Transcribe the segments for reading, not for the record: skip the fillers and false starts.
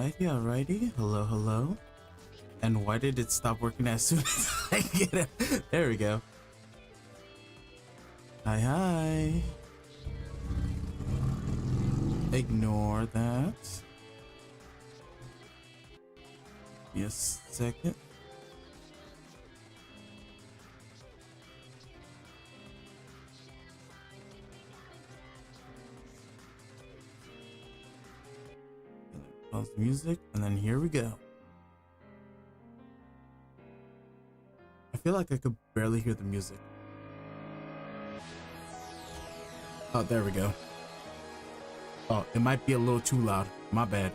Alrighty. Hello, hello. And why did it stop working as soon as I get it? There we go. Hi. Ignore that. Yes, second. Pause music, and then here we go. I feel like I could barely hear the music. Oh, there we go. Oh, it might be a little too loud. My bad.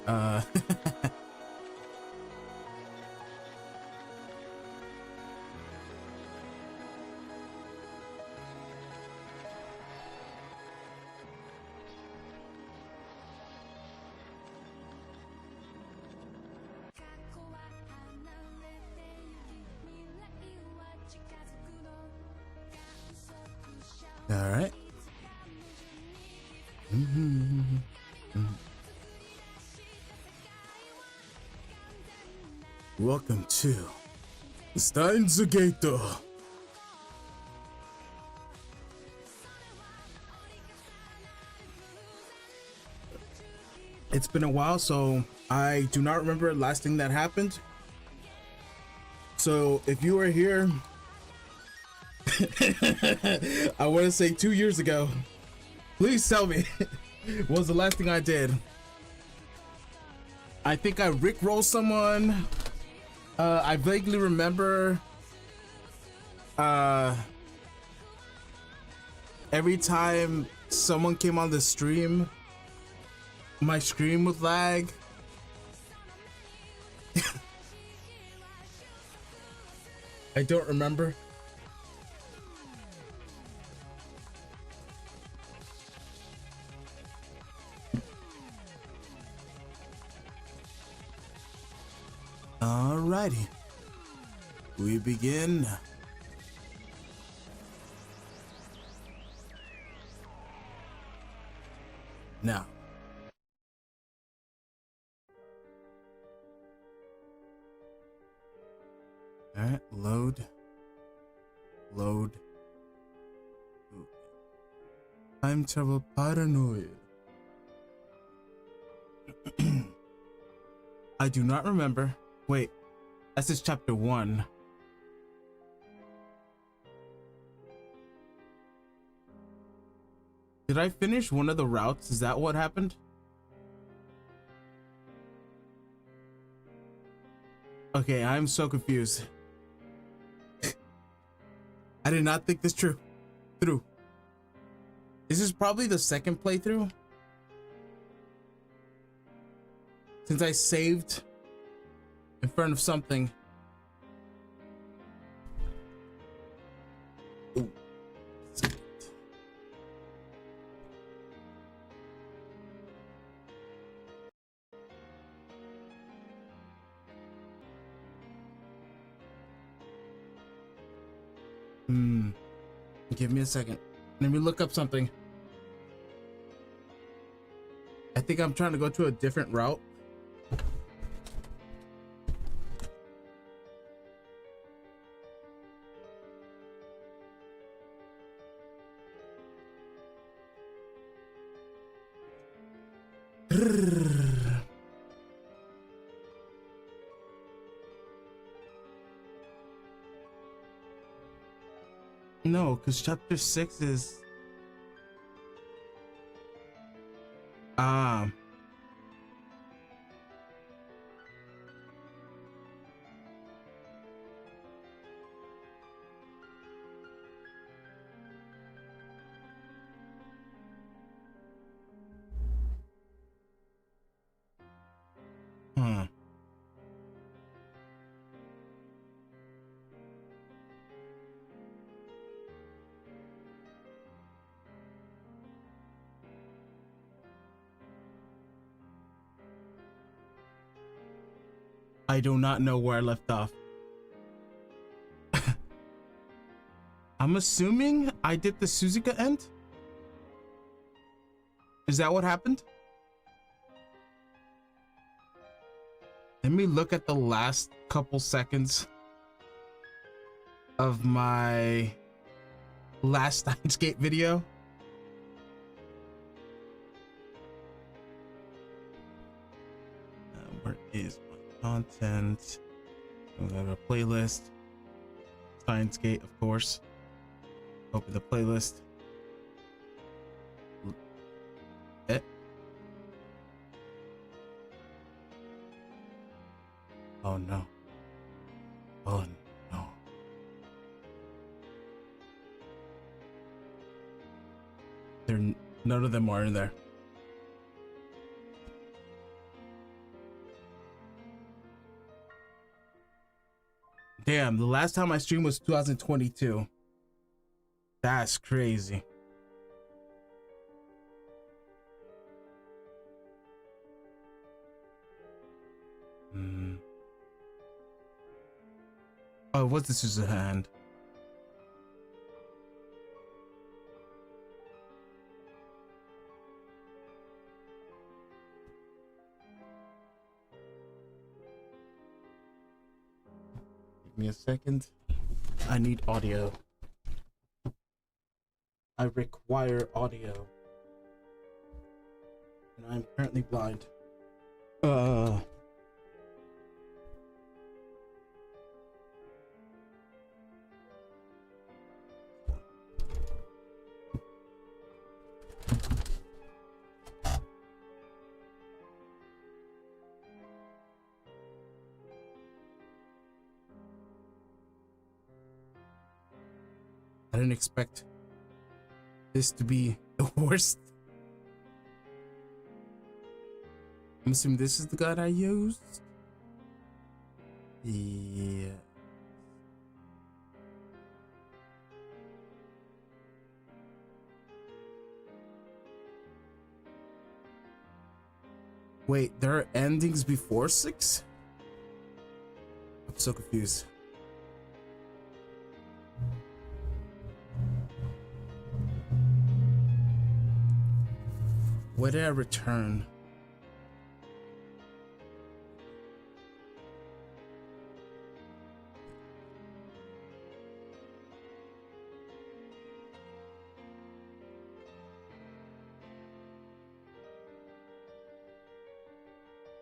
All right. Welcome to the steins. It's been a while, so I do not remember the last thing that happened. So if you were here, I want to say 2 years ago, please tell me what was the last thing I did. I think I rickrolled someone. I vaguely remember every time someone came on the stream, my screen would lag. I don't remember. Alrighty, we begin. Now. Alright, load. Ooh. Time travel paranoia. I do not remember. Wait, that's just chapter 1. Did I finish one of the routes? Is that what happened? Okay, I'm so confused. I did not think this through. This is probably the second playthrough, since I saved in front of something. Ooh. Give me a second. Let me look up something. I think I'm trying to go to a different route. No, because chapter 6 is I do not know where I left off. I'm assuming I did the Suzuka end? Is that what happened? Let me look at the last couple seconds of my last Steins Gate video. Where is my content? We got a playlist. Steins Gate, of course. Open the playlist. Oh no. Oh no. None of them are in there. Damn, the last time I streamed was 2022. That's crazy. Oh, what's this is a hand? Give me a second. I need audio. I require audio. And I'm currently blind. I didn't expect this to be the worst. I'm assuming this is the gun I used. Yeah. Wait, there are endings before 6? I'm so confused. Where did I return?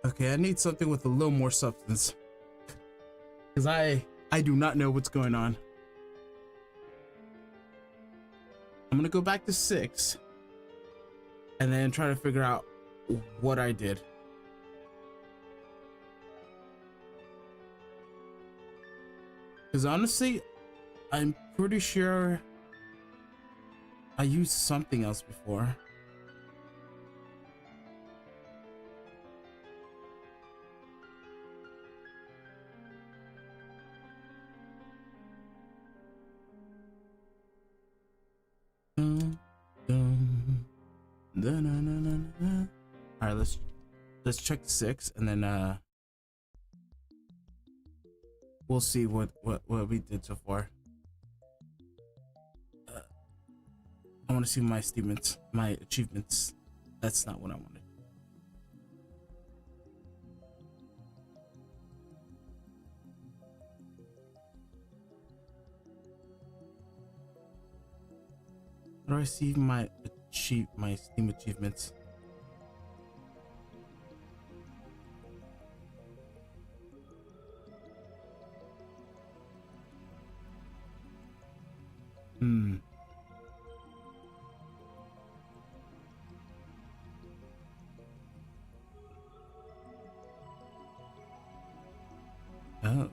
Okay, I need something with a little more substance. Because I do not know what's going on. I'm gonna go back to 6. And then try to figure out what I did. Because honestly, I'm pretty sure I used something else before. All right, let's check 6 and then we'll see what we did so far. I want to see my achievements. That's not what I wanted. How do I see my Steam achievements? Oh.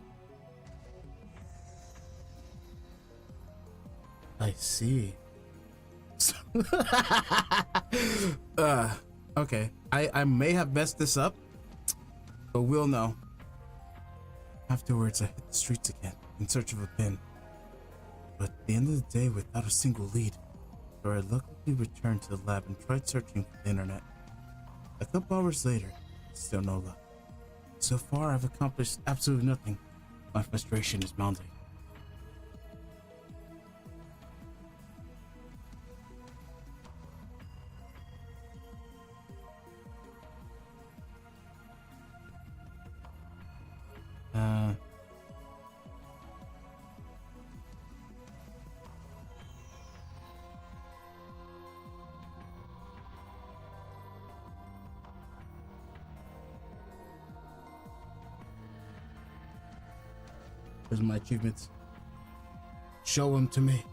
I see. Okay. I may have messed this up, but we'll know. Afterwards, I hit the streets again in search of a pin. But at the end of the day, without a single lead, so I luckily returned to the lab and tried searching for the internet. A couple hours later, still no luck. So far, I've accomplished absolutely nothing. My frustration is mounting. Where's my achievements? Show them to me.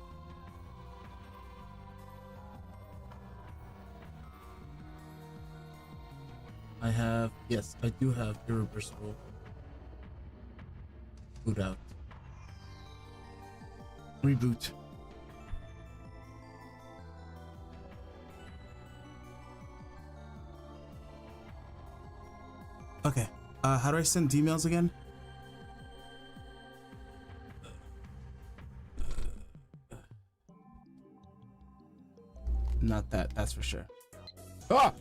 I have, yes, I do have irreversible boot out. Reboot. Okay. How do I send emails again? Not that, that's for sure. Ah!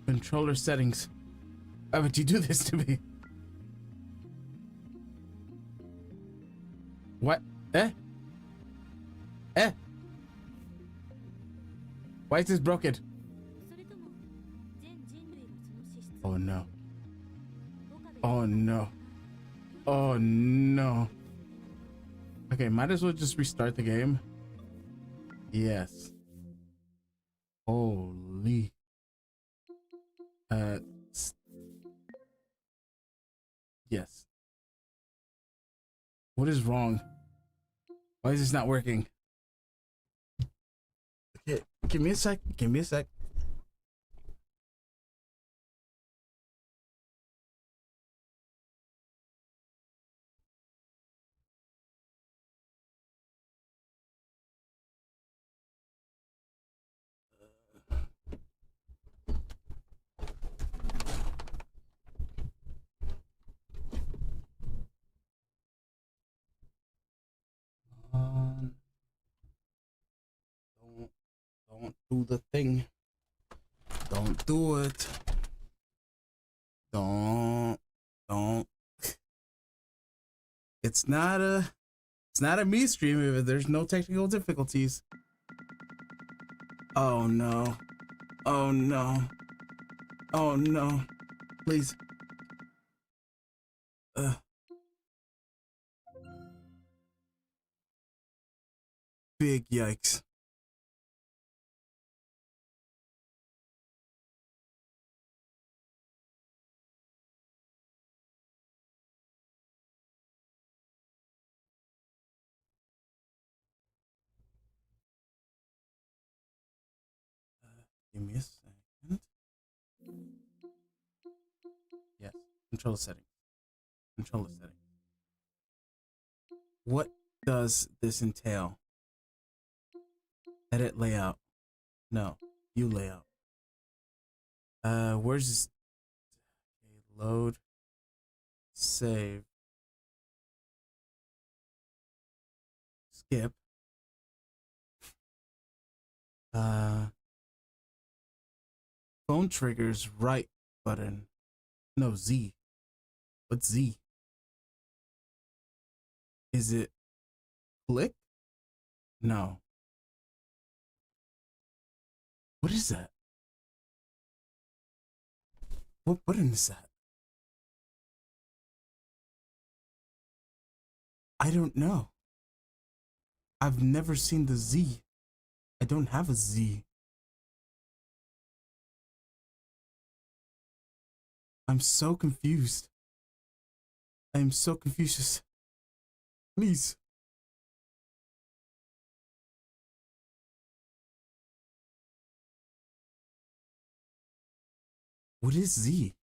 Controller settings. Why would you do this to me? What? Eh? Eh? Why is this broken? Oh no. Oh no. Oh no. Okay, might as well just restart the game. Yes. Holy. Yes. What is wrong? Why is this not working? Okay, give me a sec. Give me a sec. Don't do the thing. Don't do it. Don't. It's not a me stream if there's no technical difficulties. Oh no. Oh no. Oh no. Please. Big yikes. Give me a second. Yes. Control setting. Controller setting. What does this entail? Edit layout. No. View layout. Where's this? Okay, load. Save. Skip. Phone triggers right button. No, Z. What's Z? Is it click? No. What is that? What button is that? I don't know. I've never seen the Z. I don't have a Z. I'm so confused. I am so confused. Please. What is Z?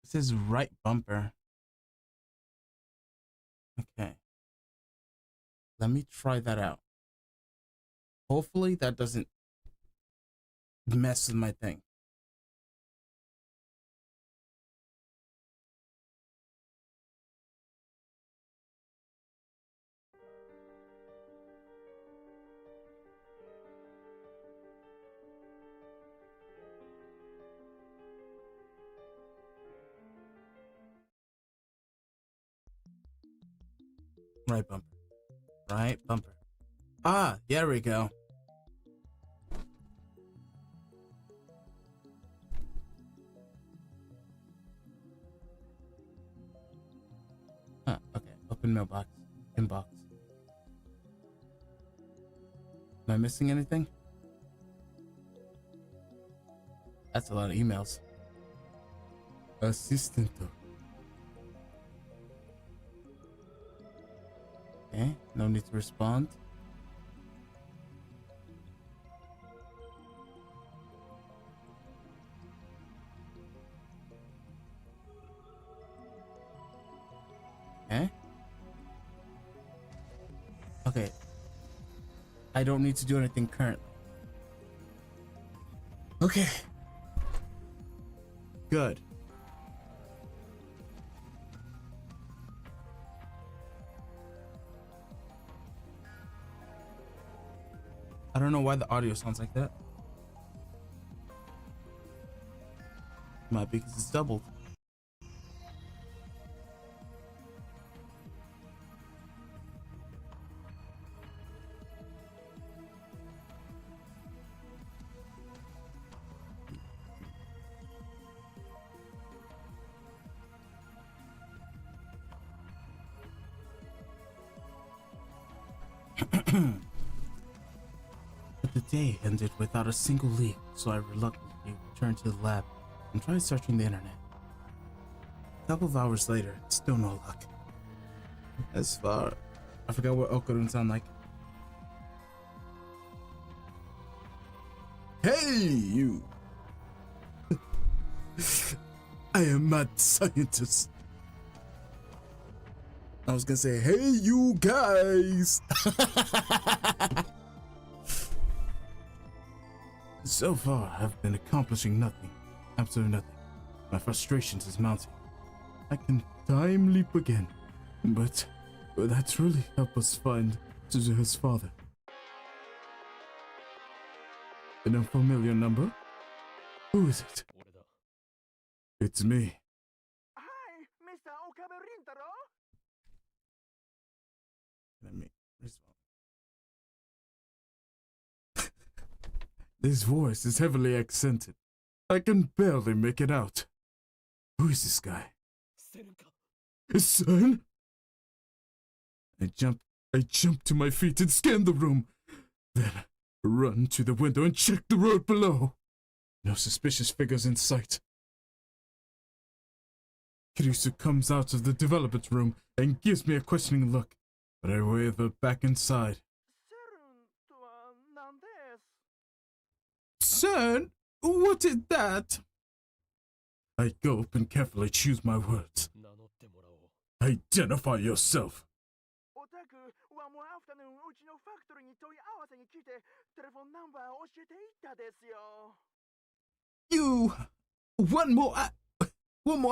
It says right bumper. Okay. Let me try that out. Hopefully that doesn't mess with my thing. Right bumper. Right bumper. Ah, there we go. Huh, okay. Open mailbox. Inbox. Am I missing anything? That's a lot of emails. Assistento. Okay, no need to respond. Okay. Okay. I don't need to do anything currently. Okay. Good. I don't know why the audio sounds like that. Might be because it's doubled. But the day ended without a single lead, so I reluctantly returned to the lab and tried searching the internet. A couple of hours later, still no luck. As far... I forgot what Okarun sound like. Hey, you! I am mad scientist. I was gonna say, hey, you guys! So far, I've been accomplishing nothing. Absolutely nothing. My frustrations is mounting. I can time leap again. But will that really help us find Suzuha's father? An unfamiliar number? Who is it? It's me. Hi, Mr. Okabe Rintaro. Let me respond. This voice is heavily accented. I can barely make it out. Who is this guy? His son? I jump to my feet and scan the room. Then run to the window and check the road below. No suspicious figures in sight. Kirisu comes out of the development room and gives me a questioning look, but I waver back inside. Son, what is that? I gulp and carefully choose my words. Identify yourself. You, one more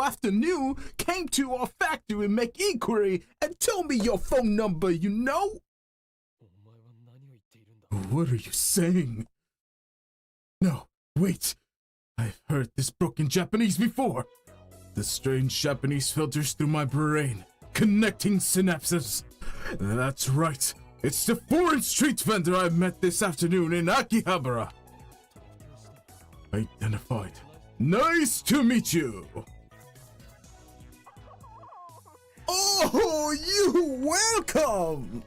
afternoon, came to our factory and make inquiry and told me your phone number, you know? What are you saying? No, wait. I've heard this broken Japanese before. The strange Japanese filters through my brain, connecting synapses. That's right. It's the foreign street vendor I met this afternoon in Akihabara. Identified. Nice to meet you. Oh, you welcome.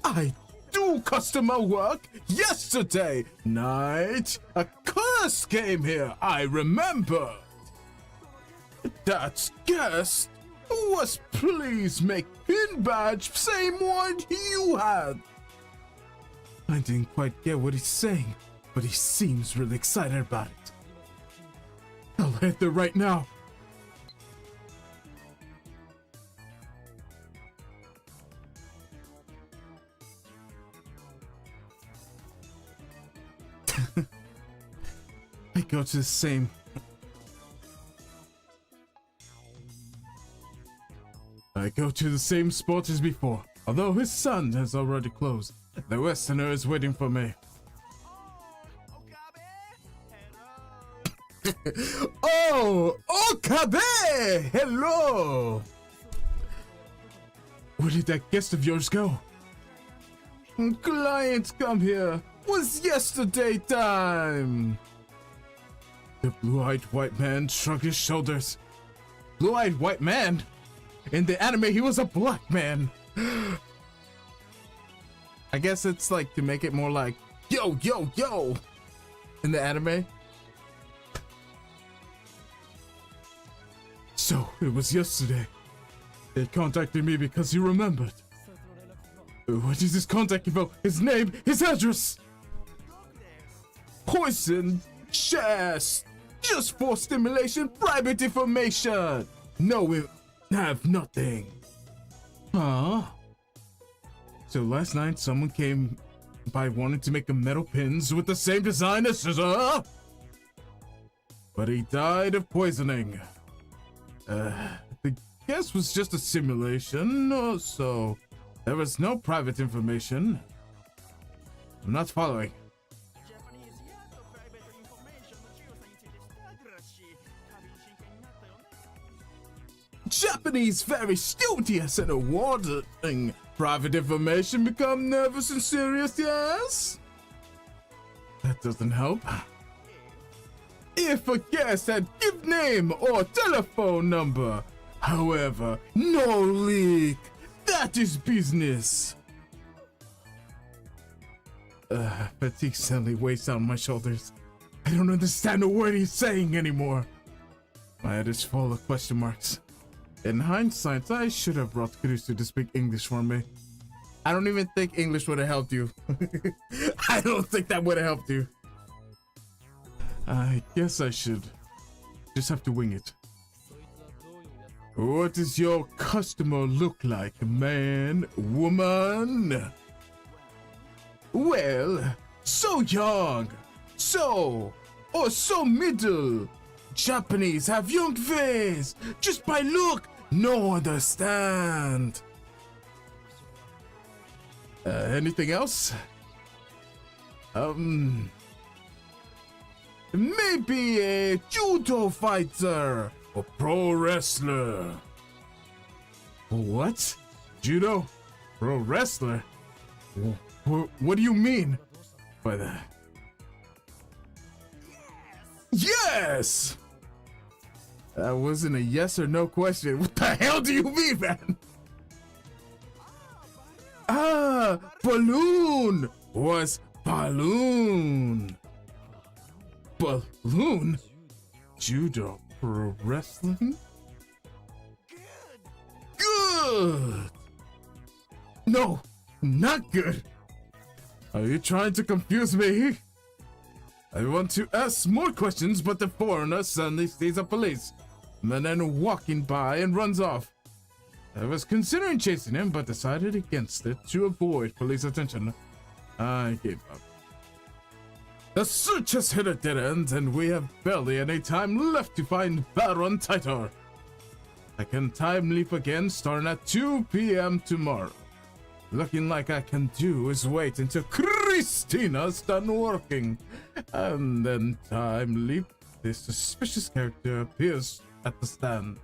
I do customer work yesterday night. A curse came here, I remember. That guest was please make pin badge same one you had. I didn't quite get what he's saying, but he seems really excited about it. I'll head there right now. I go to the same... spot as before, although his son has already closed. The Westerner is waiting for me. Oh, Okabe! Hello! Where did that guest of yours go? Clients come here. Was yesterday time. The blue-eyed white man shrugged his shoulders. Blue-eyed white man? In the anime, he was a black man. I guess it's like to make it more like, yo, yo, yo, in the anime. So, it was yesterday. They contacted me because he remembered. What is his contact info? His name, his address! Poison chest! Just for stimulation, private information! No, we have nothing. Huh? So last night, someone came by wanting to make a metal pins with the same design as Scissor, but he died of poisoning. The guess was just a simulation, so there was no private information. I'm not following. Japanese very studious and awarding. Private information become nervous and serious, yes? That doesn't help. If a guest had give name or telephone number, however, no leak. That is business. Fatigue suddenly weighs down my shoulders. I don't understand a word he's saying anymore. My head is full of question marks. In hindsight, I should have brought Kurusu to speak English for me. I don't even think English would have helped you. I don't think that would have helped you. I guess I should just have to wing it. What does your customer look like, man, woman? Well, so young, so middle. Japanese have young face. Just by look, no understand. Anything else? Maybe a judo fighter or pro wrestler. What? Judo? Pro wrestler? What do you mean by that? Yes! That wasn't a yes or no question. What the hell do you mean, man? Ah, balloon was balloon. Balloon? Judo pro wrestling? Good! No, not good. Are you trying to confuse me? I want to ask more questions, but the foreigner suddenly sees a policeman and walking by and runs off. I was considering chasing him, but decided against it to avoid police attention. I gave up. The search has hit a dead end, and we have barely any time left to find Baron Titor. I can time leap again starting at 2 p.m. tomorrow. Looking like I can do is wait until Christina's done working, and then time leap. This suspicious character appears at the stand.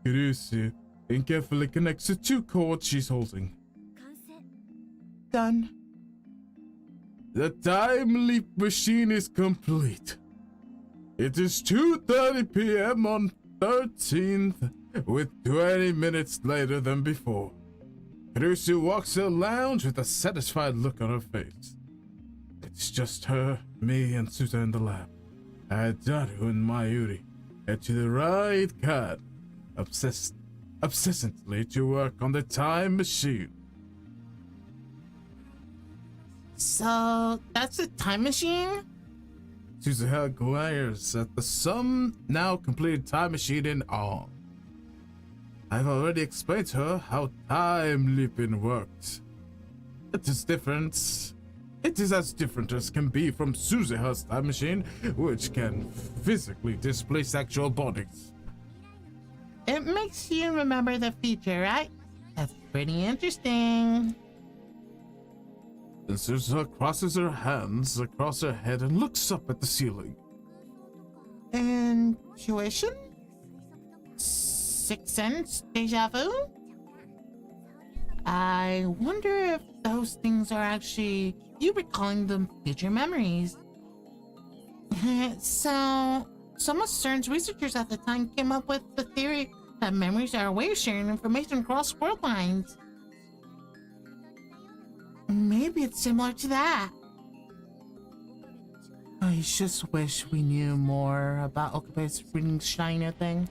Kurusu and carefully connects the two cords she's holding. Done. The time leap machine is complete. It is 2:30 p.m. on 13th, with 20 minutes later than before. Kurusu walks to the lounge with a satisfied look on her face. It's just her, me, and Suta in the lab. Adaru and Mayuri head to the right card, obsessively to work on the time machine. So, that's a time machine? Suzuha glares at the some now completed time machine in awe. I've already explained to her how time leaping works. It is different. It is as different as can be from Suzuha's time machine, which can physically displace actual bodies. It makes you remember the future, right? That's pretty interesting. And Suzuha crosses her hands across her head and looks up at the ceiling. Intuition? Sixth Sense, Deja Vu? I wonder if those things are actually you recalling the future memories. So, some of CERN's researchers at the time came up with the theory that memories are a way of sharing information across world lines. Maybe it's similar to that. I just wish we knew more about Okabe's reading Shiner thing.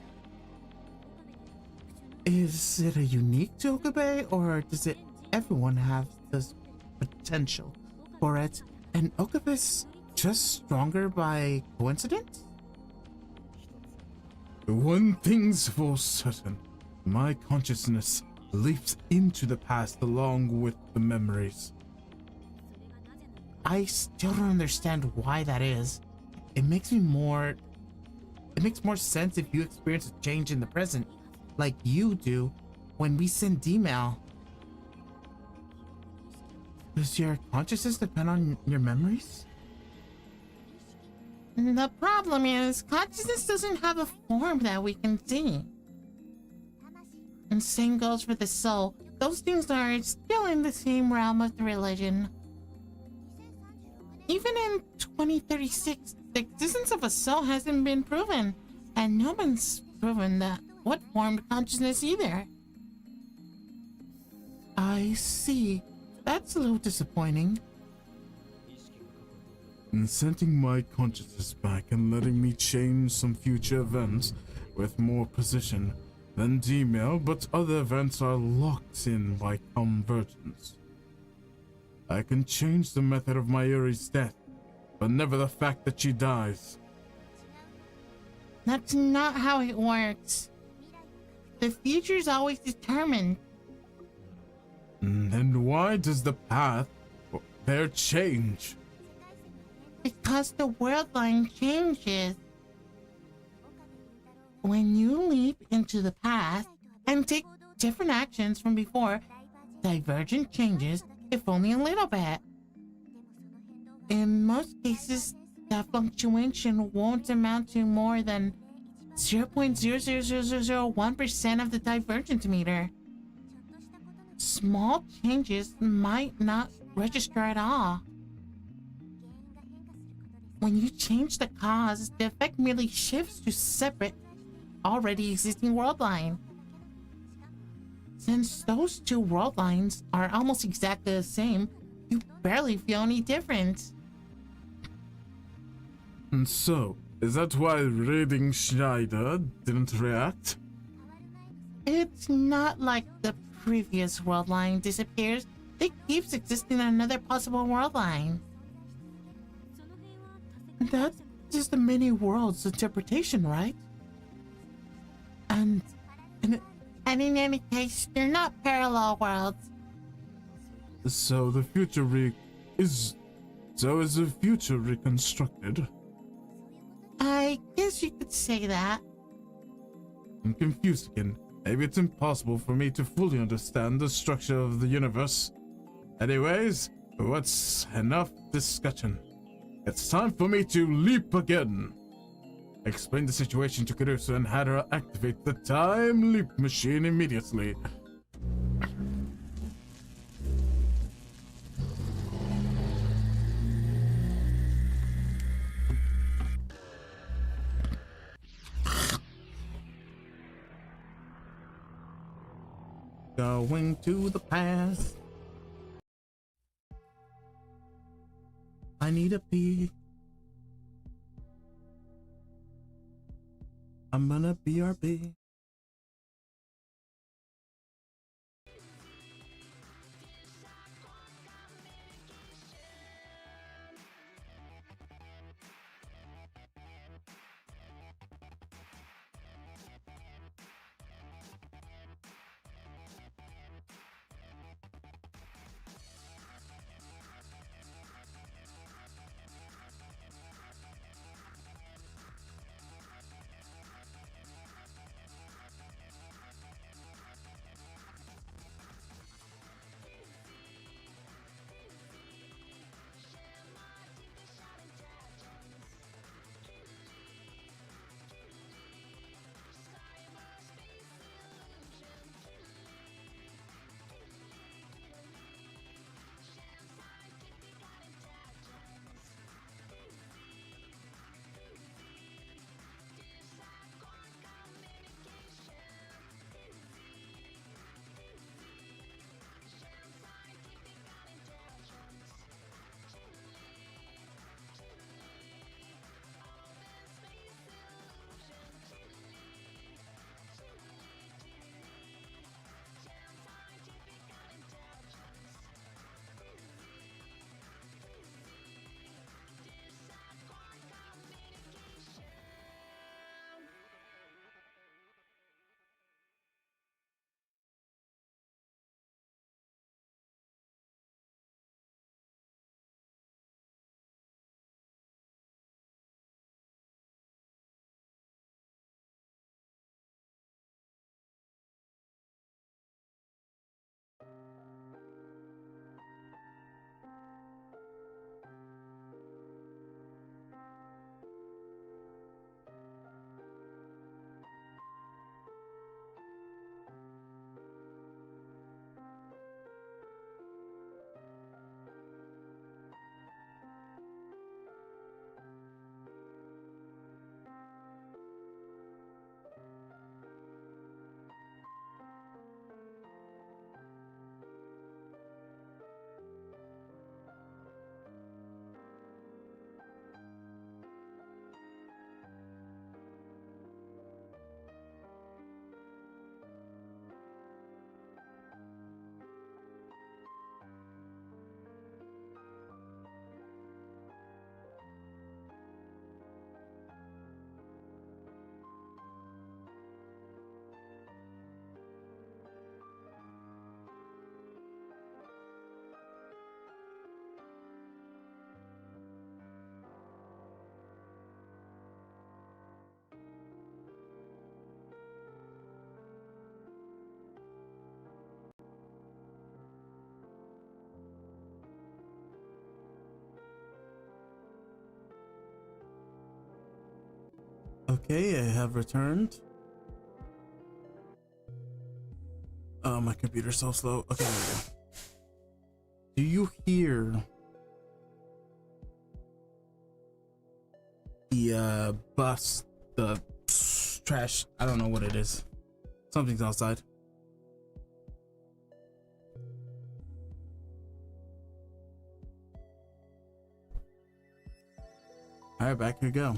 Is it a unique to Okabe, or does it everyone have this potential for it, and Okabe's just stronger by coincidence? One thing's for certain. My consciousness leaps into the past along with the memories. I still don't understand why that is. It makes more sense if you experience a change in the present, like you do when we send email. Does your consciousness depend on your memories? The problem is, consciousness doesn't have a form that we can see. And same goes for the soul. Those things are still in the same realm of the religion. Even in 2036, the existence of a soul hasn't been proven, and no one's proven that what formed consciousness either. I see. That's a little disappointing. In sending my consciousness back and letting me change some future events with more precision than email, but other events are locked in by convergence. I can change the method of Mayuri's death, but never the fact that she dies. That's not how it works. The future's always determined. Then why does the path there change? Because the world line changes. When you leap into the past and take different actions from before, divergent changes, if only a little bit. In most cases, that fluctuation won't amount to more than 0.00001% of the divergence meter. Small changes might not register at all. When you change the cause, the effect merely shifts to separate, already existing world line. Since those two world lines are almost exactly the same, you barely feel any difference. And so, is that why reading Schneider didn't react? It's not like the previous world line disappears. It keeps existing in another possible world line. That's just the many worlds interpretation, right? And in any case, they're not parallel worlds. So the future is the future reconstructed? I guess you could say that. I'm confused again. Maybe it's impossible for me to fully understand the structure of the universe. Anyways, what's enough discussion? It's time for me to leap again. Explain the situation to Caruso and had her activate the time leap machine immediately. Going to the past. I need a pee. I'm gonna BRB. Okay, I have returned. Oh, my computer's so slow. Okay, there we go. Do you hear the bus, the trash? I don't know what it is. Something's outside. Alright, back we go.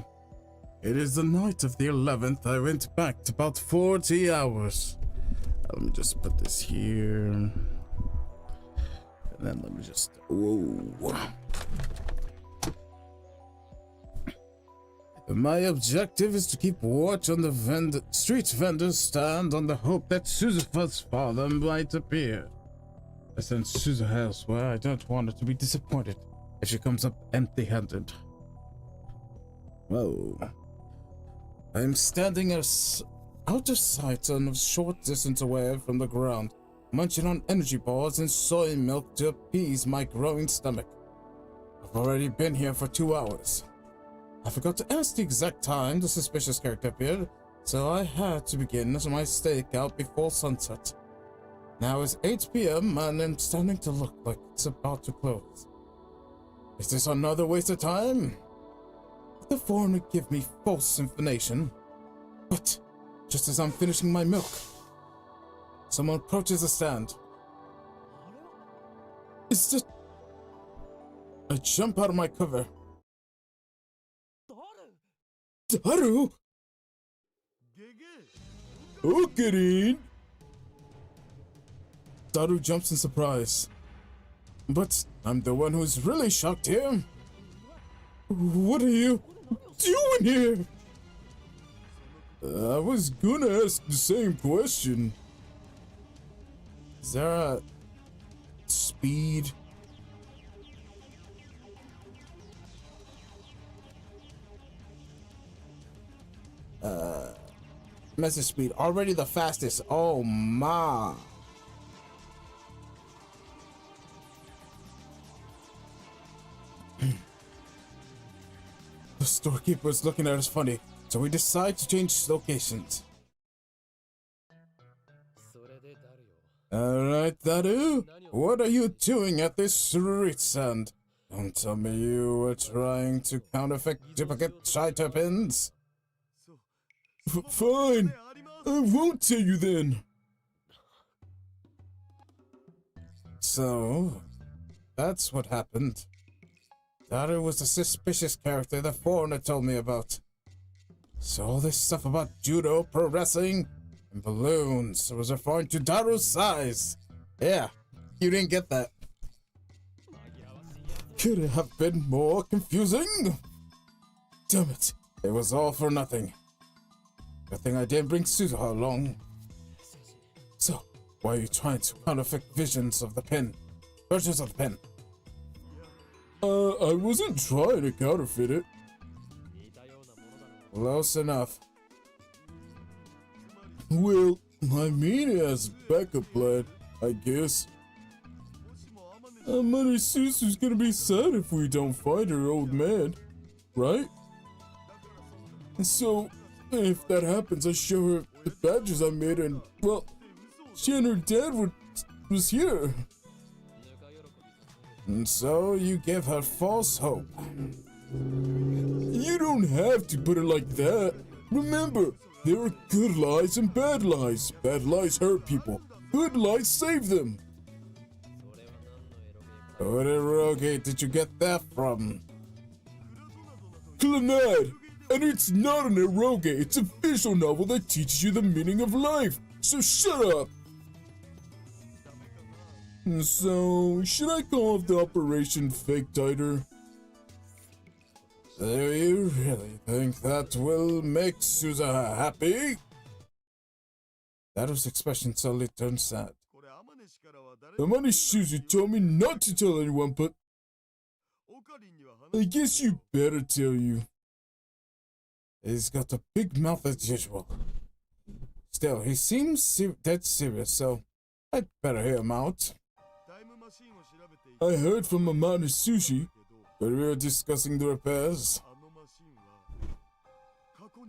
It is the night of the 11th. I went back about 40 hours. Let me just put this here. And then let me just... Whoa. My objective is to keep watch on the street vendors stand on the hope that Suzufa's father might appear. I sent Suzuha elsewhere. I don't want her to be disappointed if she comes up empty-handed. Whoa. I'm standing out of sight and a short distance away from the ground, munching on energy bars and soy milk to appease my growing stomach. I've already been here for 2 hours. I forgot to ask the exact time the suspicious character appeared, so I had to begin my stakeout before sunset. Now it's 8 p.m. and I'm starting to look like it's about to close. Is this another waste of time? The foreigner give me false information. But just as I'm finishing my milk, someone approaches the stand. Is it? I jump out of my cover. Daru? Okarin? Daru jumps in surprise. But I'm the one who's really shocked here. What are you doing here? I was gonna ask the same question. Is there a speed? Message speed already the fastest. Oh my. The storekeeper is looking at us funny, so we decide to change locations. Alright, Daru, what are you doing at this street stand? Don't tell me you were trying to counterfeit duplicate Chita pins. Fine, I won't tell you then. So, that's what happened. Daru was the suspicious character the foreigner told me about. So all this stuff about judo, pro wrestling, and balloons was referring to Daru's size. Yeah, you didn't get that. Could it have been more confusing? Damn it, it was all for nothing. Good thing I didn't bring Suzuha along. So, why are you trying to counterfeit versions of the pen? I wasn't trying to counterfeit it. Close enough. Well, I mean it as backup plan, I guess. Amane Susu's gonna be sad if we don't find her old man, right? So, if that happens, I show her the badges I made and, well, she and her dad was here. And so you give her false hope. You don't have to put it like that. Remember, there are good lies and bad lies. Bad lies hurt people. Good lies save them. What eroge did you get that from? Clannad! And it's not an eroge, it's a visual novel that teaches you the meaning of life. So shut up! So, should I call off the Operation Fake Titer? Do you really think that will make Suzuha happy? Daru's expression suddenly turned sad. Amane Suzu told me not to tell anyone, but I guess you better tell you. He's got a big mouth as usual. Still, he seems dead serious, so I'd better hear him out. I heard from Amane Sushi, but we were discussing the repairs.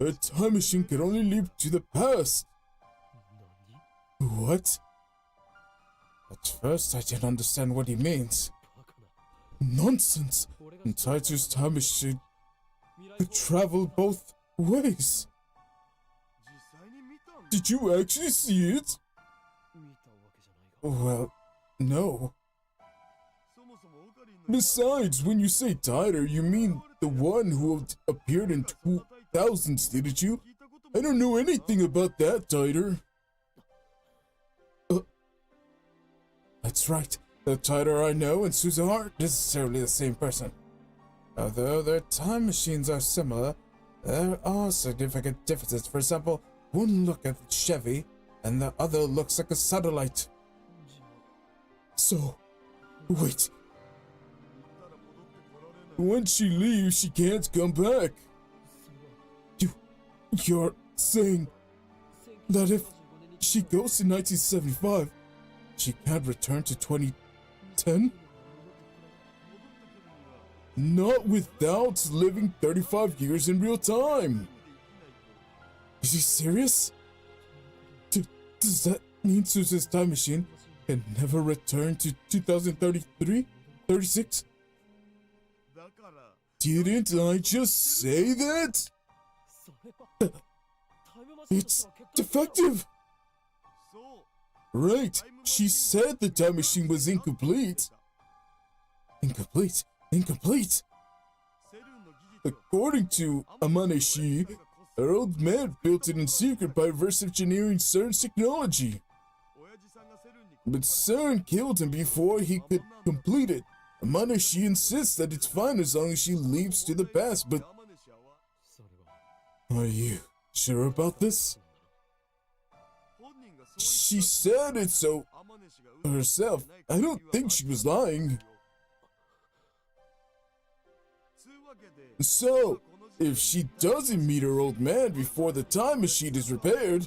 A time machine can only leap to the past. What? At first, I didn't understand what he means. Nonsense! Taito's time machine could travel both ways. Did you actually see it? Well, no. Besides, when you say Taito, you mean the one who appeared in 2000s, didn't you? I don't know anything about that, Taito. That's right. The Taito I know and Suzu aren't necessarily the same person. Although their time machines are similar, there are significant differences. For example, one look at Chevy, and the other looks like a satellite. So, wait. When she leaves, she can't come back. You're saying that if she goes to 1975, she can't return to 2010? Not without living 35 years in real time. Is he serious? Does that mean Suzu's time machine can never return to 2033? 36? Didn't I just say that? It's defective! Right, she said the time machine was incomplete. Incomplete? According to Amaneshi, her old man built it in secret by reverse engineering CERN's technology. But CERN killed him before he could complete it. Amaneshi insists that it's fine as long as she leaps to the past, but... Are you sure about this? She said it so herself. I don't think she was lying. So, if she doesn't meet her old man before the time machine is repaired,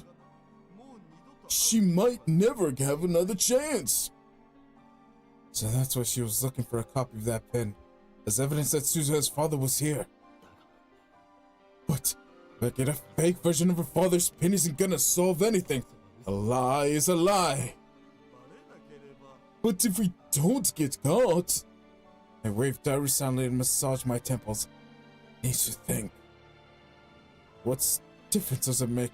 she might never have another chance. So that's why she was looking for a copy of that pen, as evidence that Suzuha's father was here. But get a fake version of her father's pen isn't gonna solve anything. A lie is a lie. But if we don't get caught... I waved silently and massaged my temples. Need to think. What difference does it make?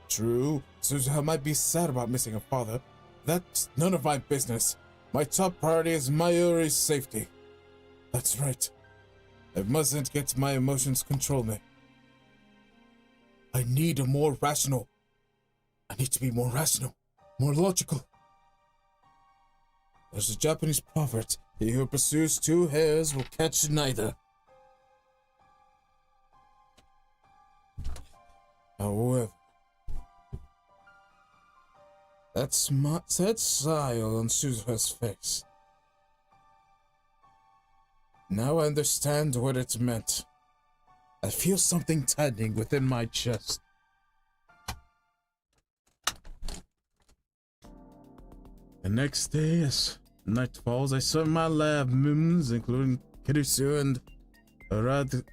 True, Suzuha might be sad about missing her father. That's none of my business. My top priority is Mayuri's safety. That's right. I mustn't get my emotions control me. I need to be more rational, more logical. There's a Japanese proverb, he who pursues two hares will catch neither. However, that smile on Suzuha's face. Now I understand what it meant. I feel something tightening within my chest. The next day, as night falls, I serve my lab minions, including Kirisu and Radkai.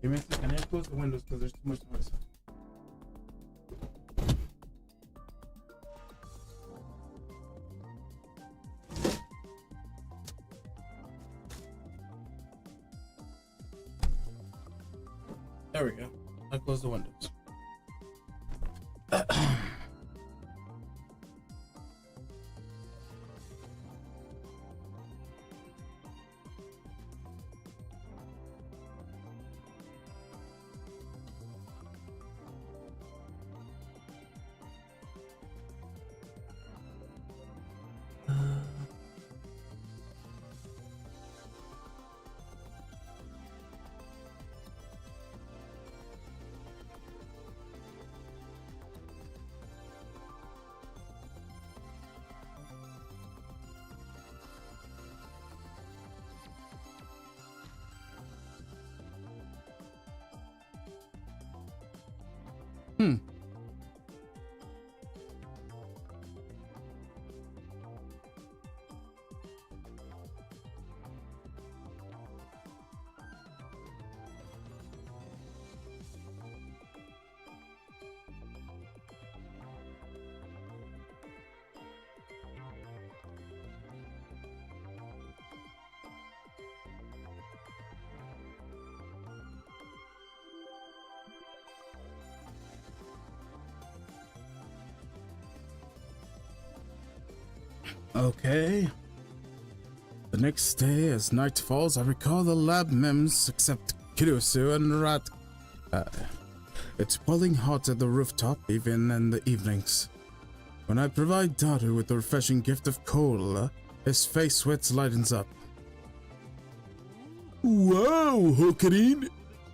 Give me a second, I close the windows because there's too much noise. There we go. I close the windows. Okay. The next day, as night falls, I recall the lab mems except Kirusu and Rat. It's boiling hot at the rooftop, even in the evenings. When I provide Daru with the refreshing gift of cola, his face sweats lightens up. Wow, Hokarin!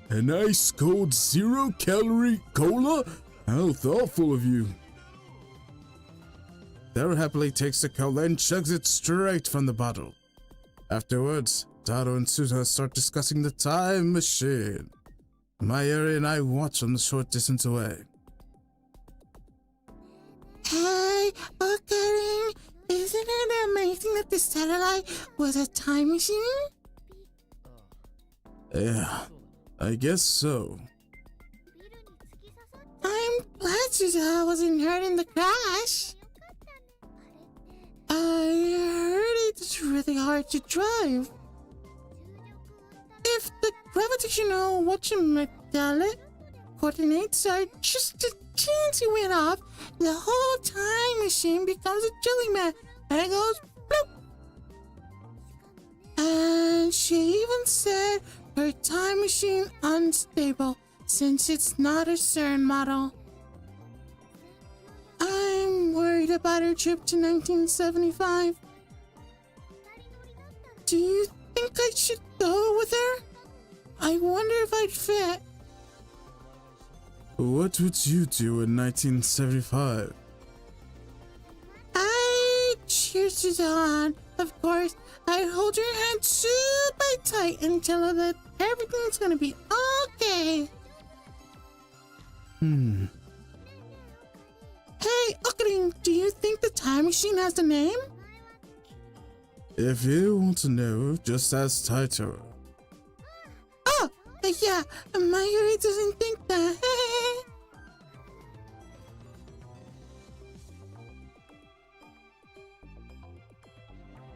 A nice cold 0-calorie cola? How thoughtful of you. Daru happily takes the cola and chugs it straight from the bottle. Afterwards, Daru and Suza start discussing the time machine. Mayuri and I watch from the short distance away. Hey, Okarin, isn't it amazing that the satellite was a time machine? Yeah, I guess so. I'm glad Suza wasn't hurt in the crash. I heard it's really hard to drive. If the gravitational whatchamacallit coordinates are just a chance you went off, the whole time machine becomes a jelly man and it goes bloop. And she even said her time machine unstable since it's not a CERN model. I'm worried about her trip to 1975. Do you think I should go with her? I wonder if I'd fit. What would you do in 1975? I cheer Susan on. Of course, I'd hold her hand super tight and tell her that everything's gonna be okay. Hey, Okarin, do you think the time machine has a name? If you want to know, just ask Taito. Oh, yeah, Mayuri doesn't think that.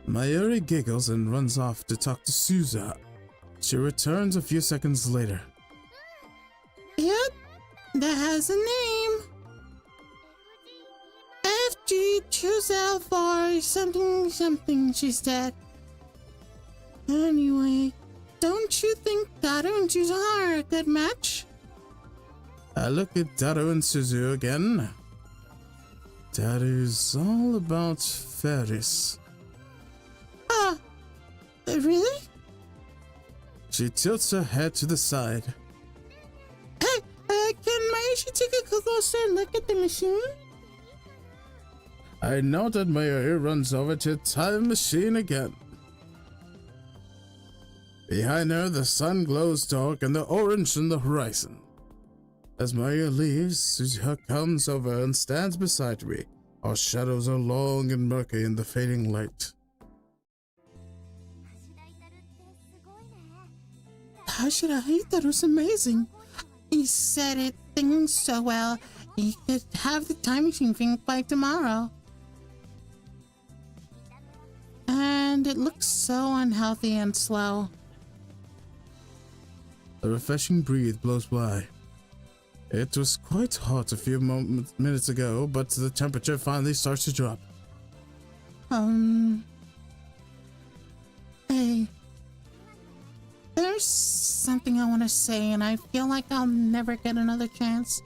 Mayuri giggles and runs off to talk to Suza. She returns a few seconds later. Yep, that has a name. FG2L4 something something, she said. Anyway, don't you think Daru and Suzu are a good match? I look at Daru and Suzu again. Daru's all about fairies. Ah, really? She tilts her head to the side. Hey, can Mayuri take a closer look at the machine? I know that Mayuri runs over to the time machine again. Behind her, the sun glows dark and the orange on the horizon. As Mayuri leaves, Suzuha comes over and stands beside me. Our shadows are long and murky in the fading light. That was amazing. He said it things so well, he could have the time machine thing by tomorrow. And it looks so unhealthy and slow. A refreshing breeze blows by. It was quite hot a few minutes ago, but the temperature finally starts to drop. Hey. There's something I want to say, and I feel like I'll never get another chance.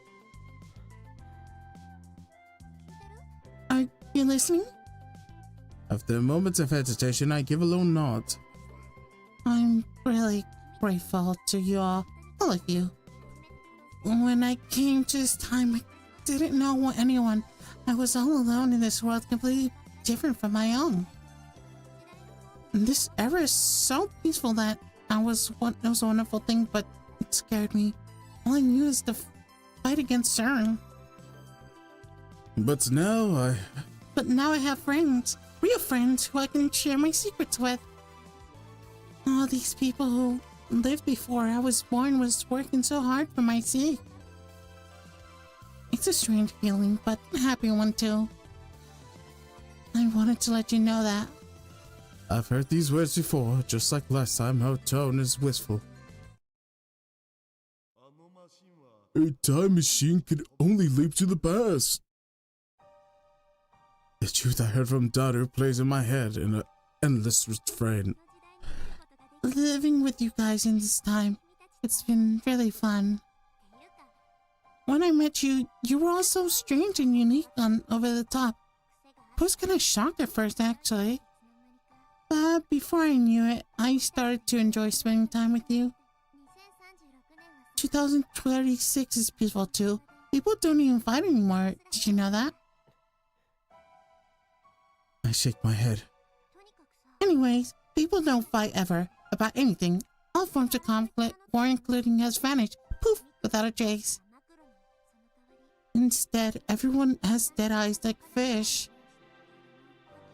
Are you listening? After a moment of hesitation, I give a low nod. I'm really grateful to you all of you. When I came to this time, I didn't know anyone. I was all alone in this world, completely different from my own. And this era is so peaceful that it was a wonderful thing, but it scared me. All I knew is to fight against CERN. But now I have friends, real friends who I can share my secrets with. All these people who lived before I was born was working so hard for my sake. It's a strange feeling, but a happy one too. I wanted to let you know that. I've heard these words before, just like last time. Her tone is wistful. A time machine could only leap to the past. The truth I heard from Daru plays in my head in an endless refrain. Living with you guys in this time, it's been really fun. When I met you, you were all so strange and unique and over the top. I was kind of shocked at first, actually. But before I knew it, I started to enjoy spending time with you. 2026 is peaceful too. People don't even fight anymore. Did you know that? I shake my head. Anyways, people don't fight ever about anything. All forms of conflict, war including, has vanished. Poof, without a trace. Instead, everyone has dead eyes like fish.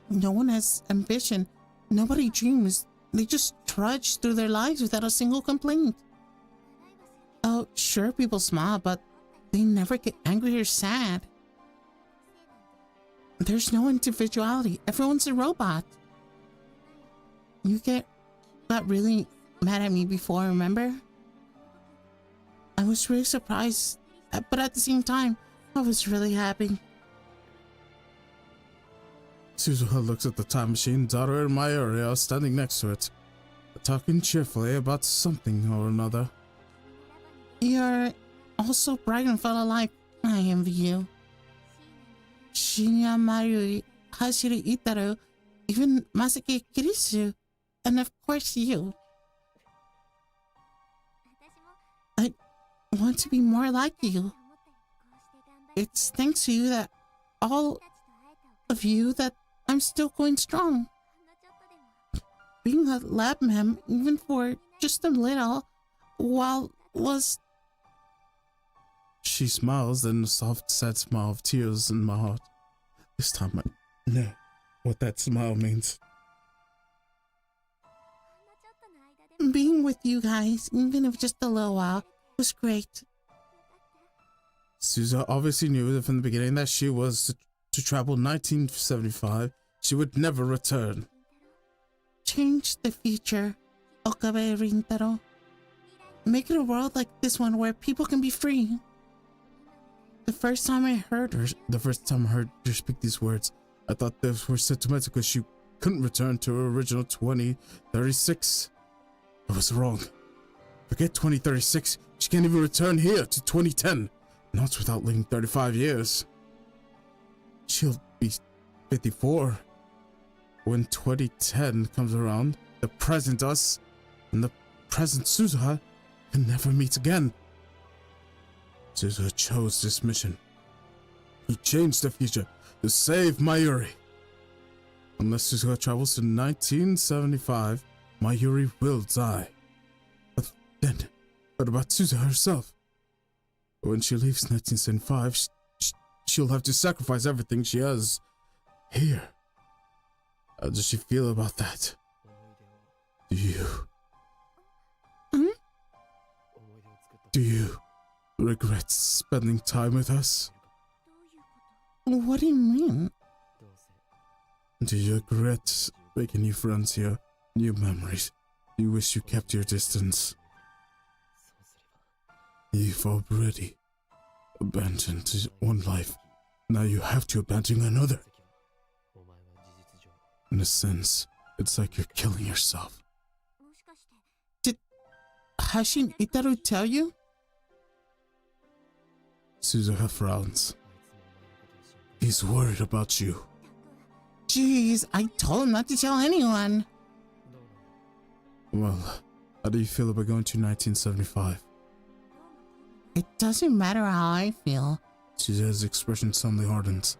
No one has ambition. Nobody dreams. They just trudge through their lives without a single complaint. Oh, sure, people smile, but they never get angry or sad. There's no individuality. Everyone's a robot. You got really mad at me before, remember? I was really surprised, but at the same time, I was really happy. Suzuha looks at the time machine. Daru and Mayuri are standing next to it, talking cheerfully about something or another. You're also bright and full of life. I envy you. Shinya Mayuri, Hashiri Itaru, even Masaki Kirisu, and of course you. I want to be more like you. It's thanks to you that all of you that I'm still going strong. Being a lab mem, even for just a little, was... She smiles, then a soft, sad smile of tears in my heart. This time I know what that smile means. Being with you guys, even if just a little while, was great. Suzuha obviously knew from the beginning that she was to travel 1975. She would never return. Change the future, Okabe Rintaro. Make it a world like this one where people can be free. The first time I heard her speak these words, I thought they were sentimental because she couldn't return to her original 2036. I was wrong. Forget 2036, she can't even return here to 2010. Not without living 35 years. She'll be 54. When 2010 comes around, the present us and the present Suzuha can never meet again. Suzuha chose this mission. He changed the future to save Mayuri. Unless Suzuha travels to 1975, Mayuri will die. But then, what about Suzuha herself? When she leaves 1975, she'll have to sacrifice everything she has here. How does she feel about that? Do you? Do you regret spending time with us? What do you mean? Do you regret making new friends here, new memories? You wish you kept your distance? You've already abandoned one life. Now you have to abandon another. In a sense, it's like you're killing yourself. Did Hashin Itaru tell you? Suzuha frowns. He's worried about you. Jeez, I told him not to tell anyone. Well, how do you feel about going to 1975? It doesn't matter how I feel. Suzuha's expression suddenly hardens.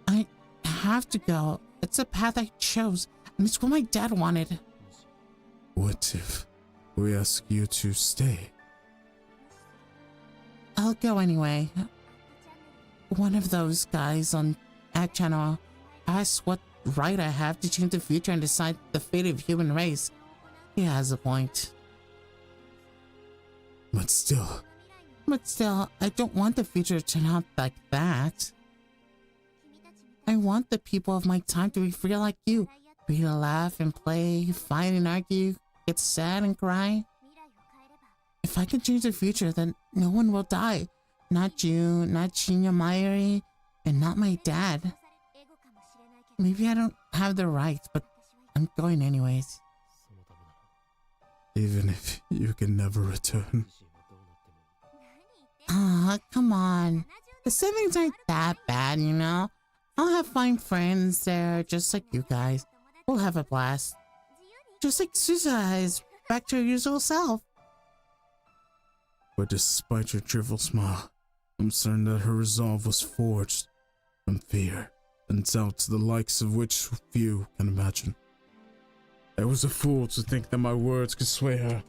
I have to go. It's a path I chose, and it's what my dad wanted. What if we ask you to stay? I'll go anyway. One of those guys on Ad Channel asked what right I have to change the future and decide the fate of human race. He has a point. But still, I don't want the future to turn out like that. I want the people of my time to be free like you. Free to laugh and play, fight and argue, get sad and cry. If I can change the future, then no one will die. Not you, not Shinya Mayuri, and not my dad. maybe I don't have the rights, but I'm going anyways. Even if you can never return. Ah, come on. The settings aren't that bad, you know? I'll have fine friends there, just like you guys. We'll have a blast. Just like Suza is back to her usual self. But despite your cheerful smile, I'm certain that her resolve was forged from fear and doubts the likes of which few can imagine. I was a fool to think that my words could sway her.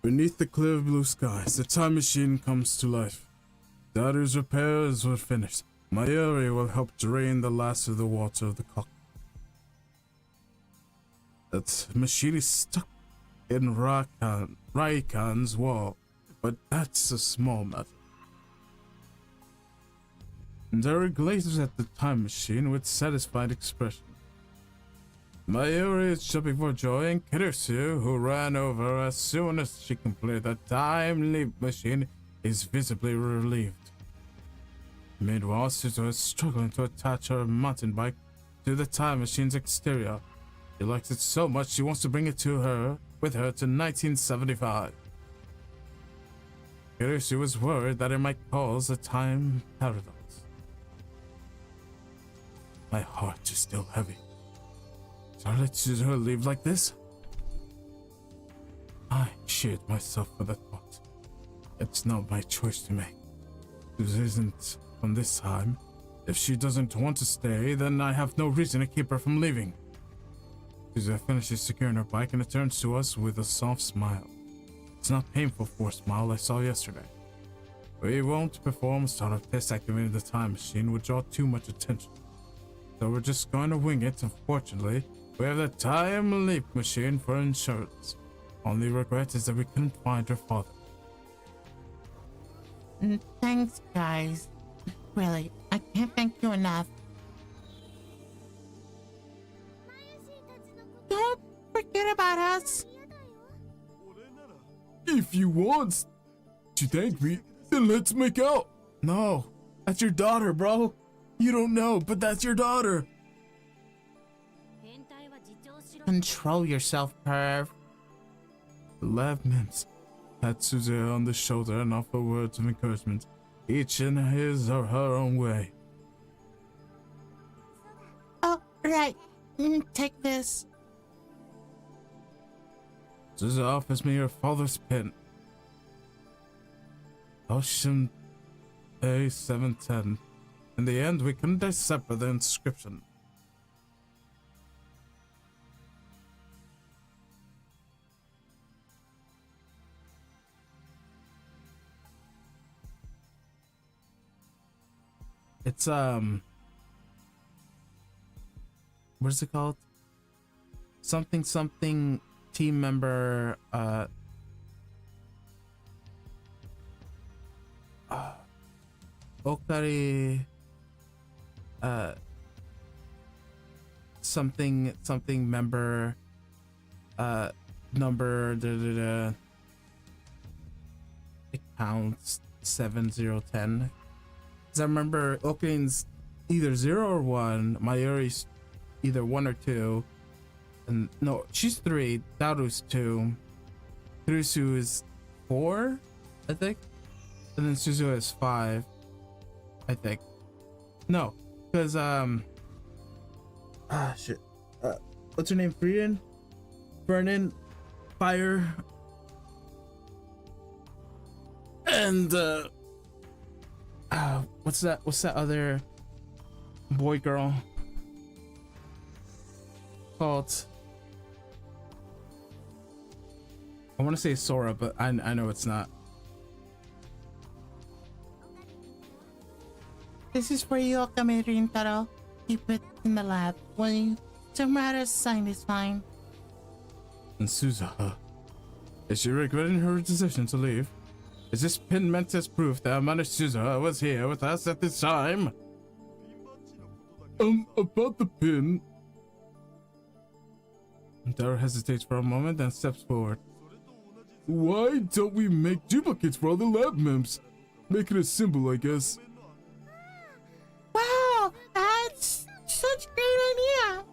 Beneath the clear blue skies, the time machine comes to life. Daru's repairs were finished. Mayuri will help drain the last of the water of the cock. That machine is stuck in Raikan's wall, but that's a small matter. Daru gazes at the time machine with satisfied expression. Mayuri is jumping for joy, and Kirisu, who ran over as soon as she completed the time leap machine, is visibly relieved. Meanwhile, Suzu is struggling to attach her mountain bike to the time machine's exterior. She likes it so much she wants to bring it with her to 1975. Kirisu was worried that it might cause a time paradox. My heart is still heavy. Shall I let Suzu leave like this? I cheered myself for the thought. It's not my choice to make. Suzu isn't from this time. If she doesn't want to stay, then I have no reason to keep her from leaving. Suzu finishes securing her bike and turns to us with a soft smile. It's not painful for a smile I saw yesterday. We won't perform a startup test activating the time machine would draw too much attention. So we're just going to wing it. Unfortunately, we have the time leap machine for insurance. Only regret is that we couldn't find her father. Thanks, guys. Really, I can't thank you enough. Don't forget about us. If you want to thank me, then let's make out. No, that's your daughter, bro. You don't know, but that's your daughter. Control yourself, perv. The lab nymphs pat Suzu on the shoulder and offer words of encouragement, each in his or her own way. Oh, right. Take this. Suzu offers me her father's pin. Ocean A710. In the end, we couldn't decipher the inscription. It's what is it called? Something team member Okari something member number accounts 7010. Because I remember Okarin's either 0 or 1, Mayuri's either 1 or 2, and no, she's 3, Daru's 2, Kurusu is 4, I think, and then Suzu is 5, I think. No, because shit, what's her name? Vernon, Fire, and what's that other boy girl called? I want to say Sora, but I know it's not. This is for you, Okame Rintaro. Keep it in the lab, will you? Tomorrow's sign is fine. And Suza, is she regretting her decision to leave? Is this pin meant as proof that Amanda Suza was here with us at this time? About the pin. Daru hesitates for a moment, then steps forward. Why don't we make duplicates for all the lab members? Make it a symbol, I guess. Wow, that's such a great idea.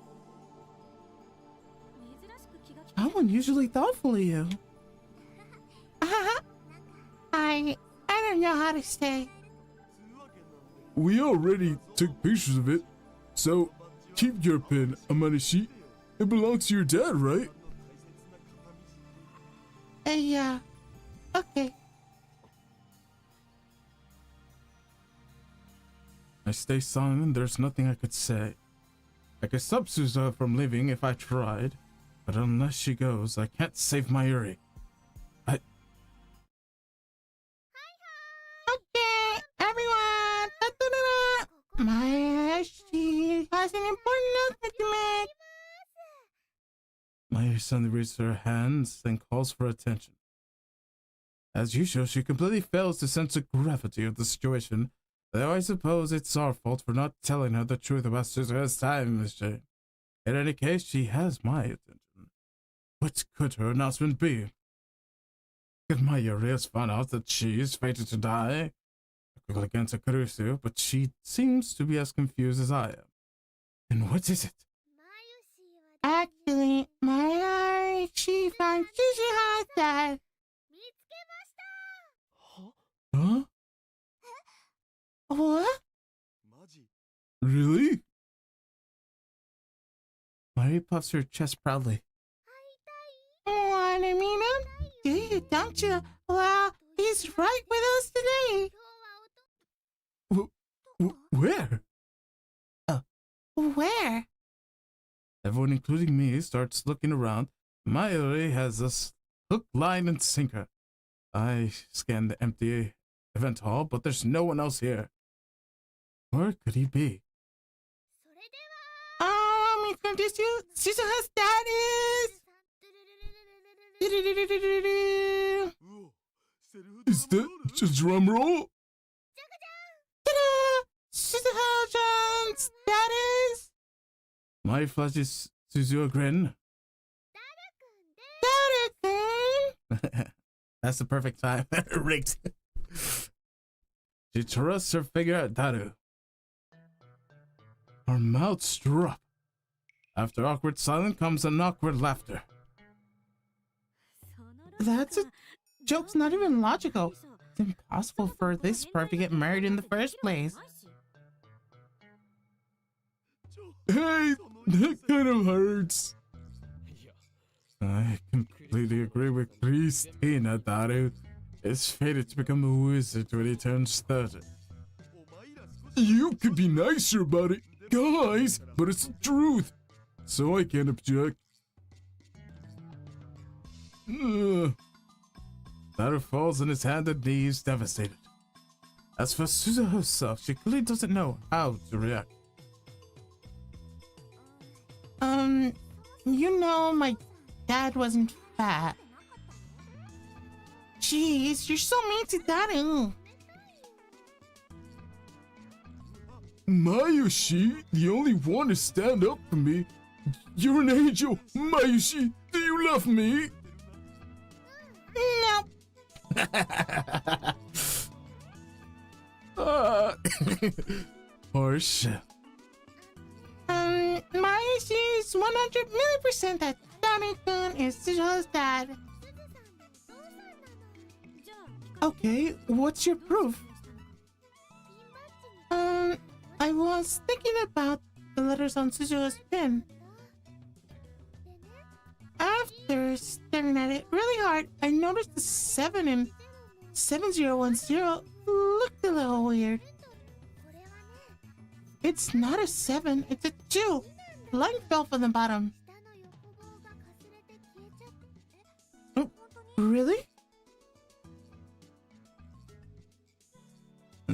How unusually thoughtful of you. I don't know how to say. We already took pictures of it, so keep your pen, Amanishi. It belongs to your dad, right? Yeah. Okay. I stay silent. There's nothing I could say. I could stop Suzuha from leaving if I tried, but unless she goes, I can't save Mayuri. Okay, everyone. She has an important announcement to make. Mayuri suddenly raises her hands and calls for attention. As usual, she completely fails to sense the gravity of the situation, though I suppose it's our fault for not telling her the truth about Suzuha's time machine. In any case, she has my attention. What could her announcement be? Could Mayuri has found out that she is fated to die? I quickly glance at Kurusu, but she seems to be as confused as I am. And what is it? Actually, she found Suzuha's dad. Huh? What? Really? Mayuri puffs her chest proudly. Wanna meet him? Do you, don't you? Well, he's right with us today. Where? Where? Everyone, including me, starts looking around. Mayuri has us hook, line, and sinker. I scan the empty event hall, but there's no one else here. Where could he be? Introduce you. Suzuha's dad is. Is that just drum roll? Ta-da! Suzuha-chan's dad is. My flashes Suzu a grin. Dada-kun. That's the perfect time. Rigged. She thrusts her figure at Daru. Our mouths drop. After awkward silence comes an awkward laughter. That's a joke's not even logical. It's impossible for this pair to get married in the first place. Hey, that kind of hurts. I completely agree with Christina. Daru is fated to become a wizard when he turns 30. You could be nicer about it, guys, but it's the truth, so I can't object. Daru falls on his hand and knees, devastated. As for Suzu herself, she clearly doesn't know how to react. You know my dad wasn't fat. Jeez, you're so mean to Daru. Mayushi, the only one to stand up for me. You're an angel. Mayushi, do you love me? No. Harsh. Mayushi is 100,000,000% that Daru-kun is Suzuha's dad. Okay, what's your proof? I was thinking about the letters on Suzuha's pin. After staring at it really hard, I noticed the 7 in 7010 looked a little weird. It's not a 7, it's a 2. The line fell from the bottom. Oh, really?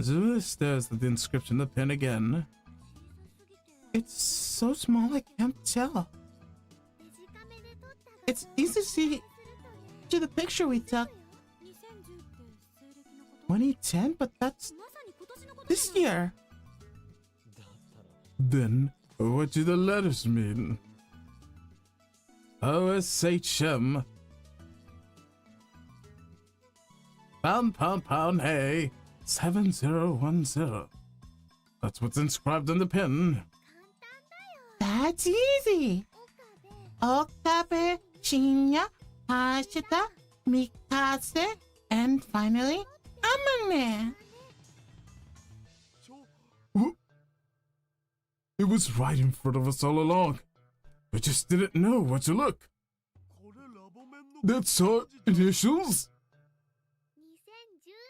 Zulu stares at the inscription on the pin again. It's so small I can't tell. It's easy to see to the picture we took. 2010, but that's this year. Then, what do the letters mean? OSHM. Pound, hey. 7010. That's what's inscribed on the pin. That's easy. Okabe, Shinya, Hashida, Mikase, and finally, Amane. It was right in front of us all along. We just didn't know where to look. That's our initials?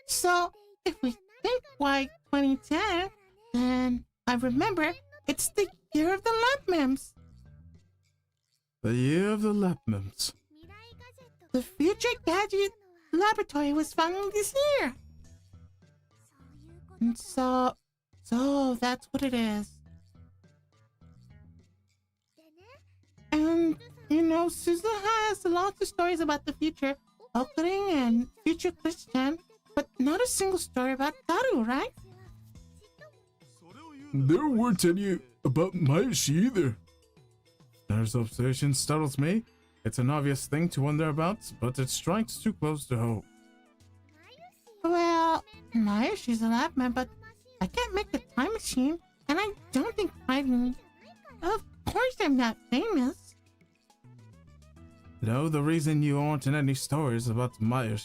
So, if we think why 2010, then I remember it's the year of the lab mems. The year of the lab mems. The future gadget laboratory was founded this year. And so that's what it is. And, you know, Suzu has lots of stories about the future, Okurin and future Christian, but not a single story about Taru, right? There weren't any about Mayoshi either. Nurse's observation startles me. It's an obvious thing to wonder about, but it strikes too close to home. Well, Mayoshi's a lab man, but I can't make a time machine, and I don't think fighting. Of course I'm not famous. No, the reason you aren't in any stories about Meyer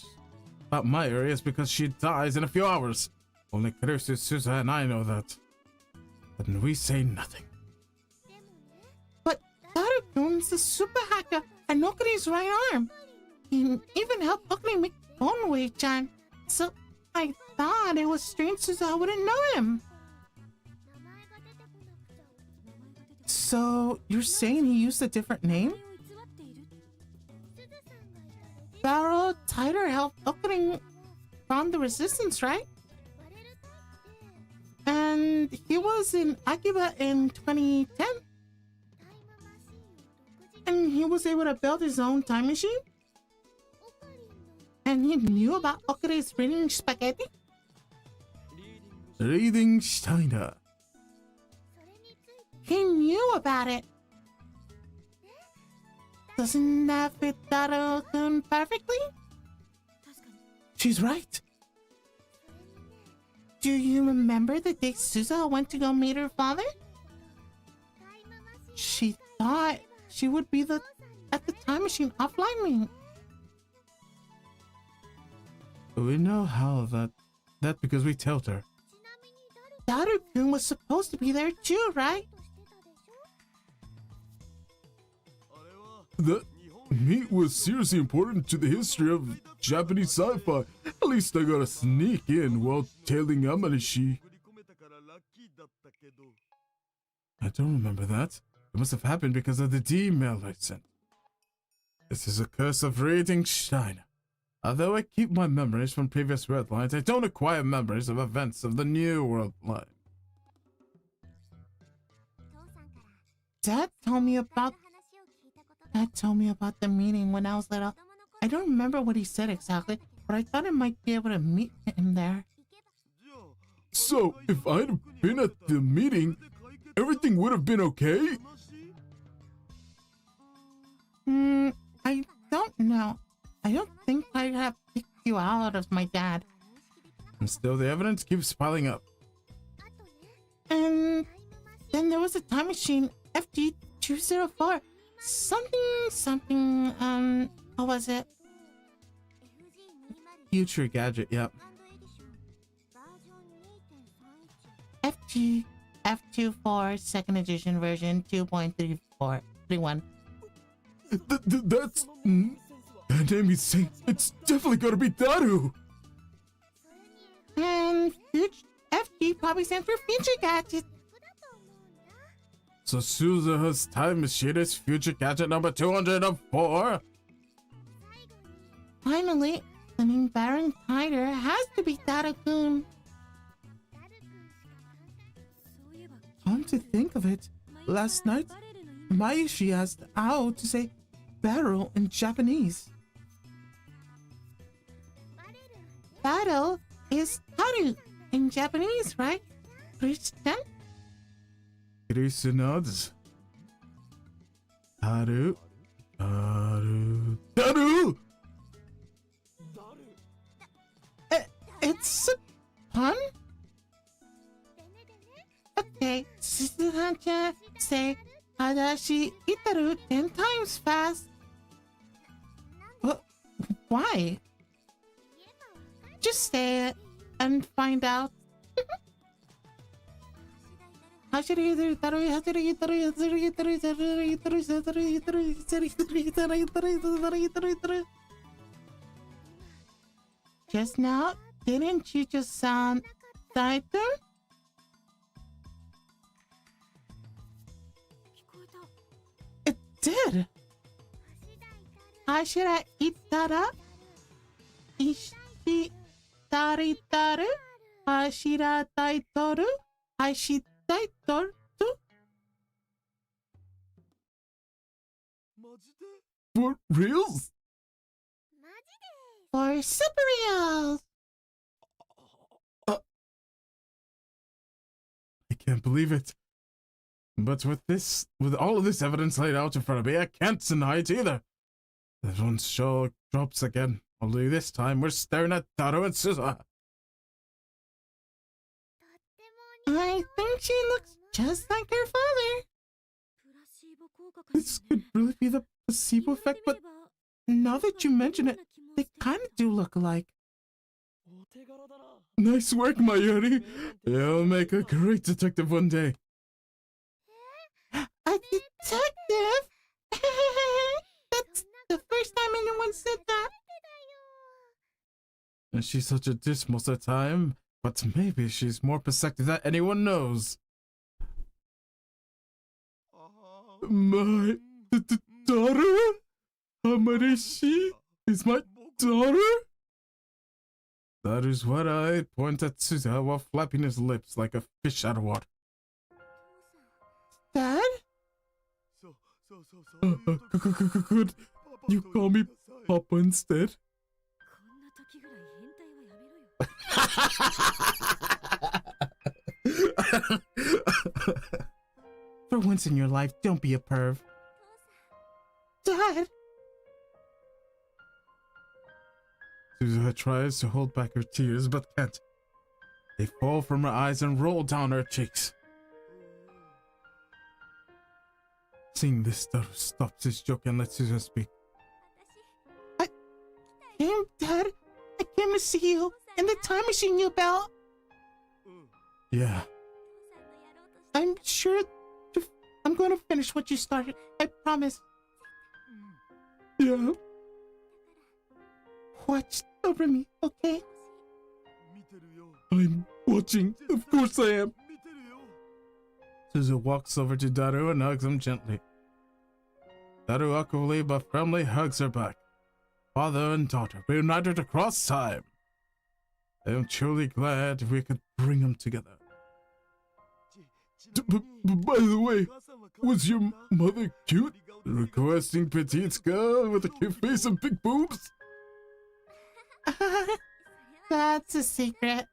is because she dies in a few hours. Only Kurisu, Susa, and I know that. And we say nothing. But Taru-kun's a super hacker and Okuri's right arm. He even helped Okuri make phone wave chime. So I thought it was strange Susa wouldn't know him. So you're saying he used a different name? Barrow Tighter helped Okuri found the resistance, right? And he was in Akiba in 2010. And he was able to build his own time machine? And he knew about Okuri's reading spaghetti? Reading Steiner. He knew about it. Doesn't that fit Taro-kun perfectly? She's right. Do you remember the day Suza went to go meet her father? She thought she would be at the time machine offline meeting. We know how that because we told her. Daru-kun was supposed to be there too, right? That meet was seriously important to the history of Japanese sci-fi. At least I got to sneak in while tailing Amanishi. I don't remember that. It must have happened because of the email I sent. This is a curse of reading Steiner. Although I keep my memories from previous world lines, I don't acquire memories of events of the new world line. Dad told me about the meeting when I was little. I don't remember what he said exactly, but I thought I might be able to meet him there. So, if I'd have been at the meeting, everything would have been okay? I don't know. I don't think I'd have picked you out as my dad. And still, the evidence keeps piling up. And then there was a time machine, FG204. Something, what was it? Future gadget, yep. F24 second edition version 2.3431. That's... That name is saying it's definitely gotta be Daru! And FG probably stands for future gadget. So Suzuha's time machine is future gadget number 204? Finally, the name Baron Tider has to be Daru-kun. Come to think of it, last night, Mayoshi asked Ao to say barrel in Japanese. Battle is Taru in Japanese, right? Christian? Chris nods. Taru. That's a pun? Okay, Suzuha-chan, say Hadashi Itaru 10 times fast. What? Why? Just say it and find out. Just now, didn't you just sound Saito? It did. Hashira Itara Ishi Taritaru Hashira Taitoru Hashi Taitoru. For reals? For super reals. I can't believe it. But with all of this evidence laid out in front of me, I can't deny it either. If one show drops again, only this time we're staring at Taro and Suzuha. I think she looks just like her father. This could really be the placebo effect, but now that you mention it, they kind of do look alike. Nice work, Mayuri. You'll make a great detective one day. A detective? That's the first time anyone said that. And she's such a dish most of the time, but maybe she's more perceptive than anyone knows. My daughter? Amarishi is my daughter? That is what I point at Suzuha while flapping his lips like a fish out of water. Dad? Could you call me Papa instead? For once in your life, don't be a perv. Dad! Suzuha tries to hold back her tears, but can't. They fall from her eyes and roll down her cheeks. Seeing this, Daru stops his joke and lets Suzuha speak. Dad, I came to see you in the time machine you built. Yeah. I'm sure I'm going to finish what you started. I promise. Yeah. Watch over me, okay? I'm watching. Of course I am. Suzuha walks over to Daru and hugs him gently. Daru awkwardly but firmly hugs her back. Father and daughter reunited across time. I am truly glad we could bring them together. By the way, was your mother cute? Requesting petite girl with a cute face and big boobs? That's a secret.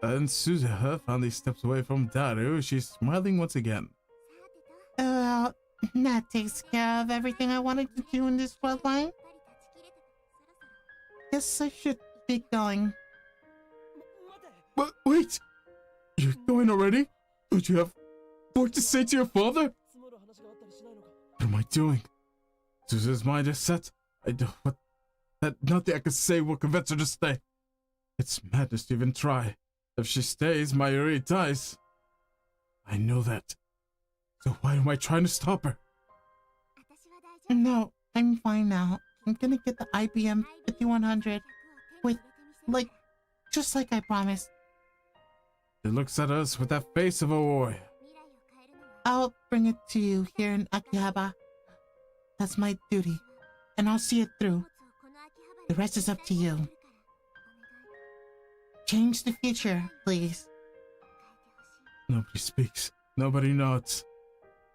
And Suzuha finally steps away from Daru. She's smiling once again. That takes care of everything I wanted to do in this bloodline. Guess I should be going. But wait! You're going already? Don't you have more to say to your father? What am I doing? Suzuha's mind is set. I don't what that nothing I can say will convince her to stay. It's madness to even try. If she stays, Mayuri dies. I know that. So why am I trying to stop her? No, I'm fine now. I'm gonna get the IBM 5100 with, just like I promised. She looks at us with that face of a warrior. I'll bring it to you here in Akihabara. That's my duty, and I'll see it through. The rest is up to you. Change the future, please. Nobody speaks. Nobody nods.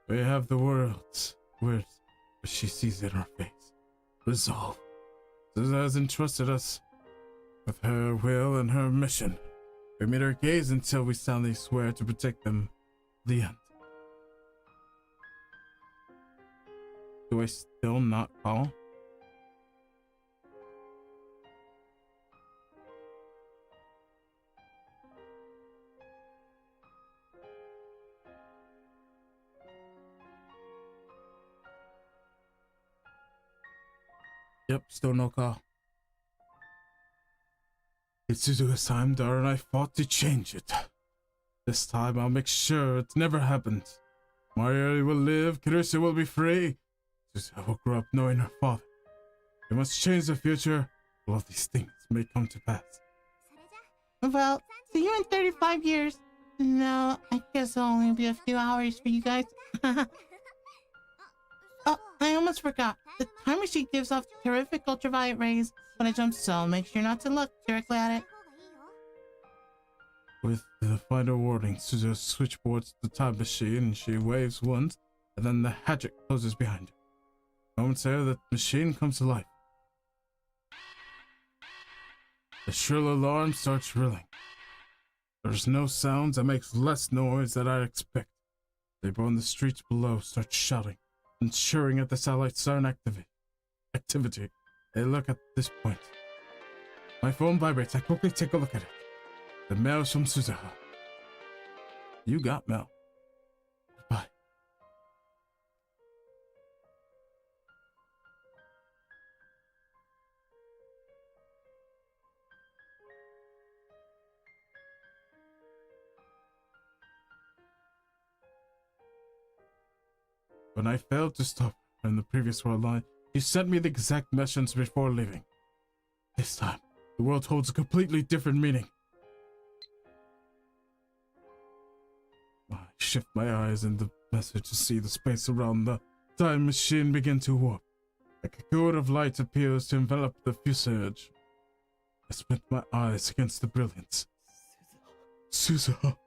We have the words. Words. But she sees it in our face. Resolve. Suzuha has entrusted us with her will and her mission. We meet her gaze until we soundly swear to protect them. The end. Do I still not call? Yep, still no call. It's Suzuka's time, Dara, and I fought to change it. This time I'll make sure it never happens. Mario will live, Kirisa will be free. Suzuka will grow up knowing her father. We must change the future. All of these things may come to pass. Well, see you in 35 years. No, I guess it'll only be a few hours for you guys. Oh, I almost forgot. The time machine gives off terrific ultraviolet rays when it jumps, so make sure not to look directly at it. With the final warning, Suzuka switchboards the time machine and she waves once, and then the hatchet closes behind her. Moments later, the machine comes to life. The shrill alarm starts ringing. There's no sounds that makes less noise than I'd expect. People on the streets below start shouting and cheering at the satellite siren activity. They look at this point. My phone vibrates. I quickly take a look at it. The mail is from Suzuha. You got mail. Goodbye. When I failed to stop her in the previous world line, she sent me the exact message before leaving. This time, the world holds a completely different meaning. I shift my eyes in the message to see the space around the time machine begin to warp. A cocoon of light appears to envelop the fuselage. I squint my eyes against the brilliance. Suzuha.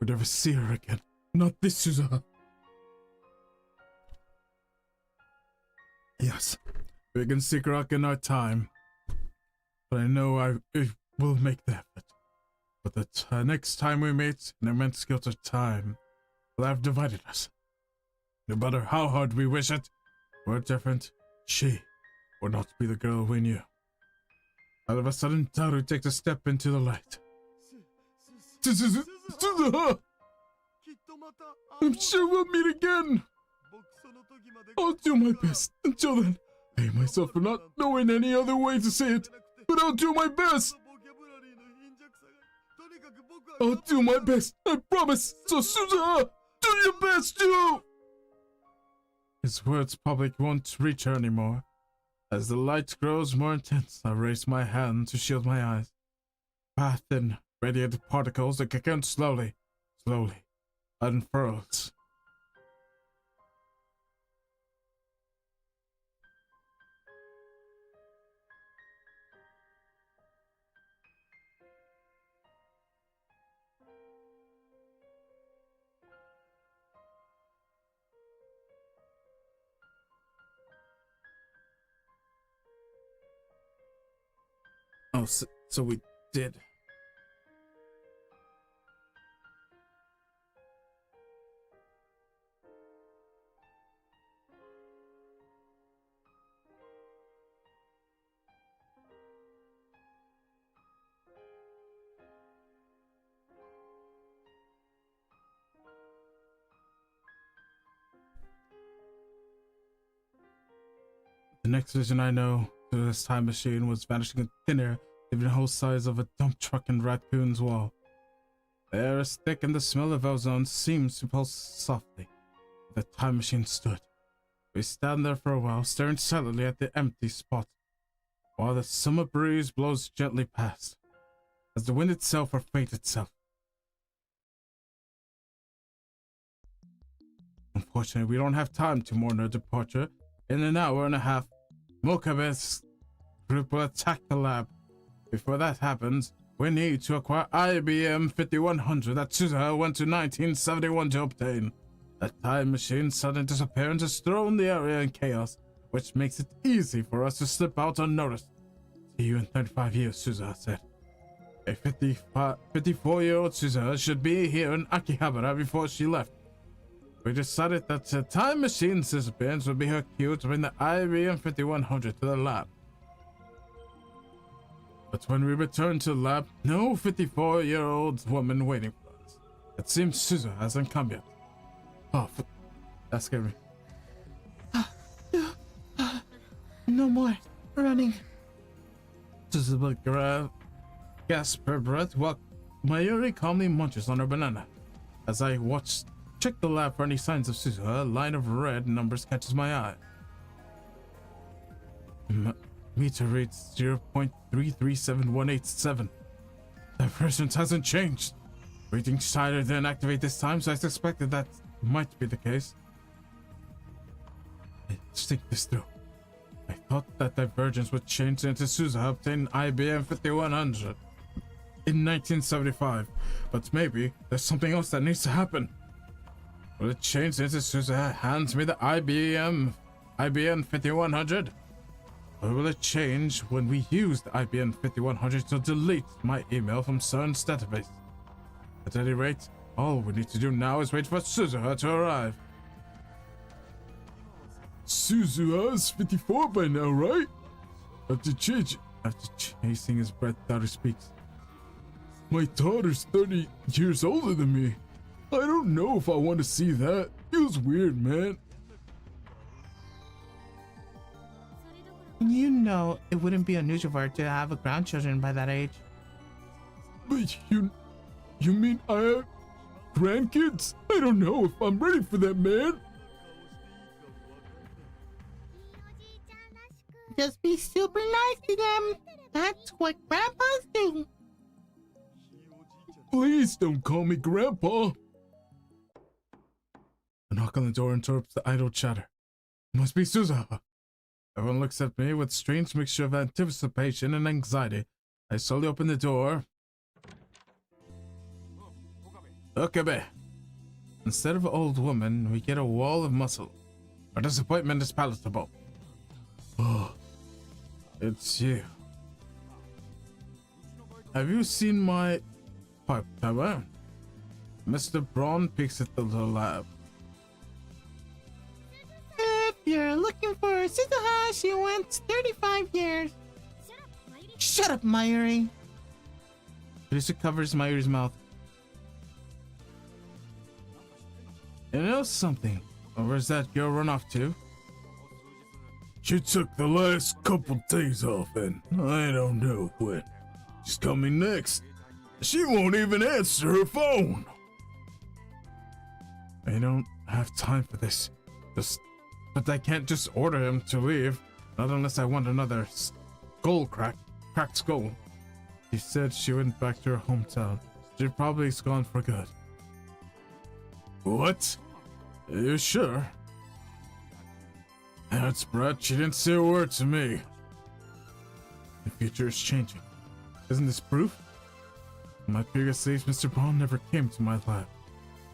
We'll never see her again. Not this Suzuha. Yes, we can seek rock in our time, but I know I will make the effort. But the next time we meet in immense guilt of time will have divided us. No matter how hard we wish it, we're different. She will not be the girl we knew. All of a sudden, Taru takes a step into the light. I'm sure we'll meet again. I'll do my best. Until then, I hate myself for not knowing any other way to say it, but I'll do my best. I'll do my best, I promise. So Suzuha, do your best too. His words probably won't reach her anymore. As the light grows more intense, I raise my hand to shield my eyes. Path in radiated particles that cocoon slowly unfurls. Oh, so we did. The next vision I know through this time machine was vanishing in thin air, leaving the whole size of a dump truck in Raccoon's wall. The air is thick and the smell of ozone seems to pulse softly. The time machine stood. We stand there for a while, staring silently at the empty spot, while the summer breeze blows gently past, as the wind itself or fate itself. Unfortunately, we don't have time to mourn her departure. In an hour and a half, Mokabe's group will attack the lab. Before that happens, we need to acquire IBM 5100 that Suzuha went to 1971 to obtain. That time machine's sudden disappearance has thrown the area in chaos, which makes it easy for us to slip out unnoticed. See you in 35 years, Suzuha said. A 54-year-old Suzuha should be here in Akihabara before she left. We decided that the time machine's disappearance would be her cue to bring the IBM 5100 to the lab. But when we returned to the lab, no 54-year-old woman waiting for us. It seems Suzuha hasn't come yet. Oh, that scared me. No more running. Suzuha gasps her breath while Mayuri calmly munches on her banana. As I check the lab for any signs of Suzuha, a line of red numbers catches my eye. Meter reads 0.337187. Divergence hasn't changed. Reading higher than activate this time, so I suspected that might be the case. Let's think this through. I thought that divergence would change into Suzuha obtained IBM 5100 in 1975, but maybe there's something else that needs to happen. Will it change into Suzuha hands me the IBM 5100? Or will it change when we use the IBM 5100 to delete my email from CERN's database? At any rate, all we need to do now is wait for Suzuha to arrive. Suzuha is 54 by now, right? After chasing his breath, Daru speaks. My daughter's 30 years older than me. I don't know if I want to see that. Feels weird, man. You know, it wouldn't be unusual for her to have a grandchildren by that age. But you mean I have grandkids? I don't know if I'm ready for that, man. Just be super nice to them. That's what grandpas do. Please don't call me Grandpa. A knock on the door interrupts the idle chatter. It must be Suzuha. Everyone looks at me with a strange mixture of anticipation and anxiety. I slowly open the door. Okabe. Instead of an old woman, we get a wall of muscle. Our disappointment is palatable. Oh, it's you. Have you seen my pipe tower? Mr. Braun peeks at the little lab. If you're looking for Suzuha, she went 35 years. Shut up, Mayuri. Teresa covers Mayuri's mouth. You know something? Where's that girl run off to? She took the last couple days off and I don't know when. She's coming next. She won't even answer her phone. I don't have time for this. But I can't just order him to leave. Not unless I want another cracked skull. She said she went back to her hometown. She probably is gone for good. What? Are you sure? That's Brett. She didn't say a word to me. The future is changing. Isn't this proof? In my previous life, Mr. Braun never came to my lab.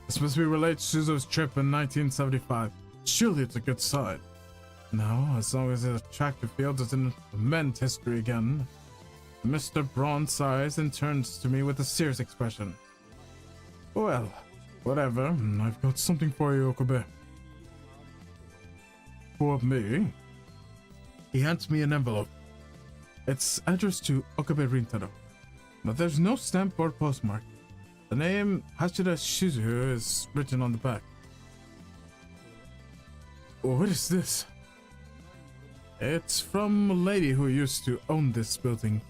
This must be related to Suzu's trip in 1975. Surely it's a good sign. Now, as long as the attractive field doesn't amend history again. Mr. Braun sighs and turns to me with a serious expression. Well, whatever. I've got something for you, Okabe. For me? He hands me an envelope. It's addressed to Okabe Rintaro, but there's no stamp or postmark. The name Hashira Shizu is written on the back. What is this? It's from a lady who used to own this building,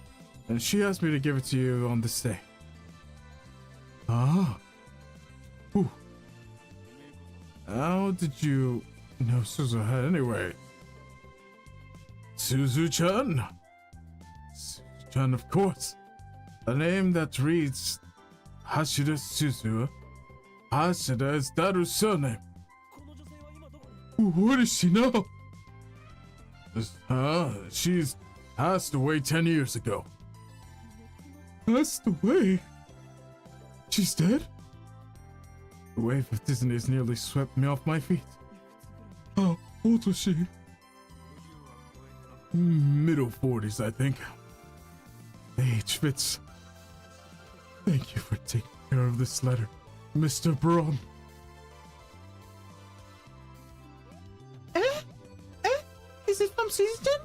and she asked me to give it to you on this day. Ah. Ooh. How did you know Suzuha anyway? Suzu-chan? Suzu-chan, of course. A name that reads Hashira Suzu. Hashira is Daru's surname. What is she now? She's passed away 10 years ago. Passed away? She's dead? The wave of dizziness nearly swept me off my feet. How old was she? Middle 40s, I think. Age fits. Thank you for taking care of this letter, Mr. Braun. Is it from Susan?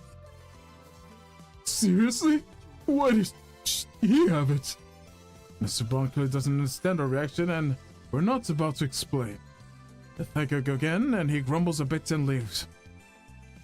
Seriously? Why does he have it? Mr. Braun clearly doesn't understand our reaction, and we're not about to explain. I thank you again, and he grumbles a bit and leaves.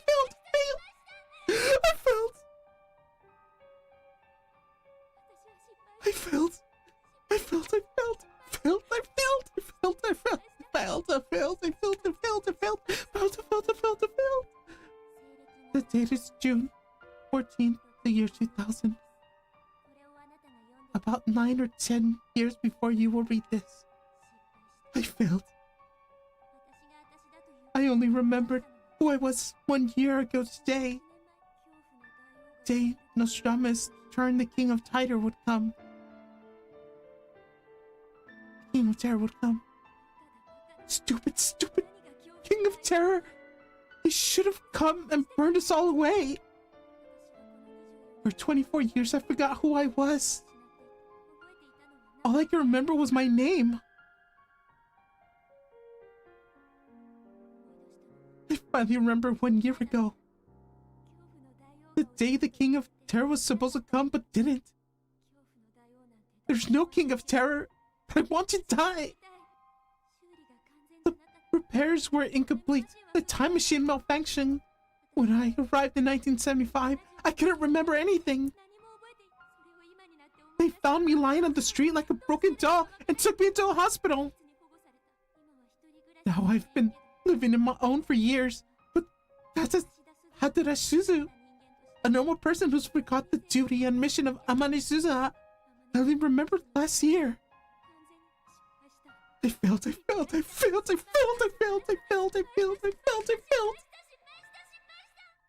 I failed. I failed. I failed. I failed. I failed. I failed. I failed. I failed. I failed. I failed. I failed. I failed. I failed. I failed. I failed. The date is June 14th, the year 2000. About 9 or 10 years before you will read this. I failed. I only remembered who I was 1 year ago today. Day Nostradamus turned the King of Terror would come. The King of Terror would come. Stupid, stupid King of Terror. He should have come and burned us all away. For 24 years, I forgot who I was. All I can remember was my name. I finally remember 1 year ago. The day the King of Terror was supposed to come but didn't. There's no King of Terror, but I want to die. The repairs were incomplete. The time machine malfunctioned. When I arrived in 1975, I couldn't remember anything. They found me lying on the street like a broken doll and took me into a hospital. Now I've been living on my own for years, but that's Hadara Suzu, a normal person who's forgot the duty and mission of Amane Suzuha. I only remembered last year. I failed, I failed, I failed, I failed, I failed, I failed, I failed, I failed, I failed.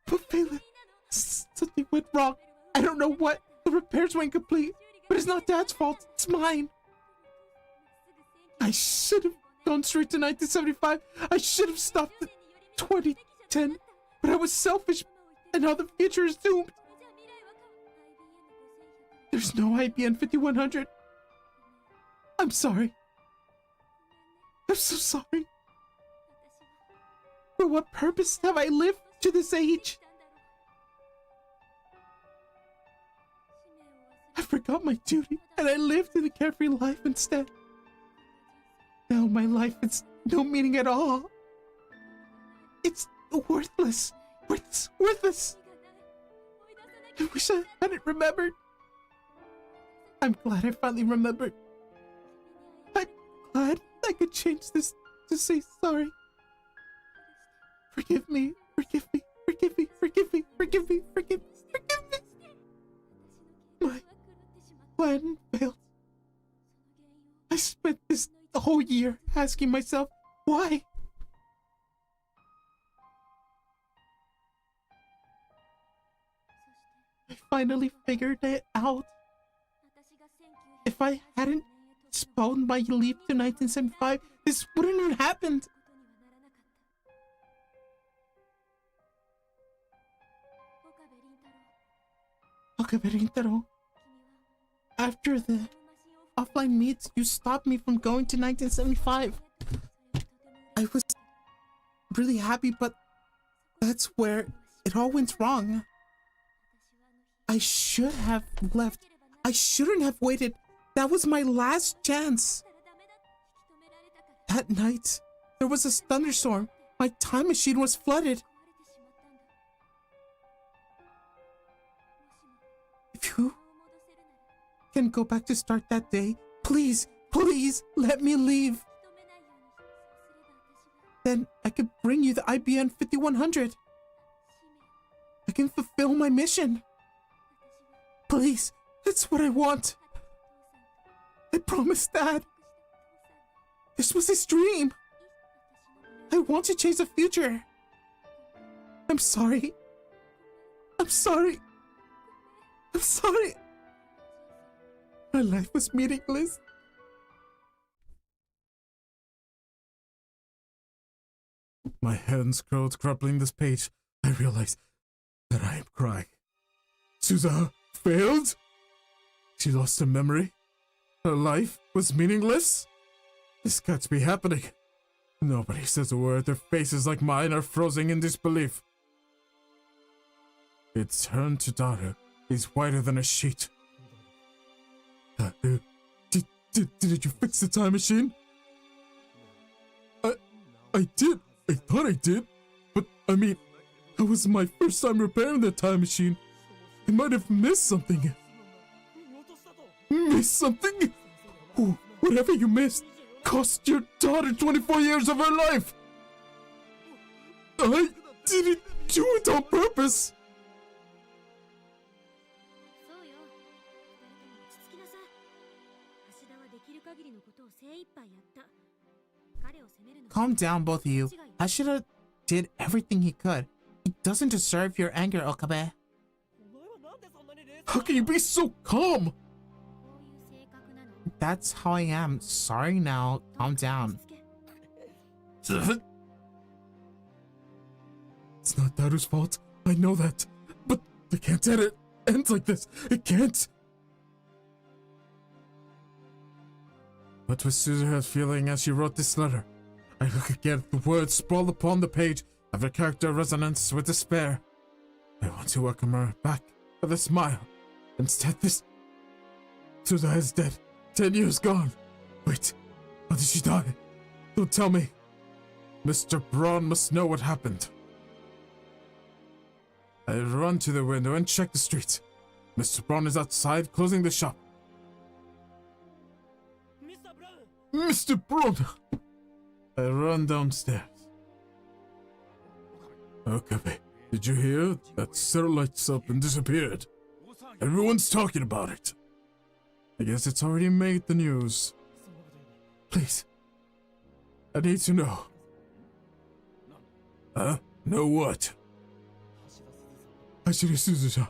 But Phelan, something went wrong. I don't know what. The repairs were incomplete, but it's not Dad's fault. It's mine. I should have gone straight to 1975. I should have stopped at 2010, but I was selfish, and now the future is doomed. There's no IBN 5100. I'm sorry. I'm so sorry. For what purpose have I lived to this age? I forgot my duty, and I lived in a carefree life instead. Now my life has no meaning at all. It's worthless. Worthless. I wish I hadn't remembered. I'm glad I finally remembered. I'm glad I could change this to say sorry. Forgive me. Forgive me. Forgive me. Forgive me. Forgive me. Forgive me. Forgive me. My plan failed. I spent this whole year asking myself, why? I finally figured it out. If I hadn't postponed my leave to 1975, this wouldn't have happened. Okabe Rintaro, after the offline meets, you stopped me from going to 1975. I was really happy, but that's where it all went wrong. I should have left. I shouldn't have waited. That was my last chance. That night, there was a thunderstorm. My time machine was flooded. If you can go back to start that day, please, please let me leave. Then I could bring you the IBN 5100. I can fulfill my mission. Please, it's what I want. I promise, Dad. This was his dream. I want to change the future. I'm sorry. I'm sorry. I'm sorry. My life was meaningless. My hands curled, crumpling this page. I realized that I am crying. Suza failed? She lost her memory? Her life was meaningless? This can't be happening. Nobody says a word. Their faces like mine are frozen in disbelief. It turned to daughter. He's whiter than a sheet. Did you fix the time machine? I did. I thought I did. But, I mean, that was my first time repairing the time machine. I might have missed something. Missed something? Whatever you missed cost your daughter 24 years of her life. I didn't do it on purpose. Calm down, both of you. Hashira did everything he could. He doesn't deserve your anger, Okabe. How can you be so calm? That's how I am. Sorry now. Calm down. It's not Daru's fault. I know that. But I can't let it end like this. It can't. What was Suzuha's feeling as she wrote this letter? I look again at the words sprawled upon the page, every character resonance with despair. I want to welcome her back with a smile. Instead, this... Suzuha is dead. 10 years gone. Wait, how did she die? Don't tell me. Mr. Braun must know what happened. I run to the window and check the street. Mr. Braun is outside, closing the shop. Mr. Braun! I run downstairs. Okabe, did you hear? That cell lights up and disappeared. Everyone's talking about it. I guess it's already made the news. Please. I need to know. Huh? Know what? Hashira Suzuha.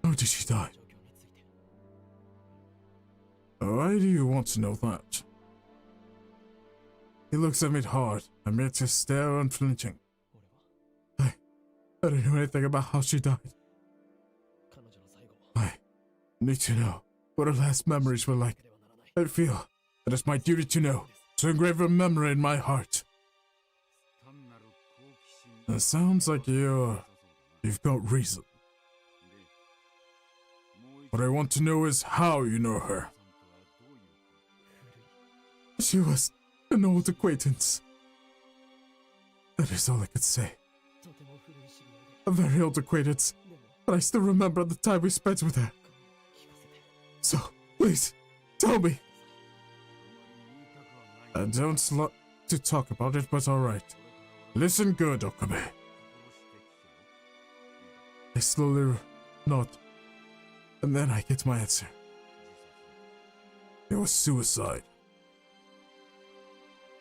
How did she die? Why do you want to know that? He looks at me hard. I met his stare unflinching. I don't know anything about how she died. I need to know what her last memories were like. I feel that it's my duty to know, to engrave her memory in my heart. It sounds like you've got reason. What I want to know is how you know her. She was an old acquaintance. That is all I could say. A very old acquaintance, but I still remember the time we spent with her. So, please, tell me. I don't like to talk about it, but alright. Listen good, Okabe. I slowly nod, and then I get my answer. It was suicide.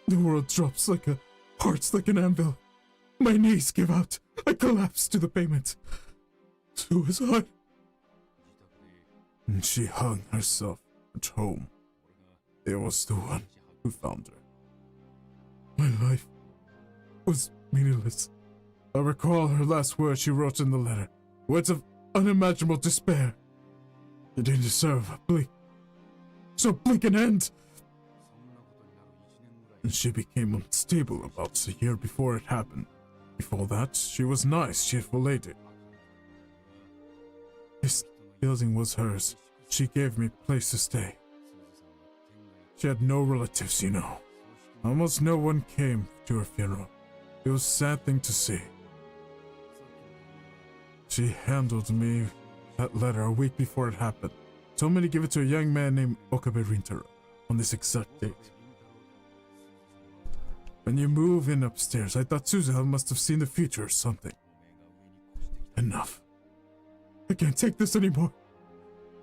The world drops like a hearts like an anvil. My knees give out. I collapse to the pavement. Suicide. And she hung herself at home. It was the one who found her. My life was meaningless. I recall her last words she wrote in the letter. Words of unimaginable despair. You didn't deserve a bleak. So bleak an end. And she became unstable about a year before it happened. Before that, she was nice, cheerful lady. This building was hers. She gave me a place to stay. She had no relatives, you know. Almost no one came to her funeral. It was a sad thing to see. She handed me that letter a week before it happened. Told me to give it to a young man named Okabe Rintaro on this exact date. When you move in upstairs, I thought Suzuha must have seen the future or something. Enough. I can't take this anymore.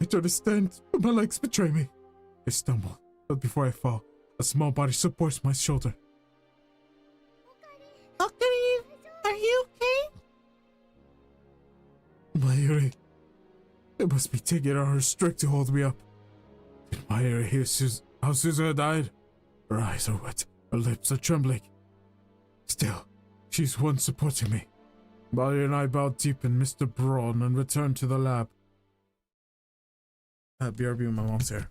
I try to stand, but my legs betray me. I stumble, but before I fall, a small body supports my shoulder. Ocarina, are you okay? Mayuri, it must be taking on her strength to hold me up. Did Mayuri hear how Suzuha died? Her eyes are wet, her lips are trembling. Still, she's one supporting me. Mayuri and I bowed deep in Mr. Braun and returned to the lab. BRB when my mom's here.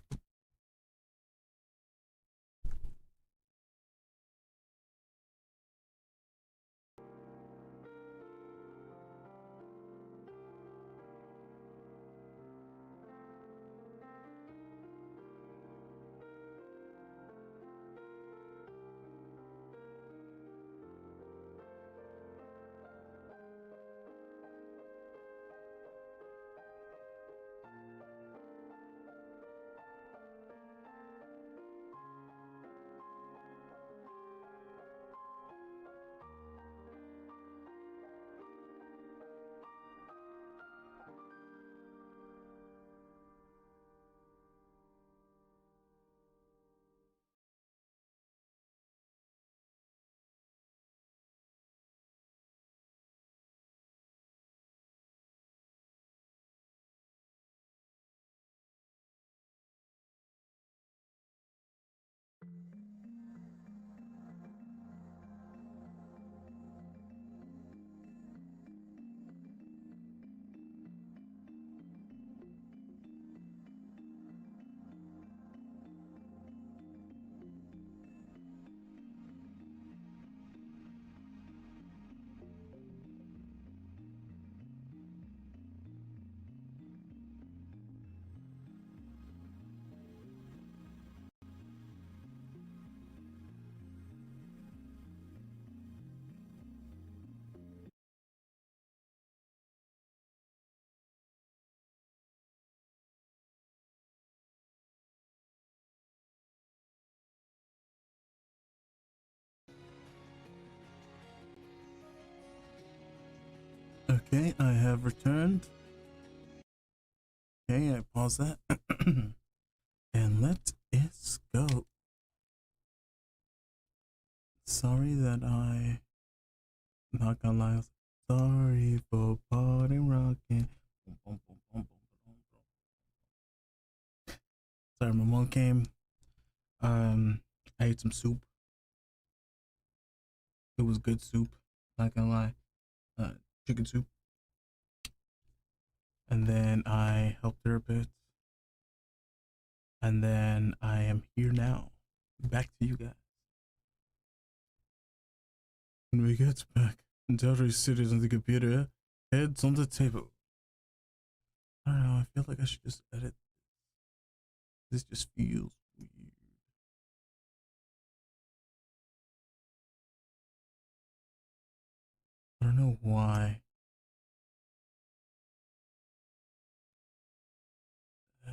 Okay, I have returned. Okay, I pause that. And let us go. Sorry that not gonna lie. Sorry for party rocking. Sorry, my mom came. I ate some soup. It was good soup. Not gonna lie. Chicken soup. And then I helped her a bit. And then I am here now. Back to you guys. When we get back, Delta is seated on the computer, heads on the table. I don't know, I feel like I should just edit. This just feels weird. I don't know why.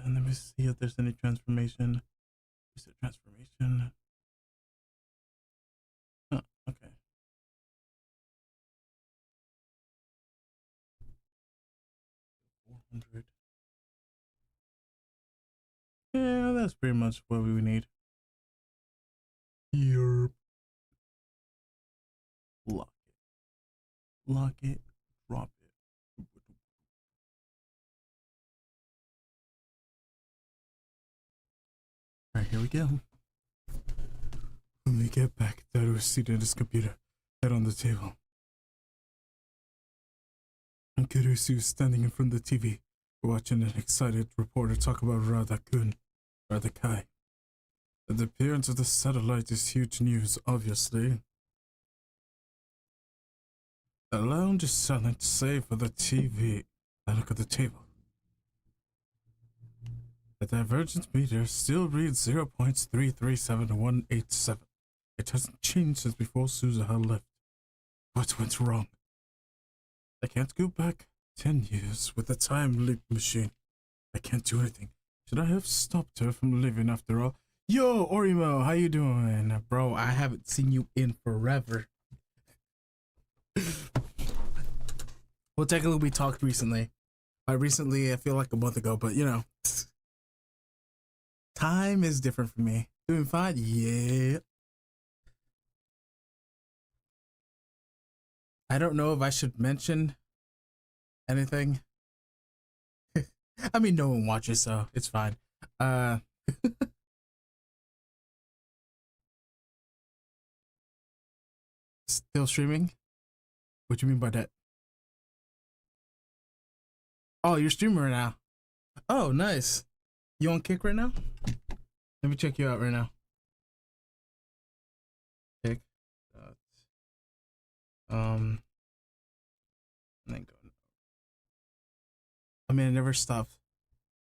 And let me see if there's any transformation. Is there transformation? Oh, okay. Yeah, that's pretty much what we need. Here. Lock it. Lock it. Drop it. Alright, here we go. When we get back, Dad was seated at his computer, head on the table. And Kurusu was standing in front of the TV, watching an excited reporter talk about Radha Kai. The appearance of the satellite is huge news, obviously. The lounge is silent save for the TV. I look at the table. The divergence meter still reads 0.337187. It hasn't changed since before Suzuha left. What went wrong? I can't go back 10 years with a time leap machine. I can't do anything. Should I have stopped her from leaving after all? Yo, Orimo, how you doing? Bro, I haven't seen you in forever. Well, technically we talked recently. Recently, I feel like a month ago, but you know, time is different for me. Doing fine, yeah. I don't know if I should mention anything. I mean, no one watches, so it's fine. Uh, Still streaming? What you mean by that? Oh, you're streaming right now. Oh, nice. You on Kick right now? Let me check you out right now. Kick. And then go. I mean, it never stopped.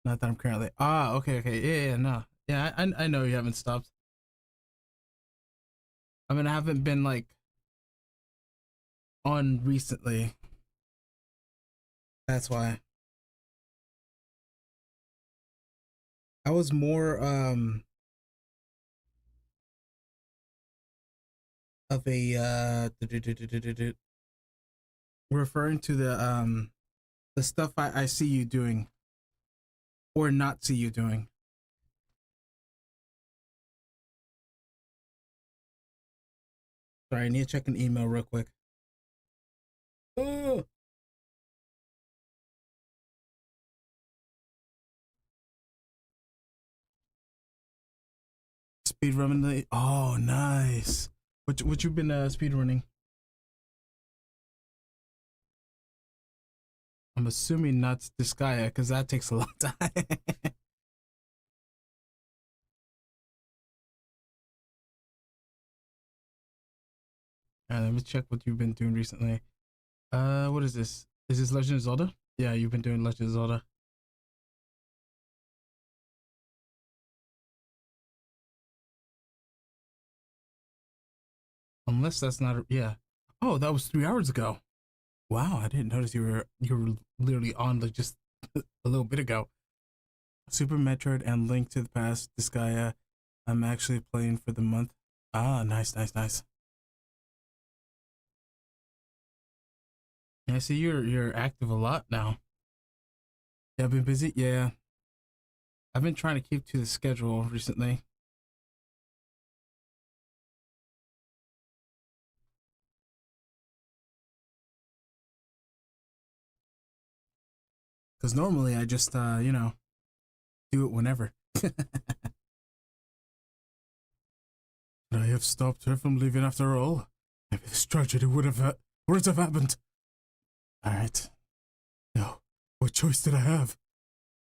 Not that I'm currently. Ah, okay, okay. Yeah, no. Yeah, I know you haven't stopped. I mean, I haven't been like on recently. That's why. I was more of a referring to the stuff I see you doing or not see you doing. Sorry, I need to check an email real quick. Oh, speed running the. Oh, nice. What you been speed running? I'm assuming not Disgaea because that takes a long time. Let me check what you've been doing recently. What is this? Is this Legend of Zelda? Yeah, you've been doing Legend of Zelda. Unless that's not a, yeah. Oh, that was 3 hours ago. Wow, I didn't notice you were literally on like just a little bit ago. Super Metroid and Link to the Past, Disgaea. I'm actually playing for the month. Ah, nice, nice, nice. Yeah, I see you're active a lot now. Yeah, I've been busy. Yeah, I've been trying to keep to the schedule recently. Because normally I just you know, do it whenever. But I have stopped her from leaving after all. Maybe this tragedy wouldn't have happened. Alright. Now, what choice did I have?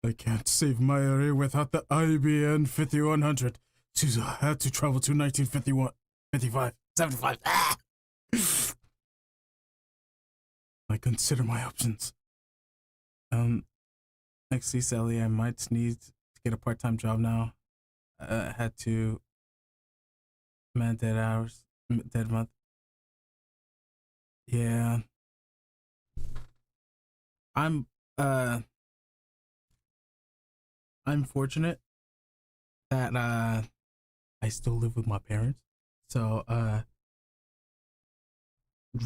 I can't save my area without the IBN 5100. So I had to travel to 1951, 55, 75. Ah! I consider my options. Next to Sally, I might need to get a part-time job now. I had to man dead hours, dead month. Yeah. I'm uh I'm fortunate that I still live with my parents. So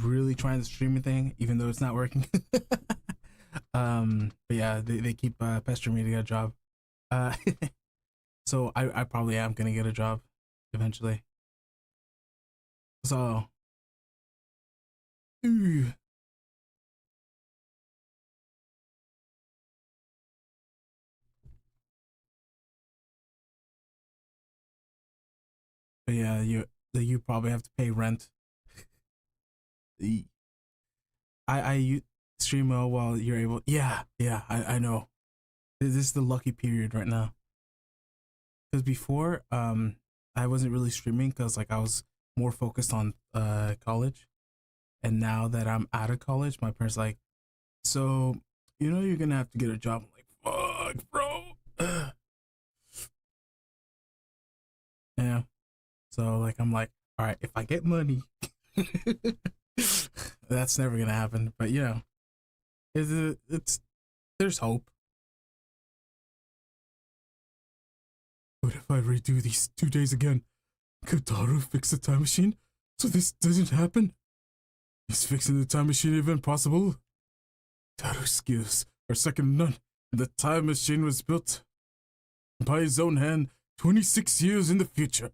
really trying the streaming thing even though it's not working. But yeah, they keep pestering me to get a job. Uh so I probably am gonna get a job eventually. So ooh. But yeah, you probably have to pay rent. I stream while you're able. Yeah, yeah, I know. This is the lucky period right now. Because before, I wasn't really streaming because like I was more focused on college, and now that I'm out of college, my parents like, so you know you're gonna have to get a job. I'm like, fuck, bro. Yeah. So like I'm like, all right, if I get money, that's never gonna happen. But you know, it's there's hope. What if I redo these 2 days again? Could Daru fix the time machine so this doesn't happen? Is fixing the time machine even possible? Daru's skills are second to none. The time machine was built by his own hand 26 years in the future.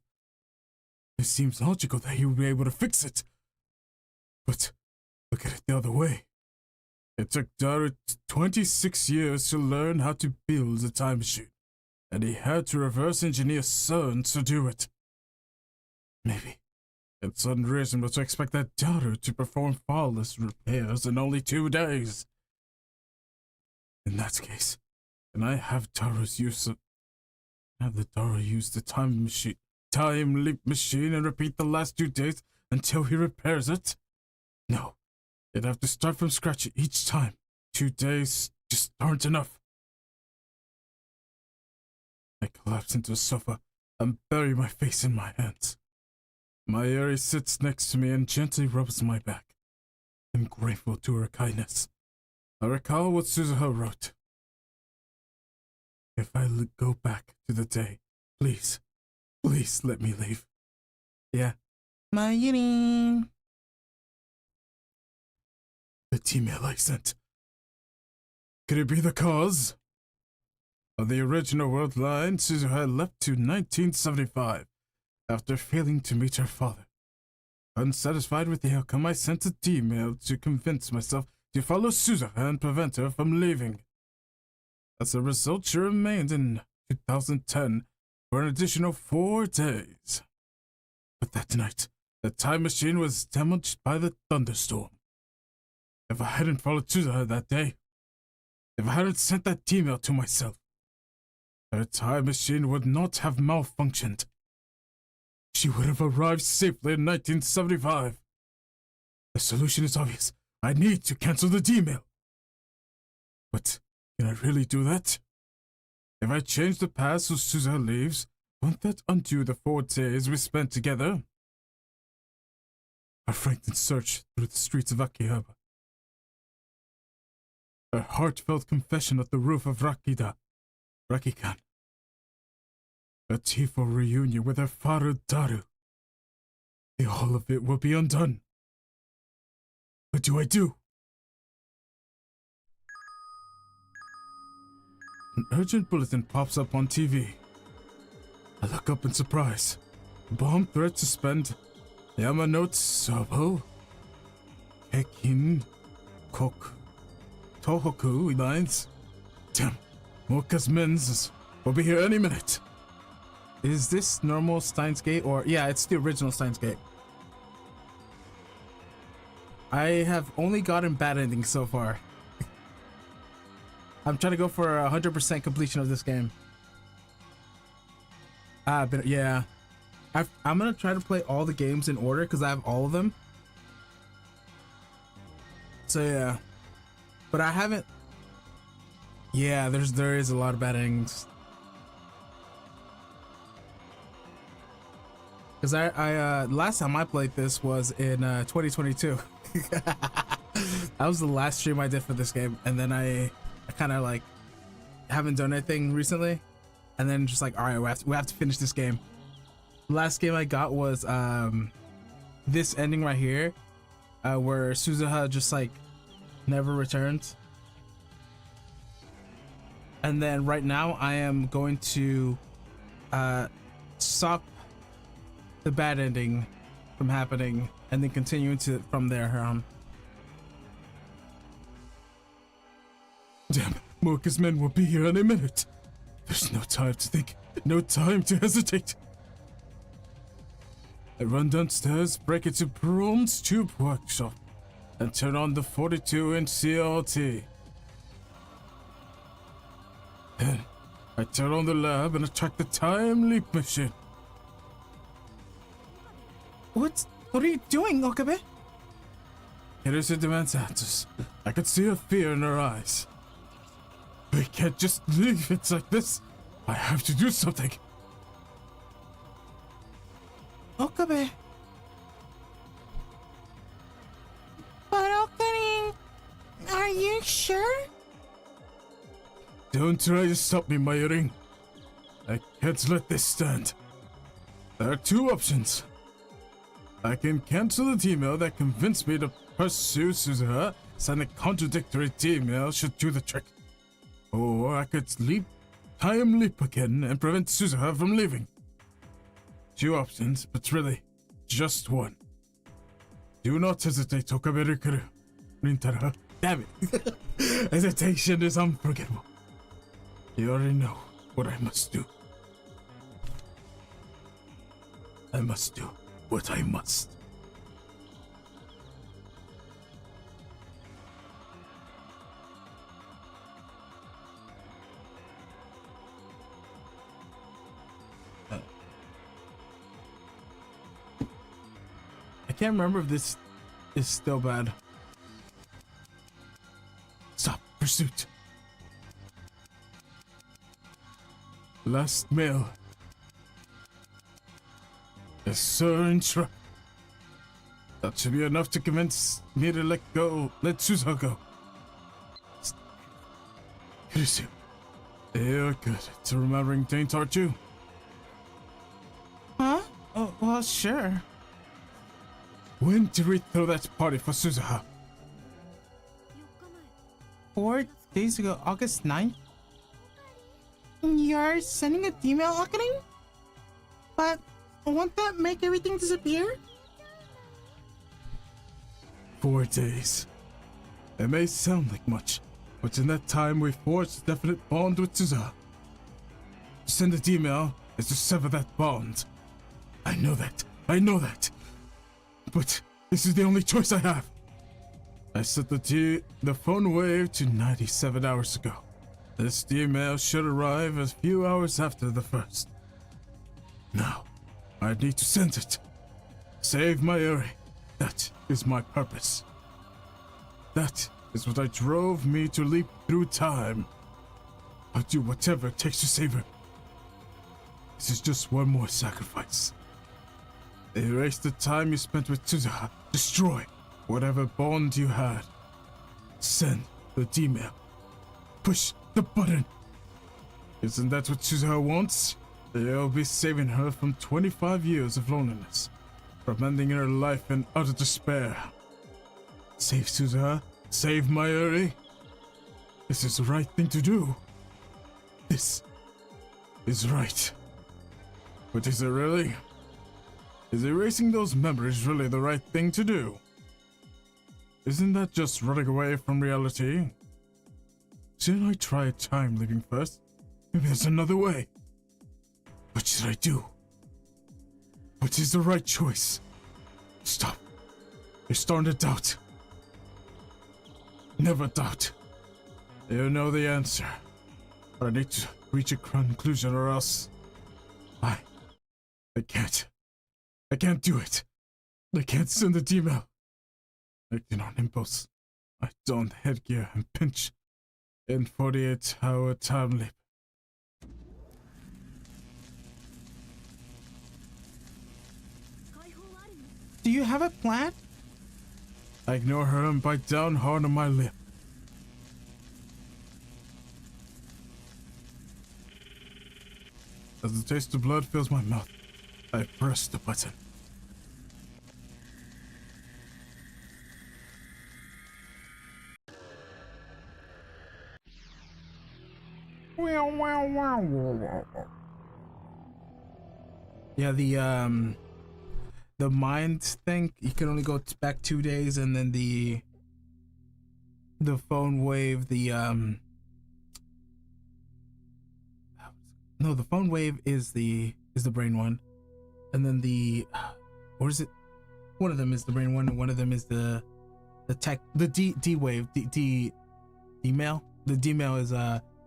It seems logical that he would be able to fix it. But look at it the other way. It took Daru 26 years to learn how to build a time machine, and he had to reverse engineer CERN to do it. Maybe it's unreasonable to expect that Daru to perform flawless repairs in only 2 days. In that case, can I have Daru's use of... Have the Daru use the time leap machine and repeat the last 2 days until he repairs it? No. They'd have to start from scratch each time. 2 days just aren't enough. I collapse into a sofa and bury my face in my hands. Mayuri sits next to me and gently rubs my back. I'm grateful to her kindness. I recall what Suzuha wrote. If I go back to the day, please let me leave. Yeah. Mayuri. The email I sent. Could it be the cause? On the original world line, Suzuha left to 1975 after failing to meet her father. Unsatisfied with the outcome, I sent an email to convince myself to follow Suzuha and prevent her from leaving. As a result, she remained in 2010 for an additional 4 days. But that night, the time machine was damaged by the thunderstorm. If I hadn't followed Suzuha that day, if I hadn't sent that email to myself, her time machine would not have malfunctioned. She would have arrived safely in 1975. The solution is obvious. I need to cancel the email. But can I really do that? If I change the past so Suzuha leaves, won't that undo the 4 days we spent together? A frightened search through the streets of Akihabara. A heartfelt confession at the roof of Rakikan. A tearful reunion with her father Daru. All of it will be undone. What do I do? An urgent bulletin pops up on TV. I look up in surprise. Bomb threat to suspend Yamanote Sobo, Kekin, Tohoku lines. Damn, Mocha's men's will be here any minute. Is this normal Steins Gate or... Yeah, it's the original Steins Gate. I have only gotten bad endings so far. I'm trying to go for 100% completion of this game. But yeah. I'm gonna try to play all the games in order because I have all of them. So yeah. But I haven't... Yeah, there is a lot of bad endings. Because I last time I played this was in 2022. That was the last stream I did for this game, and then I kind of like haven't done anything recently, and then just like, all right, we have to finish this game. The last game I got was this ending right here, where Suzuha just like never returned. And then right now I am going to stop the bad ending from happening and then continue from there. Damn, Mocha's men will be here in a minute. There's no time to think, no time to hesitate. I run downstairs, break into Broom's tube workshop, and turn on the 42-inch CRT. Then I turn on the lab and attract the time leap machine. What are you doing, Okabe? Hirusa demands answers. I could see her fear in her eyes. We can't just leave it like this. I have to do something. Okabe. But Okabe, are you sure? Don't try to stop me, Mayuri. I can't let this stand. There are 2 options. I can cancel the email that convinced me to pursue Suzuha, send a contradictory email should do the trick. Or I could time leap again and prevent Suzuha from leaving. 2 options, but really, just one. Do not hesitate, Okabe Rintaro. Damn it. Hesitation is unforgettable. You already know what I must do. I must do what I must. I can't remember if this is still bad. Stop pursuit. Last mail. Yes, sir, and sure. That should be enough to convince me to let Suzuha go. Kurisu, you're good at remembering things, aren't you? Huh? Oh, well, sure. When did we throw that party for Suzuha? 4 days ago, August 9th? You're sending a email marketing? But won't that make everything disappear? 4 days. It may sound like much, but in that time we forged a definite bond with Suzuha. To send an email is to sever that bond. I know that. But this is the only choice I have. I set the phone wave to 97 hours ago. This email should arrive a few hours after the first. Now, I need to send it. Save Mayuri. That is my purpose. That is what drove me to leap through time. I'll do whatever it takes to save her. This is just one more sacrifice. Erase the time you spent with Suzuha. Destroy whatever bond you had. Send the email. Push the button. Isn't that what Suzuha wants? You'll be saving her from 25 years of loneliness, from ending her life in utter despair. Save Suzuha. Save Mayuri. This is the right thing to do. This is right. But is it really? Is erasing those memories really the right thing to do? Isn't that just running away from reality? Shouldn't I try time leaving first? Maybe there's another way. What should I do? What is the right choice? Stop. You're starting to doubt. Never doubt. You know the answer. But I need to reach a conclusion or else... I can't. I can't do it. I can't send the email. Acting on impulse, I don headgear and pinch in 48-hour time leap. Do you have a plan? I ignore her and bite down hard on my lip. As the taste of blood fills my mouth, I press the button. Yeah, the mind thing, you can only go back 2 days, and then the phone wave, no, the phone wave is the brain one, and then or is it, one of them is the brain one and one of them is the D wave, D-mail. The D-mail is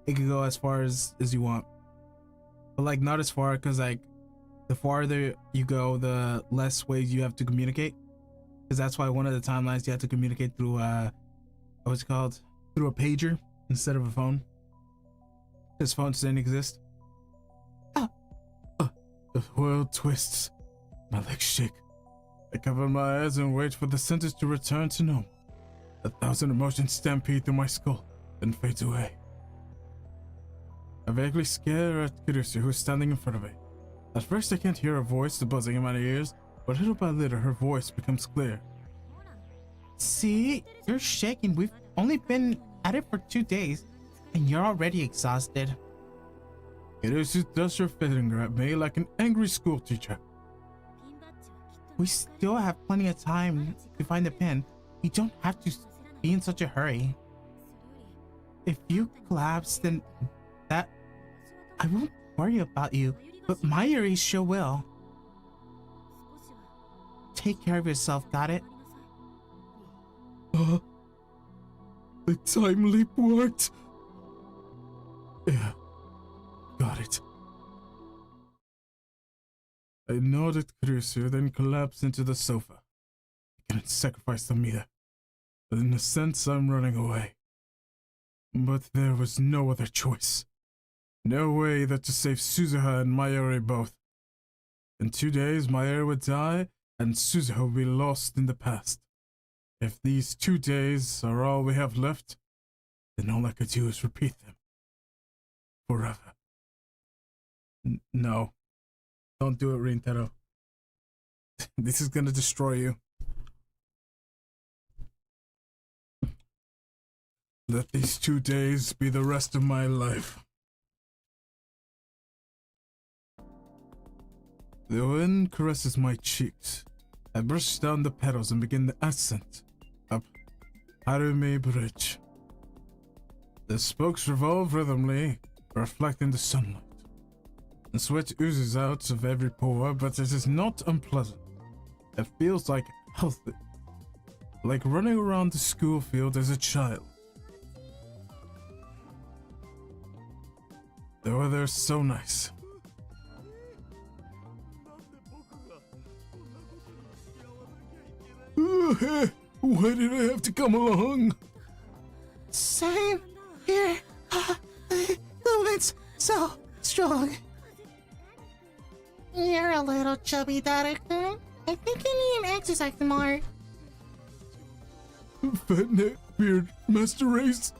it can go as far as you want, but like not as far, because like the farther you go, the less ways you have to communicate, because that's why one of the timelines you have to communicate through what's it called, through a pager instead of a phone, because phones didn't exist. The world twists, my legs shake. I cover my eyes and wait for the senses to return to normal. 1,000 emotions stampede through my skull, then fades away. I vaguely stare at Kurisu, who is standing in front of me. At first I can't hear her voice buzzing in my ears, but little by little her voice becomes clear. See, you're shaking. We've only been at it for 2 days. and you're already exhausted. It is you throws your finger at me like an angry school teacher. We still have plenty of time to find the pin. You don't have to be in such a hurry. If you collapse, then I won't worry about you, but Mayuri sure will. Take care of yourself, got it? The time leap worked. Yeah, got it. I nodded Cruiser, then collapsed into the sofa. I couldn't sacrifice them either. But in a sense, I'm running away. But there was no other choice. No way that to save Suzuha and Mayuri both. In 2 days, Mayuri would die, and Suzuha would be lost in the past. If these 2 days are all we have left, then all I could do is repeat them. Forever. No. Don't do it, Rintaro. This is gonna destroy you. Let these 2 days be the rest of my life. The wind caresses my cheeks. I brush down the petals and begin the ascent up Harume Bridge. The spokes revolve rhythmically, reflecting the sunlight. The sweat oozes out of every pore, but it is not unpleasant. It feels like healthy, like running around the school field as a child. The weather is so nice. Why did I have to come along? Same here. The movement's so strong. You're a little chubby, Dada-kun. I think you need to exercise more. Fat neck, beard, master race.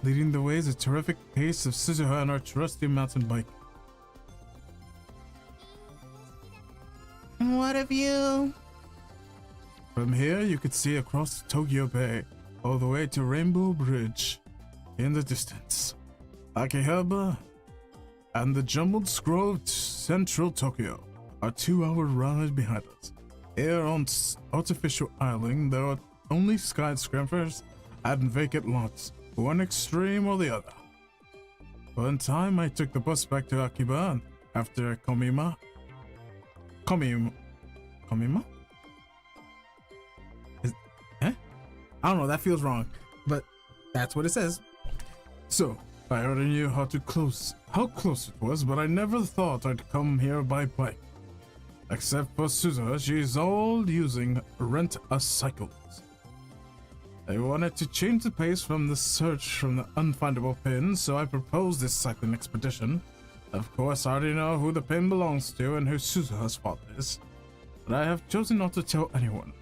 Leading the way is a terrific pace of Suzuha on our trusty mountain bike. What of you? From here, you could see across Tokyo Bay, all the way to Rainbow Bridge. In the distance, Akihabara and the jumbled scroll of central Tokyo are 2-hour ride behind us. Here on artificial island, there are only skyscrapers and vacant lots, one extreme or the other. One time, I took the bus back to Akiba after Komima? I don't know, that feels wrong, but that's what it says. So, I already knew how close it was, but I never thought I'd come here by bike. Except for Suzuha, she's all using rent-a-cycles. I wanted to change the pace from the search from the unfindable pin, so I proposed this cycling expedition. Of course, I already know who the pin belongs to and who Suzuha's father is, but I have chosen not to tell anyone.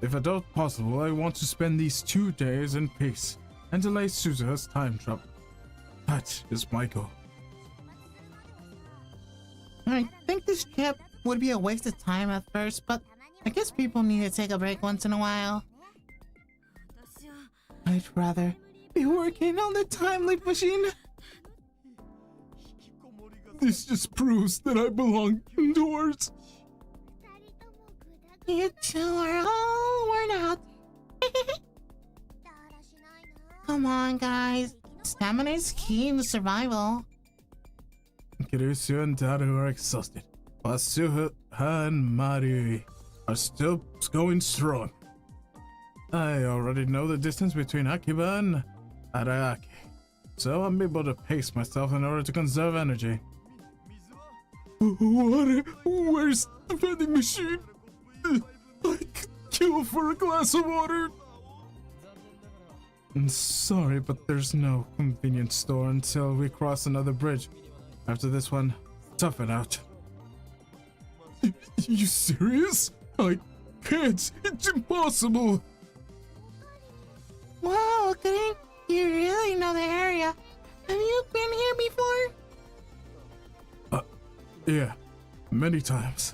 If at all possible, I want to spend these 2 days in peace and delay Suzuha's time travel. That is my goal. I think this trip would be a waste of time at first, but I guess people need to take a break once in a while. I'd rather be working on the time leap machine. This just proves that I belong indoors. You two are all worn out. Come on, guys. Stamina is key to survival. Kirusu and Daru are exhausted, while Suzuha and Marui are still going strong. I already know the distance between Akiba and Araki, so I'm able to pace myself in order to conserve energy. Water? Where's the vending machine? I could kill for a glass of water. I'm sorry, but there's no convenience store until we cross another bridge. After this one, tough it out. You serious? I can't. It's impossible. Wow, Green, you really know the area. Have you been here before? Yeah, many times.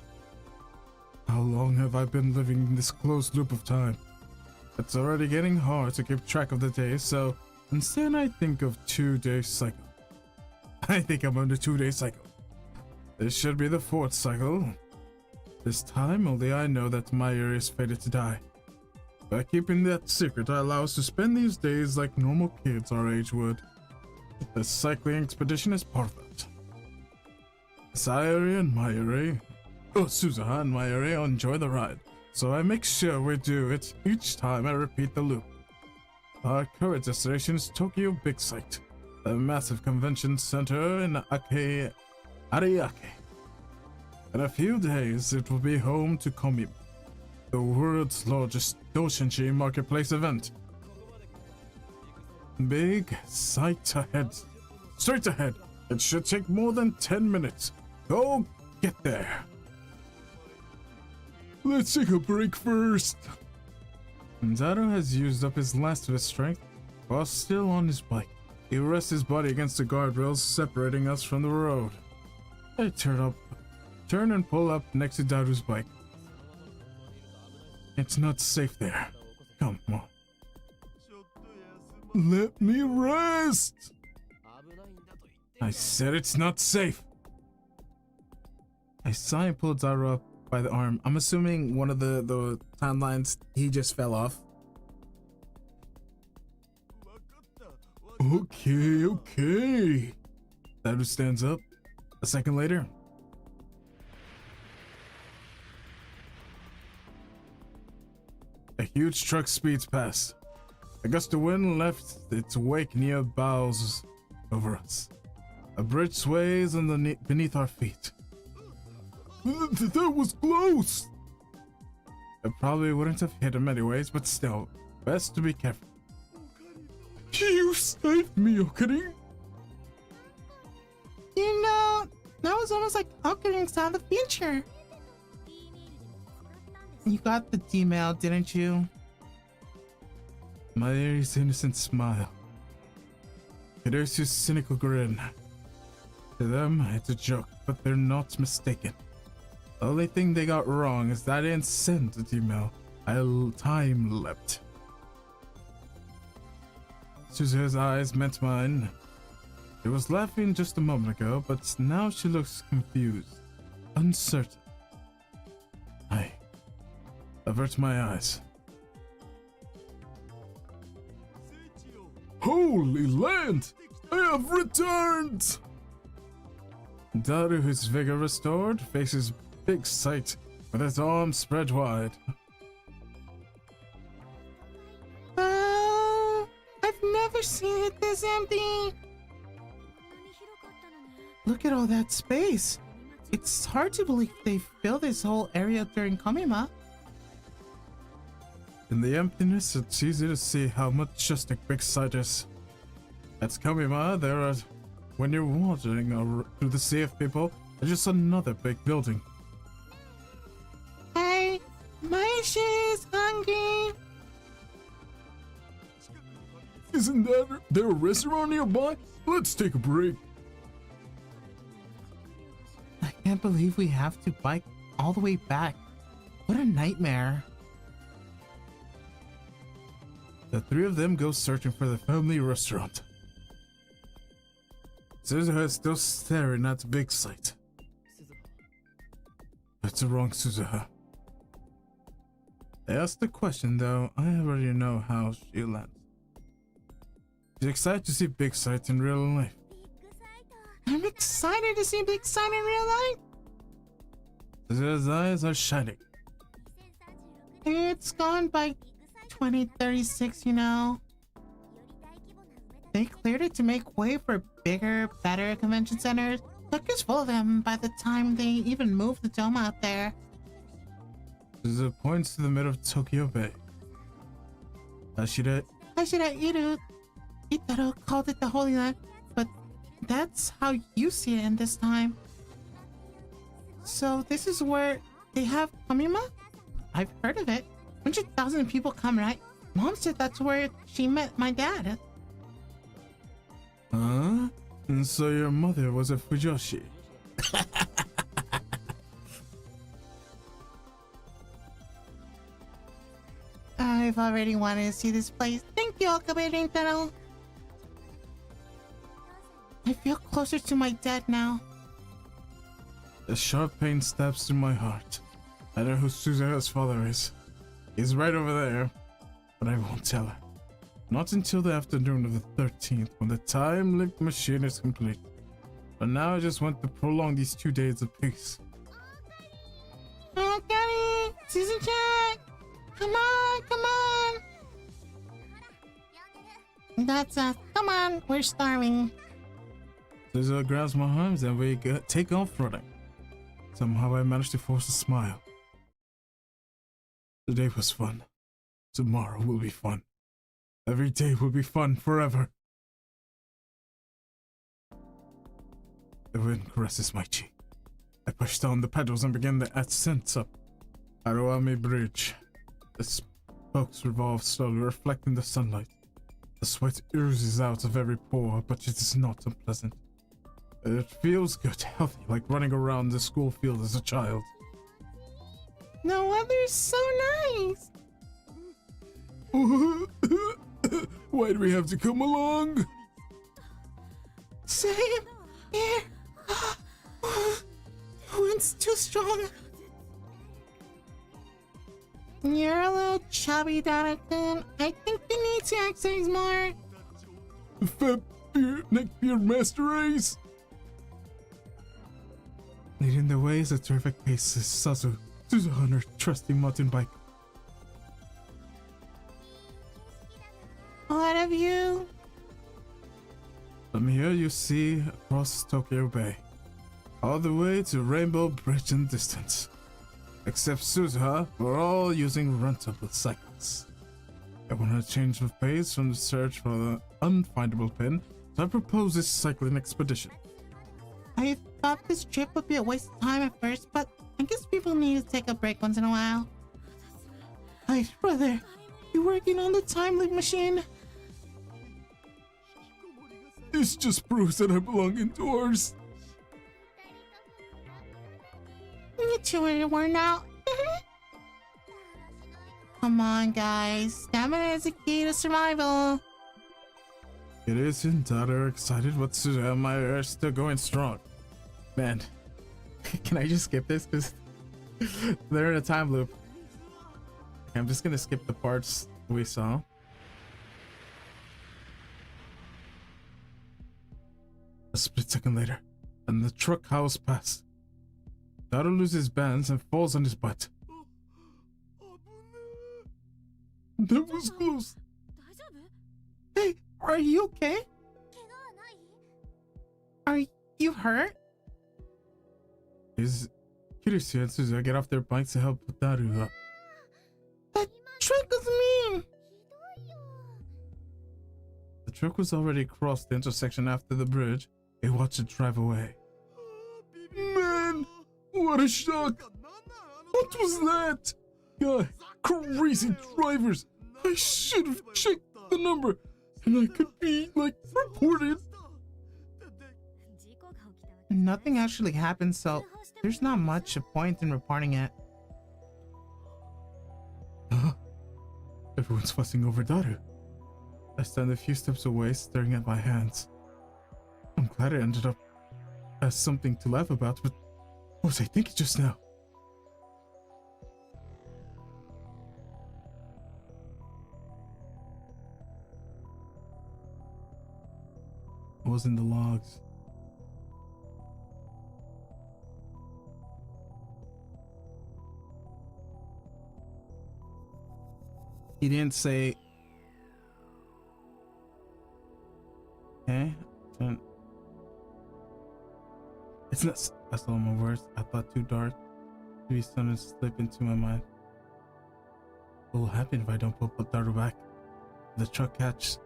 How long have I been living in this closed loop of time? It's already getting hard to keep track of the days, so instead I think of 2-day cycle. I think I'm on the 2-day cycle. This should be the 4th cycle. This time, only I know that Meyer is fated to die. By keeping that secret, I allow us to spend these days like normal kids our age would. The cycling expedition is part of it. Sayuri and Mayuri, Suzuha and Mayuri enjoy the ride, so I make sure we do it each time I repeat the loop. Our current destination is Tokyo Big Sight, a massive convention center in Ariake. In a few days, it will be home to Komi, the world's largest doujinshi marketplace event. Big sight ahead. Straight ahead. It should take more than 10 minutes. Go get there. Let's take a break first. Daru has used up his last of his strength while still on his bike. He rests his body against the guardrails separating us from the road. I turn and pull up next to Daru's bike. It's not safe there. Come on. Let me rest! I said it's not safe. I saw him pull Daru up by the arm. I'm assuming one of the timelines, he just fell off. Okay. Daru stands up. A second later. A huge truck speeds past. A gust of wind left its wake near bows over us. A bridge sways beneath our feet. That was close! It probably wouldn't have hit him anyways, but still, best to be careful. You saved me, Okari! You know, that was almost like Okari saw the future. You got the email, didn't you? Mayuri's innocent smile. Hideyo's cynical grin. To them, it's a joke, but they're not mistaken. The only thing they got wrong is that I didn't send the email. I time leapt. Suzuha's eyes met mine. She was laughing just a moment ago, but now she looks confused, uncertain. I avert my eyes. Holy land! I have returned! Daru, whose vigor restored, faces Big Sight with his arms spread wide. I've never seen it this empty. Look at all that space. It's hard to believe they filled this whole area during Kamima. In the emptiness, it's easy to see how majestic Big Sight is. At Kamima, there are, when you're wandering through the sea of people, there's just another big building. Hey, Maishi's hungry. Isn't there a restaurant nearby? Let's take a break. I can't believe we have to bike all the way back. What a nightmare. The three of them go searching for the family restaurant. Suzuha is still staring at Big Sight. That's the wrong Suzuha. I asked the question, though I already know how she lands. She's excited to see Big Sight in real life. I'm excited to see Big Sight in real life. Suzuha's eyes are shining. It's gone by 2036, you know. They cleared it to make way for bigger, better convention centers. Tokyo's full of them by the time they even moved the dome out there. Suzuha points to the middle of Tokyo Bay. Hashira Itaro called it the Holy Land, but that's how you see it in this time. So this is where they have Kamima? I've heard of it. 100,000 people come, right? Mom said that's where she met my dad. Huh? And so your mother was a Fujoshi. I I've already wanted to see this place. Thank you, Okabe Rintaro. I feel closer to my dad now. A sharp pain stabs through my heart. I know who Suzuha's father is. He's right over there, but I won't tell her. Not until the afternoon of the 13th, when the time link machine is complete. But now I just want to prolong these 2 days of peace. Oh, Daddy! Suzu-chan! Come on, come on! That's come on, we're starving. Suzuha grabs my arms and we take off running. Somehow I managed to force a smile. Today was fun. Tomorrow will be fun. Every day will be fun forever. The wind caresses my cheek. I push down the pedals and begin the ascent up Haruami Bridge. The spokes revolve slowly, reflecting the sunlight. The sweat oozes out of every pore, but it is not unpleasant. It feels good, healthy, like running around the school field as a child. The weather's so nice. Why do we have to come along? Same here. Wind's too strong. You're a little chubby, Dada-kun. I think you need to exercise more. Fat beard, neck beard master race. Leading the way is a terrific pace is Suzuha on her trusty mountain bike. What of you? From here you see across Tokyo Bay, all the way to Rainbow Bridge in distance. Except Suzuha, we're all using rentable cycles. I want to change of pace from the search for the unfindable pin, so I propose this cycling expedition. I thought this trip would be a waste of time at first, but I guess people need to take a break once in a while. Hey, brother, you working on the time loop machine? This just proves that I belong indoors. You two are worn out. Come on, guys. Stamina is a key to survival. It is and Dada are excited, but Suzuha and I are still going strong. Man, can I just skip this? Because they're in a time loop. I'm just gonna skip the parts we saw. A split second later, and the truck howls past. Dada loses balance and falls on his butt. That was close. Hey, are you okay? Are you hurt? Is Kiryu and Suzuha get off their bikes to help Daru up. That truck was mean. The truck was already across the intersection after the bridge. They watched it drive away. Man, what a shock! What was that? God, crazy drivers! I should have checked the number, and I could be, like, reported. Nothing actually happened, so there's not much point in reporting it. Huh? Everyone's fussing over Daru. I stand a few steps away, staring at my hands. I'm glad I ended up as something to laugh about, but what was I thinking just now? It was in the logs. He didn't say. Okay. It's not. That's all my words. I thought too dark. Maybe something slipped into my mind. What will happen if I don't pull Daru back? Will the truck catch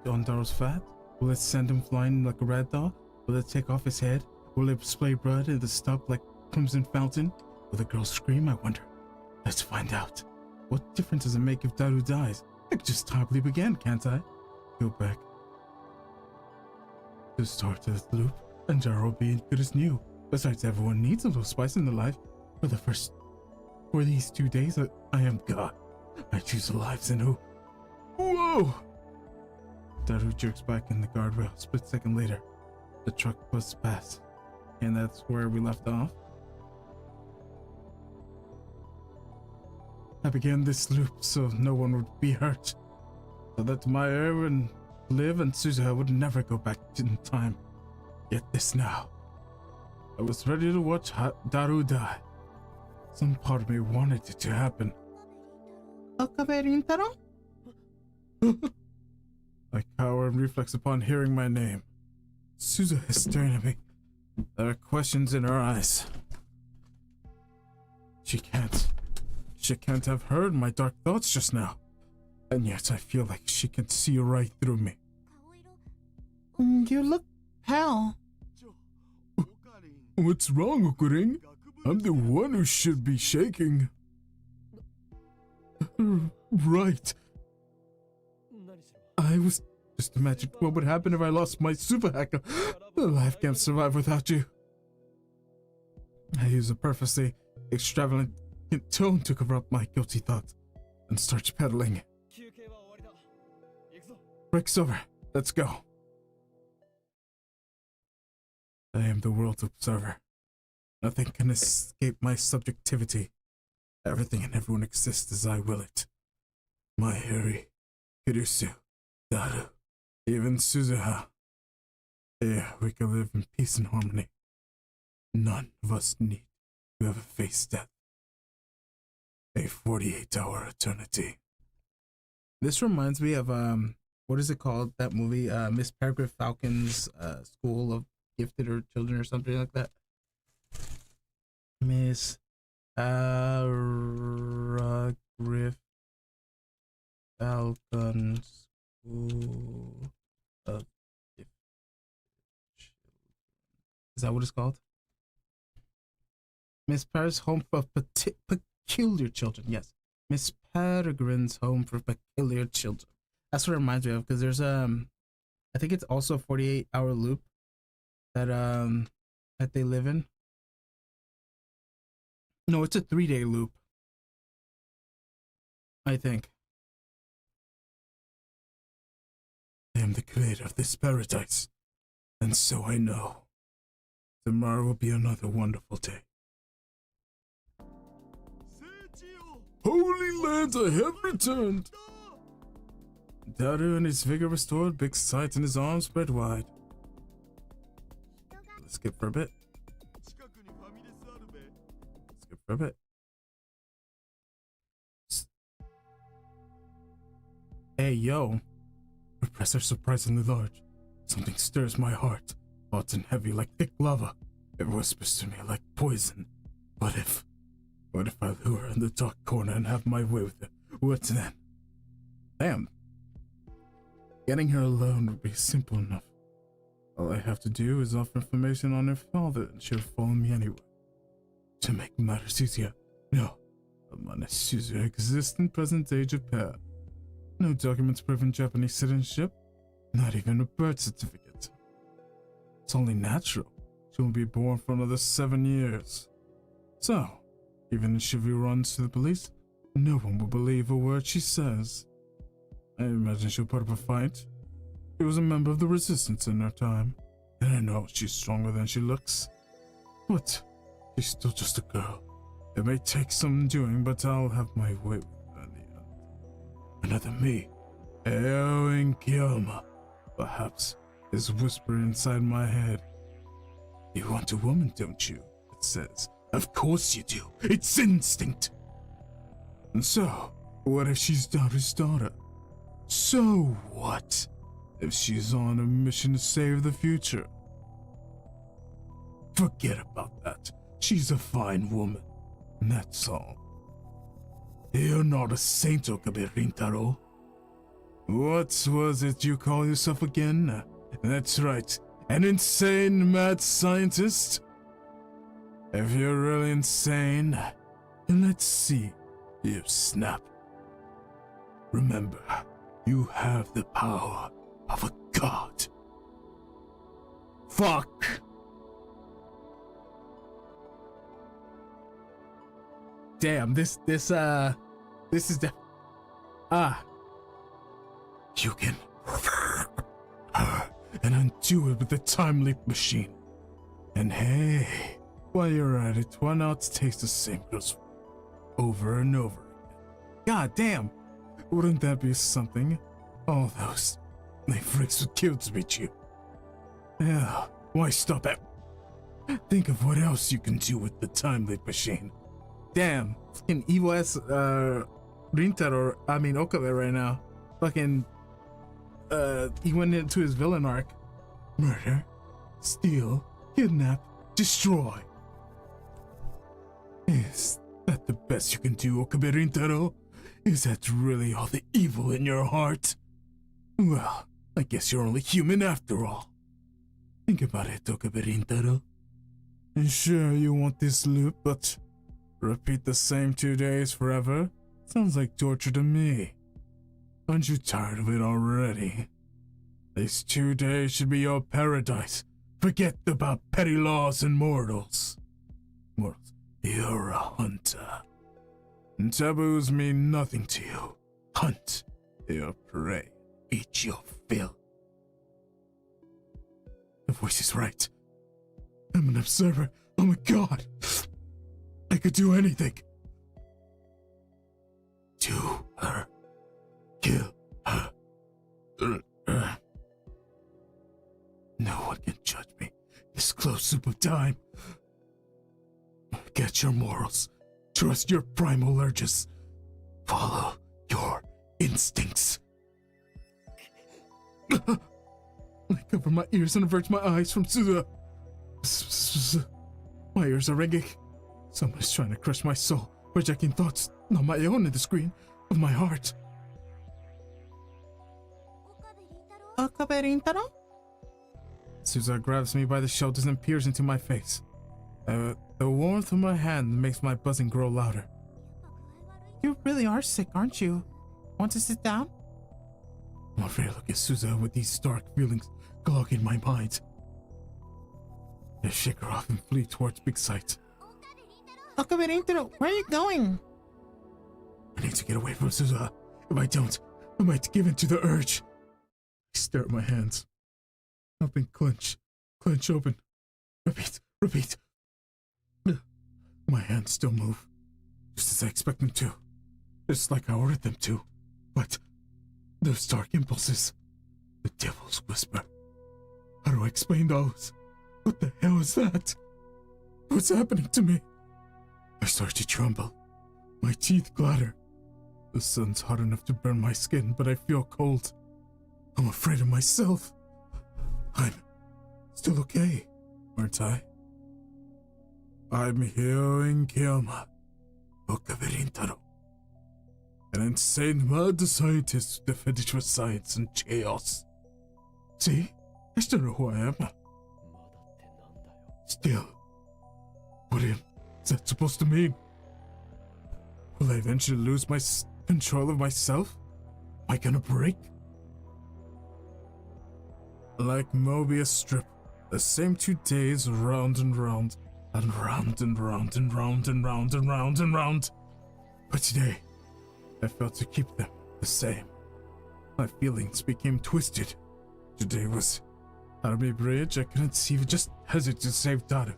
on Daru's fat? Will it send him flying like a rag doll? Will it take off his head? Will it spray blood in the stub like crimson fountain? Will the girl scream? I wonder. Let's find out. What difference does it make if Daru dies? I could just tie bleep again, can't I? Go back to the start of the loop, and Daru will be good as new. Besides, everyone needs a little spice in their life. For these 2 days, I am God. I choose the lives and who. Whoa! Daru jerks back in the guardrail. Split second later, the truck busts past. And that's where we left off. I began this loop so no one would be hurt. So that my heir and Liv and Suzuha would never go back in time. Yet this now. I was ready to watch Daru die. Some part of me wanted it to happen. Okabe Rintaro? I cower and reflex upon hearing my name. Suzuha is staring at me. There are questions in her eyes. She can't have heard my dark thoughts just now. And yet I feel like she can see right through me. You look pale. What's wrong, Okurin? I'm the one who should be shaking. Right. I was just imagining what would happen if I lost my super hacker. Life can't survive without you. I use a purposely extravagant tone to cover up my guilty thoughts and start pedaling. Break's over. Let's go. I am the world's observer. Nothing can escape my subjectivity. Everything and everyone exists as I will it. My Harry, Kirusu, Daru, even Suzuha. Here we can live in peace and harmony. None of us need to ever face death. A 48-hour eternity. This reminds me of what is it called? That movie, Miss Peregrine Falcon's School of Gifted or Children or something like that. Miss Peregrine Falcon School of Gifted Children. Is that what it's called? Miss Peregrine's Home for Peculiar Children. Yes, Miss Peregrine's Home for Peculiar Children. That's what it reminds me of, because there's I think it's also a 48-hour loop that they live in. No, it's a 3-day loop, I think. I am the creator of this paradise, and so I know. Tomorrow will be another wonderful day. Holy lands, I have returned! Daru and his vigor restored, big sights in his arms spread wide. Let's skip for a bit. Skip for a bit. Hey, yo. Repressor surprisingly large. Something stirs my heart. Hot and heavy like thick lava. It whispers to me like poison. What if I lure her in the dark corner and have my way with her? What then? Damn. Getting her alone would be simple enough. All I have to do is offer information on her father and she'll follow me anyway. To make matters easier, no, Amane Suzu exists in present age of pair. No documents proving Japanese citizenship, not even a birth certificate. It's only natural. She won't be born for another 7 years. So, even if she runs to the police, no one will believe a word she says. I imagine she'll put up a fight. She was a member of the resistance in her time, and I know she's stronger than she looks. But she's still just a girl. It may take some doing, but I'll have my way with her in the end. Another me, Eo in Kiyama, perhaps, is whispering inside my head. You want a woman, don't you? It says. Of course you do. It's instinct. And so, what if she's Daru's daughter? So what if she's on a mission to save the future? Forget about that. She's a fine woman. And that's all. You're not a saint, Okabe Rintaro. What was it you call yourself again? That's right. An insane mad scientist? If you're really insane, then let's see you snap. Remember, you have the power of a god. Fuck! Damn, this is Ah. You can and undo it with the time leap machine. And hey, while you're at it, why not taste the same girls over and over again? God damn, wouldn't that be something? All those freaks would kill to meet you. Yeah, why stop at? Think of what else you can do with the time leap machine. Damn, fucking evil ass Okabe right now. Fucking he went into his villain arc. Murder, steal, kidnap, destroy. Is that the best you can do, Okabe Rintaro? Is that really all the evil in your heart? Well, I guess you're only human after all. Think about it, Okabe Rintaro. And sure, you want this loop, but repeat the same 2 days forever? Sounds like torture to me. Aren't you tired of it already? These 2 days should be your paradise. Forget about petty laws and mortals. Mortals, you're a hunter. And taboos mean nothing to you. Hunt your prey. Eat your fill. The voice is right. I'm an observer. I'm a god. I could do anything. Do her. Kill her. No one can judge me. This close loop of time. Get your morals. Trust your primal urges. Follow your instincts. I cover my ears and avert my eyes from Suda. My ears are ringing. Someone is trying to crush my soul, projecting thoughts not my own in the screen of my heart. Okabe Rintaro? Suza grabs me by the shoulders and peers into my face. The warmth of my hand makes my buzzing grow louder. You really are sick, aren't you? Want to sit down? I'm afraid to look at Suza with these dark feelings clogging my mind. I shake her off and flee towards Big Sight. Okabe Rintaro, where are you going? I need to get away from Suza. If I don't, I might give in to the urge. I stare at my hands. Open, clench open. Repeat. My hands still move, just as I expect them to. Just like I ordered them to. But those dark impulses, the devil's whisper. How do I explain those? What the hell is that? What's happening to me? I start to tremble. My teeth clatter. The sun's hot enough to burn my skin, but I feel cold. I'm afraid of myself. I'm still okay, aren't I? I'm hearing Kiyama, Okabe Rintaro, an insane mad scientist with a fetish for science and chaos. See? I still know who I am. Still, what is that supposed to mean? Will I eventually lose my control of myself? Am I gonna break? Like Mobius strip, the same 2 days round and round, and round and round and round and round and round and round. But today, I felt to keep them the same. My feelings became twisted. Today was Army Bridge. I couldn't see, just hesitate to save Daru.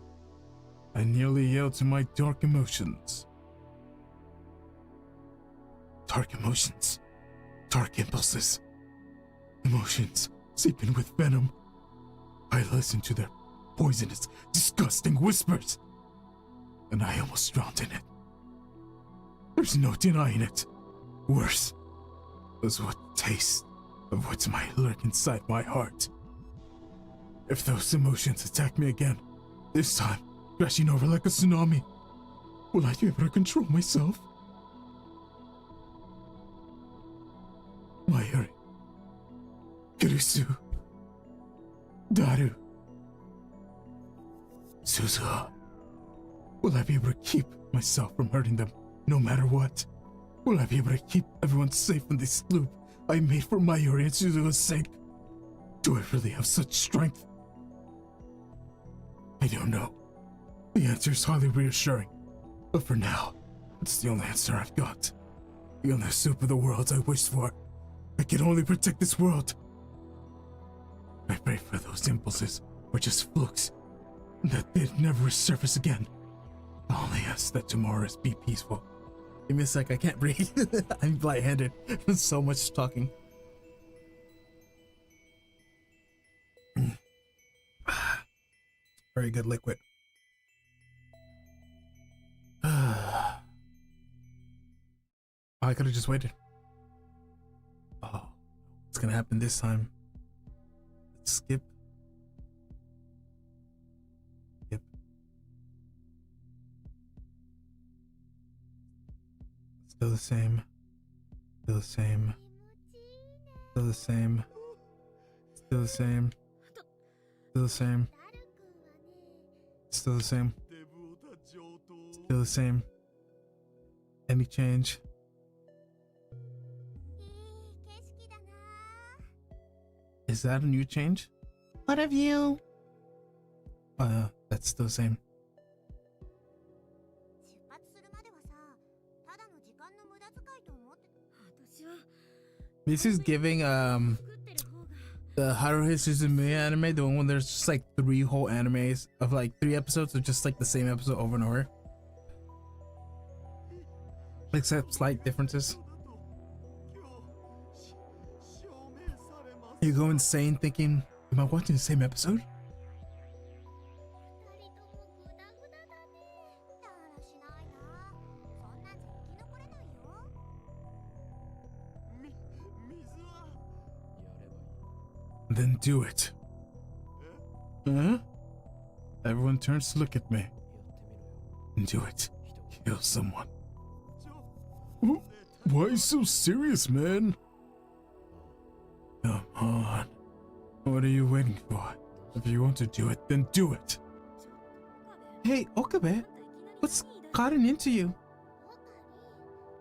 I nearly yelled to my dark emotions. Dark emotions. Dark impulses. Emotions seeping with venom. I listened to their poisonous, disgusting whispers, and I almost drowned in it. There's no denying it. Worse was what taste of what might lurk inside my heart. If those emotions attack me again, this time crashing over like a tsunami, will I be able to control myself? Mayuri, Kurisu, Daru, Suzuha. Will I be able to keep myself from hurting them no matter what? Will I be able to keep everyone safe in this loop I made for Mayuri and Suzuha's sake? Do I really have such strength? I don't know. The answer is highly reassuring, but for now, it's the only answer I've got. The only soup of the worlds I wished for. I can only protect this world. I pray for those impulses were just flukes, that they'd never resurface again. I only ask that tomorrow be peaceful. Give me a sec, I can't breathe. I'm lightheaded. So much talking. Very good liquid. I could have just waited. Oh, what's gonna happen this time? Let's skip. Skip. Still the same. Still the same. Still the same. Still the same. Still the same. Still the same. Still the same. Any change? Is that a new change? What of you? That's still the same. This is giving the Haruhi Suzumiya anime, the one when there's just like 3 whole animes of like 3 episodes of just like the same episode over and over. Except slight differences. You go insane thinking, am I watching the same episode? Then do it. Huh? Everyone turns to look at me. Do it. Kill someone. Why so serious, man? Come on. What are you waiting for? If you want to do it, then do it. Hey, Okabe, what's gotten into you?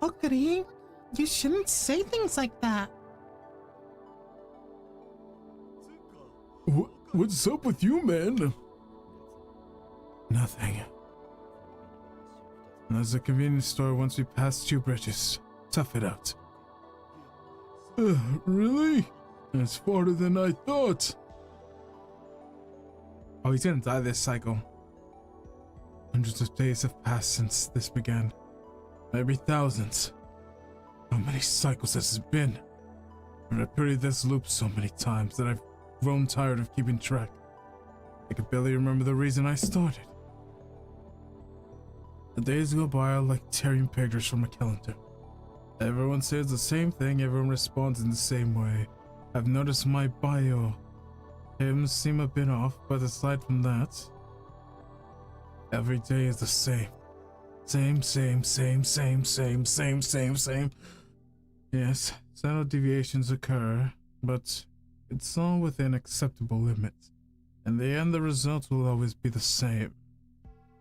Okari, you shouldn't say things like that. What's up with you, man? Nothing. There's a convenience store once we pass 2 bridges. Tough it out. Really? It's farther than I thought. Oh, he's gonna die this cycle. Hundreds of days have passed since this began. Maybe thousands. How many cycles has it been? I've repeated this loop so many times that I've grown tired of keeping track. I could barely remember the reason I started. The days go by like tearing pictures from a calendar. Everyone says the same thing, everyone responds in the same way. I've noticed my bio hymns seem a bit off, but aside from that, every day is the same. Same. Yes, subtle deviations occur, but it's all within acceptable limits. In the end, the result will always be the same.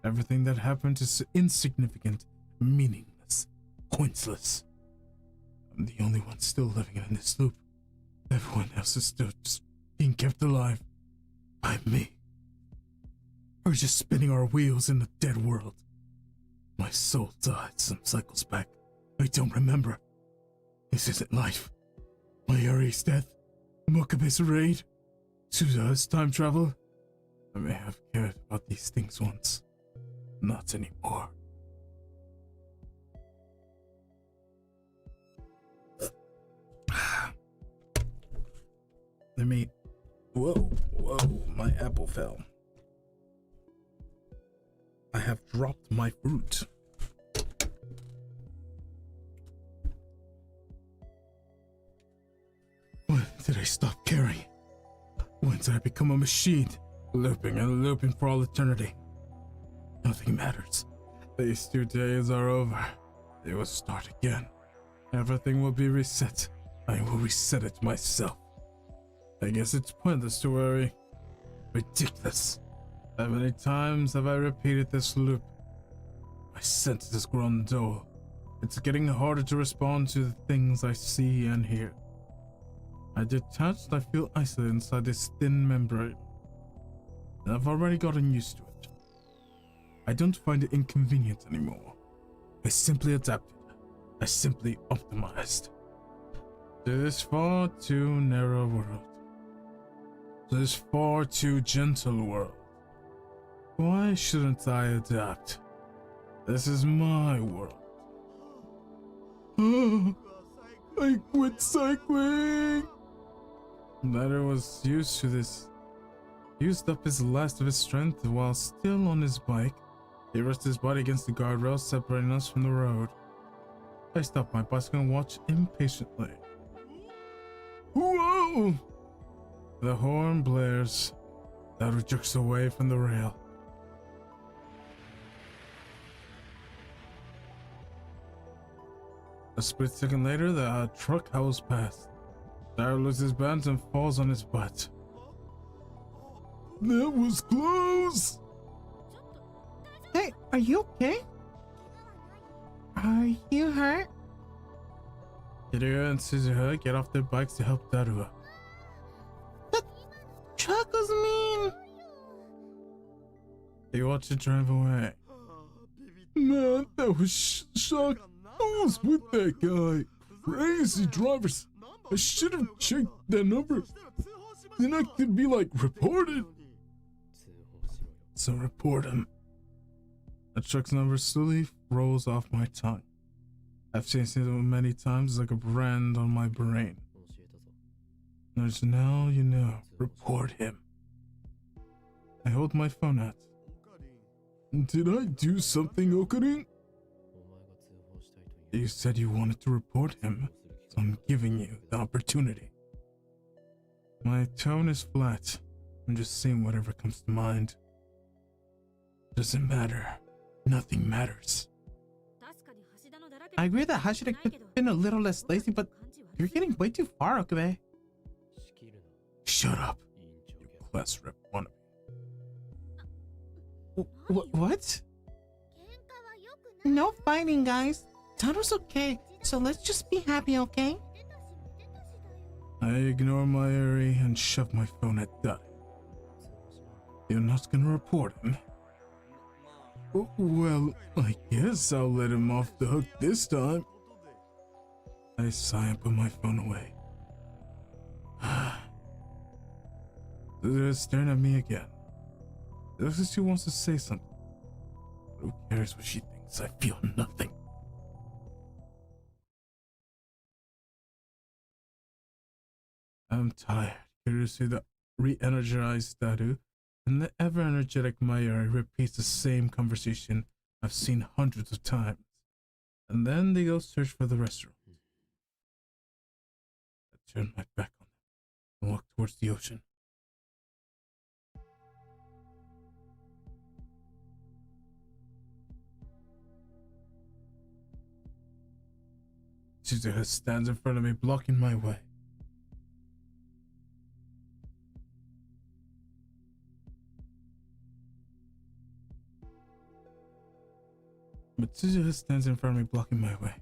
Everything that happened is insignificant, meaningless, pointless. I'm the only one still living in this loop. Everyone else is still just being kept alive by me. We're just spinning our wheels in the dead world. My soul died some cycles back. I don't remember. This isn't life. Mayuri's death, Mokabe's raid, Suza's time travel. I may have cared about these things once. Not anymore. Let me... Whoa, my apple fell. I have dropped my fruit. When did I stop caring? When did I become a machine? Looping and looping for all eternity. Nothing matters. These 2 days are over. They will start again. Everything will be reset. I will reset it myself. I guess it's pointless to worry. Ridiculous. How many times have I repeated this loop? My senses has grown dull. It's getting harder to respond to the things I see and hear. I detached, I feel isolated inside this thin membrane. I've already gotten used to it. I don't find it inconvenient anymore. I simply adapted. I simply optimized. To this far too narrow world. To this far too gentle world. Why shouldn't I adapt? This is my world. I quit cycling! Ladder was used to this. Used up his last of his strength while still on his bike. He rested his body against the guardrail separating us from the road. I stopped my bicycle and watched impatiently. Whoa! The horn blares. Ladder jerks away from the rail. A split second later, the truck howls past. Dara loses his balance and falls on his butt. That was close! Hey, are you okay? Are you hurt? Kiryu and Suzuha get off their bikes to help Darua. That truck was mean. They watch it drive away. Man, that was shock. I was with that guy. Crazy drivers. I should have checked that number. Then I could be like, reported. So report him. The truck's number slowly rolls off my tongue. I've seen it many times like a brand on my brain. There's now you know. Report him. I hold my phone out. Did I do something, Okarin? You said you wanted to report him, so I'm giving you the opportunity. My tone is flat. I'm just saying whatever comes to mind. Doesn't matter. Nothing matters. I agree that Hashira could have been a little less lazy, but you're getting way too far, Okabe. Shut up, you class rep wannabe. What? No fighting, guys. Taro's okay, so let's just be happy, okay? I ignore my Eri and shove my phone at Daddy. You're not gonna report him? Well, I guess I'll let him off the hook this time. I sigh and put my phone away. They're staring at me again. Looks like she wants to say something. Who cares what she thinks? I feel nothing. I'm tired. Curious to see the re-energized Daru and the ever-energetic Mayuri repeats the same conversation I've seen hundreds of times. And then they go search for the restroom. I turn my back on them and walk towards the ocean. Shizuka stands in front of me, blocking my way. Mitsuha stands in front of me, blocking my way.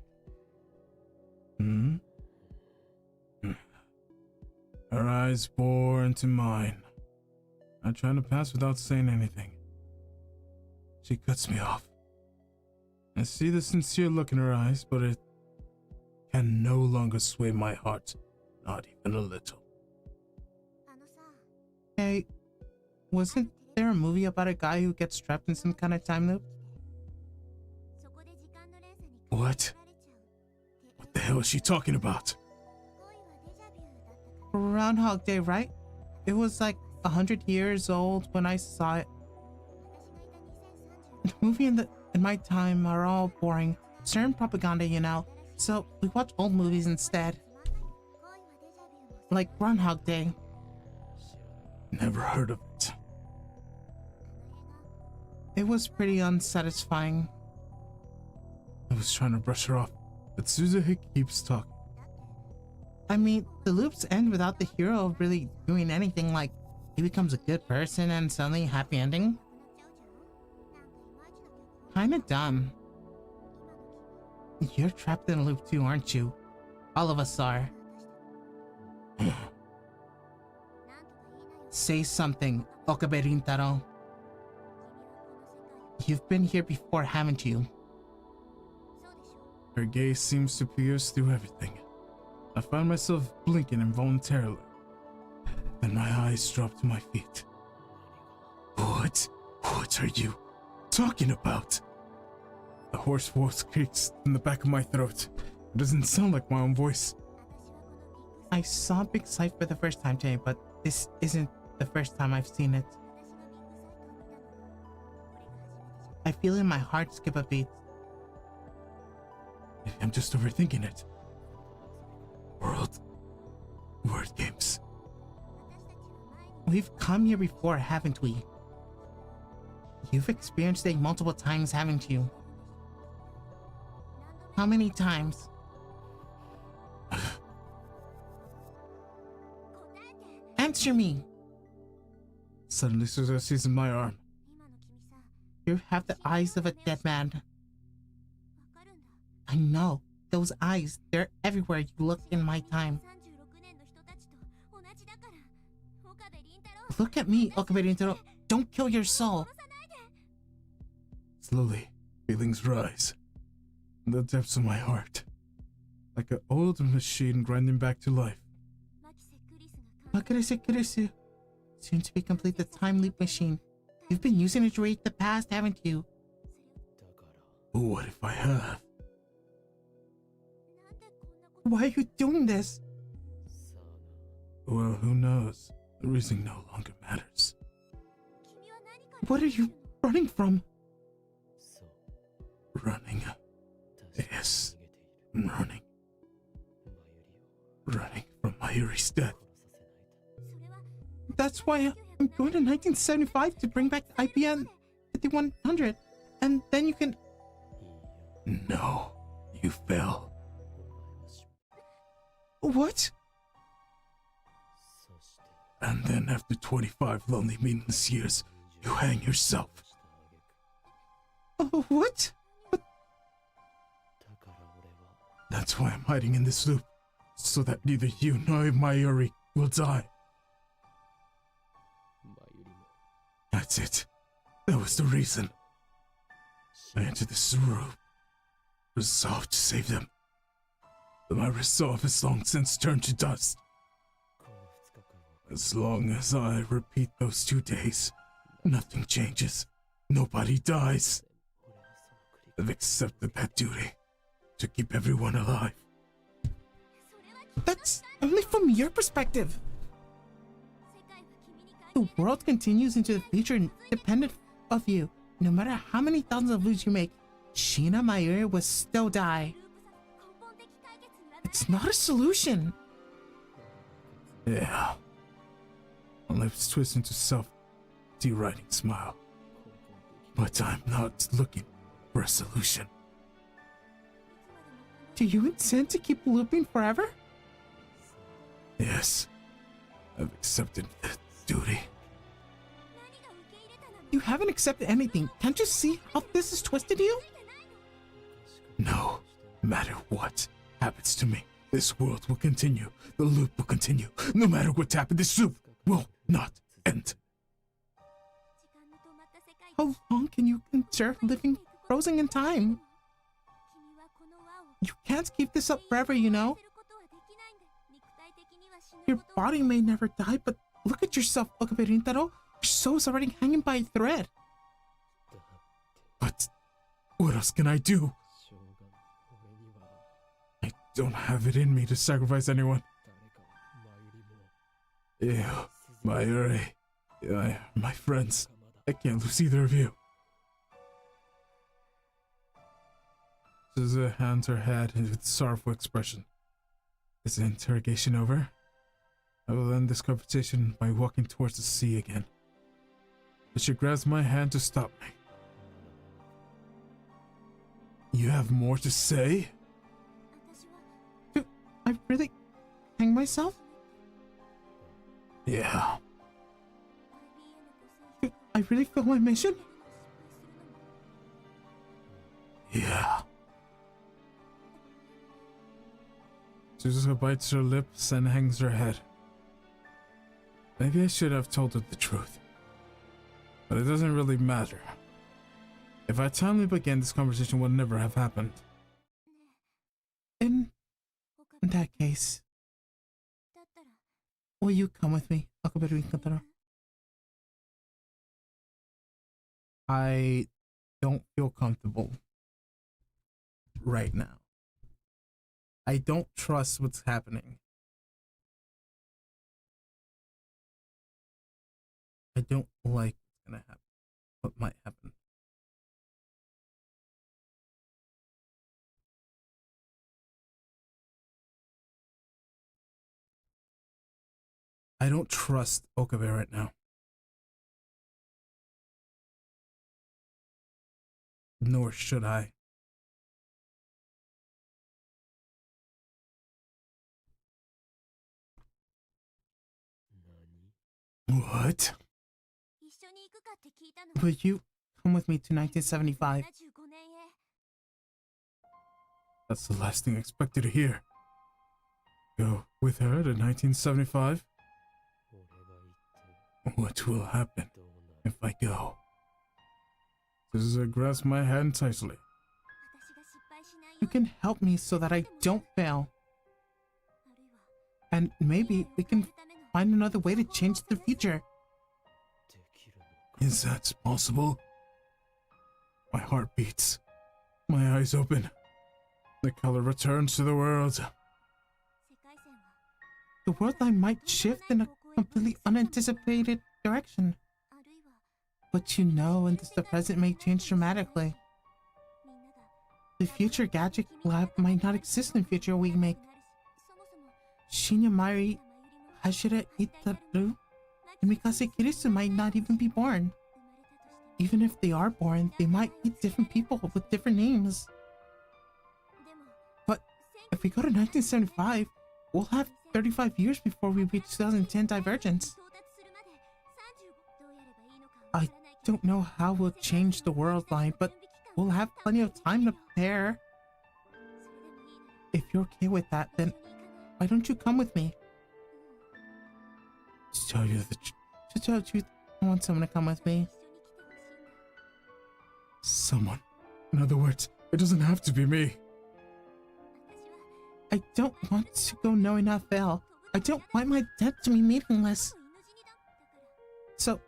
Her eyes bore into mine. I try to pass without saying anything. She cuts me off. I see the sincere look in her eyes, but it can no longer sway my heart, not even a little. Hey, wasn't there a movie about a guy who gets trapped in some kind of time loop? What? What the hell is she talking about? Groundhog Day, right? It was like 100 years old when I saw it. The movie in my time are all boring. Certain propaganda, you know. So we watch old movies instead. Like Groundhog Day. Never heard of it. It was pretty unsatisfying. I was trying to brush her off, but Suzuki keeps talking. I mean, the loops end without the hero really doing anything, like he becomes a good person and suddenly happy ending. Kinda dumb. You're trapped in a loop too, aren't you? All of us are. Say something, Okabe Rintaro. You've been here before, haven't you? Her gaze seems to pierce through everything. I find myself blinking involuntarily. Then my eyes drop to my feet. What are you talking about? A hoarse voice creaks in the back of my throat. It doesn't sound like my own voice. I saw Big Sight for the first time today, but this isn't the first time I've seen it. I feel in my heart skip a beat. Maybe I'm just overthinking it. Word games. We've come here before, haven't we? You've experienced it multiple times, haven't you? How many times? Answer me! Suddenly, Suzuka seizes my arm. You have the eyes of a dead man. I know. Those eyes, they're everywhere you look in my time. Look at me, Okabe Rintaro. Don't kill your soul. Slowly, feelings rise in the depths of my heart, like an old machine grinding back to life. Makurisu. Soon to be complete the time loop machine. You've been using it to read the past, haven't you? What if I have? Why are you doing this? Well, who knows? The reason no longer matters. What are you running from? Running. Yes, I'm running. Running from Mayuri's death. That's why I'm going to 1975 to bring back the IPN 5100. And then you can... No, you fell. What? And then after 25 lonely, meaningless years, you hang yourself. What? That's why I'm hiding in this loop, so that neither you nor Mayuri will die. That's it. That was the reason. I entered this room, resolved to save them. But my resolve has long since turned to dust. As long as I repeat those 2 days, nothing changes. Nobody dies. I've accepted that duty to keep everyone alive. That's only from your perspective. The world continues into the future independent of you. No matter how many thousands of loops you make, Shina Mayuri will still die. It's not a solution. Yeah. My lips twist into self-deriding smile. But I'm not looking for a solution. Do you intend to keep looping forever? Yes. I've accepted the duty. You haven't accepted anything. Can't you see how this has twisted you? No matter what happens to me, this world will continue. The loop will continue. No matter what happens, this loop will not end. How long can you endure living frozen in time? You can't keep this up forever, you know? Your body may never die, but look at yourself, Okabe Rintaro. Your soul's already hanging by a thread. But what else can I do? I don't have it in me to sacrifice anyone. Ew, Mayuri. My friends. I can't lose either of you. Suzuka hands her head with a sorrowful expression. Is the interrogation over? I will end this conversation by walking towards the sea again. But she grabs my hand to stop me. You have more to say? Do I really hang myself? Yeah. Do I really fail my mission? Yeah. Suzuka bites her lips and hangs her head. Maybe I should have told her the truth. But it doesn't really matter. If I timely began, this conversation would never have happened. In that case, will you come with me? Okaberu Inkataro? I don't feel comfortable right now. I don't trust what's happening. I don't like what's gonna happen. What might happen. I don't trust Okabe right now. Nor should I. What? Will you come with me to 1975? That's the last thing I expected to hear. Go with her to 1975? What will happen if I go? Suzuha grasps my hand tightly. You can help me so that I don't fail. And maybe we can find another way to change the future. Is that possible? My heart beats. My eyes open. The color returns to the world. The world line might shift in a completely unanticipated direction. But you know, and the present may change dramatically. The future gadget lab might not exist in the future we make. Shinya Mari, Hashira Itaru, and Mikase Kirisu might not even be born. Even if they are born, they might be different people with different names. But if we go to 1975, we'll have 35 years before we reach 2010 divergence. I don't know how we'll change the world line, but we'll have plenty of time to prepare. If you're okay with that, then why don't you come with me? To tell you the truth, I want someone to come with me. Someone. In other words, it doesn't have to be me. I don't want to go knowing I fail. I don't want my death to be meaningless. So,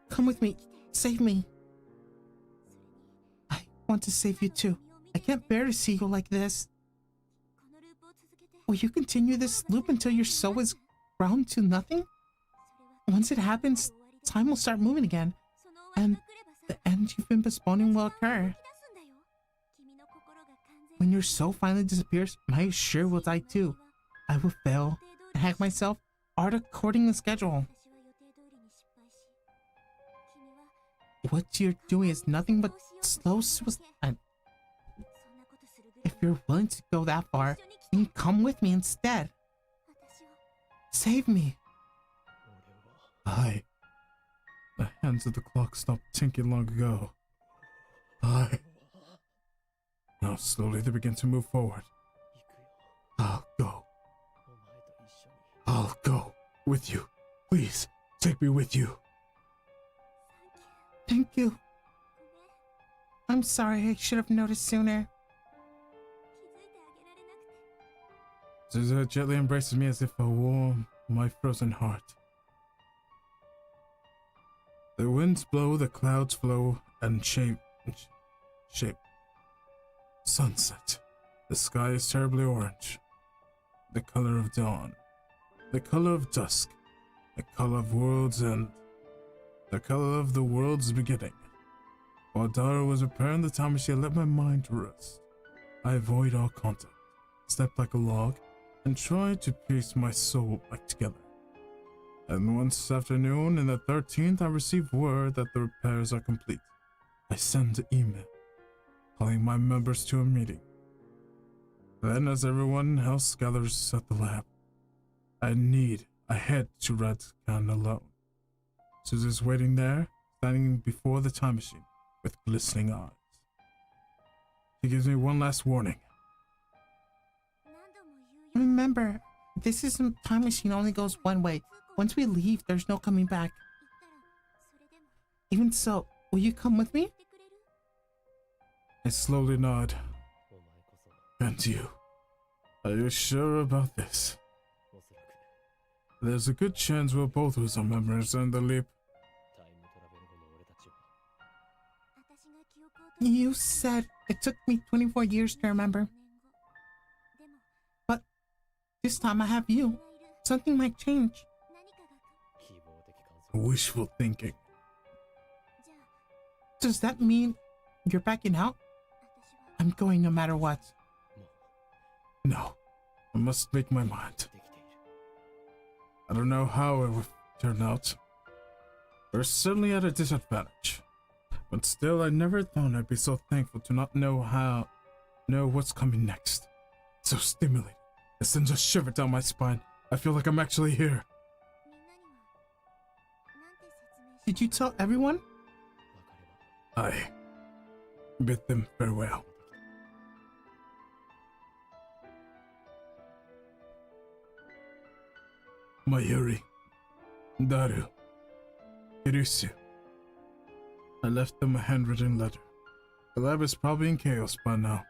come with me. Save me. I want to save you too. I can't bear to see you like this. Will you continue this loop until your soul is ground to nothing? Once it happens, time will start moving again, and the end you've been postponing will occur. When your soul finally disappears, my sure will die too. I will fail and hack myself art according to schedule. What you're doing is nothing but slow suicide. If you're willing to go that far, then come with me instead. Save me. The hands of the clock stopped ticking long ago. Now slowly they begin to move forward. I'll go. I'll go with you. Please, take me with you. Thank you. I'm sorry, I should have noticed sooner. Suzuha gently embraces me as if I warm my frozen heart. The winds blow, the clouds flow, and shape. Sunset. The sky is terribly orange. The color of dawn. The color of dusk. The color of world's end. The color of the world's beginning. While Dara was repairing the time machine, I let my mind rest. I avoid all contact, step like a log, and try to piece my soul back together. And once afternoon, in the 13th, I received word that the repairs are complete. I send an email, calling my members to a meeting. Then, as everyone else gathers at the lab, I head to Radcan alone. Suzu's waiting there, standing before the time machine, with glistening eyes. She gives me one last warning. Remember, this time machine only goes one way. Once we leave, there's no coming back. Even so, will you come with me? I slowly nod. And you. Are you sure about this? There's a good chance we'll both lose our memories in the leap. You said it took me 24 years to remember. But this time I have you. Something might change. Wishful thinking. Does that mean you're backing out? I'm going no matter what. No, I must make my mind. I don't know how it would turn out. We're certainly at a disadvantage. But still, I never thought I'd be so thankful to not know what's coming next. It's so stimulating. It sends a shiver down my spine. I feel like I'm actually here. Did you tell everyone? I bid them farewell. Mayuri, Daru, Hirusu. I left them a handwritten letter. The lab is probably in chaos by now.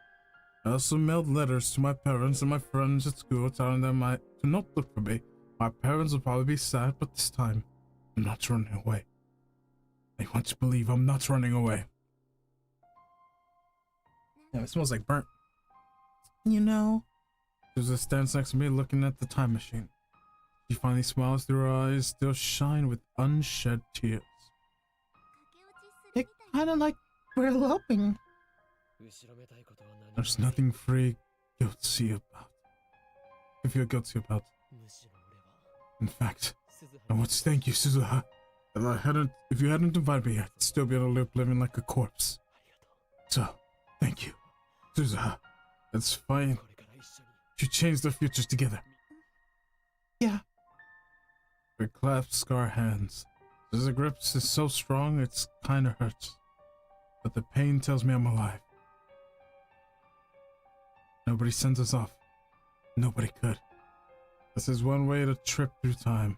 I also mailed letters to my parents and my friends at school telling them to not look for me. My parents will probably be sad, but this time, I'm not running away. I want to believe I'm not running away. Yeah, it smells like burnt. You know, Suzuha stands next to me looking at the time machine. She finally smiles through her eyes, still shine with unshed tears. it kind of like we're eloping. There's nothing free guilty about. I feel guilty about. In fact, I want to thank you, Suzuha. If you hadn't invited me, I'd still be on a loop living like a corpse. So, thank you, Suzuha. That's fine. You changed our futures together. Yeah. We clasp our hands. The grip is so strong, it's kinda hurts. But the pain tells me I'm alive. Nobody sends us off. Nobody could. This is one way to trip through time.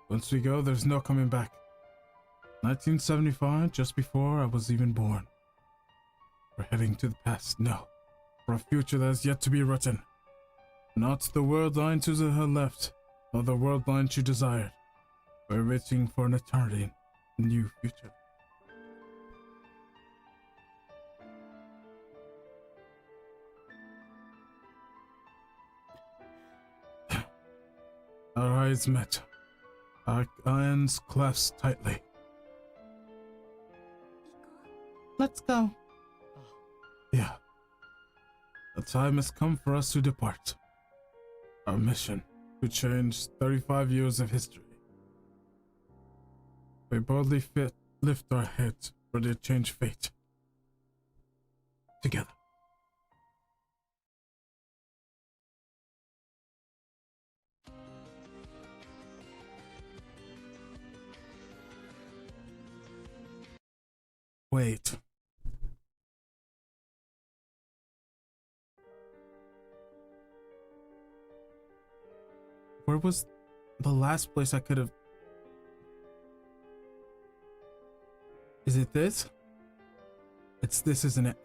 Once we go, there's no coming back. 1975, just before I was even born. We're heading to the past, no. For a future that is yet to be written. Not the world line Suzuha left, nor the world line she desired. We're waiting for an eternity, a new future. Our eyes met. Our hands clasped tightly. Let's go. Yeah. The time has come for us to depart. Our mission, to change 35 years of history. We boldly lift our heads for to change fate. Together. Wait. Where was the last place I could have... Is it this? It's this, isn't it?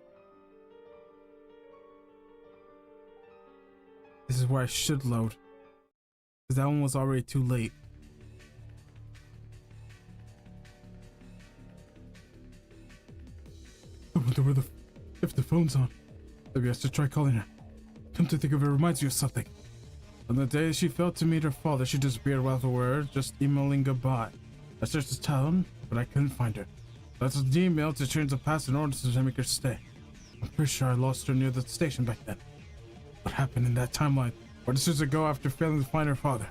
This is where I should load. Because that one was already too late. I wonder if the phone's on. Maybe I should try calling her. Come to think of it, reminds you of something. On the day she failed to meet her father, she disappeared without a word, just emailing goodbye. I searched the town, but I couldn't find her. That's an email to change the past in order to make her stay. I'm pretty sure I lost her near the station back then. What happened in that timeline? Where did Suzuha go after failing to find her father?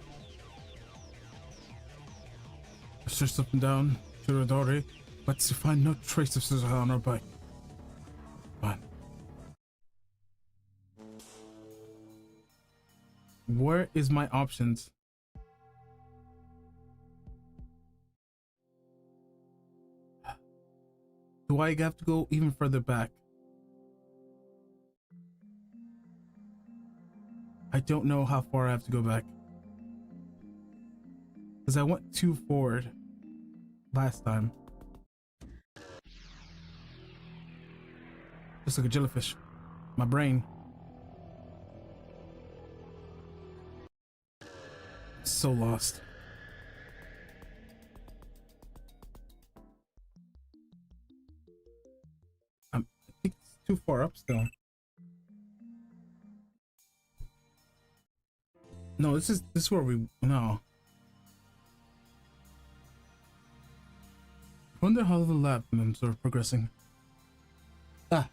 I searched up and down to Rodori, but to find no trace of Suzuha on her bike. Fine. Where is my options? Do I have to go even further back? I don't know how far I have to go back. Because I went too forward last time. Just like a jellyfish. My brain. So lost. I think it's too far up still. No, this is where we no. I wonder how the lab members are progressing. Ah,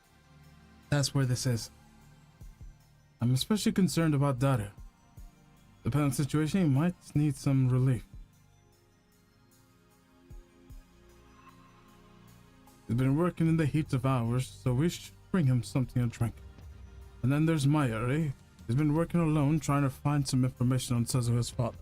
that's where this is. I'm especially concerned about Daru. Depending on the situation, he might need some relief. He's been working in the heat of hours, so we should bring him something to drink. And then there's Mayuri. He's been working alone, trying to find some information on Suzuha's father.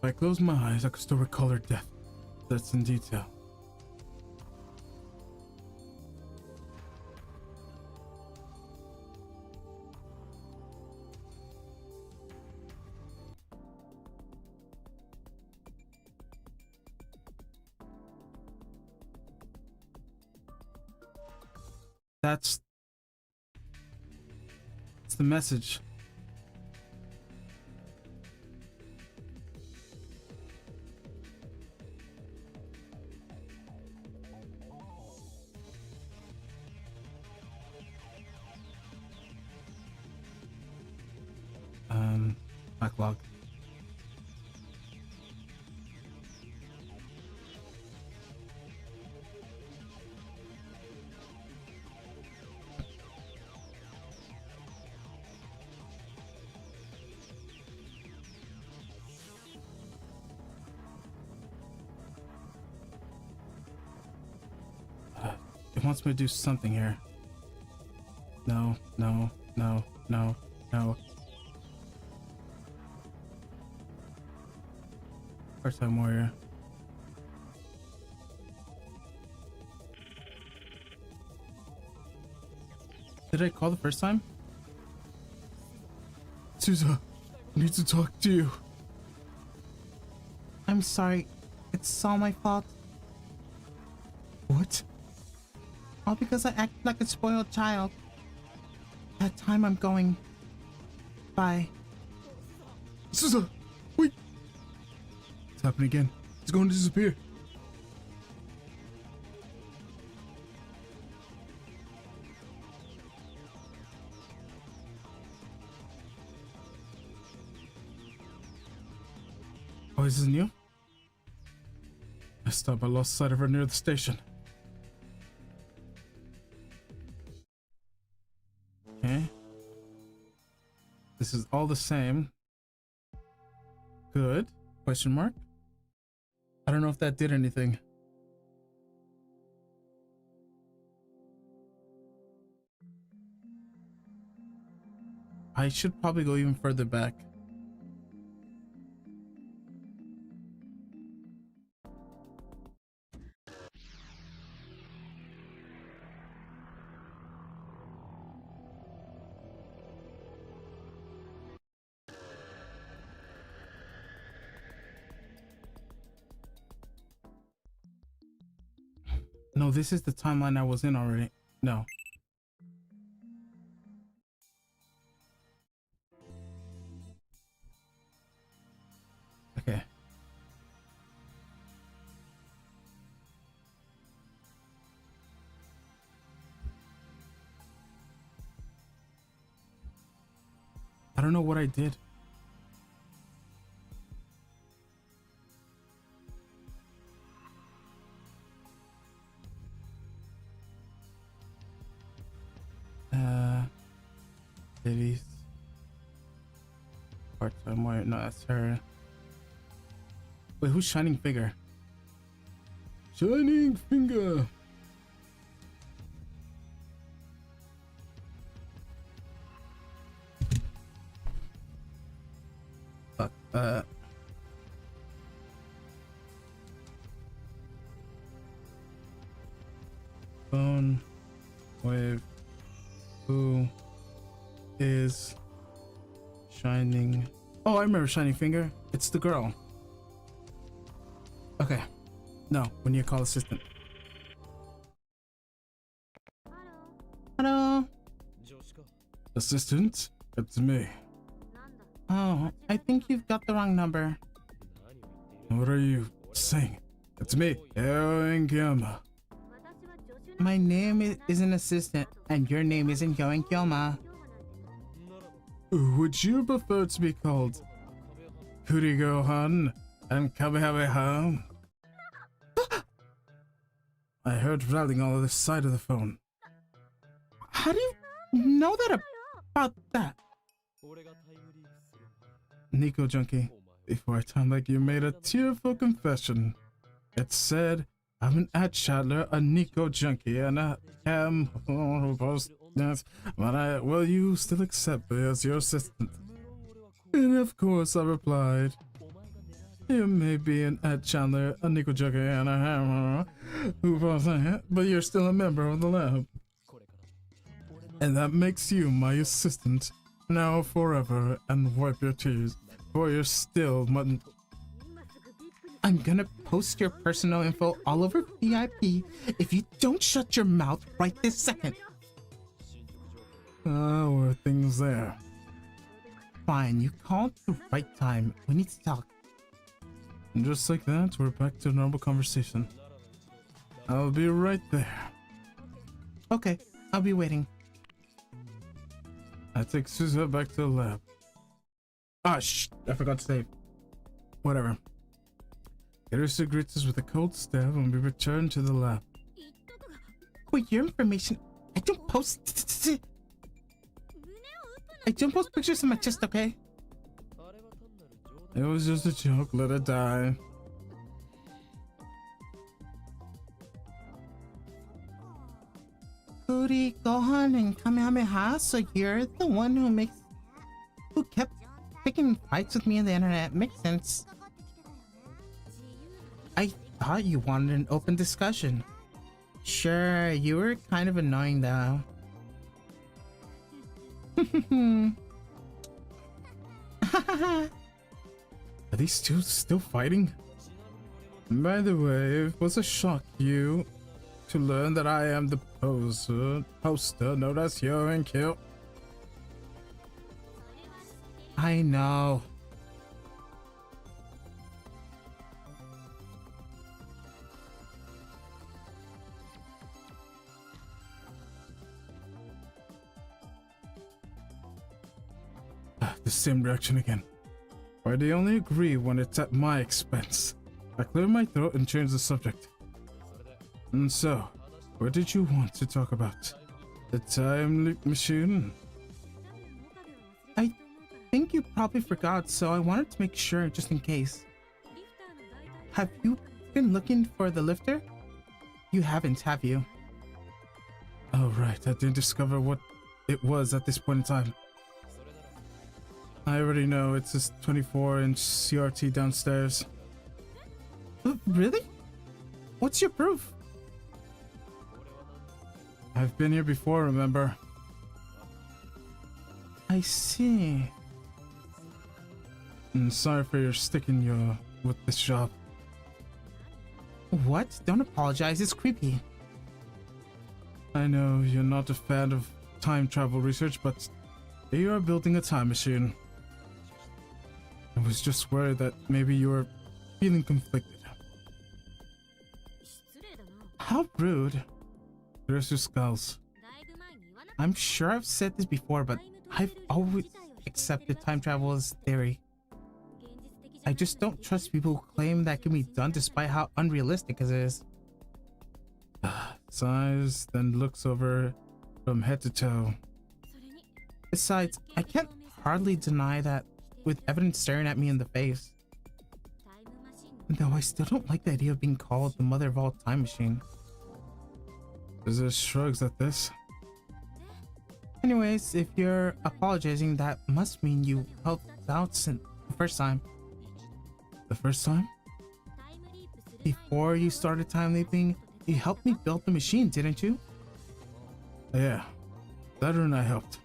If I close my eyes, I could still recall her death. That's in detail. That's the message. Backlog. It wants me to do something here. No, no, no, no, no. Part-time warrior. Did I call the first time? Suza, I need to talk to you. I'm sorry. It's all my fault. What? All because I acted like a spoiled child. That time I'm going. Bye. Suza, wait. It's happening again. It's going to disappear. Oh, is this new? I stopped. I lost sight of her near the station. Okay. This is all the same. Good. Question mark? I don't know if that did anything. I should probably go even further back. No, this is the timeline I was in already. No. Okay. I don't know what I did. Cities. Part-time warrior. No, that's her. Wait, who's Shining Finger? Shining Finger. Uh. Phone with who is Shining. Oh, I remember Shining Finger. It's the girl. Okay. No, we need to call assistant. Hello. Assistant, it's me. Oh, I think you've got the wrong number. What are you saying? It's me, Yoengama. My name is an assistant, and your name isn't Yoengama. Would you prefer to be called Kurigo-han and Kamehameha? I heard rattling all of this side of the phone. How do you know that about that? Nico Junkie, before I time like you made a tearful confession. It said, I'm an ad chatler, a Nico Junkie, and a cam post dance, but will you still accept me as your assistant? And of course I replied, you may be an ad chatler, a Nico Junkie, and a hammer, but you're still a member of the lab. And that makes you my assistant, now forever, and wipe your tears, for you're still mutton. I'm gonna post your personal info all over VIP if you don't shut your mouth right this second. Were things there? Fine, you called the right time. We need to talk. And just like that, we're back to normal conversation. I'll be right there. Okay, I'll be waiting. I take Susa back to the lab. Ah, I forgot to save. Whatever. Irisa greets us with a cold stab when we return to the lab. For your information, I don't post pictures of my chest, okay? It was just a joke, let it die. Cody, Gohan, and Kamehameha, so you're the one who kept picking fights with me on the internet. Makes sense. I thought you wanted an open discussion. Sure, you were kind of annoying though. Are these two still fighting? By the way, it was a shock to learn that I am the poster known as Yoenkill. I know. The same reaction again. Why they only agree when it's at my expense? I clear my throat and change the subject. And so, what did you want to talk about? The time loop machine? I think you probably forgot, so I wanted to make sure just in case. Have you been looking for the lifter? You haven't, have you? Oh right, I didn't discover what it was at this point in time. I already know, it's this 24-inch CRT downstairs. Really? What's your proof? I've been here before, remember? I see. And sorry for your sticking with this job. What? Don't apologize, it's creepy. I know you're not a fan of time travel research, but you are building a time machine. I was just worried that maybe you were feeling conflicted. How rude. There's your skulls. I'm sure I've said this before, but I've always accepted time travel as theory. I just don't trust people who claim that can be done despite how unrealistic it is. Sighs, then looks over from head to toe. Besides, I can't hardly deny that with evidence staring at me in the face. Though I still don't like the idea of being called the mother of all time machine. Zizza shrugs at this. Anyways, if you're apologizing, that must mean you helped out since the first time. The first time? Before you started time leaping, you helped me build the machine, didn't you? Yeah, Letter and I helped.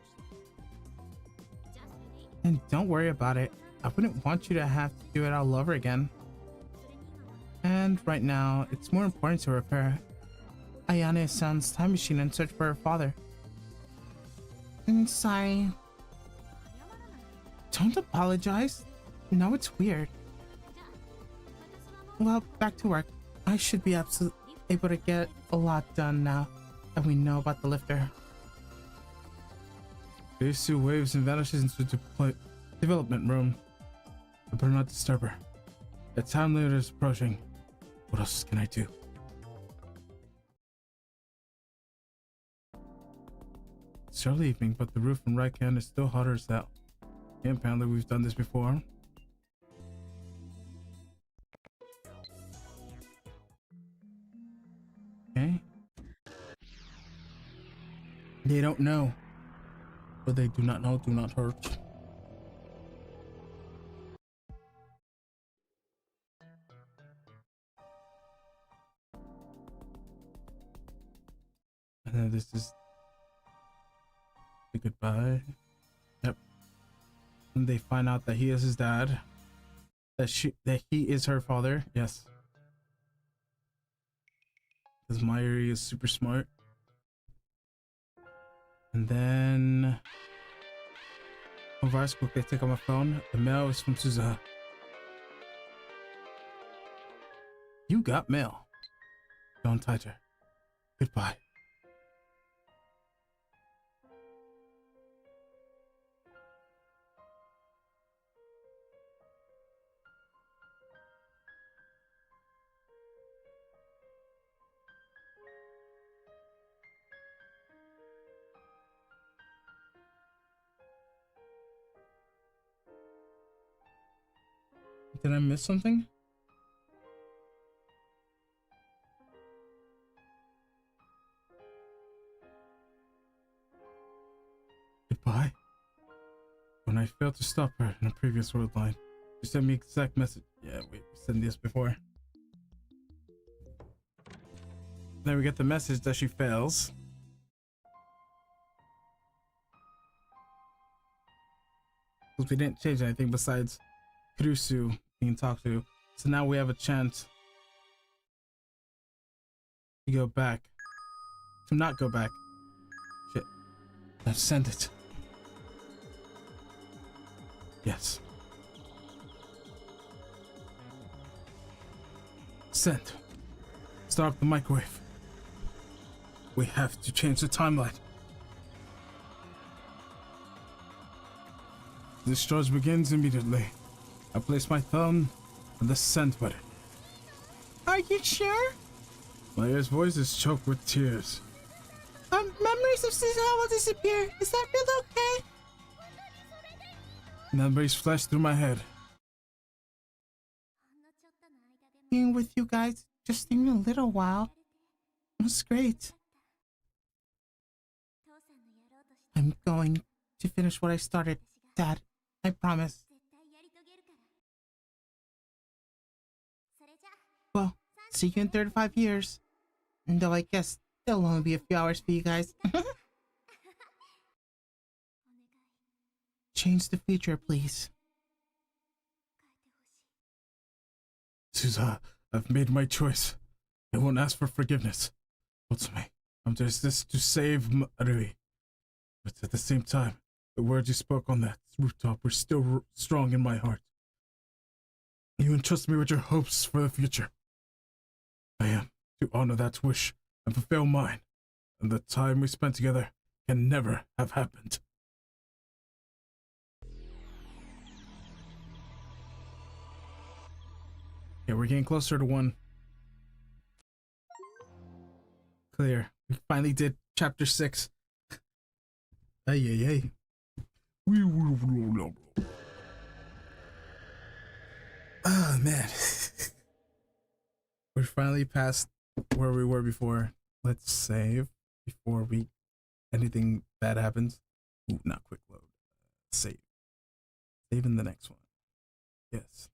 And don't worry about it. I wouldn't want you to have to do it all over again. And right now, it's more important to repair Ayane-san's time machine and search for her father. I'm sorry. Don't apologize. No, it's weird. Well, back to work. I should be able to get a lot done now that we know about the lifter. Sue waves and vanishes into the development room. I better not disturb her. The time limit is approaching. What else can I do? It's early evening, but the roof in right hand is still hotter as hell. And apparently we've done this before. Okay. They don't know. But they do not know, do not hurt. And then this is the goodbye. Yep. And they find out that he is his dad. That he is her father. Yes. Because Mayuri is super smart. And then over ice quick, they take out my phone. The mail is from Suza. You got mail. Don't touch her. Goodbye. Did I miss something? Goodbye. When I failed to stop her in a previous world line, she sent me exact message. Yeah, wait, we sent this before. Then we get the message that she fails. Because we didn't change anything besides Kurusu being talked to. So now we have a chance to go back. To not go back. Shit. I've sent it. Yes. Sent. Start up the microwave. We have to change the timeline. This charge begins immediately. I place my thumb on the send button. Are you sure? Maya's voice is choked with tears. Memories of Susan will disappear. Is that really okay? Memories flash through my head. Being with you guys just in a little while was great. I'm going to finish what I started, Dad. I promise. Well, see you in 35 years. Though I guess there'll only be a few hours for you guys. Change the future, please. Suza, I've made my choice. I won't ask for forgiveness. Ultimately, I'm just this to save Marui. But at the same time, the words you spoke on that rooftop were still strong in my heart. You entrust me with your hopes for the future. I am to honor that wish and fulfill mine, and the time we spent together can never have happened. Yeah, we're getting closer to 1. Clear. We finally did chapter 6. Hey, hey, hey. Oh, man. We're finally past where we were before. Let's save before anything bad happens. Ooh, not quick load. Save. Save in the next one. Yes.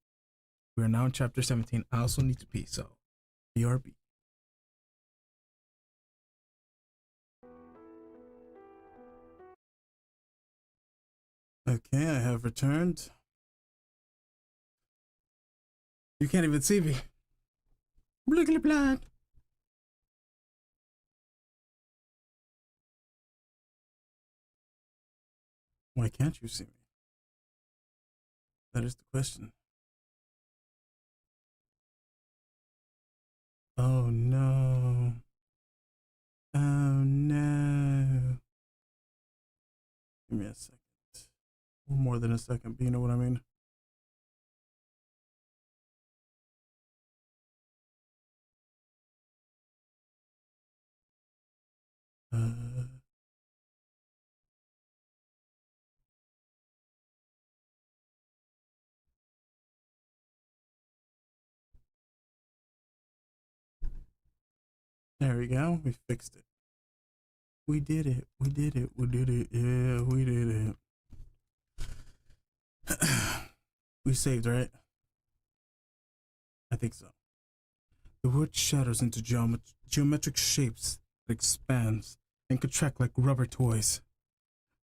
We are now in chapter 17. I also need to pee, so BRB. Okay, I have returned. You can't even see me. Bliggly blah. Why can't you see me? That is the question. Oh no. Oh no. Give me a second. More than a second, but you know what I mean. There we go. We fixed it. We did it. We did it. We did it. Yeah, we did it. We saved, right? I think so. The world shatters into geometric shapes that expands and contract like rubber toys.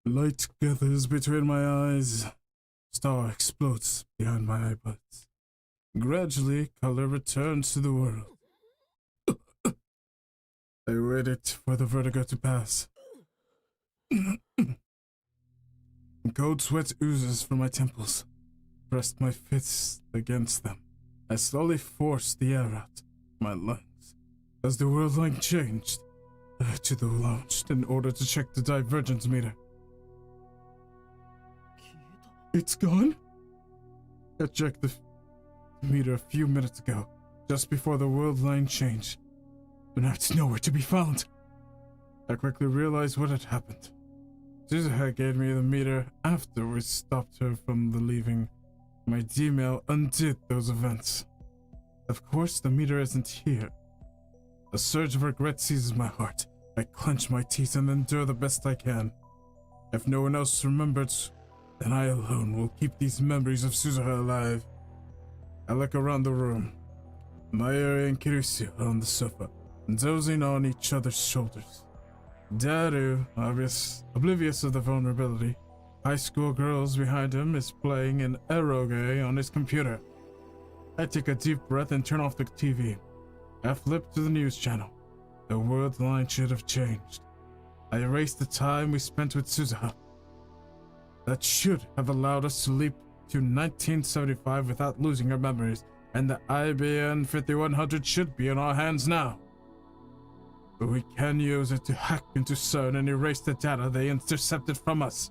Light gathers between my eyes. Star explodes behind my eyebuds. Gradually, color returns to the world. I waited for the vertigo to pass. Cold sweat oozes from my temples. Pressed my fists against them. I slowly forced the air out my lungs. As the world line changed, I head to the lounge in order to check the divergence meter. It's gone? I checked the meter a few minutes ago, just before the world line changed. But now it's nowhere to be found. I quickly realized what had happened. Suzuha gave me the meter after we stopped her from the leaving. My Gmail undid those events. Of course, the meter isn't here. A surge of regret seizes my heart. I clench my teeth and endure the best I can. If no one else remembers, then I alone will keep these memories of Suzuha alive. I look around the room. Mayuri and Kiryu are on the sofa, dozing on each other's shoulders. Daru, oblivious of the vulnerability. High school girls behind him is playing an eroge on his computer. I take a deep breath and turn off the TV. I flip to the news channel. The world line should have changed. I erase the time we spent with Suzuha. That should have allowed us to leap to 1975 without losing our memories, and the IBN 5100 should be in our hands now. But we can use it to hack into CERN and erase the data they intercepted from us.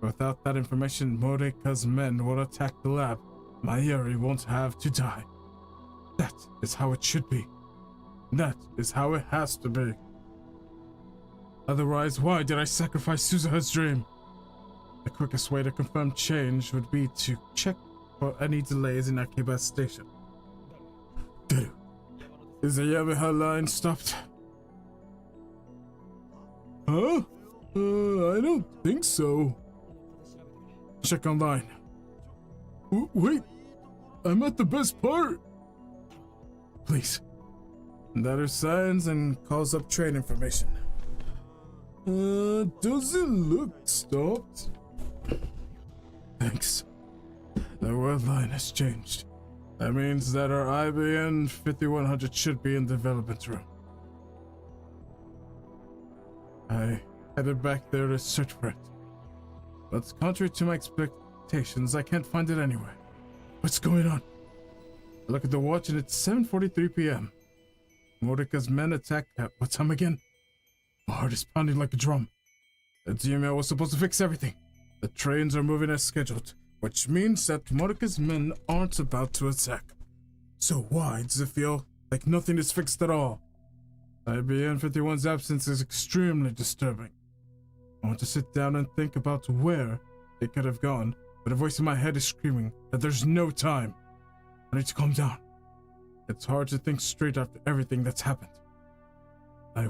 Without that information, Morika's men will attack the lab. Mayuri won't have to die. That is how it should be. That is how it has to be. Otherwise, why did I sacrifice Suzuha's dream? The quickest way to confirm change would be to check for any delays in Akiba station. Is the Yamaha line stopped? Huh? I don't think so. Check online. Wait, I'm at the best part. Please. Daru signs and calls up train information. Doesn't look stopped. Thanks. The world line has changed. That means that our IBN 5100 should be in the development room. I headed back there to search for it. But contrary to my expectations, I can't find it anywhere. What's going on? I look at the watch and it's 7:43 p.m. Morika's men attack at what time again? My heart is pounding like a drum. The GML was supposed to fix everything. The trains are moving as scheduled, which means that Morika's men aren't about to attack. So why does it feel like nothing is fixed at all? IBN 51's absence is extremely disturbing. I want to sit down and think about where they could have gone, but a voice in my head is screaming that there's no time. I need to calm down. It's hard to think straight after everything that's happened. I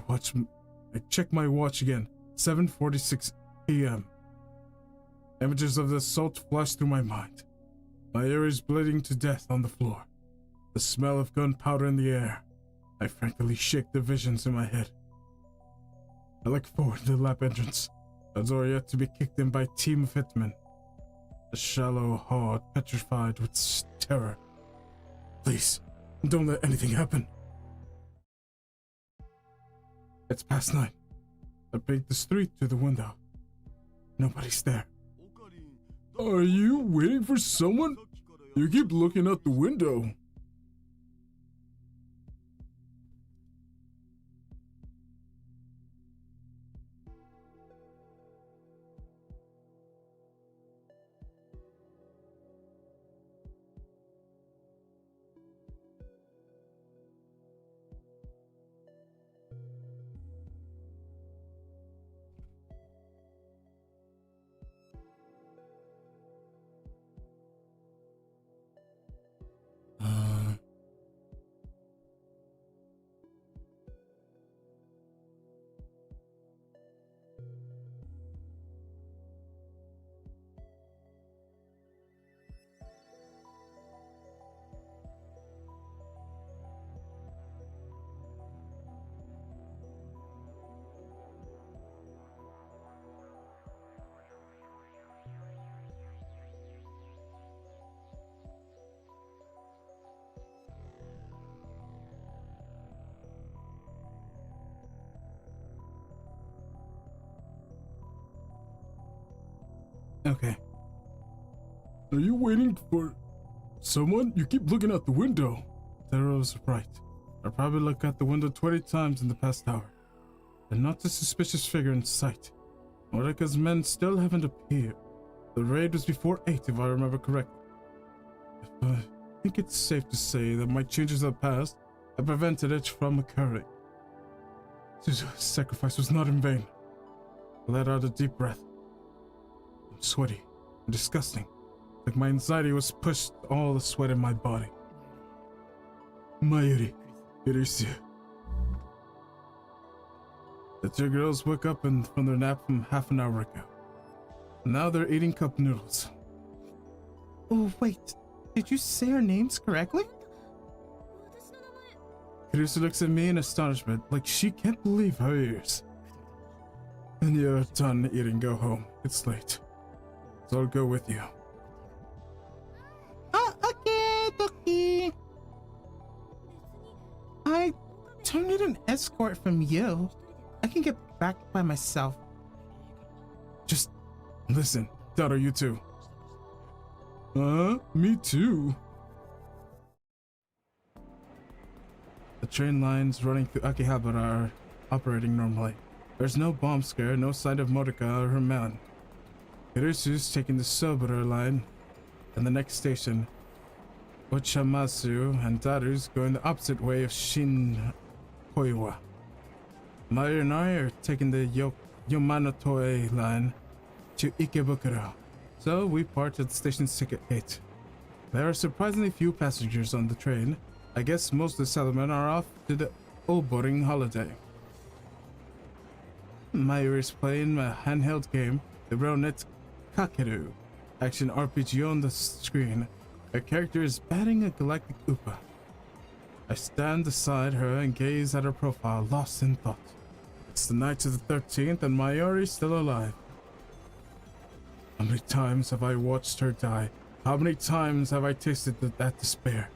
check my watch again, 7:46 p.m. Images of the assault flash through my mind. My ear is bleeding to death on the floor. The smell of gunpowder in the air. I frankly shake the visions in my head. I look forward to the lab entrance, a door yet to be kicked in by a team of hitmen. A shallow horde petrified with terror. Please, don't let anything happen. It's past 9. I peek the street through the window. Nobody's there. Are you waiting for someone? You keep looking out the window. Okay. Are you waiting for someone? You keep looking out the window. Taro was right. I probably looked out the window 20 times in the past hour. And not a suspicious figure in sight. Morika's men still haven't appeared. The raid was before 8 if I remember correctly. I think it's safe to say that my changes of the past have prevented it from occurring. Suzu's sacrifice was not in vain. I let out a deep breath. Sweaty and disgusting, like my anxiety was pushed all the sweat in my body. Mayuri, Irisu. The two girls woke up from their nap from half an hour ago. Now they're eating cup noodles. Oh wait, did you say our names correctly? Irisu looks at me in astonishment, like she can't believe her ears. When you're done eating, go home. It's late. So I'll go with you. Okay, Doki. I don't need an escort from you. I can get back by myself. Just listen, Dado, you too. Me too. The train lines running through Akihabara are operating normally. There's no bomb scare, no sign of Morika or her man. Hirisu's taking the Sobura line, and the next station, Ochamasu and Daru's going the opposite way of Shinkoiwa. Mayu and I are taking the Yamanotoe line to Ikebukuro, so we part at station's ticket 8. There are surprisingly few passengers on the train. I guess most of the settlement are off to the Oboring holiday. Mayu is playing a handheld game, the Ronet Kakeru action RPG on the screen. Her character is batting a galactic Upa. I stand beside her and gaze at her profile, lost in thought. It's the night of the 13th and Mayuri is still alive. How many times have I watched her die? How many times have I tasted that despair?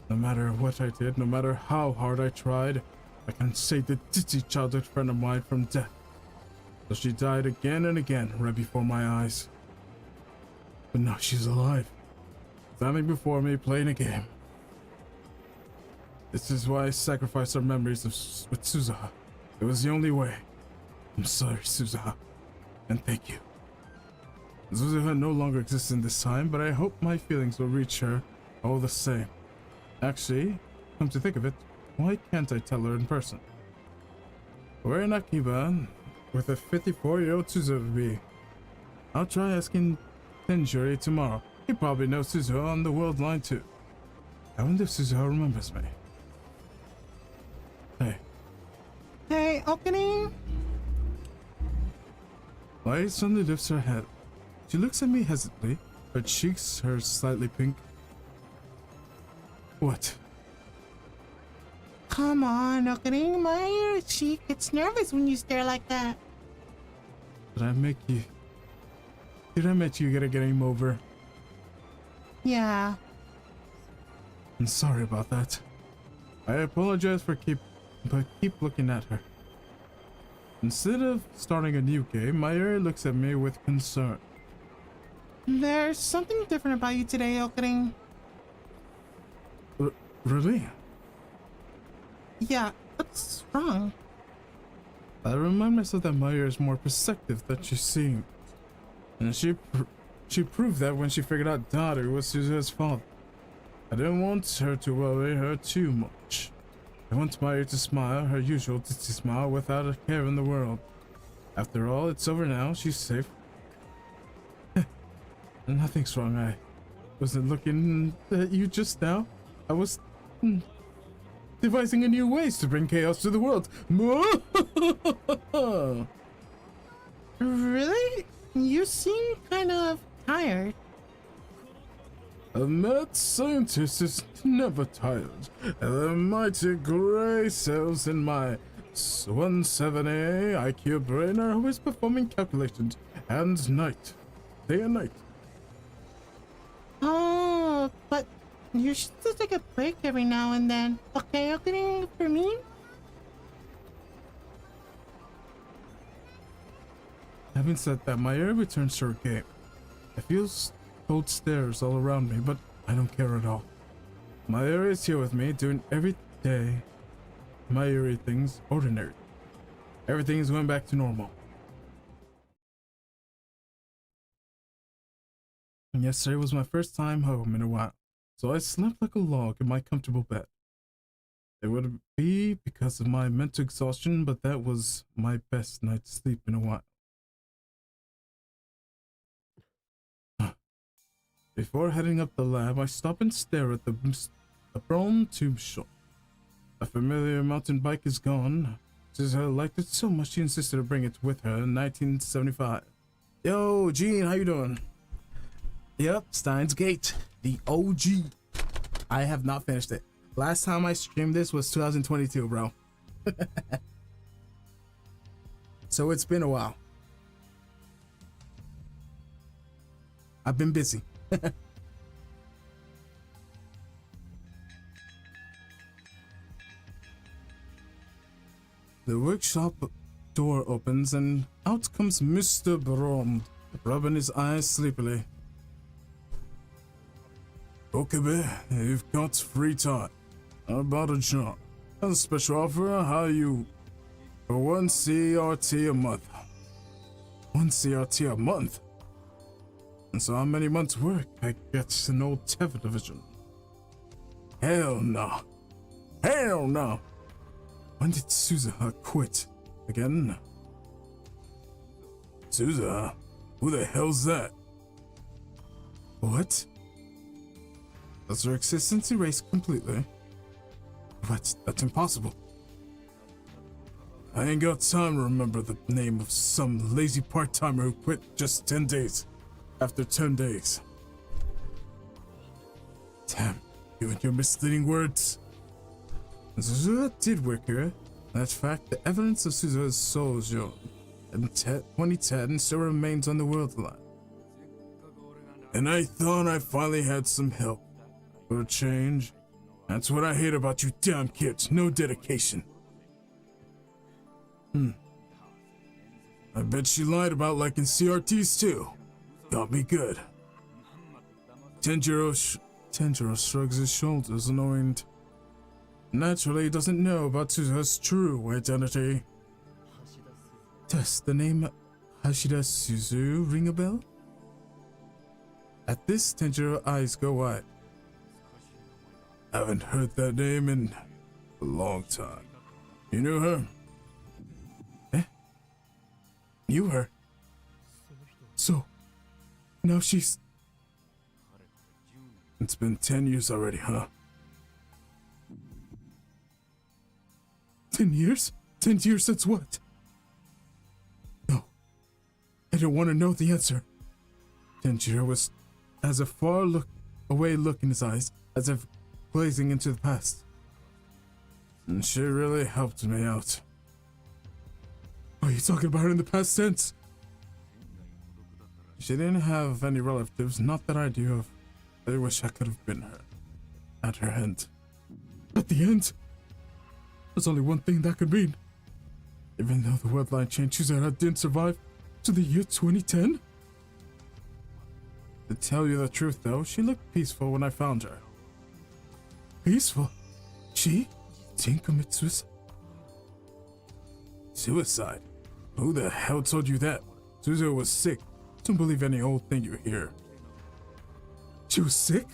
No matter what I did, no matter how hard I tried, I can save the ditzy childhood friend of mine from death. So she died again and again right before my eyes. But now she's alive, standing before me playing a game. This is why I sacrificed our memories with Suzuha. It was the only way. I'm sorry, Suzuha, and thank you. Suzuha no longer exists in this time, but I hope my feelings will reach her all the same. Actually, come to think of it, why can't I tell her in person? We're in Akiba with a 54-year-old Suzuha. I'll try asking Tenjuri tomorrow. He probably knows Suzuha on the world line too. I wonder if Suzuha remembers me. Hey. Hey, Okuni! Light suddenly lifts her head. She looks at me hesitantly, Her cheeks are slightly pink. What? Come on, opening my cheek gets nervous when you stare like that. Did I make you gotta get him over? Yeah. I'm sorry about that. I apologize for keep looking at her. Instead of starting a new game, Mayuri looks at me with concern. There's something different about you today, opening. Really? Yeah, what's wrong? I remind myself that Mayuri is more perceptive than she seemed. And she proved that when she figured out Daru was Suzuha's father. I didn't want her to worry her too much. I want Mayuri to smile, her usual ditzy smile, without a care in the world. After all, it's over now, she's safe. Nothing's wrong, I wasn't looking at you just now. I was devising a new ways to bring chaos to the world. Really? You seem kind of tired. A mad scientist is never tired, and the mighty gray cells in my 170 IQ brain are always performing calculations, and day and night. Oh, but you should still take a break every now and then. Okay, opening for me? Having said that, my ear returns to her game. I feel cold stares all around me, but I don't care at all. My ear is here with me, doing every day my eerie things ordinary. Everything is going back to normal. And yesterday was my first time home in a while, so I slept like a log in my comfortable bed. It would be because of my mental exhaustion, but that was my best night's sleep in a while. Before heading up the lab, I stop and stare at the brown tube shop. A familiar mountain bike is gone. Suzuha liked it so much she insisted to bring it with her in 1975. Yo, Gene, how you doing? Yep, Steins Gate, the OG. I have not finished it. Last time I streamed this was 2022, bro. So it's been a while. I've been busy. The workshop door opens and out comes Mr. Brond, rubbing his eyes sleepily. Okay, you've got free time. How about a job? A special offer, how you... For 1 CRT a month. 1 CRT a month? And so how many months work I get an old television? Hell no. Hell no. When did Suzuha quit? Again? Suzuha? Who the hell's that? What? Does her existence erased completely? What? That's impossible. I ain't got time to remember the name of some lazy part-timer who quit just 10 days. After 10 days. Damn, you and your misleading words. Suzuha did work here. That fact, the evidence of Suzuha's sojourn in 2010 still remains on the world line. And I thought I finally had some help. For a change. That's what I hate about you damn kids. No dedication. I bet she lied about liking CRTs too. Got me good. Tenjiro shrugs his shoulders, annoyed. Naturally, he doesn't know about Suzuha's true identity. Does the name Hashida Suzu ring a bell? At this, Tenjiro's eyes go wide. Haven't heard that name in a long time. You knew her? Eh? Knew her? So, now she's... It's been 10 years already, huh? 10 years? 10 years since what? No. I don't want to know the answer. Tenjiro was has a far away look in his eyes, as if glazing into the past. And she really helped me out. Are you talking about her in the past tense? She didn't have any relatives, not that I knew of. I wish I could have been her. At her end. At the end? There's only one thing that could mean. Even though the worldline change Suzuha didn't survive to the year 2010? To tell you the truth though, she looked peaceful when I found her. Peaceful? She didn't commit suicide? Suicide? Who the hell told you that? Suzuha was sick. Don't believe any old thing you hear. She was sick?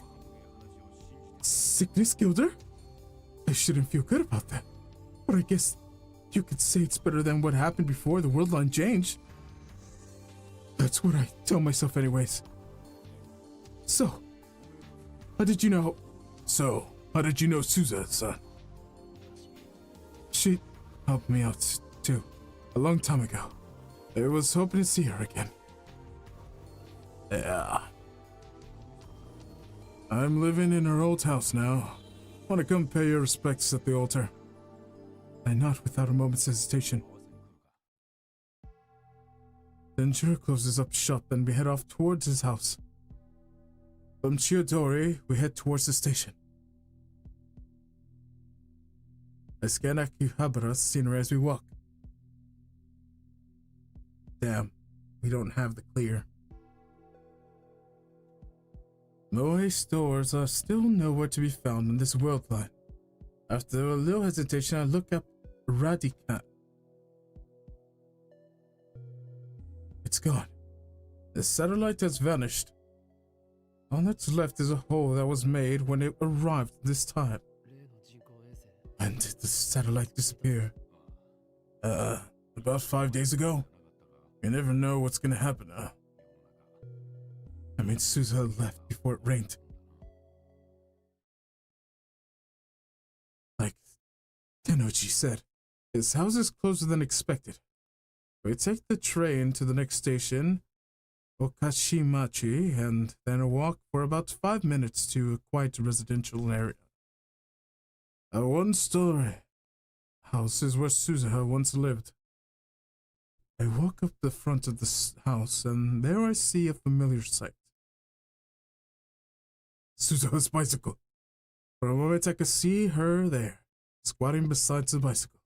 Sickness killed her? I shouldn't feel good about that. But I guess you could say it's better than what happened before the world line changed. That's what I tell myself anyways. So, how did you know Suzuha-san? She helped me out too, a long time ago. I was hoping to see her again. Yeah. I'm living in her old house now. Want to come pay your respects at the altar. I nod without a moment's hesitation. Then Jiro closes up shop and we head off towards his house. From Chiodori, we head towards the station. I scan Akihabara's scenery as we walk. Damn, we don't have the clear. Moe stores are still nowhere to be found in this world line. After a little hesitation, I look up Radicat. It's gone. The satellite has vanished. All that's left is a hole that was made when it arrived this time. When did the satellite disappear? About 5 days ago? You never know what's gonna happen, huh? I mean, Suzuha left before it rained. Like Tenouchi said, his house is closer than expected. We take the train to the next station, Okashimachi, and then walk for about 5 minutes to a quiet residential area. A one-story house is where Suzuha once lived. I walk up the front of the house, and there I see a familiar sight. Suzuha's bicycle. For a moment I could see her there, squatting beside the bicycle.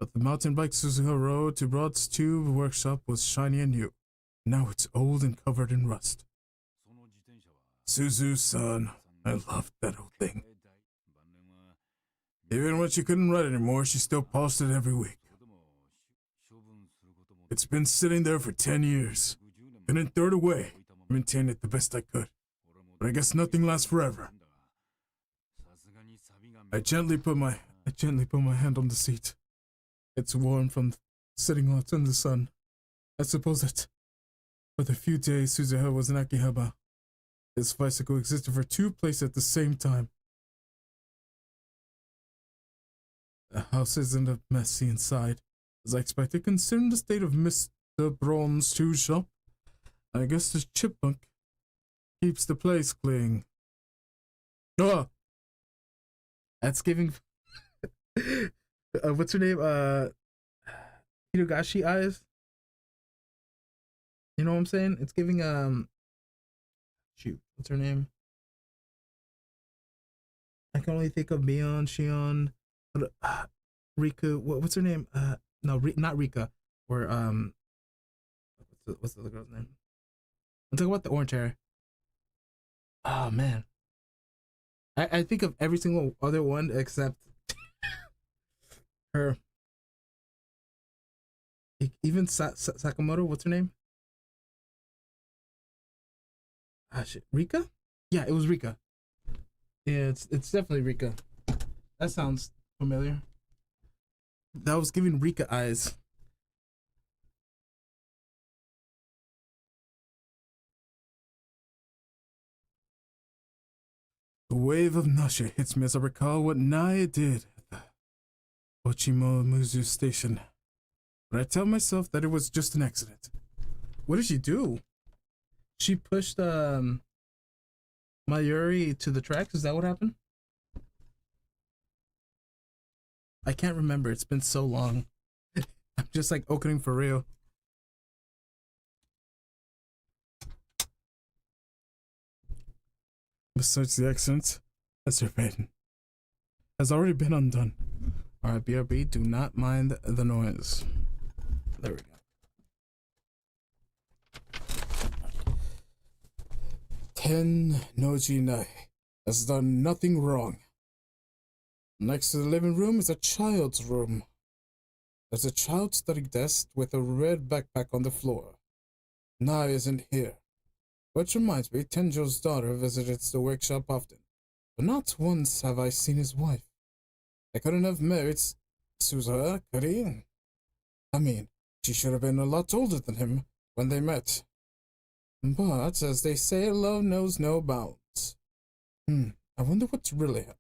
But the mountain bike Suzuha rode to Broad's Tube workshop was shiny and new. Now it's old and covered in rust. Suzu-san, I loved that old thing. Even when she couldn't ride anymore, she still polished it every week. It's been sitting there for 10 years. Couldn't throw it away. Maintain it the best I could. But I guess nothing lasts forever. I gently put my hand on the seat. It's warm from sitting out in the sun. I suppose that for the few days Suzuha was in Akihabara, his bicycle existed for 2 places at the same time. The house isn't a messy inside, as I expected, considering the state of Mr. Braun's shoe shop. I guess the chipmunk keeps the place clean. Oh! That's giving... what's her name? Hirogashi eyes? You know what I'm saying? It's giving, shoot, what's her name? I can only think of Mion, Shion, Rika, what's her name? No, not Rika. Or, what's the other girl's name? I'm talking about the orange hair. Oh, man. I think of every single other one except her. Even Sakamoto, what's her name? Ah, shit. Rika? Yeah, it was Rika. Yeah, it's definitely Rika. That sounds familiar. That was giving Rika eyes. A wave of nausea hits me as I recall what Naya did at the Ochimomuzu station. But I tell myself that it was just an accident. What did she do? She pushed Mayuri to the tracks? Is that what happened? I can't remember. It's been so long. I'm just like opening for real. Besides the accent, Azerbaijan has already been undone. Alright, BRB, do not mind the noise. There we go. 10 Noji Nai has done nothing wrong. Next to the living room is a child's room. There's a child's study desk with a red backpack on the floor. Nai isn't here. Which reminds me, Tenjo's daughter visits the workshop often, but not once have I seen his wife. I couldn't have married Suzuha, could he? I mean, she should have been a lot older than him when they met. But, as they say, love knows no bounds. I wonder what's really happened.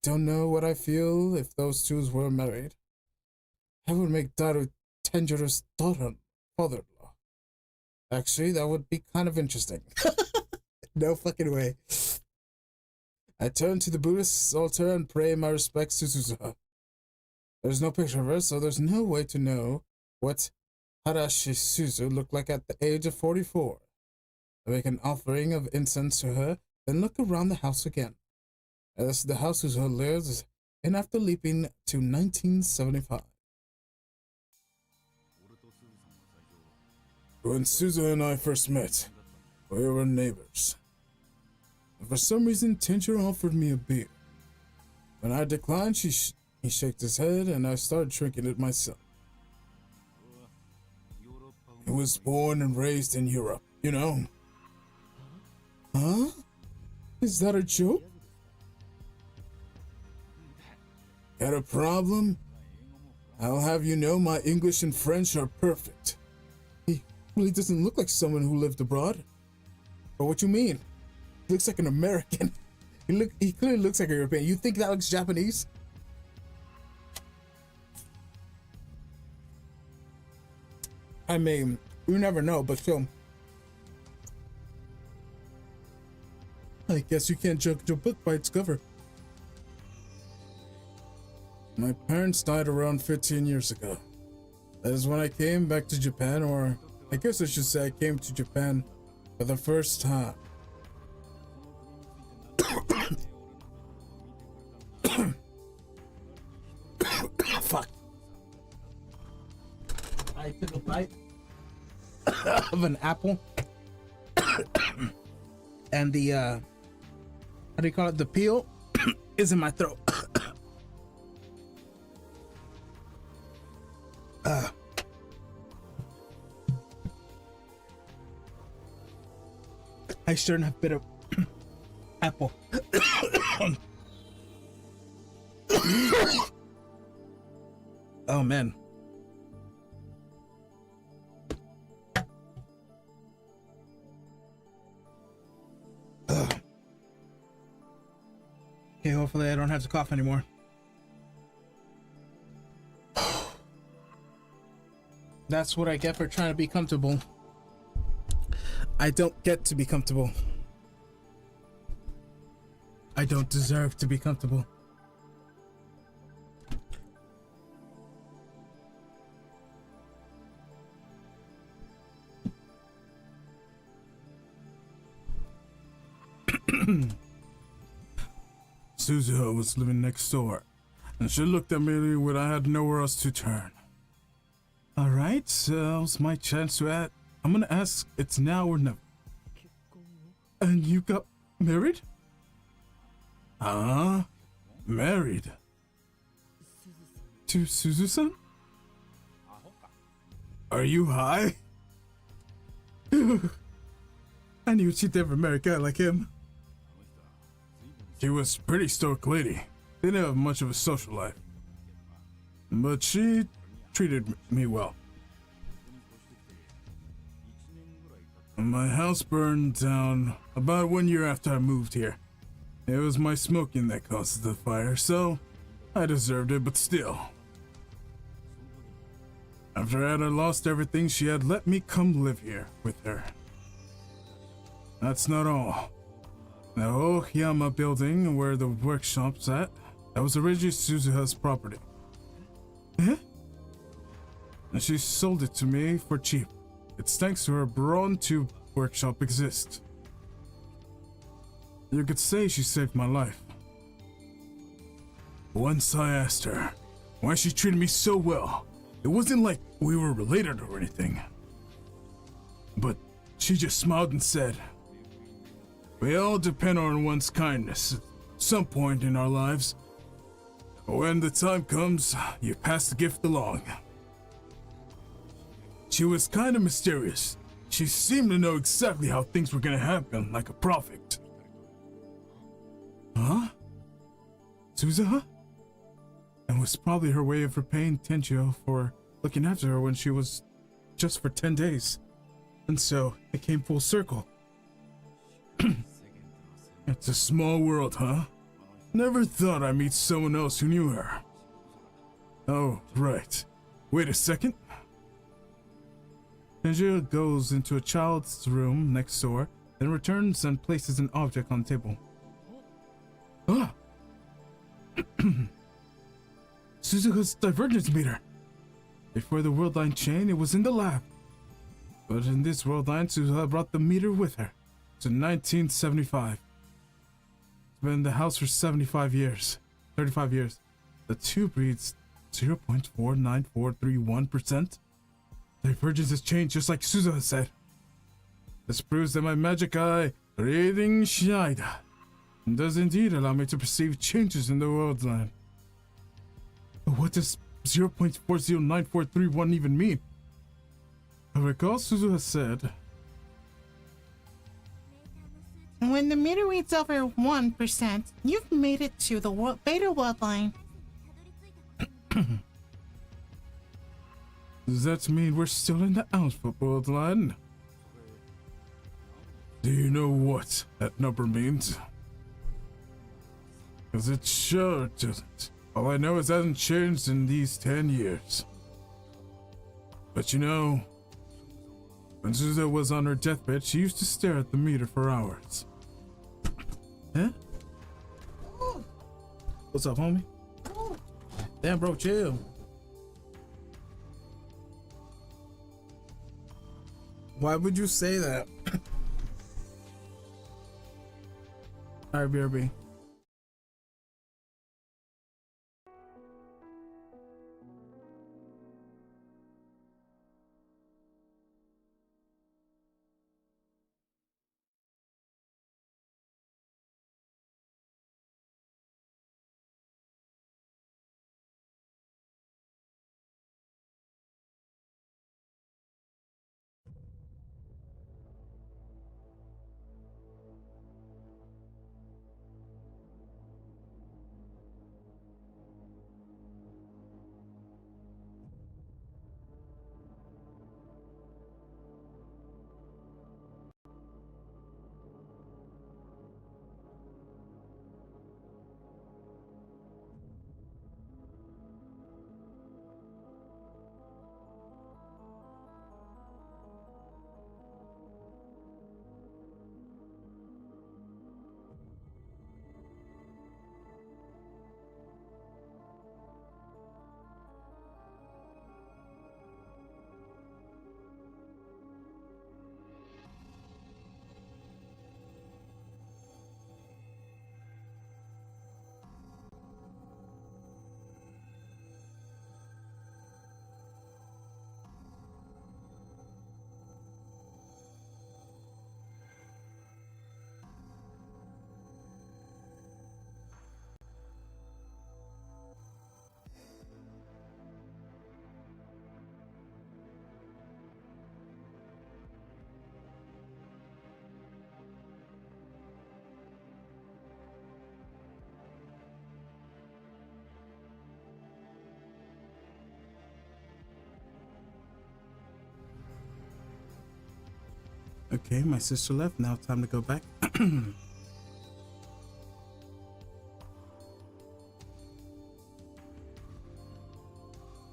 Don't know what I feel if those two were married. I would make Daru Tenjo's father-in-law. Actually, that would be kind of interesting. No fucking way. I turn to the Buddhist altar and pray my respects to Suzuha. There's no picture of her, so there's no way to know what Harashi Suzu looked like at the age of 44. I make an offering of incense to her, then look around the house again. This is the house Suzuha lives in after leaping to 1975. When Suzuha and I first met, we were neighbors. And for some reason, Tenjo offered me a beer. When I declined, he shook his head, and I started drinking it myself. He was born and raised in Europe, you know. Huh? Is that a joke? Got a problem? I'll have you know my English and French are perfect. He really doesn't look like someone who lived abroad. But what you mean? He looks like an American. He clearly looks like a European. You think that looks Japanese? I mean, you never know, but still. I guess you can't judge a book by its cover. My parents died around 15 years ago. That is when I came back to Japan, or I guess I should say I came to Japan for the first time. Fuck. I took a bite of an apple and the how do you call it, the peel is in my throat. I shouldn't have bit of apple. Oh man. Okay, hopefully I don't have to cough anymore. That's what I get for trying to be comfortable. I don't get to be comfortable. I don't deserve to be comfortable. Suzuha was living next door, and she looked at me when I had nowhere else to turn. Alright, so it's my chance to add. I'm gonna ask, it's now or never. And you got married? Huh? Married? To Suzu-san? Are you high? I knew she'd never marry a guy like him. She was a pretty stoic lady. Didn't have much of a social life. But she treated me well. My house burned down about 1 year after I moved here. It was my smoking that caused the fire, so I deserved it, but still. After I had lost everything, she had let me come live here with her. That's not all. The Oyama building where the workshop's at, that was originally Suzuha's property. Eh? And she sold it to me for cheap. It's thanks to her Brawn Tube workshop exists. You could say she saved my life. Once I asked her why she treated me so well. It wasn't like we were related or anything. But she just smiled and said, "We all depend on one's kindness at some point in our lives. When the time comes, you pass the gift along." She was kind of mysterious. She seemed to know exactly how things were gonna happen, like a prophet. Huh? Suzuha? And was probably her way of repaying Tenjo for looking after her when she was just for 10 days. And so, it came full circle. It's a small world, huh? Never thought I'd meet someone else who knew her. Oh, right. Wait a second. Tenjo goes into a child's room next door, then returns and places an object on the table. Ah! Suzuka's divergence meter. Before the world line chain, it was in the lab. But in this world line, Suzuha brought the meter with her to 1975. It's been in the house for 75 years. 35 years. The tube reads 0.49431%. Divergence has changed just like Suzuha said. This proves that my magic eye, reading Schneider, does indeed allow me to perceive changes in the world line. But what does 0.409431 even mean? I recall Suzuha said, When the meter reads over 1%, you've made it to the beta world line. Does that mean we're still in the alpha world line? Do you know what that number means? Because it sure doesn't. All I know is it hasn't changed in these 10 years. But you know, when Suzuha was on her deathbed, she used to stare at the meter for hours. Huh? What's up, homie? Damn, bro, chill. Why would you say that? Alright, BRB. Okay, my sister left. Now time to go back. And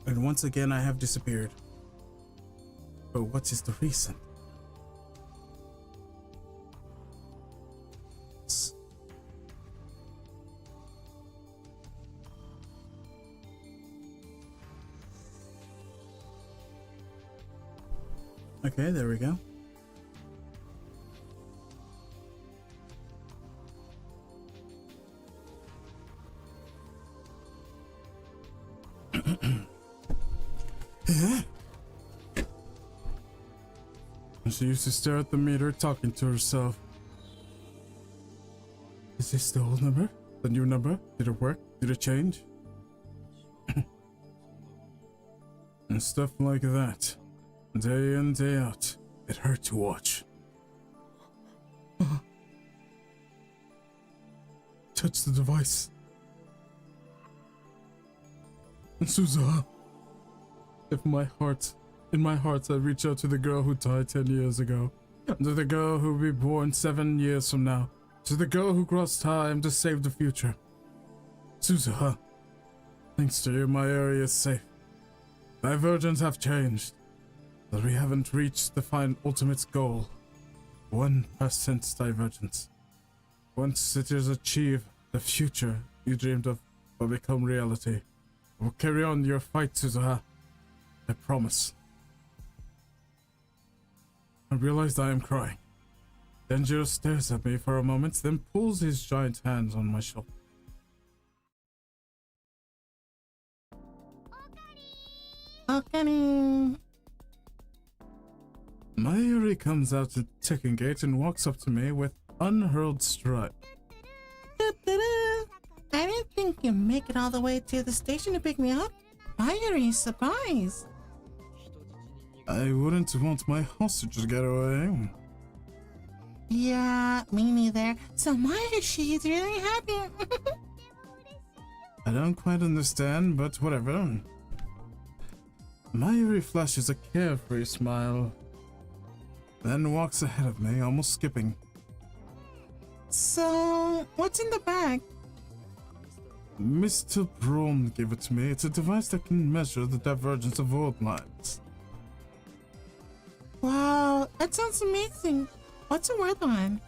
once again, I have disappeared. But what is the reason? Okay, there we go. She used to stare at the meter, talking to herself. Is this the old number? The new number? Did it work? Did it change? And stuff like that. Day in, day out. It hurt to watch. Touch the device. And Suza. In my heart, I reach out to the girl who died 10 years ago. And to the girl who will be born 7 years from now. To the girl who crossed time to save the future. Suza. Thanks to you, my area is safe. Divergence have changed. But we haven't reached the ultimate goal. 1% divergence. Once it is achieved, the future you dreamed of will become reality. We'll carry on your fight, Suzuha. I promise. I realized I am crying. Denjiro stares at me for a moment, then pulls his giant hands on my shoulder. Okani! Mayuri comes out the ticking gate and walks up to me with unhurled stride. I didn't think you'd make it all the way to the station to pick me up. Mayuri, surprise! I wouldn't want my hostage to get away. Yeah, me neither. So Mayuri, she's really happy. I don't quite understand, but whatever. Mayuri flashes a carefree smile, then walks ahead of me, almost skipping. So, what's in the bag? Mr. Braun gave it to me. It's a device that can measure the divergence of world lines. Wow, that sounds amazing. What's the word line?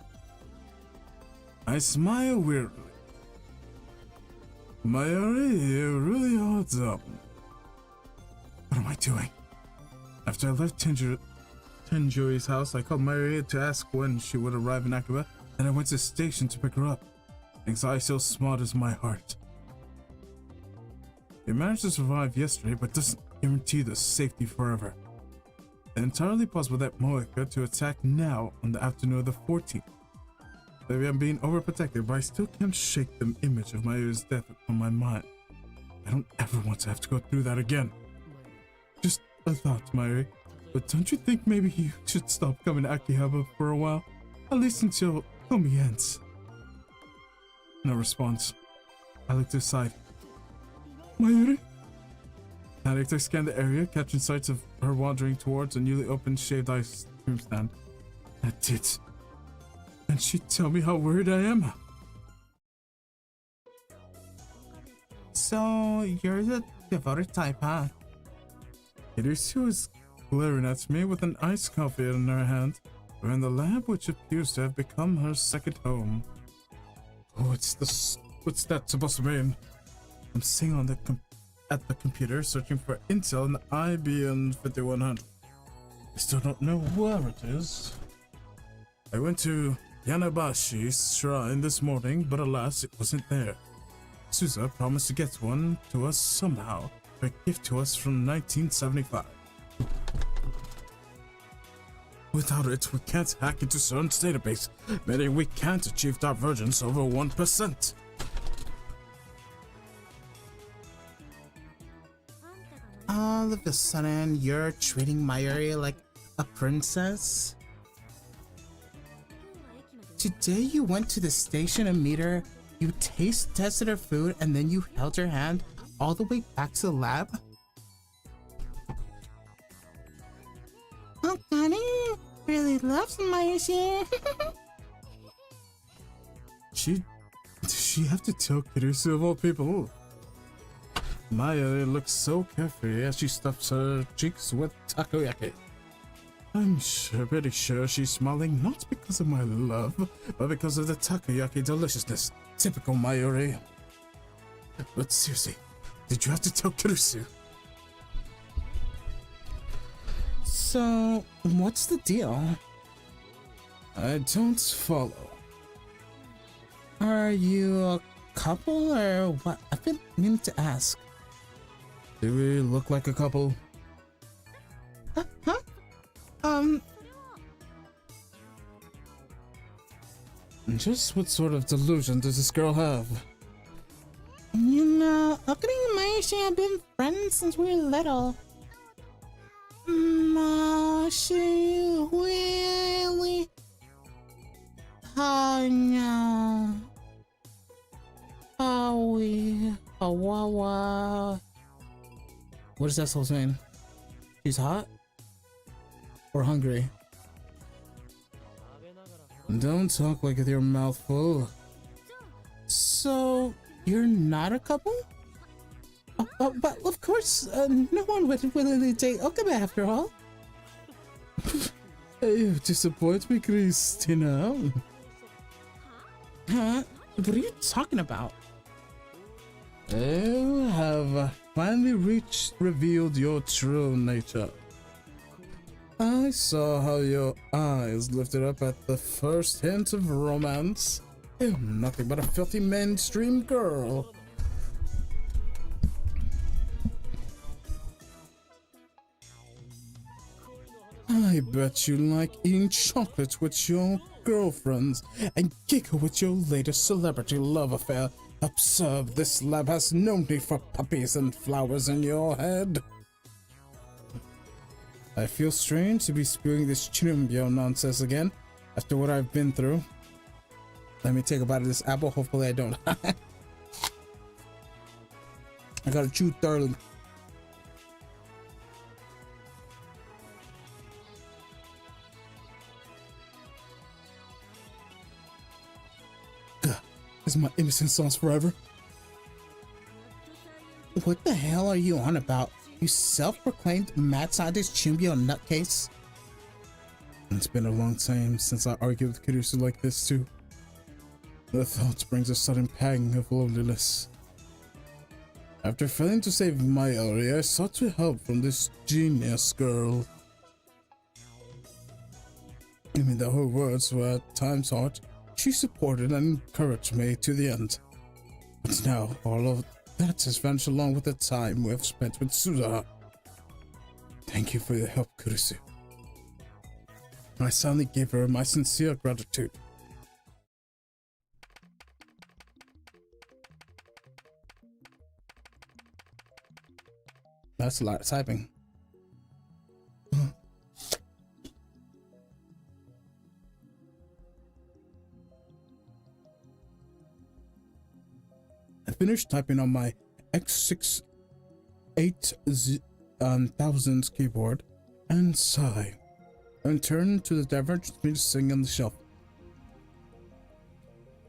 I smile weirdly. Mayuri, you really are dumb. What am I doing? After I left Tenjuri's house, I called Mayuri to ask when she would arrive in Akiba, and I went to the station to pick her up. Anxiety so smart as my heart. We managed to survive yesterday, but doesn't guarantee the safety forever. It's entirely possible that Moeka to attack now on the afternoon of the 14th. Maybe I'm being overprotective, but I still can't shake the image of Mayuri's death from my mind. I don't ever want to have to go through that again. Just a thought, Mayuri. But don't you think maybe you should stop coming to Akihabara for a while? At least until Komi ends. No response. I look to the side. Mayuri? Panicked, I scan the area, catching sights of her wandering towards a newly opened shaved ice cream stand. That's it. And she'd tell me how worried I am. So, you're the devoted type, huh? Hirushi was glaring at me with an iced coffee in her hand. We're in the lab, which appears to have become her second home. Oh, what's that supposed to mean? I'm sitting on at the computer, searching for intel in the IBM 5100. I still don't know where it is. I went to Yanabashi's shrine this morning, but alas, it wasn't there. Suza promised to get one to us somehow, a gift to us from 1975. Without it, we can't hack into CERN's database, meaning we can't achieve divergence over 1%. All of a sudden, you're treating Mayuri like a princess? Today you went to the station to meet her, you taste tested her food, and then you held her hand all the way back to the lab? Oh, Connie really loves Mayuri. Does she have to tell Kirusu of all people? Maya looks so carefree as she stuffs her cheeks with takoyaki. I'm pretty sure she's smiling not because of my love, but because of the takoyaki deliciousness. Typical Mayuri. But seriously, did you have to tell Kirusu? So, what's the deal? I don't follow. Are you a couple or what? I've been meaning to ask. Do we look like a couple? Huh? Just what sort of delusion does this girl have? You know, according to my age, I've been friends since we were little. She really... Oh no. Oh, we... Oh, wow. What is that soul saying? She's hot? Or hungry? Don't talk like with your mouth full. So, you're not a couple? But of course, no one would willingly date Okabe after all. You disappoint me, Christina. Huh? What are you talking about? You have finally revealed your true nature. I saw how your eyes lifted up at the first hint of romance. You're nothing but a filthy mainstream girl. I bet you like eating chocolate with your girlfriends and giggle with your latest celebrity love affair. Observe, this lab has no need for puppies and flowers in your head. I feel strange to be spewing this chirumbyo nonsense again after what I've been through. Let me take a bite of this apple, hopefully I don't. I gotta chew thoroughly. Is my innocence lost forever? What the hell are you on about? You self-proclaimed mad scientist Chimbio nutcase? It's been a long time since I argued with Kirisu like this too. The thought brings a sudden pang of loneliness. After failing to save Mayuri, I sought to help from this genius girl. Even though her words were at times hard, she supported and encouraged me to the end. But now, all of that has vanished along with the time we have spent with Suda. Thank you for your help, Kurisu. I suddenly gave her my sincere gratitude. That's a lot of typing. I finished typing on my X6 8000 keyboard and sigh, and turned to the divergent meter sitting on the shelf.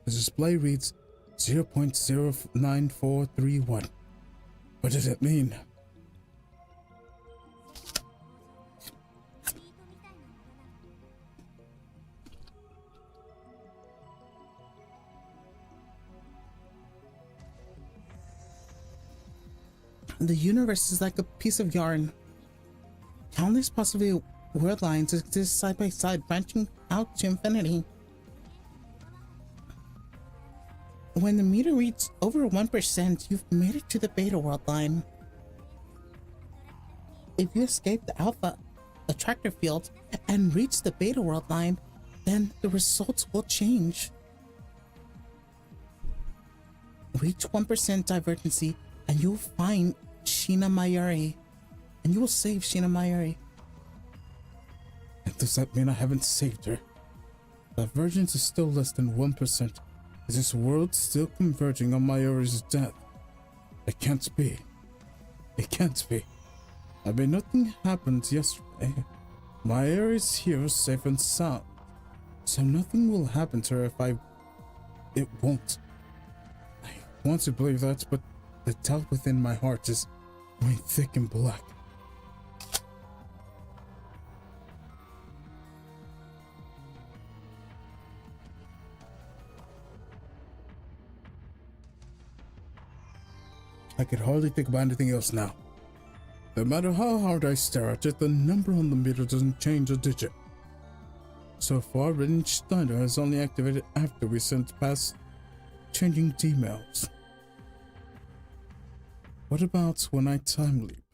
The display reads 0.09431. What does it mean? The universe is like a piece of yarn. Countless possible world lines exist side by side, branching out to infinity. When the meter reads over 1%, you've made it to the beta world line. If you escape the alpha attractor field and reach the beta world line, then the results will change. Reach 1% divergency and you'll find Shina Mayuri, and you will save Shina Mayuri. Does that mean I haven't saved her? Divergence is still less than 1%. Is this world still converging on Mayuri's death? It can't be. It can't be. I mean, nothing happened yesterday. Mayuri's here safe and sound. So nothing will happen to her if it won't. I want to believe that, but the doubt within my heart is going thick and black. I could hardly think about anything else now. No matter how hard I stare at it, the number on the meter doesn't change a digit. So far, Reading Steiner has only activated after we sent past changing emails. What about when I time leap?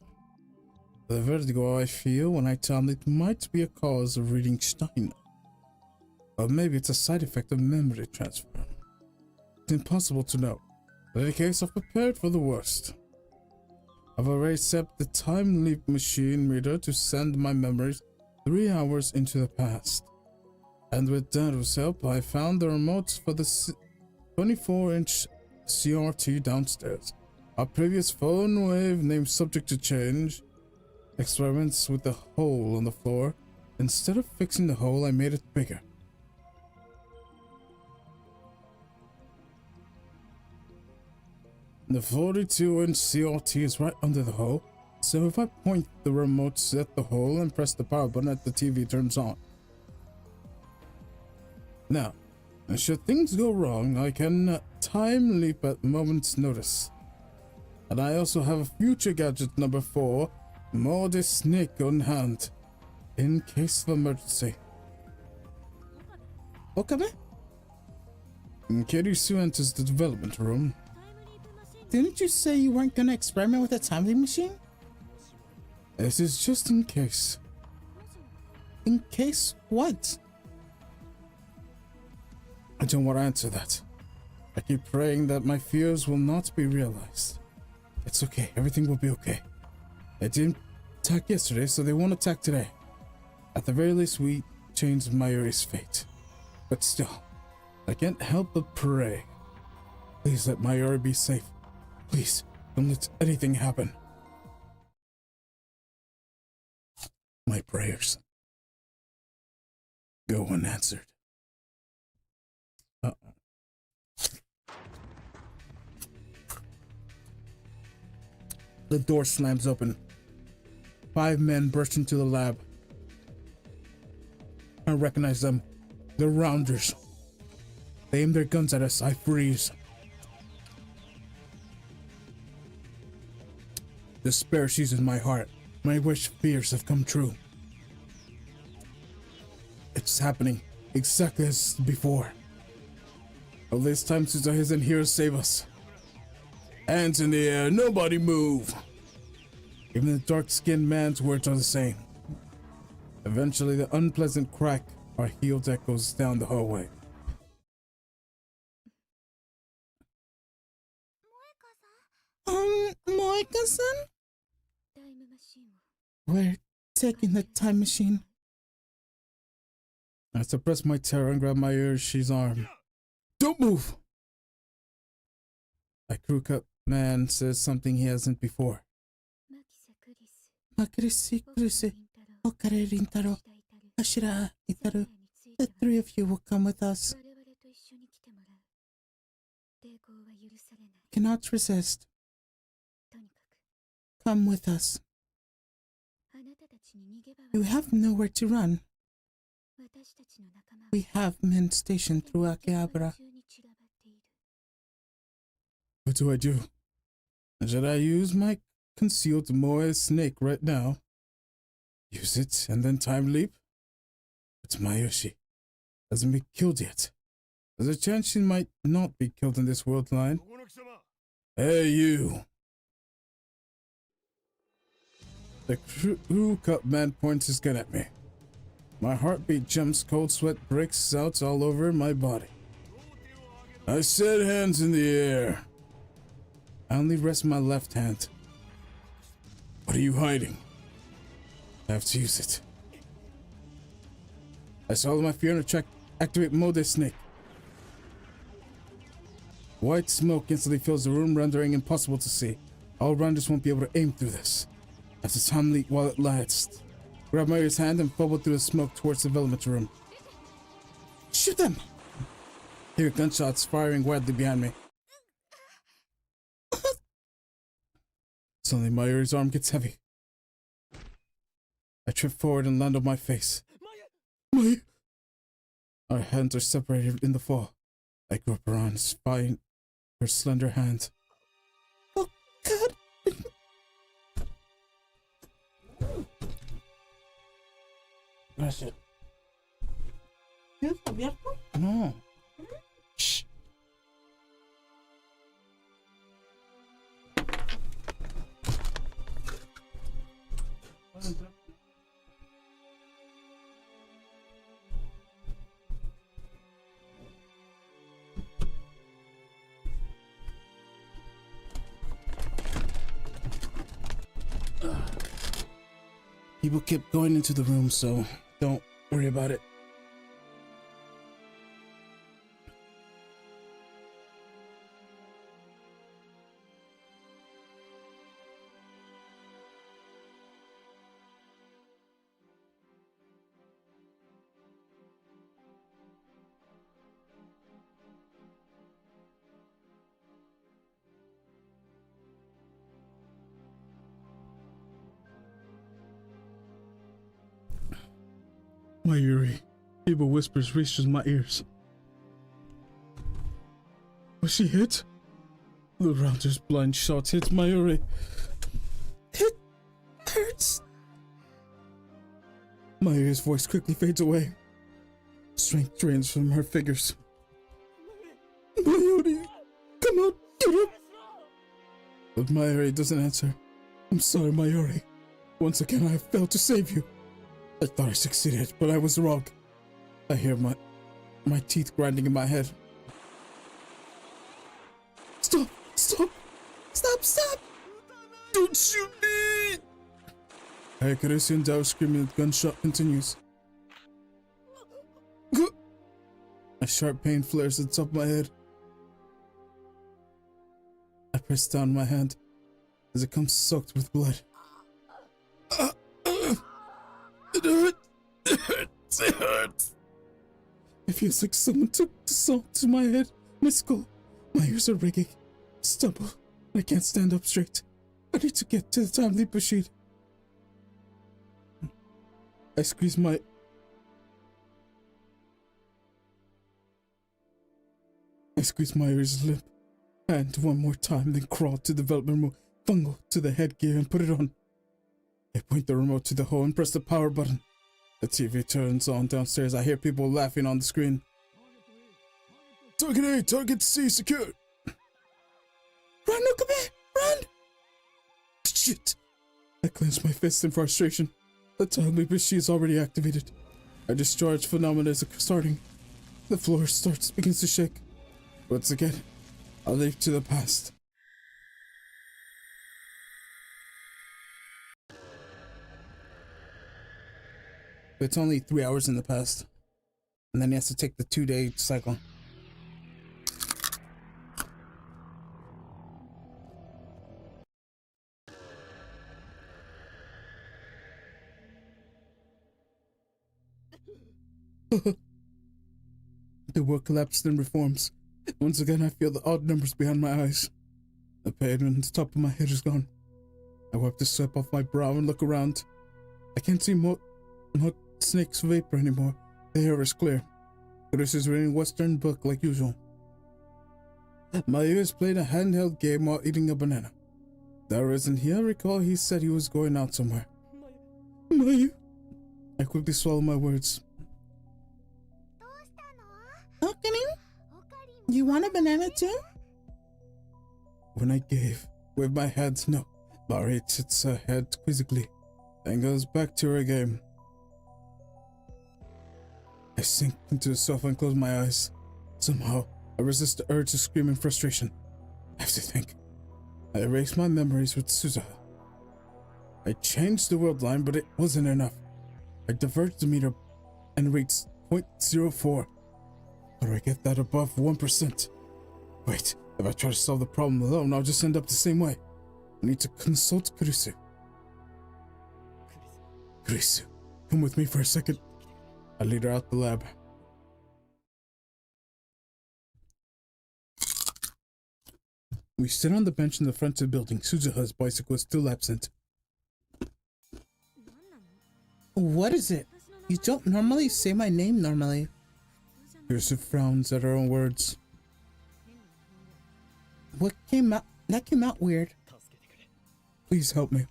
The vertigo I feel when I time leap might be a cause of reading Steiner. Or maybe it's a side effect of memory transfer. It's impossible to know. In any case, I've prepared for the worst. I've already set the time leap machine reader to send my memories 3 hours into the past. And with Dando's help, I found the remotes for the 24-inch CRT downstairs. Our previous phone wave named subject to change. Experiments with the hole on the floor. Instead of fixing the hole, I made it bigger. The 42-inch CRT is right under the hole, so if I point the remotes at the hole and press the power button, the TV turns on. Now, should things go wrong, I can time leap at moment's notice. And I also have a future gadget number 4, Mode Snake on hand, in case of emergency. Okabe? Kirisu enters the development room. Didn't you say you weren't gonna experiment with a time leap machine? This is just in case. In case what? I don't want to answer that. I keep praying that my fears will not be realized. It's okay, everything will be okay. They didn't attack yesterday, so they won't attack today. At the very least, we changed Mayuri's fate. But still, I can't help but pray. Please let Mayuri be safe. Please, don't let anything happen. My prayers go unanswered. Uh-oh. The door slams open. 5 men burst into the lab. I recognize them. They're rounders. They aim their guns at us. I freeze. Despair seizes my heart. My worst fears have come true. It's happening exactly as before. All this time Suzuha isn't here to save us. Hands in the air, nobody move. Even the dark-skinned man's words are the same. Eventually, the unpleasant crack our healed echoes down the hallway. Moeka-san? We're taking the time machine. I suppress my terror and grab Mayuri's arm. Don't move! A crew-cut man says something he hasn't before. Makirisi kurisi, okare rintaro, ashira itaru. The 3 of you will come with us. Cannot resist. Come with us. You have nowhere to run. We have men stationed through Akihabara. What do I do? Should I use my concealed Moe snake right now? Use it and then time leap? But Mayoshi hasn't been killed yet. There's a chance she might not be killed in this world line. Hey, you! The crew cut man points his gun at me. My heartbeat jumps, cold sweat breaks out all over my body. I said hands in the air. I only rest my left hand. What are you hiding? I have to use it. I swallow my fear and activate Mode Snake. White smoke instantly fills the room, rendering impossible to see. All rounders won't be able to aim through this. I have to time leap while it lasts. Grab Mayuri's hand and fumble through the smoke towards the development room. Shoot them! Hear gunshots firing wildly behind me. Suddenly Mayuri's arm gets heavy. I trip forward and land on my face. Maya! Our hands are separated in the fall. I grip her on, spying her slender hand. Oh, God! Gracias. ¿Tienes abierto? No. Shh. People kept going into the room, so don't worry about it. My Yuri, feeble whispers reaches my ears. Was she hit? The router's blind shot hits my Yuri. It hurts. My Yuri's voice quickly fades away. Strength drains from her fingers. My Yuri, come on, get up. But my Yuri doesn't answer. I'm sorry, my Yuri. Once again, I have failed to save you. I thought I succeeded, but I was wrong. I hear my teeth grinding in my head. Stop! Stop! Stop! Stop! Don't shoot me! I could have seen Dow screaming. The gunshot continues. A sharp pain flares at the top of my head. I press down my hand as it comes soaked with blood. It hurts. It hurts. It hurts. It feels like someone took the salt to my head, my skull. My ears are ringing. Stumble. I can't stand up straight. I need to get to the time leap sheet. I squeeze my ears limp and one more time, then crawl to the development room, fungle to the headgear and put it on. I point the remote to the hole and press the power button. The TV turns on downstairs. I hear people laughing on the screen. Target A, target C secured. Run, Okabe! Run! Shit! I clench my fist in frustration. The time leap machine is already activated. A discharge phenomena is starting. The floor begins to shake. Once again, I'll leap to the past. It's only 3 hours in the past. And then he has to take the 2-day cycle. The world collapsed and reforms. Once again, I feel the odd numbers behind my eyes. The pain on the top of my head is gone. I wipe the sweat off my brow and look around. I can't see more snake's vapor anymore. The air is clear. Chris is reading a Western book like usual. Mayu is playing a handheld game while eating a banana. Dara isn't here. I recall he said he was going out somewhere. Mayu. I quickly swallow my words. Okarin? You want a banana too? When I wave my hand, no. Mari tilts her head quizzically and goes back to her game. I sink into the sofa and close my eyes. Somehow, I resist the urge to scream in frustration. I have to think. I erase my memories with Suzuha. I changed the world line, but it wasn't enough. I diverged the meter and reached 0.04. How do I get that above 1%? Wait, if I try to solve the problem alone, I'll just end up the same way. I need to consult Kurisu. Kurisu, come with me for a second. I lead her out the lab. We sit on the bench in the front of the building. Suzuha's bicycle is still absent. What is it? You don't normally say my name normally. Kurisu frowns at her own words. What came out? That came out weird. Please help me.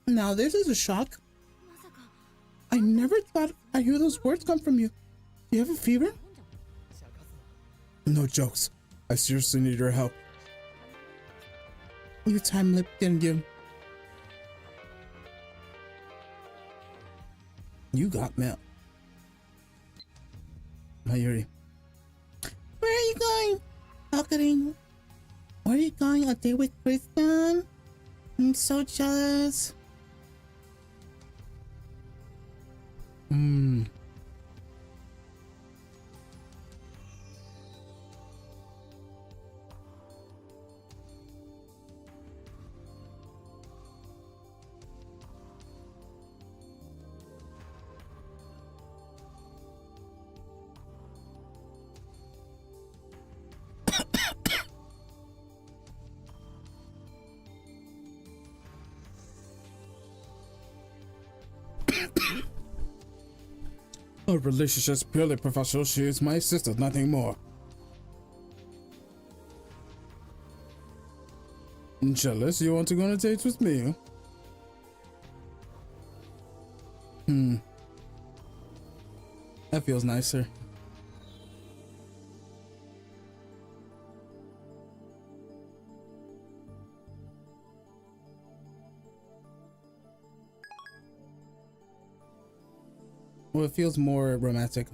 Now this is a shock. I never thought I'd hear those words come from you. Do you have a fever? No jokes. I seriously need your help. You time-lipped, didn't you? You got mail. Mayuri. Where are you going? Talking. Where are you going? A date with Kristen? I'm so jealous. Our relationship's purely professional. She is my sister, nothing more. Jealous? You want to go on a date with me? That feels nicer. Well, it feels more romantic.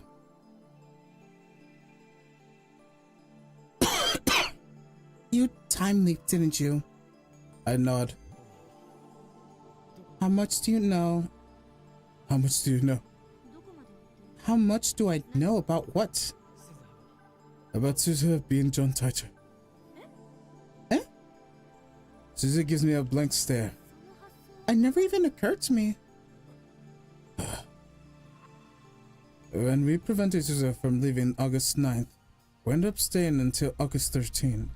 You time leaped, didn't you? I nod. How much do you know? How much do you know? How much do I know about what? About Suzu being John Titor. Eh? Suzu gives me a blank stare. It never even occurred to me. When we prevented Suzu from leaving August 9th, we ended up staying until August 13th.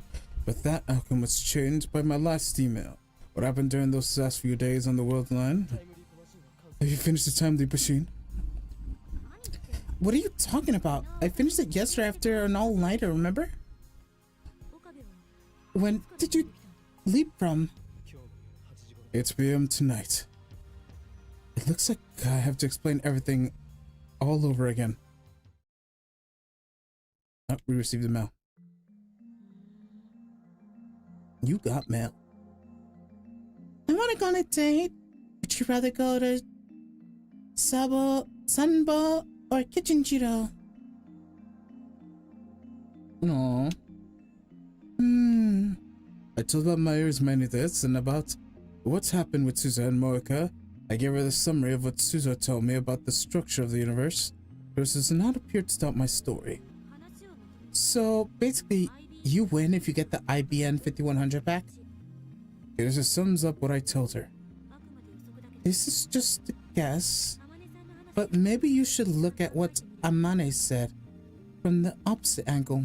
But that outcome was changed by my last email. What happened during those last few days on the world line? Have you finished the time leap machine? What are you talking about? I finished it yesterday after an all-nighter, remember? When did you leap from? 8 p.m. tonight. It looks like I have to explain everything all over again. Oh, we received the mail. You got mail. I want to go on a date. Would you rather go to Sabo, Sunbo, or Kitchenjiro? No. I told about Mayuri's many deaths and about what's happened with Suzu and Moeka. I gave her the summary of what Suzu told me about the structure of the universe. This does not appear to doubt my story. So basically, you win if you get the IBN 5100 back. It just sums up what I told her. This is just a guess, but maybe you should look at what Amane said from the opposite angle.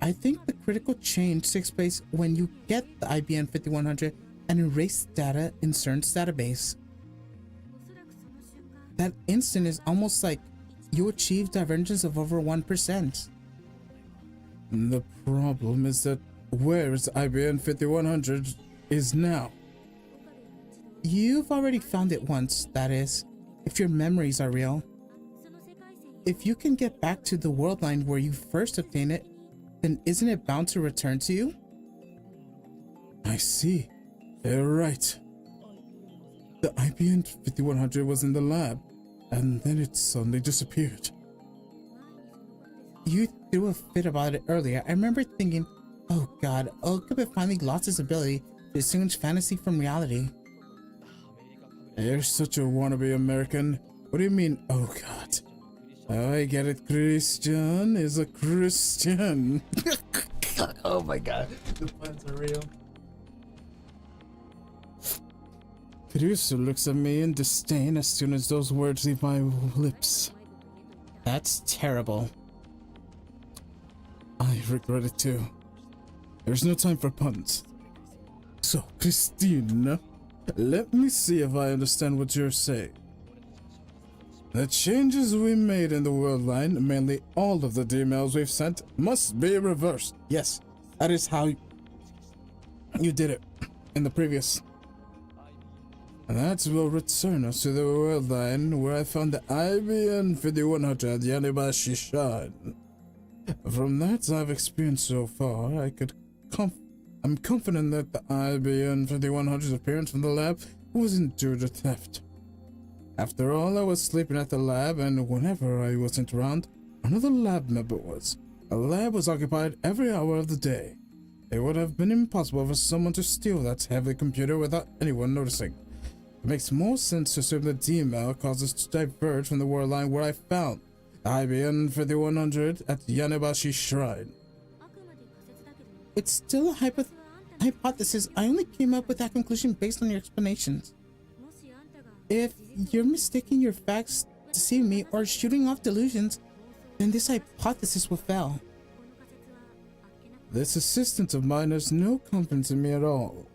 I think the critical change takes place when you get the IBN 5100 and erase data in CERN's database. That instant is almost like you achieve divergence of over 1%. The problem is that where's IBN 5100 is now. You've already found it once, that is, if your memories are real. If you can get back to the world line where you first obtained it, then isn't it bound to return to you? I see. You're right. The IBN 5100 was in the lab, and then it suddenly disappeared. You threw a fit about it earlier. I remember thinking, oh god, Okabe finally lost his ability to distinguish fantasy from reality. You're such a wannabe American. What do you mean, oh god? Oh, I get it. Christian is a Christian. Oh my god, the puns are real. Producer looks at me in disdain as soon as those words leave my lips. That's terrible. I regret it too. There's no time for puns. So, Christine, let me see if I understand what you're saying. The changes we made in the world line, mainly all of the emails we've sent, must be reversed. Yes, that is how you did it in the previous. And that will return us to the world line where I found the IBN 5100 at Yanibashi Shrine. From that I've experienced so far, I'm confident that the IBN 5100's appearance from the lab wasn't due to theft. After all, I was sleeping at the lab, and whenever I wasn't around, another lab member was. The lab was occupied every hour of the day. It would have been impossible for someone to steal that heavy computer without anyone noticing. It makes more sense to assume that DML caused us to diverge from the world line where I found the IBN 5100 at Yanabashi Shrine. It's still a hypothesis. I only came up with that conclusion based on your explanations. If you're mistaking your facts to deceive me or shooting off delusions, then this hypothesis will fail. This assistant of mine has no confidence in me at all.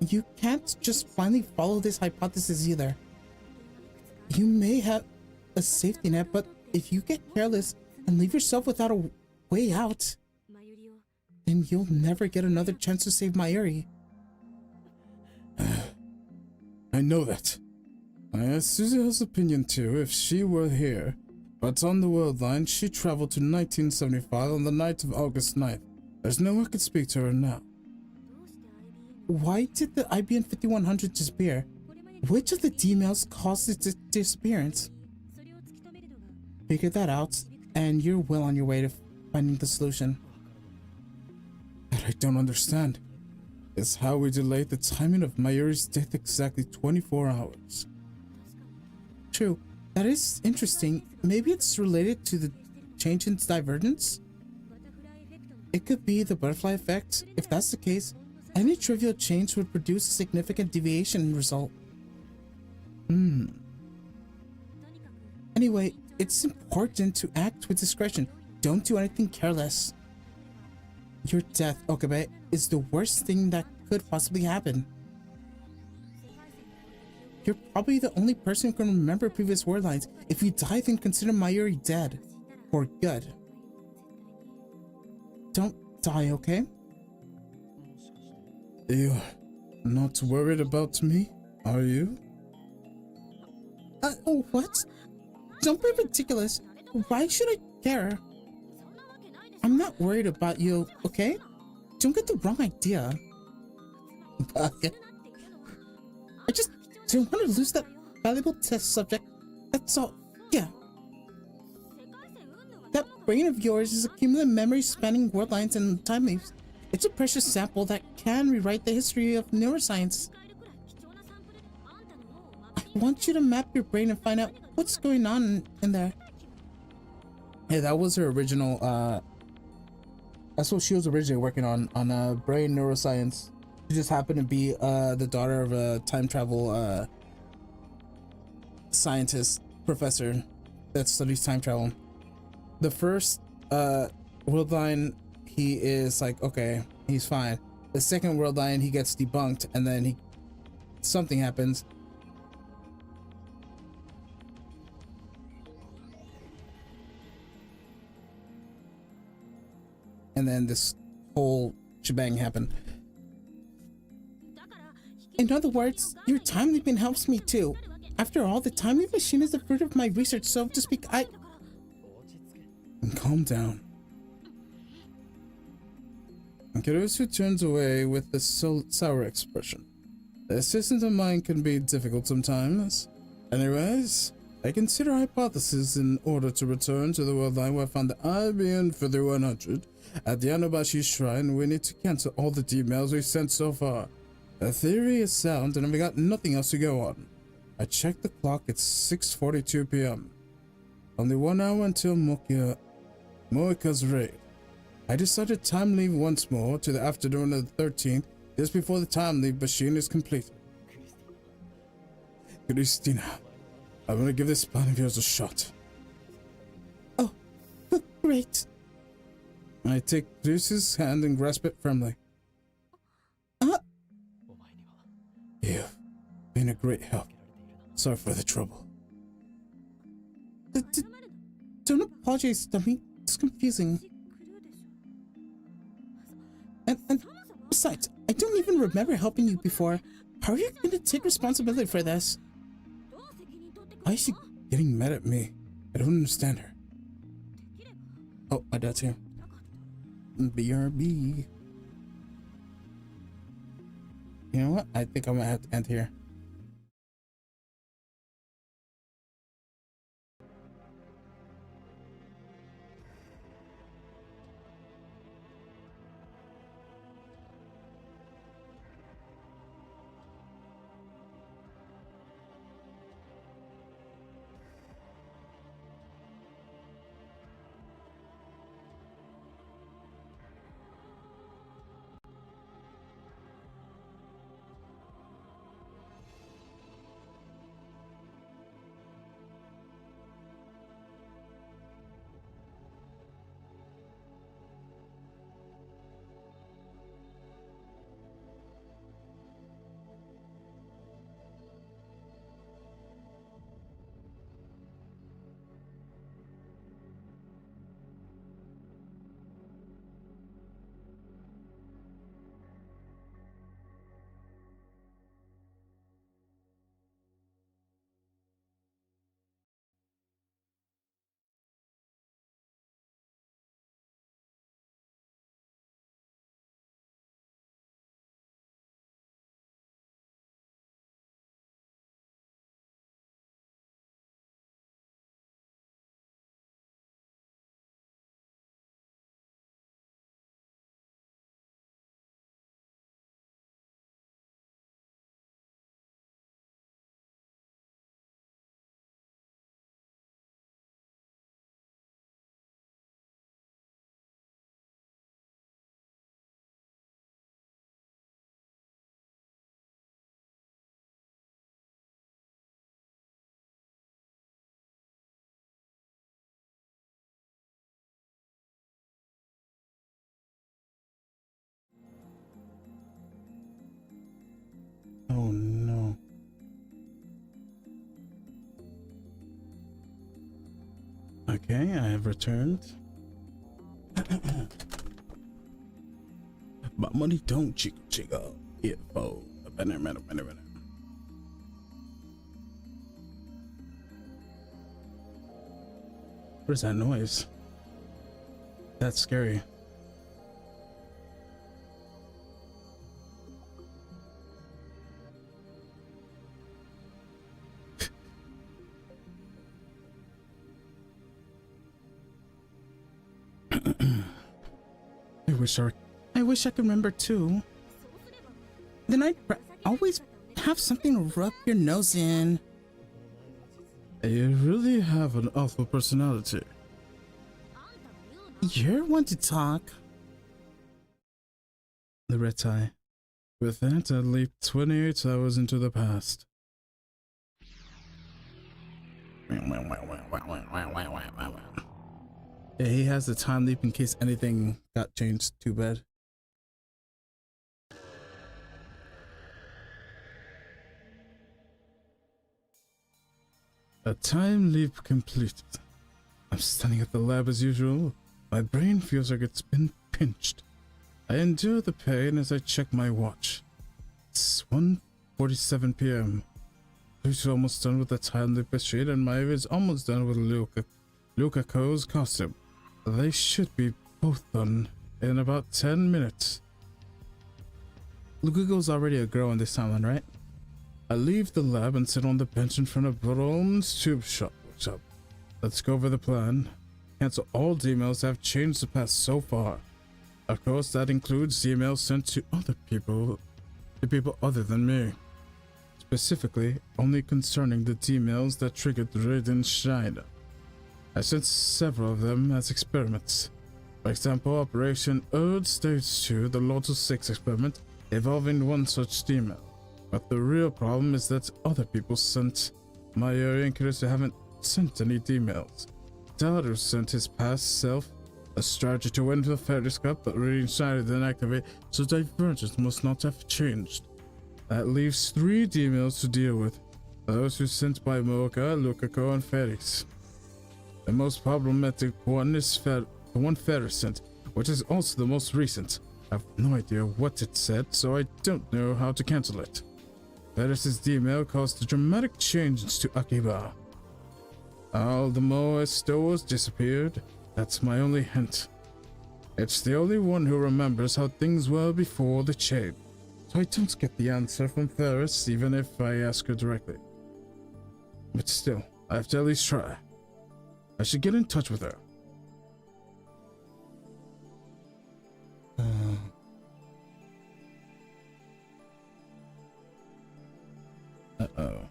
You can't just blindly follow this hypothesis either. You may have a safety net, but if you get careless and leave yourself without a way out, then you'll never get another chance to save Mayuri. I know that. I asked Suzuha's opinion too if she were here, but on the world line she traveled to 1975 on the night of August 9th. There's no one could speak to her now. Why did the IBN 5100 disappear? Which of the DMLs caused its disappearance? Figure that out, and you're well on your way to finding the solution. But I don't understand. Is how we delayed the timing of Mayuri's death exactly 24 hours. True, that is interesting. Maybe it's related to the change in divergence? It could be the butterfly effect. If that's the case, any trivial change would produce a significant deviation result. Anyway, it's important to act with discretion. Don't do anything careless. Your death, Okabe, is the worst thing that could possibly happen. You're probably the only person who can remember previous word lines. If you die, then consider Mayuri dead. For good. Don't die, okay? You're not worried about me, are you? Oh, what? Don't be ridiculous. Why should I care? I'm not worried about you, okay? Don't get the wrong idea. I just don't want to lose that valuable test subject. That's all. Yeah. That brain of yours is a cumulative memory spanning world lines and time leaps. It's a precious sample that can rewrite the history of neuroscience. I want you to map your brain and find out what's going on in there. Hey, that was her original, that's what she was originally working on brain neuroscience. She just happened to be the daughter of a time travel scientist professor that studies time travel. The first world line, he is like, okay, he's fine. The second world line, he gets debunked, and then something happens. And then this whole shebang happened. In other words, your time leaping helps me too. After all, the time leap machine is the fruit of my research, so to speak, Calm down. Kirusu turns away with a sour expression. The assistant of mine can be difficult sometimes. Anyways, I consider hypotheses in order to return to the world line where I found the IBN 5100 at the Anabashi Shrine. We need to cancel all the emails we've sent so far. The theory is sound and we got nothing else to go on. I checked the clock, it's 6:42 p.m. Only 1 hour until Moika's raid. I decided time leave once more to the afternoon of the 13th, just before the time leave machine is completed. Christina, I'm gonna give this plan of yours a shot. Oh, great. I take Lucy's hand and grasp it firmly. You've been a great help. Sorry for the trouble. Don't apologize, dummy. It's confusing. And besides, I don't even remember helping you before. How are you going to take responsibility for this? Why is she getting mad at me? I don't understand her. Oh, my dad's here. BRB. You know what? I think I'm gonna have to end here. Oh no. Okay, I have returned. But money don't chico. Yeah, oh, better. What is that noise? That's scary. I wish I could remember too. Then I'd always have something to rub your nose in. You really have an awful personality. You're one to talk. The red tie. With that, I leaped 28 hours into the past. Yeah, he has the time leap in case anything got changed. Too bad. A time leap completed. I'm standing at the lab as usual. My brain feels like it's been pinched. I endure the pain as I check my watch. It's 1:47 p.m. Luke's almost done with the time leap machine, and Maeve is almost done with Lukako's costume. They should be both done in about 10 minutes. Lukako's already a girl in this timeline, right? I leave the lab and sit on the bench in front of Brolm's tube shop. Let's go over the plan. Cancel all the emails that have changed the past so far. Of course, that includes the emails sent to other people, to people other than me. Specifically, only concerning the emails that triggered Raiden Schneider. I sent several of them as experiments. For example, Operation Earth Stage 2, the Lotus 6 experiment, involving one such email. But the real problem is that other people sent my area and Chris haven't sent any emails. Dadu sent his past self a strategy to win the Fairies Cup, but Raiden Schneider didn't activate, so Divergence must not have changed. That leaves 3 emails to deal with. Those who sent by Mocha, Lukako, and Ferris. The most problematic one is the one Ferris sent, which is also the most recent. I have no idea what it said, so I don't know how to cancel it. Ferris's email caused a dramatic change to Akiba. All the Moa stores disappeared. That's my only hint. It's the only one who remembers how things were before the change. So I don't get the answer from Ferris even if I ask her directly. But still, I have to at least try. I should get in touch with her. Uh-oh.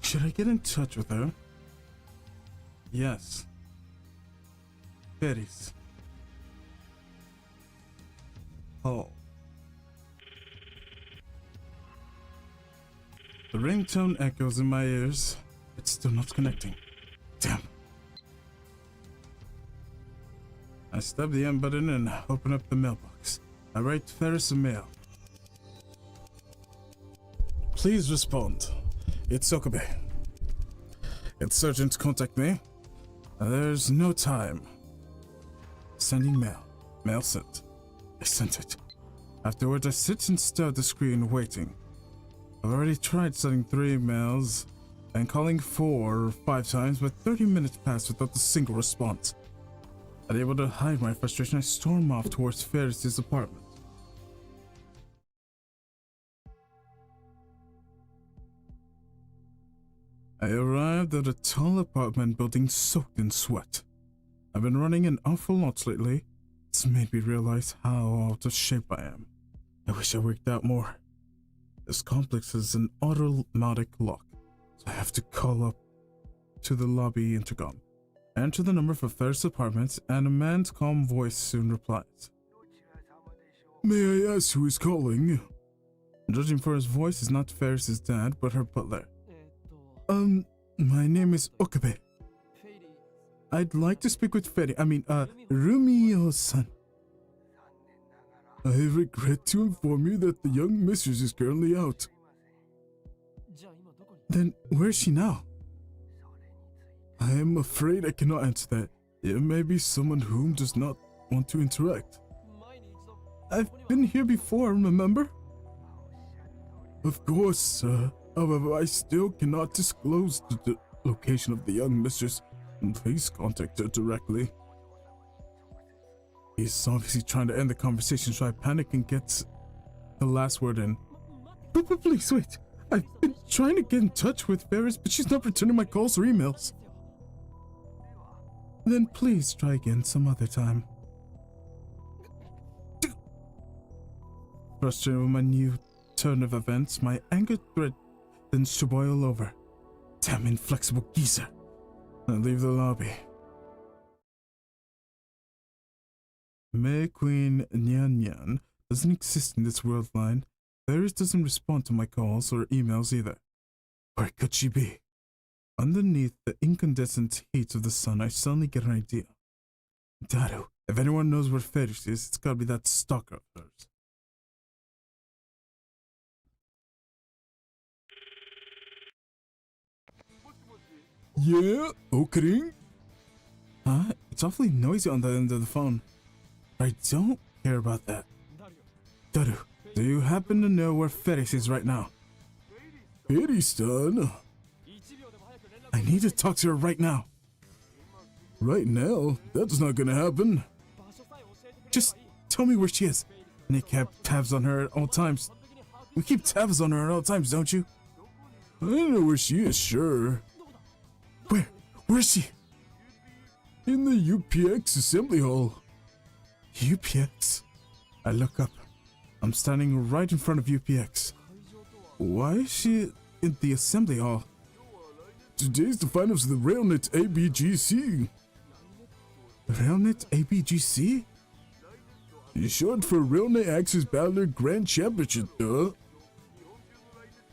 Should I get in touch with her? Yes. Ferris. Oh. The ringtone echoes in my ears. It's still not connecting. Damn. I stab the end button and open up the mailbox. I write Ferris a mail. Please respond. It's Okabe. It's urgent to contact me. There's no time. Sending mail. Mail sent. I sent it. Afterwards, I sit and stare at the screen waiting. I've already tried sending 3 emails and calling 4 or 5 times, but 30 minutes passed without a single response. Unable to hide my frustration, I storm off towards Ferris's apartment. I arrived at a tall apartment building soaked in sweat. I've been running an awful lot lately. It's made me realize how out of shape I am. I wish I worked out more. This complex has an automatic lock, so I have to call up to the lobby intercom. Enter the number for Ferris Apartments, and a man's calm voice soon replies. May I ask who is calling? Judging for his voice, it's not Ferris's dad, but her butler. My name is Okabe. I'd like to speak with Rumio-san. I regret to inform you that the young mistress is currently out. Then where is she now? I am afraid I cannot answer that. It may be someone whom does not want to interact. I've been here before, remember? Of course, sir. However, I still cannot disclose the location of the young mistress. Please contact her directly. He's obviously trying to end the conversation, so I panic and get the last word in. But please wait. I've been trying to get in touch with Ferris, but she's not returning my calls or emails. Then please try again some other time. Frustrated with my new turn of events, my anger threatens to boil over. Damn inflexible geezer. I leave the lobby. May Queen Nyan Nyan doesn't exist in this world line. Ferris doesn't respond to my calls or emails either. Where could she be? Underneath the incandescent heat of the sun, I suddenly get an idea. Daru, if anyone knows where Ferris is, it's gotta be that stalker of hers. Yeah, Okarin? Huh? It's awfully noisy on the end of the phone. I don't care about that. Daru, do you happen to know where Ferris is right now? Ferris-san? I need to talk to her right now. Right now? That's not gonna happen. Just tell me where she is. Nick kept tabs on her at all times. We keep tabs on her at all times, don't you? I know where she is, sure. Where? Where is she? In the UPX assembly hall. UPX? I look up. I'm standing right in front of UPX. Why is she in the assembly hall? Today's the finals of the RailNet ABGC. RailNet ABGC? Short for RailNet Access Battler Grand Championship, duh.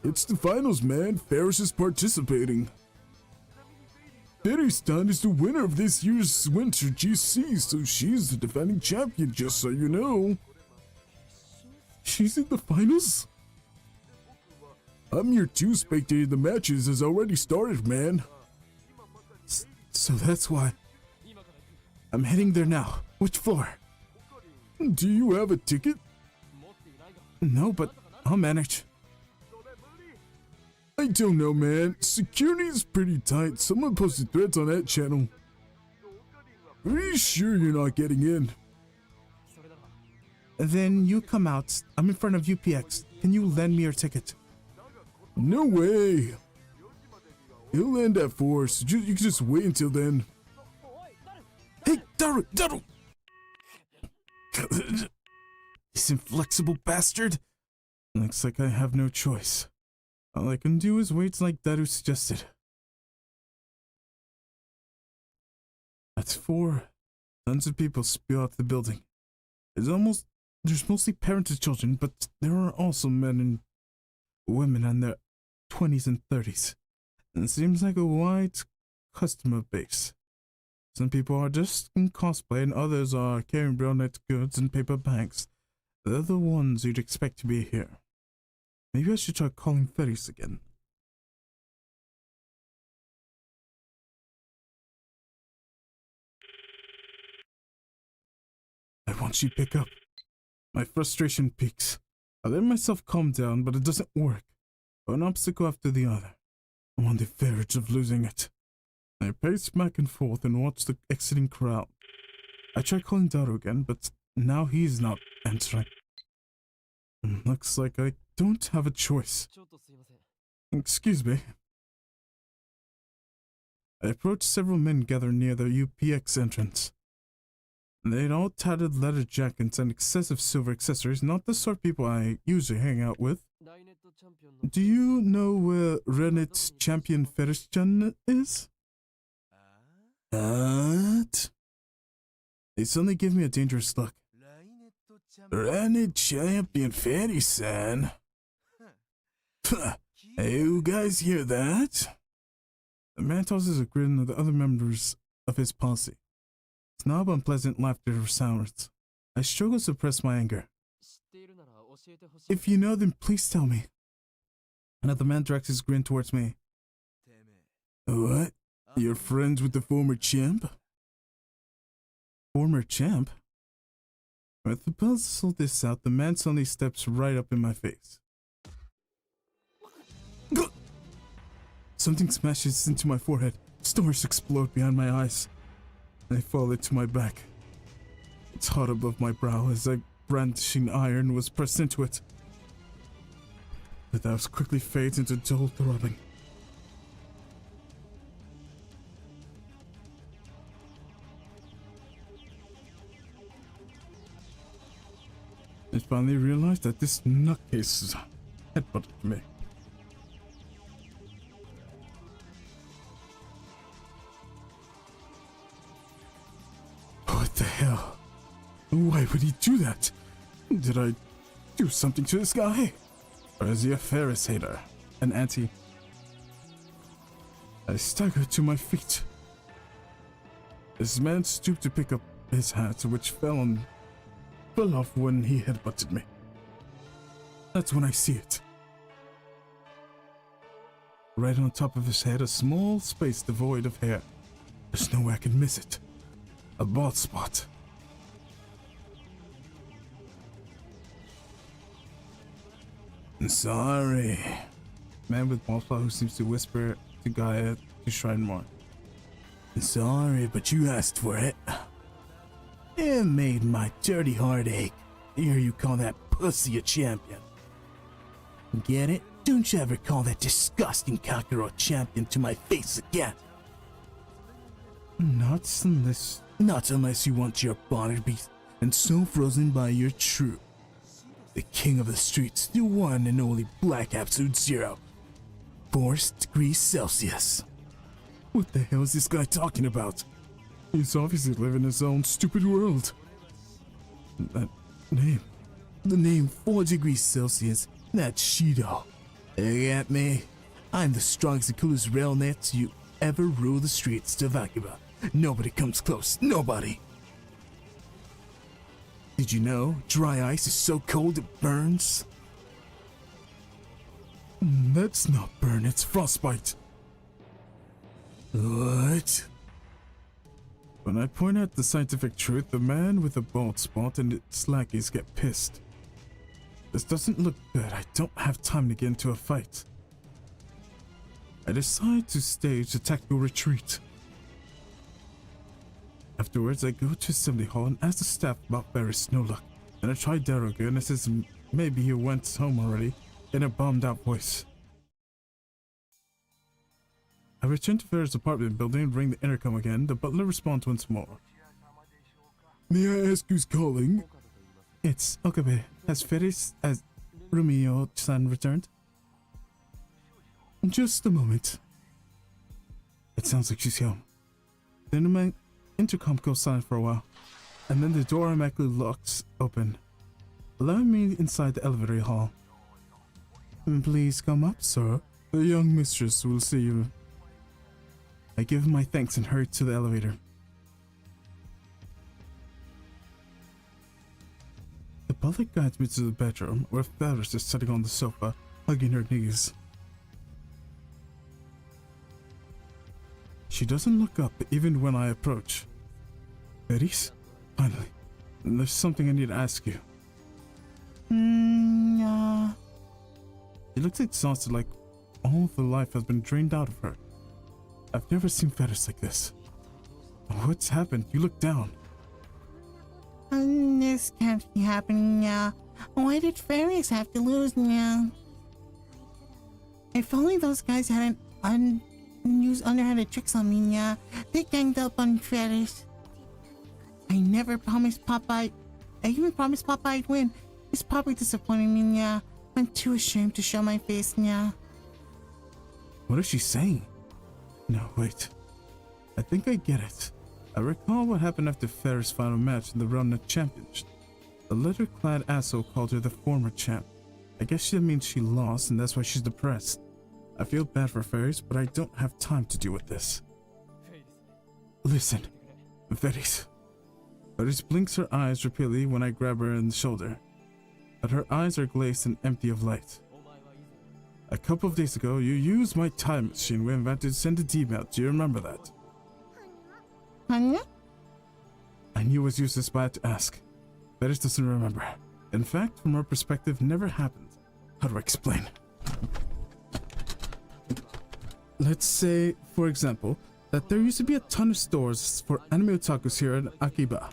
It's the finals, man. Ferris is participating. Stein is the winner of this year's Winter GC, so she's the defending champion, just so you know. She's in the finals? I'm here too, spectating the matches has already started, man. So that's why. I'm heading there now. Which floor? Do you have a ticket? No, but I'll manage. I don't know, man. Security is pretty tight. Someone posted threats on that channel. Are you sure you're not getting in? Then you come out. I'm in front of UPX. Can you lend me your ticket? No way. He'll land at 4, so you can just wait until then. Hey, Daru! This inflexible bastard. Looks like I have no choice. All I can do is wait like Daru suggested. At 4, tons of people spew out the building. There's mostly parents and children, but there are also men and women in their 20s and 30s. And it seems like a wide customer base. Some people are just in cosplay and others are carrying RailNet goods and paper bags. They're the ones you'd expect to be here. Maybe I should try calling Ferris again. Why won't she pick up? My frustration peaks. I let myself calm down, but it doesn't work. One obstacle after the other. I'm on the verge of losing it. I pace back and forth and watch the exiting crowd. I try calling Daru again, but now he's not answering. Looks like I don't have a choice. Excuse me. I approach several men gathered near the UPX entrance. They had all tattered leather jackets and excessive silver accessories, not the sort of people I usually hang out with. Do you know where RailNet champion Ferris-chan is? What? They suddenly give me a dangerous look. RailNet champion Ferris-san? Hey, you guys hear that? The man tosses a grin at the other members of his posse. Snob unpleasant laughter resounds. I struggle to suppress my anger. If you know, then please tell me. Another man directs his grin towards me. What? You're friends with the former champ? Former champ? With the puzzle this out, the man suddenly steps right up in my face. Something smashes into my forehead. Stars explode behind my eyes. I fall into my back. It's hot above my brow as a brandishing iron was pressed into it. But that quickly fades into dull throbbing. I finally realized that this nutcase headbutted me. What the hell? Why would he do that? Did I do something to this guy? Or is he a Ferris hater? An anti? I staggered to my feet. This man stooped to pick up his hat, which fell off when he headbutted me. That's when I see it. Right on top of his head, a small space devoid of hair. There's no way I can miss it. A bald spot. I'm sorry. Man with bald spot who seems to whisper to Gaia to shrine more. I'm sorry, but you asked for it. It made my dirty heart ache. Hear you call that pussy a champion. Get it? Don't you ever call that disgusting Kakuro champion to my face again. Not unless you want your body to be and so frozen by your true. The king of the streets, the one and only Black Absolute Zero. 4 degrees Celsius. What the hell is this guy talking about? He's obviously living his own stupid world. That name. The name 4 degrees Celsius. That's Shido. Look at me. I'm the strongest and coolest rail net you ever rule the streets of Akiba. Nobody comes close. Nobody. Did you know dry ice is so cold it burns? That's not burn, it's frostbite. What? When I point out the scientific truth, the man with the bald spot and its lackeys get pissed. This doesn't look good. I don't have time to get into a fight. I decide to stage a tactical retreat. Afterwards, I go to Assembly Hall and ask the staff about Barry's no luck. And I try Daruga and it says maybe he went home already in a bummed out voice. I return to Ferris' apartment building and ring the intercom again. The butler responds once more. May I ask who's calling? It's Okabe. Has Rumio-san returned? Just a moment. It sounds like she's home. Then my intercom goes silent for a while, and then the door automatically locks open, allowing me inside the elevator hall. Please come up, sir. The young mistress will see you. I give him my thanks and hurry to the elevator. The butler guides me to the bedroom where Ferris is sitting on the sofa, hugging her knees. She doesn't look up even when I approach. Ferris? Finally. There's something I need to ask you. Yeah. She looks exhausted, like all of the life has been drained out of her. I've never seen Ferris like this. What's happened? You look down. This can't be happening now. Why did Ferris have to lose now? If only those guys hadn't used underhanded tricks on me, yeah. They ganged up on Ferris. I never promised Papa. I even promised Papa I'd win. He's probably disappointing me, yeah. I'm too ashamed to show my face, yeah. What is she saying? No, wait. I think I get it. I recall what happened after Ferris' final match in the Roundnet Championship. The leather-clad asshole called her the former champ. I guess that means she lost and that's why she's depressed. I feel bad for Ferris, but I don't have time to deal with this. Listen, Ferris. Ferris blinks her eyes repeatedly when I grab her in the shoulder, but her eyes are glazed and empty of light. A couple of days ago, you used my time machine when I to send a email. Do you remember that? Hanya? I knew it was useless, but I had to ask. Ferris doesn't remember. In fact, from her perspective, never happened. How do I explain? Let's say, for example, that there used to be a ton of stores for anime otakus here in Akiba.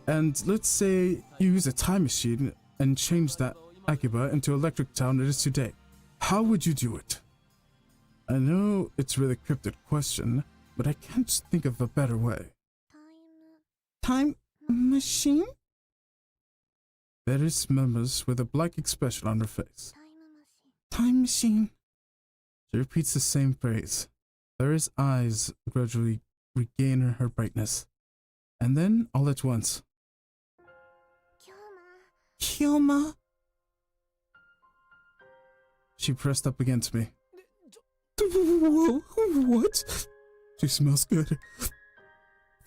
And let's say you use a time machine and change that Akiba into electric town it is today. How would you do it? I know it's a really cryptic question, but I can't just think of a better way. Time machine? Ferris murmurs with a black expression on her face. Time machine. She repeats the same phrase. Ferris' eyes gradually regain her brightness. And then, all at once, Kyoma. She pressed up against me. What? She smells good.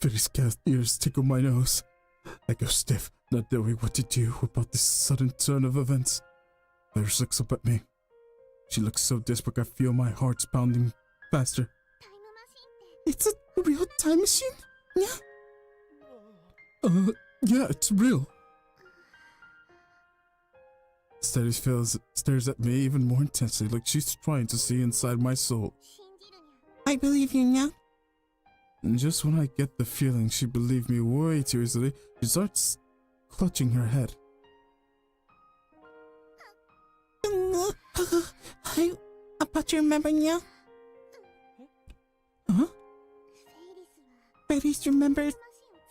Ferris' cat ears tickle my nose. I go stiff, not knowing what to do about this sudden turn of events. Ferris looks up at me. She looks so desperate I feel my heart's pounding faster. It's a real time machine? Yeah? Yeah, it's real. Stares at me even more intensely, like she's trying to see inside my soul. I believe you, yeah? And just when I get the feeling she believed me way too easily, she starts clutching her head. About you remember, yeah? Huh? Fairies remember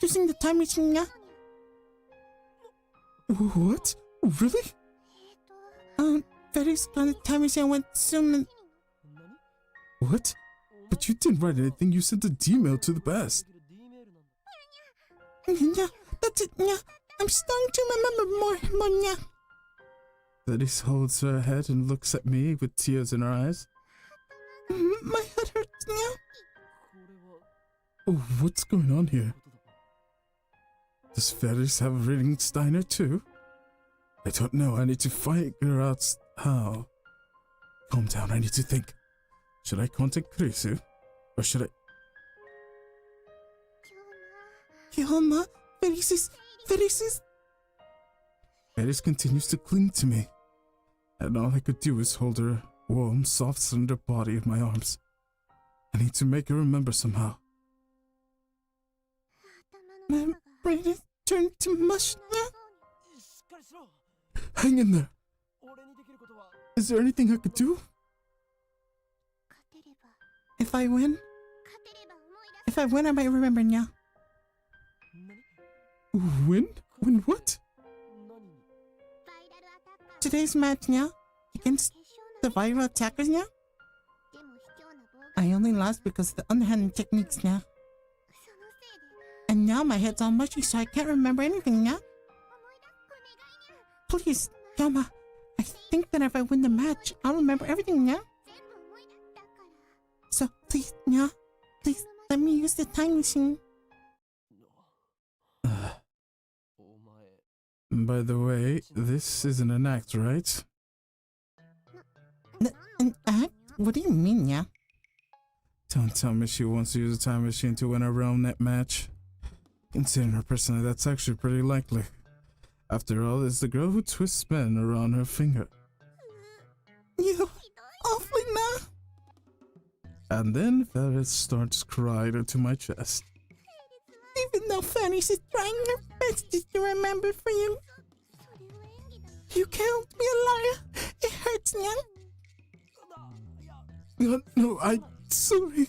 using the time machine, yeah? What? Really? Fairies got the time machine went soon and... What? But you didn't write anything. You sent a D-mail to the past. Yeah, that's it, yeah. I'm starting to remember more, yeah. Fairies holds her head and looks at me with tears in her eyes. My head hurts, yeah. Oh, what's going on here? Does Fairies have a reading Steiner too? I don't know. I need to figure out how. Calm down. I need to think. Should I contact Krisu? Or should I... Yama, Fairies. Fairies continues to cling to me. And all I could do is hold her warm, soft, slender body in my arms. I need to make her remember somehow. My brain is turned to mush now. Hang in there. Is there anything I could do? If I win, I might remember now. Win? Win what? Today's match now, against the viral attackers now. I only lost because of the underhanded techniques now. And now my head's all mushy, so I can't remember anything now. Please, Yama, I think that if I win the match, I'll remember everything now. So please, yeah, please let me use the time machine. By the way, this isn't an act, right? An act? What do you mean, yeah? Don't tell me she wants to use a time machine to win a realm net match. Considering her personality, that's actually pretty likely. After all, it's the girl who twists men around her finger. You awfully now. And then Ferris starts crying into my chest. Even though Fairies is trying her best just to remember for you. You can't be a liar. It hurts, yeah? No, I'm sorry.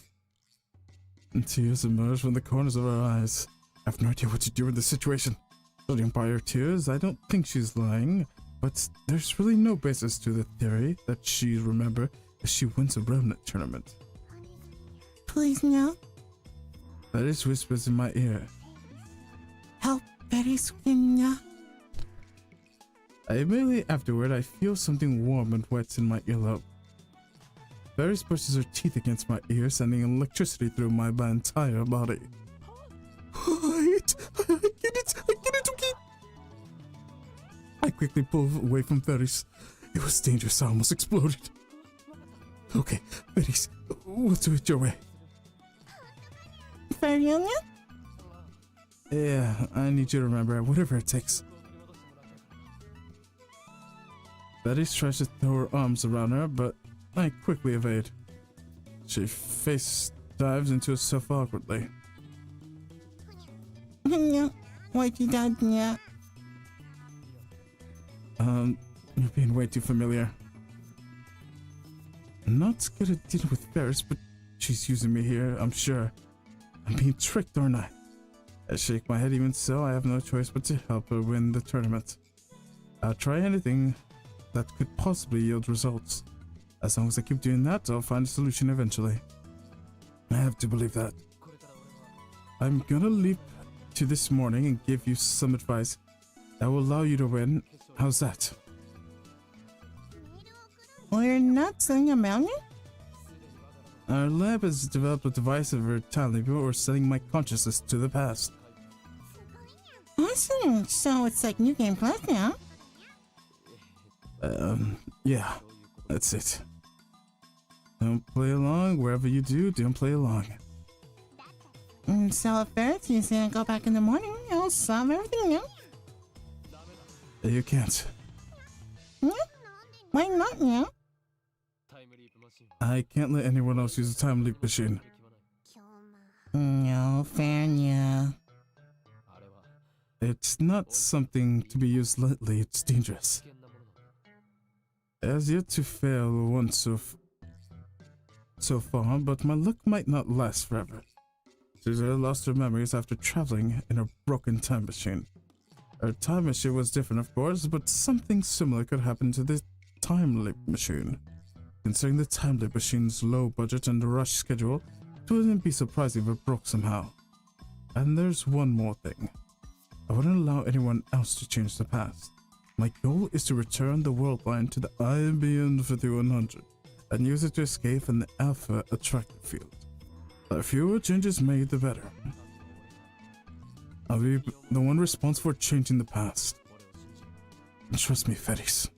And tears emerge from the corners of her eyes. I have no idea what to do in this situation. Judging by her tears, I don't think she's lying, but there's really no basis to the theory that she'll remember if she wins a remnant tournament. Please, no. Fairies whispers in my ear. Help Fairies win, yeah? Immediately afterward, I feel something warm and wet in my earlobe. Fairies pushes her teeth against my ear, sending electricity through my entire body. I get it, okay. I quickly pull away from Fairies. It was dangerous, I almost exploded. Okay, Fairies, we'll do it your way. Fairy Onion? Yeah, I need you to remember, whatever it takes. Fairies tries to throw her arms around her, but I quickly evade. She face dives into a sofa awkwardly. Yeah, why'd you die, yeah? You're being way too familiar. I'm not good at dealing with Ferris, but she's using me here, I'm sure. I'm being tricked, aren't I? I shake my head. Even so, I have no choice but to help her win the tournament. I'll try anything that could possibly yield results. As long as I keep doing that, I'll find a solution eventually. I have to believe that. I'm gonna leap to this morning and give you some advice that will allow you to win. How's that? We're not selling a mountain? Our lab has developed a device of her talent or sending my consciousness to the past. Awesome. So it's like New Game Plus now? Yeah, that's it. Don't play along. Wherever you do, don't play along. So if Ferris is gonna go back in the morning, I'll solve everything, yeah? You can't. Yeah? Why not, yeah? I can't let anyone else use a time leap machine. No, fair, yeah. It's not something to be used lightly, it's dangerous. It has yet to fail once so far, but my luck might not last forever. Suzuka lost her memories after traveling in a broken time machine. Her time machine was different, of course, but something similar could happen to the time leap machine. Considering the time leap machine's low budget and rush schedule, it wouldn't be surprising if it broke somehow. And there's one more thing. I wouldn't allow anyone else to change the past. My goal is to return the world line to the IBM 5100 and use it to escape from the Alpha attractive field. The fewer changes made, the better. I'll be the one responsible for changing the past. Trust me, Fetties.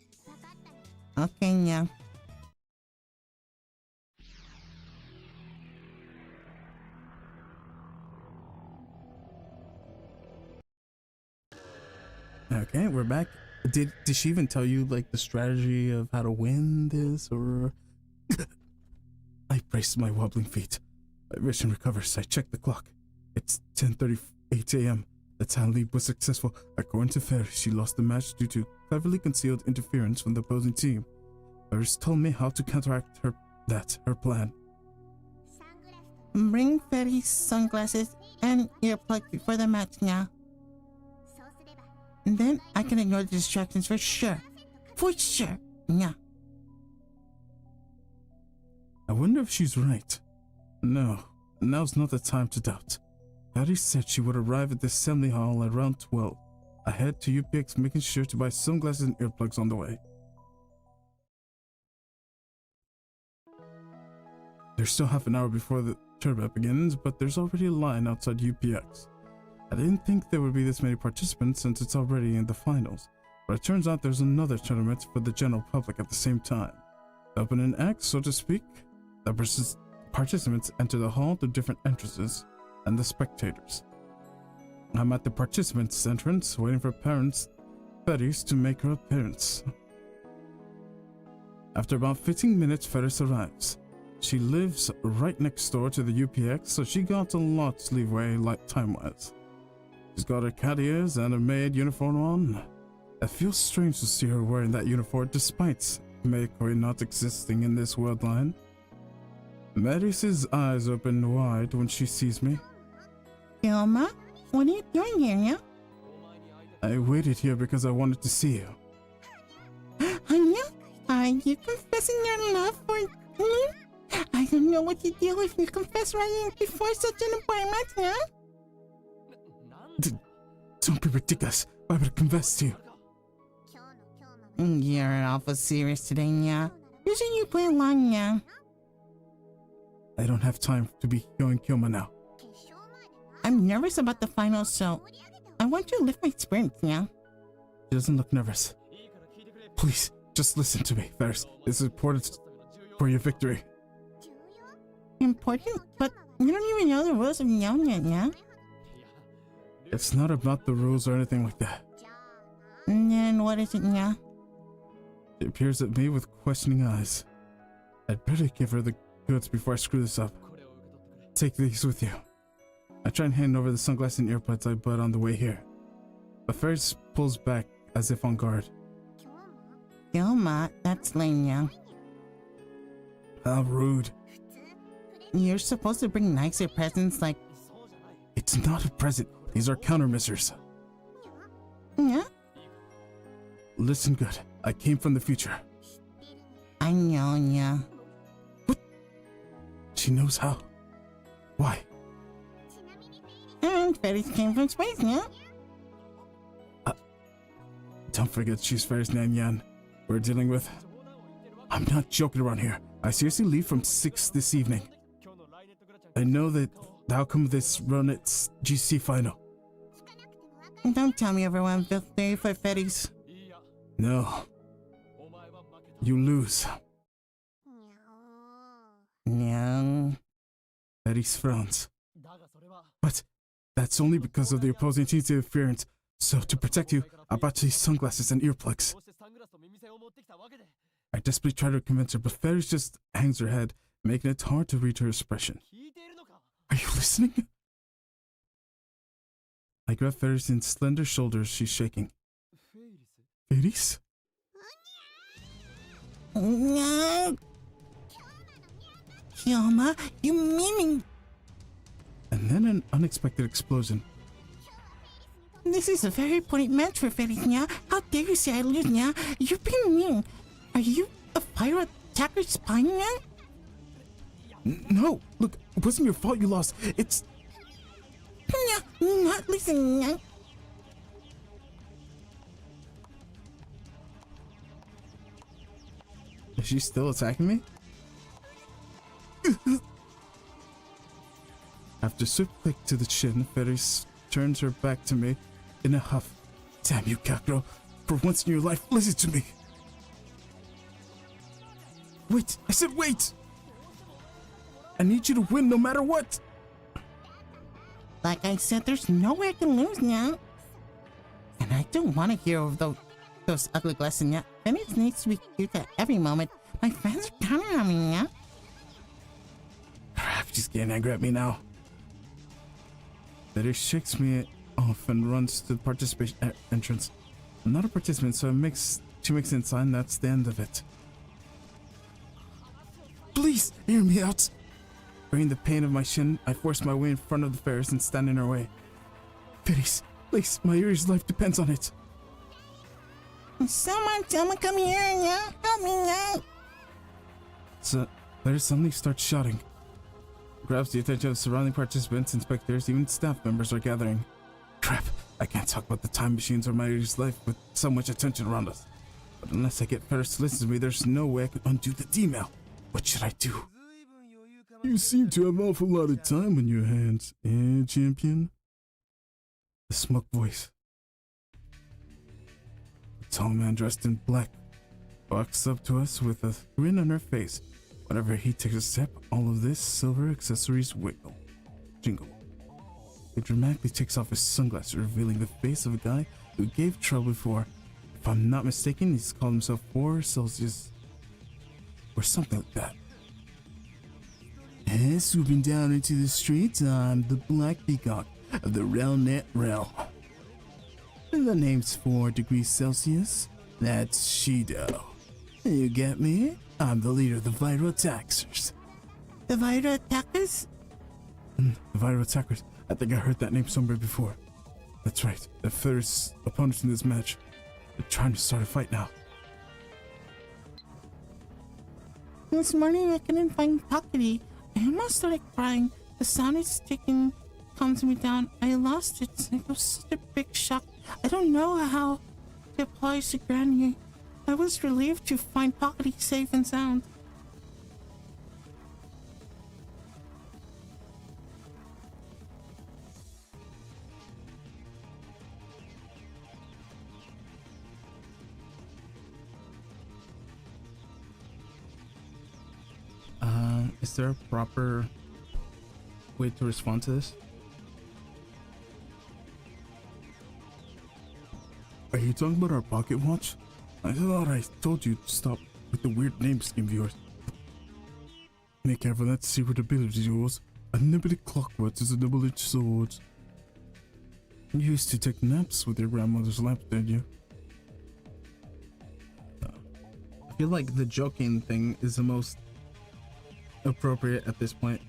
Okay, yeah. Okay, we're back. Did she even tell you like the strategy of how to win this, or? I braced my wobbling feet. My vision recovers. I check the clock. It's 10:38 a.m. The time leap was successful. According to Ferris, she lost the match due to cleverly concealed interference from the opposing team. Ferris told me how to counteract her plan. Bring Ferry's sunglasses and earplugs before the match now. And then I can ignore the distractions for sure. For sure. Yeah. I wonder if she's right. No, now's not the time to doubt. Patty said she would arrive at the assembly hall at around 12. I head to UPX, making sure to buy sunglasses and earplugs on the way. There's still half an hour before the tournament begins, but there's already a line outside UPX. I didn't think there would be this many participants since it's already in the finals, but it turns out there's another tournament for the general public at the same time. The opening act, so to speak. The participants enter the hall through different entrances, and the spectators. I'm at the participants' entrance, waiting for Ferris to make her appearance. After about 15 minutes, Ferris arrives. She lives right next door to the UPX, so she got a lot leeway time-wise. She's got her cat ears and her maid uniform on. It feels strange to see her wearing that uniform despite Meikoi not existing in this world line. Maris's eyes open wide when she sees me. Yoma, what are you doing here, yeah? I waited here because I wanted to see you. Anya, are you confessing your love for me? I don't know what to do if you confess right before such an appointment, yeah? Don't be ridiculous. Why would I confess to you? You're awful serious today, yeah? Usually you play along, yeah? I don't have time to be going Kyoma now. I'm nervous about the finals, so I want to lift my spirits, yeah? She doesn't look nervous. Please, just listen to me, Ferris. This is important for your victory. Important? But you don't even know the rules of Nyan yet, yeah? It's not about the rules or anything like that. And then what is it, yeah? She appears at me with questioning eyes. I'd better give her the goods before I screw this up. Take these with you. I try and hand over the sunglasses and earbuds I bought on the way here. But Ferris pulls back as if on guard. Yoma, that's lame, yeah? How rude. You're supposed to bring nicer presents like... It's not a present. These are countermeasures. Yeah? Listen good. I came from the future. I know, yeah. What? She knows how. Why? And Ferris came from space, yeah? Don't forget she's Ferris Nanyan we're dealing with. I'm not joking around here. I seriously leave from 6 this evening. I know that the outcome of this run it's GC final. Don't tell me everyone victory for Ferris. No. You lose. No. Ferris frowns. But that's only because of the opposing team's interference. So to protect you, I bought these sunglasses and earplugs. I desperately try to convince her, but Ferris just hangs her head, making it hard to read her expression. Are you listening? I grab Ferris' slender shoulders. She's shaking. Ferris? No. Yoma, you meaning... And then an unexpected explosion. This is a very important match for Felix, yeah? How dare you say I lose, yeah? You're being mean. Are you a fire attacker spy, yeah? No, look, it wasn't your fault you lost. It's... Yeah, not listening, yeah? Is she still attacking me? After a swift click to the chin, Ferris turns her back to me in a huff. Damn you, Kakro. For once in your life, listen to me. Wait, I said wait! I need you to win no matter what! Like I said, there's no way I can lose now. And I don't want to hear of those ugly glasses, yeah? Felix needs to be cute at every moment. My friends are counting on me, yeah? Crap, she's getting angry at me now. Betty shakes me off and runs to the participation entrance. I'm not a participant, so she makes an sign. That's the end of it. Please, hear me out. Bearing the pain of my shin, I force my way in front of the Ferris and stand in her way. Ferris, please, my Yuri's life depends on it. Someone come here, yeah? Help me now. So, Ferris suddenly starts shouting. Grabs the attention of surrounding participants and spectators, even staff members are gathering. Crap, I can't talk about the time machines or my Yuri's life with so much attention around us. But unless I get Ferris to listen to me, there's no way I can undo the D-mail. What should I do? You seem to have an awful lot of time on your hands, eh, champion? The smoke voice. A tall man dressed in black walks up to us with a grin on her face. Whenever he takes a step, all of this silver accessories jingle. He dramatically takes off his sunglasses, revealing the face of a guy who gave trouble before. If I'm not mistaken, he's called himself 4 Celsius or something like that. And swooping down into the streets, I'm the Black Peacock of the Relnet Realm. And the name's 4 degrees Celsius. That's Shido. You get me? I'm the leader of the Viral Attackers. The Viral Attackers? The Viral Attackers. I think I heard that name somewhere before. That's right. The first opponents in this match. They're trying to start a fight now. This morning I couldn't find Pockety. I almost started crying. The sound it's taking calms me down. I lost it. It was such a big shock. I don't know how it applies to Granny. I was relieved to find Pockety safe and sound. Is there a proper way to respond to this? Are you talking about our pocket watch? I thought I told you to stop with the weird name scheme of yours. Be careful, that's secret ability of yours. Unlimited clockwork is a double-edged sword. You used to take naps with your grandmother's lap, didn't you? I feel like the joking thing is the most appropriate at this point.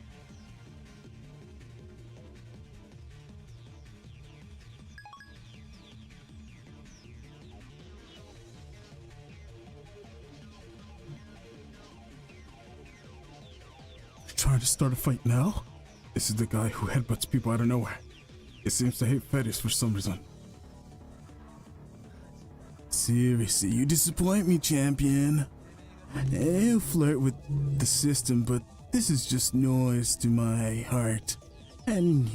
Trying to start a fight now? This is the guy who headbutts people out of nowhere. He seems to hate fetish for some reason. Seriously, you disappoint me, champion. I'll flirt with the system, but this is just noise to my heart. And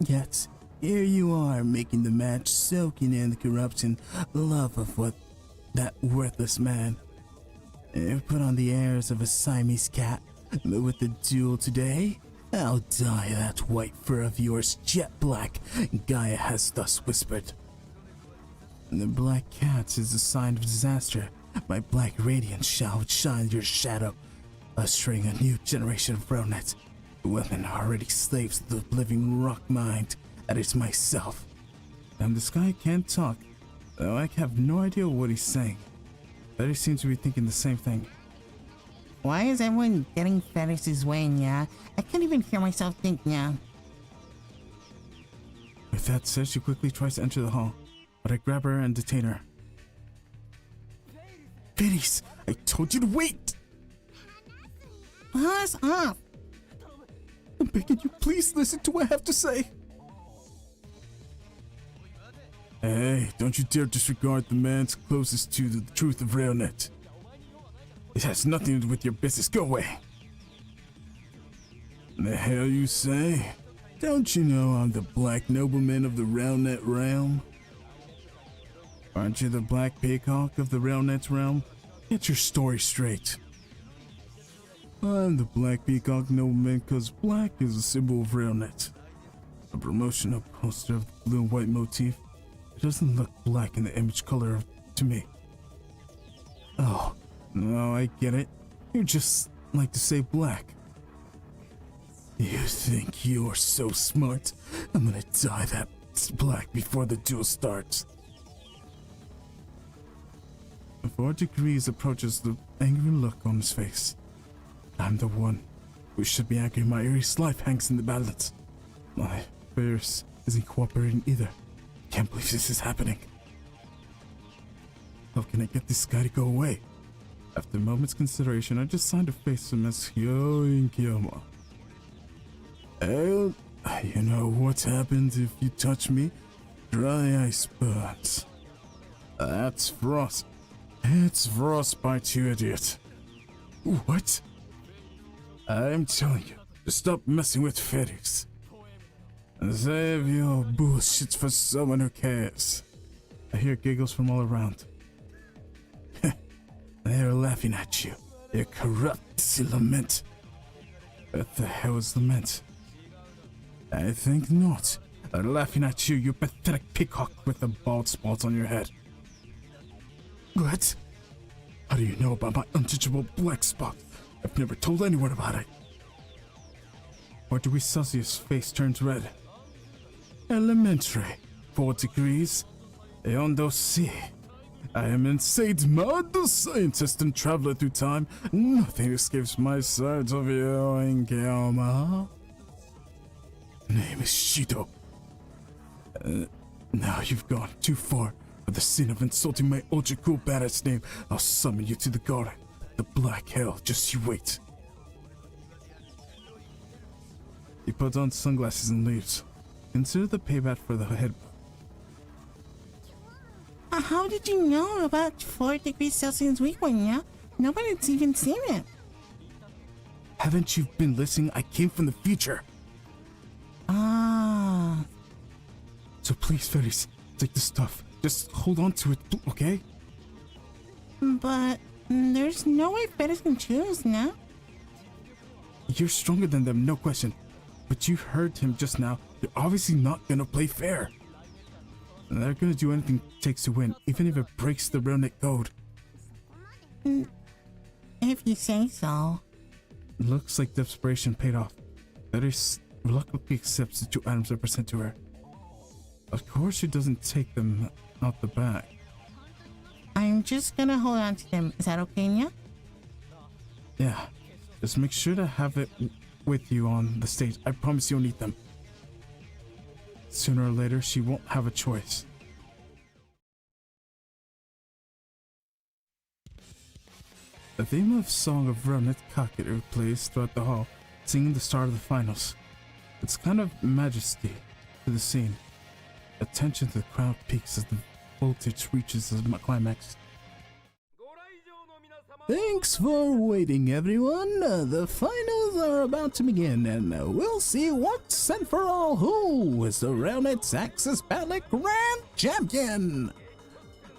yet, here you are making the match, soaking in the corruption, love of that worthless man. You put on the airs of a Siamese cat, but with the duel today, I'll dye that white fur of yours jet black, Gaia has thus whispered. And the black cat is a sign of disaster. My black radiance shall shine your shadow, ushering a new generation of Ronet. The women are already slaves to the living rock mind that is myself. And this guy can't talk, though I have no idea what he's saying. But he seems to be thinking the same thing. Why is everyone getting Ferris's way, yeah? I can't even hear myself think, yeah. With that said, she quickly tries to enter the hall, but I grab her and detain her. Fairies, I told you to wait! Buzz off! I'm begging you, please listen to what I have to say. Hey, don't you dare disregard the man closest to the truth of RailNet. It has nothing to do with your business. Go away. The hell you say? Don't you know I'm the black nobleman of the RailNet realm? Aren't you the black peacock of the RailNet realm? Get your story straight. I'm the black peacock nobleman because black is a symbol of RailNet. A promotional poster of the blue and white motif. It doesn't look black in the image color to me. Oh, no, I get it. You just like to say black. You think you're so smart? I'm gonna dye that black before the duel starts. 4 degrees approaches the angry look on his face. I'm the one who should be angry. My Aries life hangs in the balance. My fears isn't cooperating either. Can't believe this is happening. How can I get this guy to go away? After a moment's consideration, I just signed a face to Miss Hyo-in-kyoma. You know what happens if you touch me? Dry ice burns. That's frost. It's frostbite, you idiot. What? I'm telling you, to stop messing with fairies. Save your bullshit for someone who cares. I hear giggles from all around. They're laughing at you. You corrupt lament. What the hell is lament? I think not. They're laughing at you, you pathetic peacock with a bald spot on your head. What? How do you know about my untouchable black spot? I've never told anyone about it. Artery Celsius' face turns red. Elementary. 4 degrees. Eondo C. I am Insade's mad scientist and traveler through time. Nothing escapes my sight of Hyo-in-kyoma. Name is Shido. Now you've gone too far. For the sin of insulting my ultra cool badass name, I'll summon you to the garden. The black hell, just you wait. He puts on sunglasses and leaves. Consider the payback for the head. How did you know about 4 degrees Celsius weak one, yeah? Nobody's even seen it. Haven't you been listening? I came from the future. Ah. So please, fairies, take the stuff. Just hold on to it, okay? But there's no way fairies can choose, no? You're stronger than them, no question. But you heard him just now. They're obviously not gonna play fair. They're gonna do anything it takes to win, even if it breaks the RailNet code. If you say so. Looks like desperation paid off. Fairies reluctantly accepts the 2 items I present to her. Of course she doesn't take them out the back. I'm just gonna hold on to them. Is that okay, Nya? Yeah, just make sure to have it with you on the stage. I promise you'll need them. Sooner or later, she won't have a choice. The theme of Song of RailNet Kakeru plays throughout the hall, singing the start of the finals. It's kind of majesty to the scene. Attention to the crowd peaks as the voltage reaches the climax. Thanks for waiting, everyone. The finals are about to begin, and we'll see once and for all who is the RailNet's Axis Battle Grand Champion.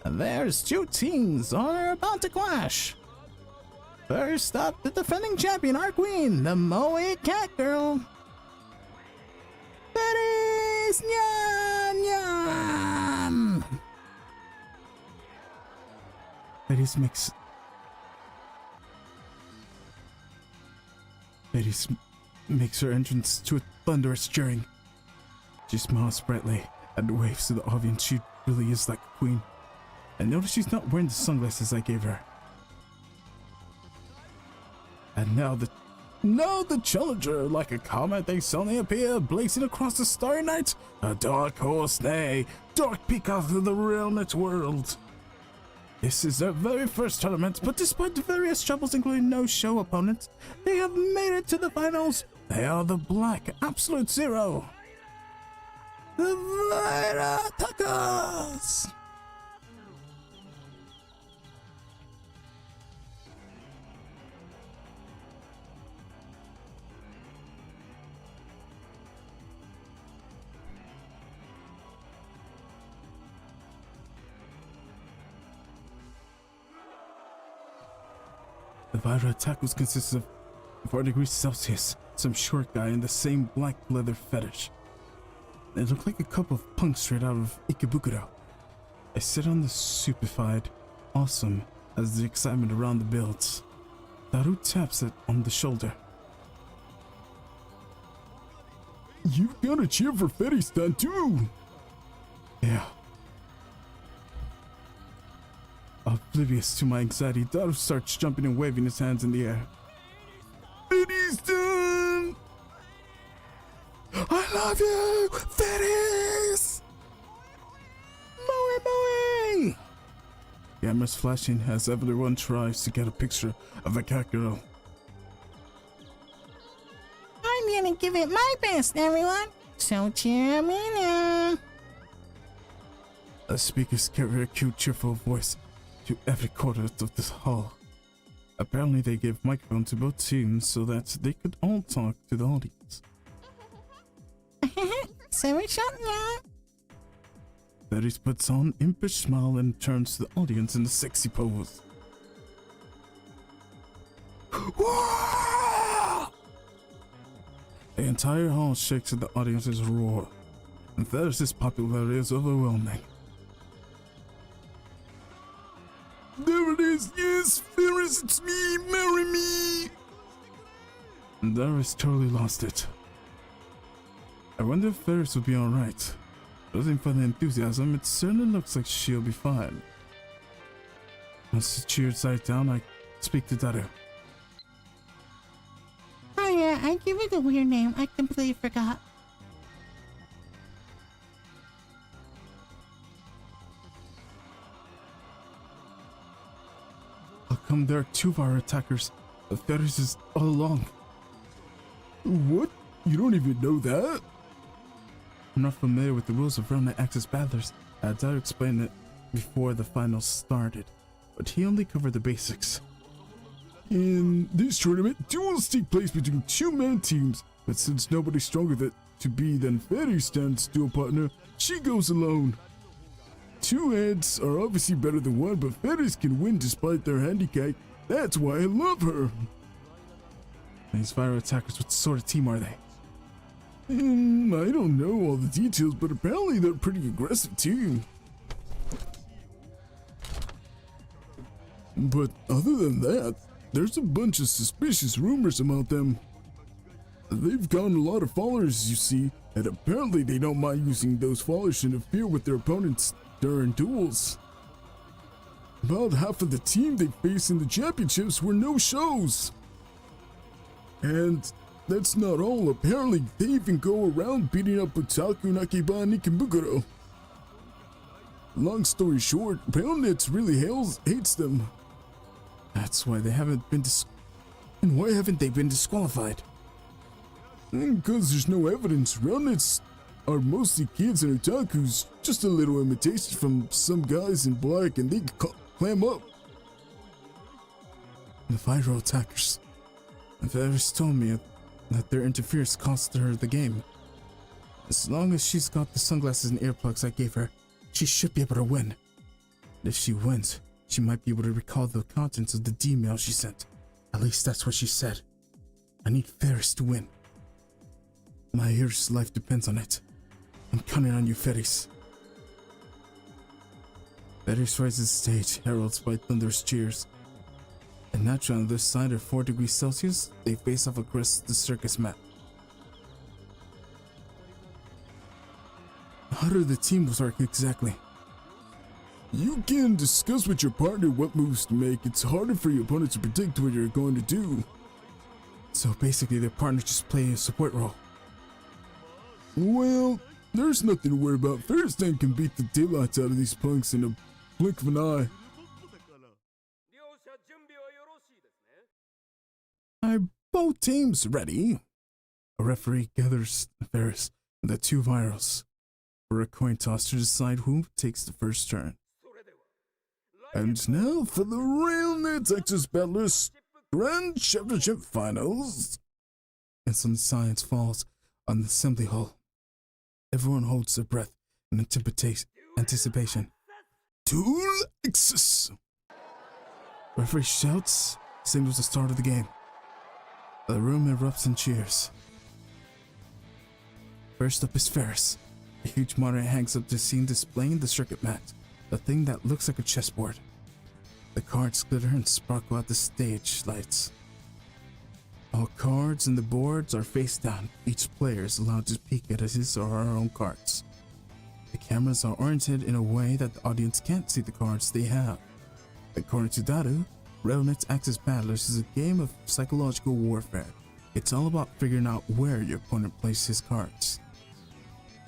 There's 2 teams are about to clash. First up, the defending champion, our queen, the Moe Cat Girl. That is Nyan Nyan. Ladies makes her entrance to a thunderous cheering. She smiles brightly and waves to the audience. She really is like a queen. And notice she's not wearing the sunglasses I gave her. And now the No, the Challenger, like a comet, they suddenly appear, blazing across the starry night. A dark horse, nay, dark peacock of the realm world. This is their very first tournament, but despite the various troubles, including no-show opponents, they have made it to the finals. They are the Black Absolute Zero. The Vita Attackers! The Vita Attackers consists of 4 degrees Celsius, some short guy, and the same black leather fetish. They look like a couple of punks straight out of Ikebukuro. I sit on the stupefied, awesome as the excitement around the builds. Daru taps it on the shoulder. You've got a cheer for Feristan too! Yeah. Oblivious to my anxiety, Daru starts jumping and waving his hands in the air. Feristan! I love you, Feris! Moe Moe! Cameras flashing as everyone tries to get a picture of a cat girl. I'm gonna give it my best, everyone. So cheer me now. The speakers carry a cute, cheerful voice to every corner of this hall. Apparently they gave microphones to both teams so that they could all talk to the audience. Sorry, shot now. Feris puts on an impish smile and turns to the audience in a sexy pose. The entire hall shakes at the audience's roar, and Feris' popularity is overwhelming. There it is! Yes, Feris, it's me! Marry me! And Darius totally lost it. I wonder if Feris will be alright. Judging from the enthusiasm, it certainly looks like she'll be fine. Once the cheers died down, I speak to Daru. Oh yeah, I give it a weird name. I completely forgot. How come there are 2 of our attackers? Feris is all along. What? You don't even know that? I'm not familiar with the rules of Realm Knight Access Battlers. Daru explained it before the finals started, but he only covered the basics. In this tournament, duels take place between 2-man teams, but since nobody's stronger to be than Feristan's duel partner, she goes alone. 2 heads are obviously better than 1, but Feris can win despite their handicap. That's why I love her. These Vita Attackers, what sort of team are they? I don't know all the details, but apparently they're a pretty aggressive team. But other than that, there's a bunch of suspicious rumors about them. They've gotten a lot of followers, you see, and apparently they don't mind using those followers to interfere with their opponents during duels. About half of the team they face in the championships were no-shows. And that's not all. Apparently, they even go around beating up Otaku, Nakiba, and Ikebukuro. Long story short, Realmnets really hates them. That's why they haven't been And why haven't they been disqualified? Because there's no evidence. Realmnets are mostly kids and otakus. Just a little imitation from some guys in black and they can clam up. The Vita Attackers. Feris told me that their interference cost her the game. As long as she's got the sunglasses and earplugs I gave her, she should be able to win. And if she wins, she might be able to recall the contents of the D-mail she sent. At least that's what she said. I need Feris to win. My hero's life depends on it. I'm counting on you, Feris. Feris rises to the stage, heralded by thunderous cheers. And naturally on this side of 4 degrees Celsius, they face off across the circus mat. How do the teams work exactly? You can discuss with your partner what moves to make. It's harder for your opponent to predict what you're going to do. So basically, their partners just play a support role. Well, there's nothing to worry about. Ferristan can beat the daylights out of these punks in a blink of an eye. Are both teams ready? A referee gathers Ferris and the two virals for a coin toss to decide who takes the first turn. And now for the Real New Texas Battlers Grand Championship Finals. Instant silence falls on the assembly hall. Everyone holds their breath in anticipation. To Lexus! Referee shouts, signals the start of the game. The room erupts in cheers. First up is Ferris. A huge monitor hangs up the scene displaying the circuit mat, the thing that looks like a chessboard. The cards glitter and sparkle at the stage lights. All cards and the boards are face down. Each player is allowed to peek at his or her own cards. The cameras are oriented in a way that the audience can't see the cards they have. According to Daru, RailNet's Axis Battlers is a game of psychological warfare. It's all about figuring out where your opponent places his cards.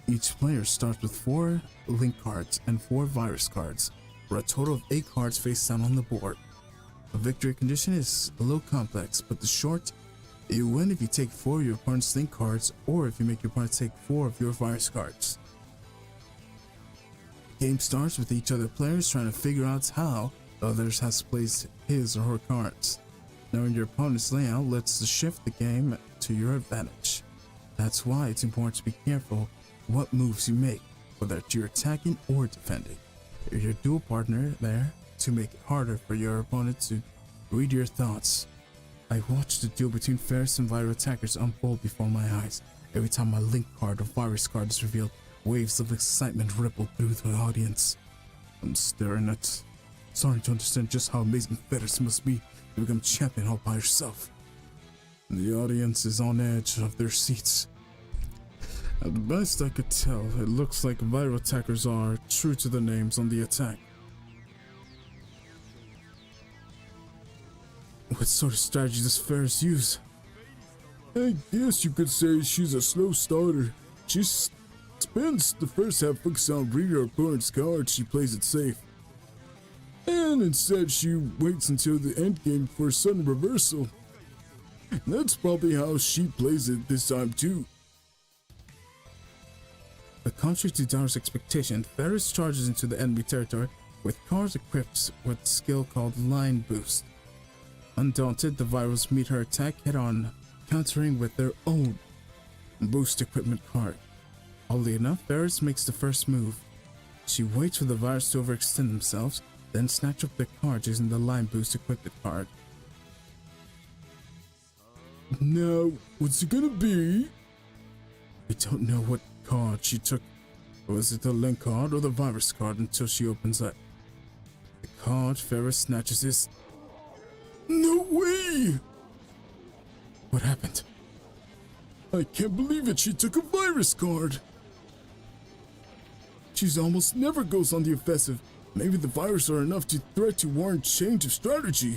Each player starts with 4 link cards and 4 virus cards, for a total of 8 cards face down on the board. A victory condition is a little complex, but the short, you win if you take 4 of your opponent's link cards or if you make your opponent take 4 of your virus cards. The game starts with each other players trying to figure out how the others has placed his or her cards. Knowing your opponent's layout lets you shift the game to your advantage. That's why it's important to be careful what moves you make, whether you're attacking or defending. You're your dual partner there to make it harder for your opponent to read your thoughts. I watched the duel between Ferris and Viral attackers unfold before my eyes. Every time a link card or virus card is revealed, waves of excitement ripple through the audience. I'm staring at, starting to understand just how amazing Ferris must be to become champion all by herself. The audience is on edge of their seats. At the best I could tell, it looks like viral attackers are true to their names on the attack. What sort of strategy does Ferris use? I guess you could say she's a slow starter. She spends the first half focused on reading her opponent's cards. She plays it safe. And instead she waits until the end game for a sudden reversal. That's probably how she plays it this time too. But contrary to Daru's expectation, Ferris charges into the enemy territory with cards equipped with a skill called Line Boost. Undaunted, the virals meet her attack head-on, countering with their own boost equipment card. Oddly enough, Ferris makes the first move. She waits for the virus to overextend themselves, then snatch up their cards using the Line Boost equipment card. Now, what's it gonna be? I don't know what card she took. Was it the link card or the virus card until she opens it? The card Ferris snatches is... No way! What happened? I can't believe it, she took a virus card! She almost never goes on the offensive. Maybe the virus are enough to threat to warrant change of strategy.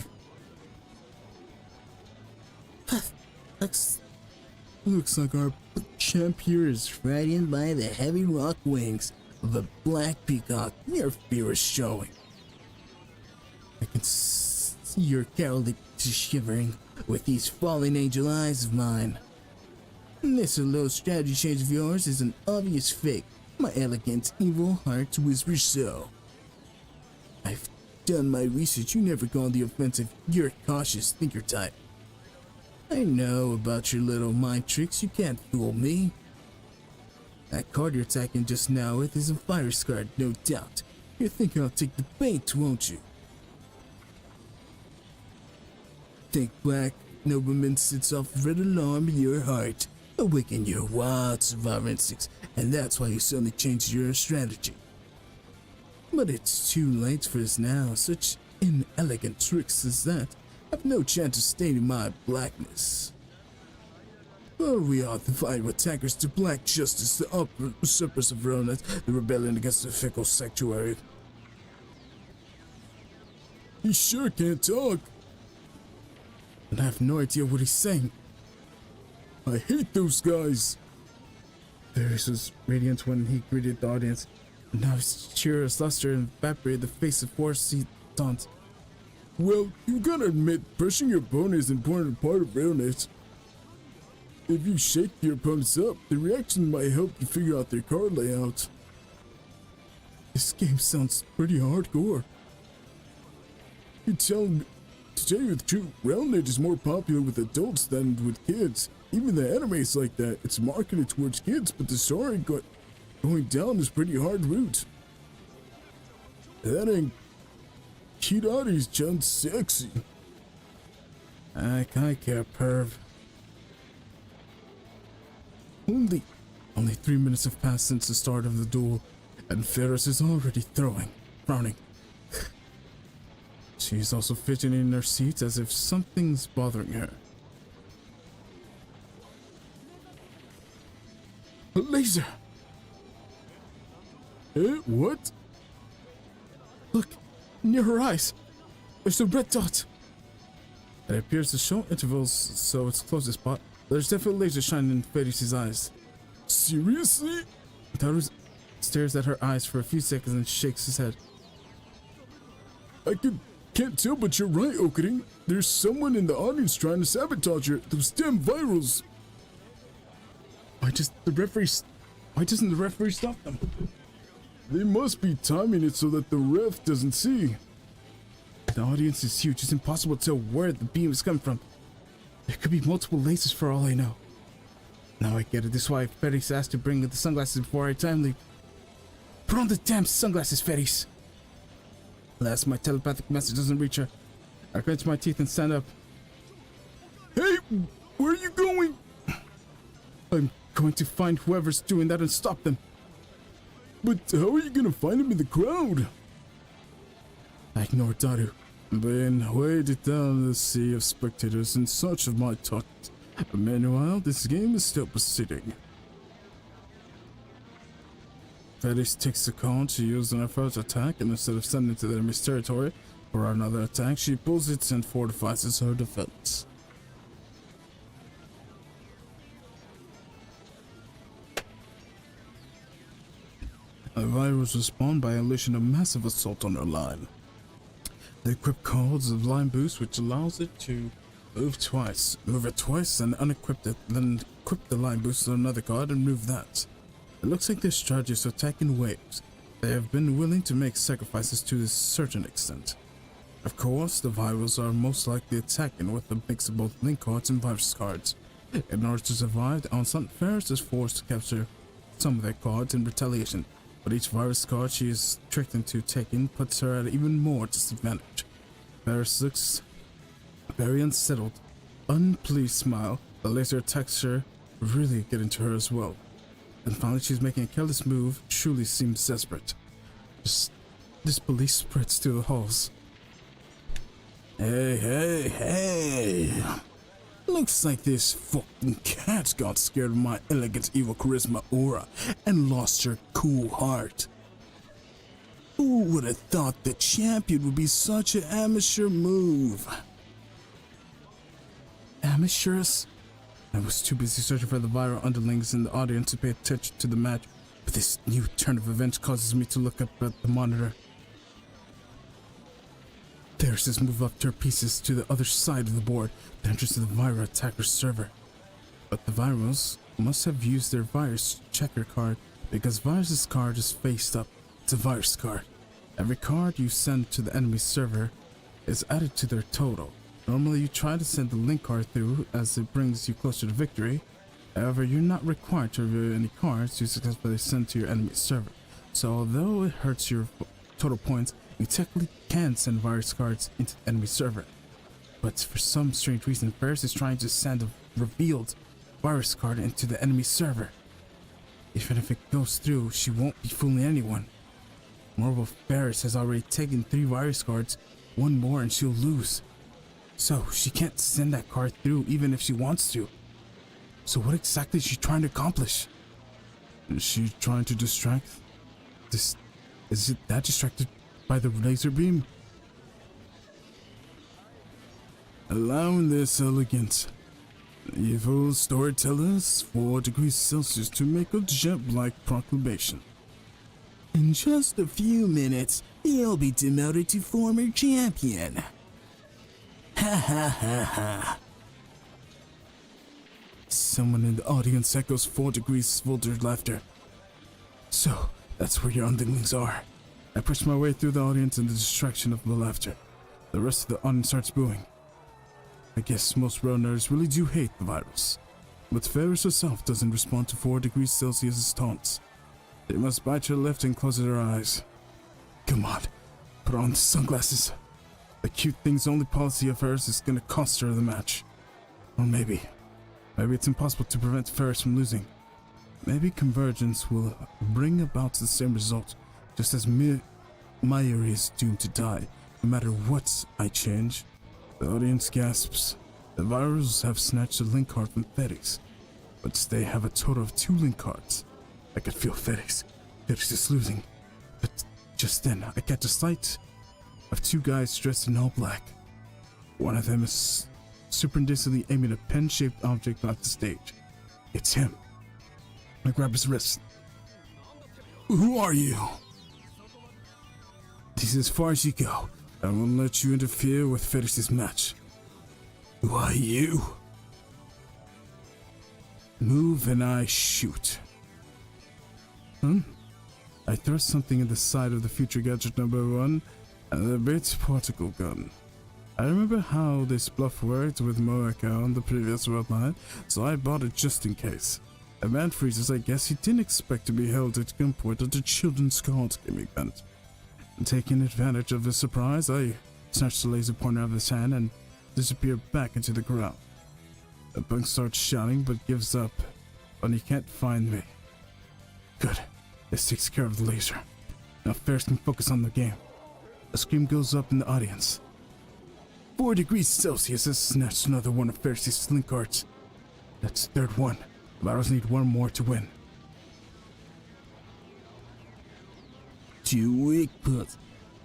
Looks like our champ here is frightened by the heavy rock wings of a black peacock. Your fear is showing. I can see your cowardly shivering with these falling angel eyes of mine. This little strategy change of yours is an obvious fake. My elegant, evil heart whispers so. I've done my research. You never go on the offensive. You're a cautious thinker type. I know about your little mind tricks. You can't fool me. That card you're attacking just now with is a virus card, no doubt. You're thinking I'll take the bait, won't you? Think black nobleman sits off red alarm in your heart, awaken your wild survival instincts, and that's why you suddenly change your strategy. But it's too late for this now. Such inelegant tricks as that have no chance of staining my blackness. Well, we are the vital attackers to black justice, the usurpers of RailNet, the rebellion against the fickle sanctuary. He sure can't talk. And I have no idea what he's saying. I hate those guys. There's his radiant when he greeted the audience. And now his cheerless luster evaporated the face of Forrest taunt. Well, you gotta admit, pushing your opponent is an important part of realness. If you shake your opponents up, the reaction might help you figure out their card layout. This game sounds pretty hardcore. To tell you the truth, Realness is more popular with adults than with kids. Even the anime is like that. It's marketed towards kids, but the story going down is pretty hard route. That ain't Kirari's just sexy. I care, perv. Only 3 minutes have passed since the start of the duel, and Ferris is already frowning. She's also fidgeting in her seat as if something's bothering her. A laser! What? Look, near her eyes. There's a red dot. It appears to show intervals, so it's closest spot. There's definitely a laser shining in Felice's eyes. Seriously? Taru stares at her eyes for a few seconds and shakes his head. Can't tell, but you're right, Okarin. There's someone in the audience trying to sabotage her. Those damn virals. Why doesn't the referee stop them? They must be timing it so that the ref doesn't see. The audience is huge. It's impossible to tell where the beam is coming from. There could be multiple lasers for all I know. Now I get it. This is why Felice asked to bring the sunglasses before I time leave. Put on the damn sunglasses, Felice. Unless my telepathic message doesn't reach her. I clench my teeth and stand up. Hey, where are you going? I'm going to find whoever's doing that and stop them. But how are you gonna find him in the crowd? I ignore Daru, being waded down the sea of spectators in search of my target. Meanwhile, this game is still proceeding. Felice takes the call to use an first attack, and instead of sending it to the enemy's territory for another attack, she pulls it and fortifies her defense. The virus respond by unleashing a massive assault on her line. The equip calls a line boost, which allows it to move it twice and unequip it, then equip the line boost on another card and move that. It looks like their strategy is to attack in waves. They have been willing to make sacrifices to a certain extent. Of course, the virals are most likely attacking with a mix of both link cards and virus cards. In order to survive, the onslaught, Ferris is forced to capture some of their cards in retaliation, but each virus card she is tricked into taking puts her at even more disadvantage. Ferris looks very unsettled, unpleased smile. The laser attacks her, really getting to her as well. And finally she's making a careless move, truly seems desperate. Disbelief spreads through the halls. Hey. Looks like this fucking cat got scared of my elegant evil charisma aura and lost her cool heart. Who would have thought the champion would be such an amateur move? Amateurs? I was too busy searching for the viral underlings in the audience to pay attention to the match, but this new turn of events causes me to look up at the monitor. There's this move up her pieces to the other side of the board, the entrance to the viral attacker's server. But the virals must have used their virus checker card, because virus's card is faced up. It's a virus card. Every card you send to the enemy's server is added to their total. Normally you try to send the link card through as it brings you closer to victory. However, you're not required to reveal any cards you successfully send to your enemy's server. So although it hurts your total points, you technically can send virus cards into the enemy server. But for some strange reason, Ferris is trying to send a revealed virus card into the enemy server. Even if it goes through, she won't be fooling anyone. Moreover, Ferris has already taken 3 virus cards, one more and she'll lose. So she can't send that card through even if she wants to. So what exactly is she trying to accomplish? Is she trying to distract? Is it that distracted by the laser beam? Allowing this elegant Evil storytellers, 4 degrees Celsius to make a jet-like proclamation. In just a few minutes, you'll be demoted to former champion. Ha ha ha ha. Someone in the audience echoes 4 degrees vulgar laughter. So, that's where your underlings are. I push my way through the audience in the distraction of the laughter. The rest of the audience starts booing. I guess most real nerds really do hate the virus. But Ferris herself doesn't respond to 4 degrees Celsius' taunts. They must bite her lip and close their eyes. Come on, put on the sunglasses. The cute thing's only policy of hers is gonna cost her the match. Or maybe it's impossible to prevent Ferris from losing. Maybe convergence will bring about the same result, just as Mayuri is doomed to die, no matter what I change. The audience gasps. The virals have snatched a link card from Ferris, but they have a total of 2 link cards. I could feel Ferris. Ferris is losing. But just then, I catch a sight of 2 guys dressed in all black. One of them is superintensely aiming a pen-shaped object off the stage. It's him. I grab his wrist. Who are you? This is as far as you go. I won't let you interfere with Ferris's match. Who are you? Move and I shoot. I thrust something in the side of the future gadget number 1 and the bit particle gun. I remember how this bluff worked with Moeka on the previous worldline, so I bought it just in case. A man freezes, I guess he didn't expect to be held at gunpoint at a children's card game event. Taking advantage of the surprise, I snatched the laser pointer out of his hand and disappeared back into the crowd. The punk starts shouting but gives up, but he can't find me. Good, this takes care of the laser. Now Ferris can focus on the game. A scream goes up in the audience. 4 degrees Celsius has snatched another one of Ferris' link cards. That's the 3rd one. The battles need 1 more to win. You weak puss.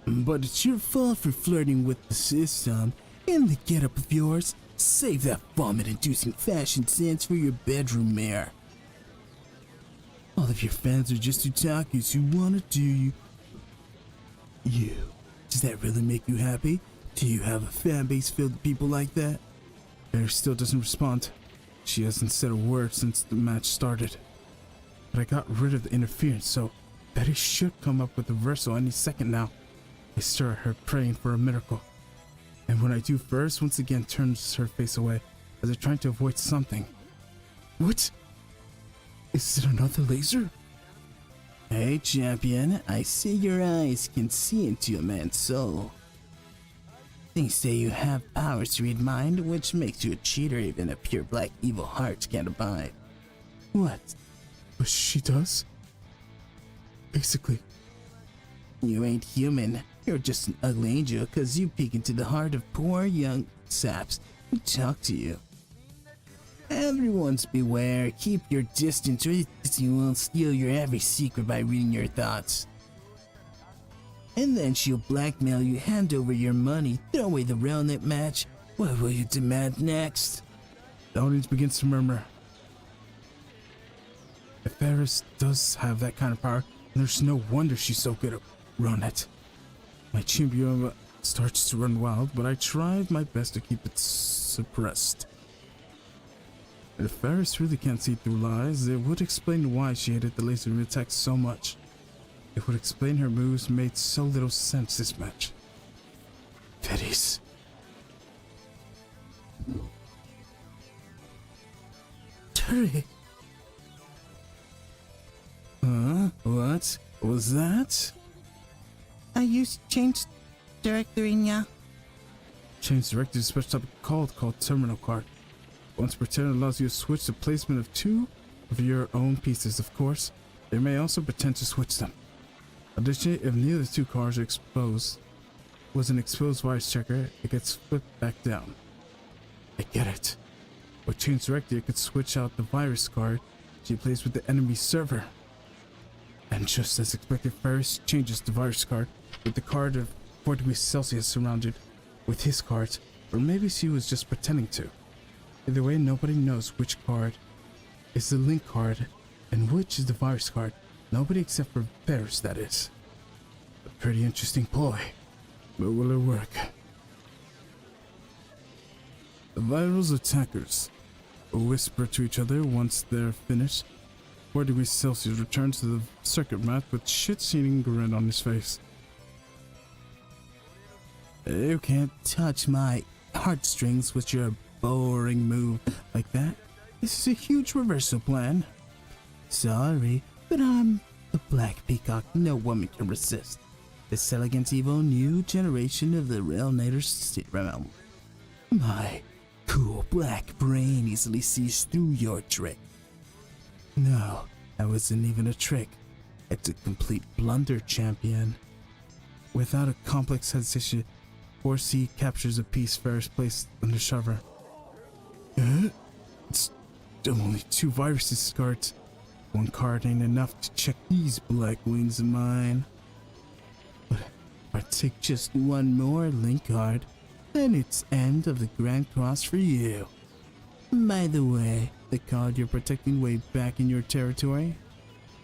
But it's your fault for flirting with the system. In the getup of yours, save that vomit-inducing fashion sense for your bedroom mare. All of your fans are just otakus who want to do you. Does that really make you happy? Do you have a fan base filled with people like that? Bear still doesn't respond. She hasn't said a word since the match started. But I got rid of the interference, so Betty should come up with a reversal any second now. I stare at her, praying for a miracle. And when I do, Ferris once again turns her face away, as if trying to avoid something. What? Is it another laser? Hey, champion, I see your eyes can see into a man's soul. They say you have powers to read mind, which makes you a cheater even a pure black evil heart can't abide. What? But she does? Basically. You ain't human. You're just an ugly angel because you peek into the heart of poor young saps who talk to you. Everyone's beware. Keep your distance or she will steal your every secret by reading your thoughts. And then she'll blackmail you, hand over your money, throw away the Railnet match. What will you demand next? The audience begins to murmur. If Ferris does have that kind of power, there's no wonder she's so good at Railnet. My champion starts to run wild, but I tried my best to keep it suppressed. If Ferris really can't see through lies, it would explain why she hated the laser attack so much. It would explain her moves made so little sense this match. Ferris. Turret. What was that? I used change directory now. Change directory is a special type of code called terminal card. Once per turn, allows you to switch the placement of 2 of your own pieces, of course. You may also pretend to switch them. Additionally, if neither of the 2 cards are exposed, was an exposed virus checker, it gets flipped back down. I get it. With change directory, you could switch out the virus card she plays with the enemy server. And just as expected, Ferris changes the virus card with the card of 4 degrees Celsius surrounded with his cards, or maybe she was just pretending to. Either way, nobody knows which card is the link card and which is the virus card. Nobody except for Paris, that is. A pretty interesting ploy, but will it work? The virus attackers whisper to each other once they're finished. 4 degrees Celsius returns to the circuit mat with shit-eating grin on his face. You can't touch my heartstrings with your boring move like that. This is a huge reversal plan. Sorry, but I'm the Black Peacock no woman can resist. This elegant evil new generation of the Realnator realm. My cool black brain easily sees through your trick. No, that wasn't even a trick. It's a complete blunder, champion. Without a complex hesitation, 4C captures a piece Ferris placed under shover. It's only 2 viruses cards. 1 card ain't enough to check these black wings of mine. But if I take just 1 more link card, then it's end of the Grand Cross for you. By the way, the card you're protecting way back in your territory,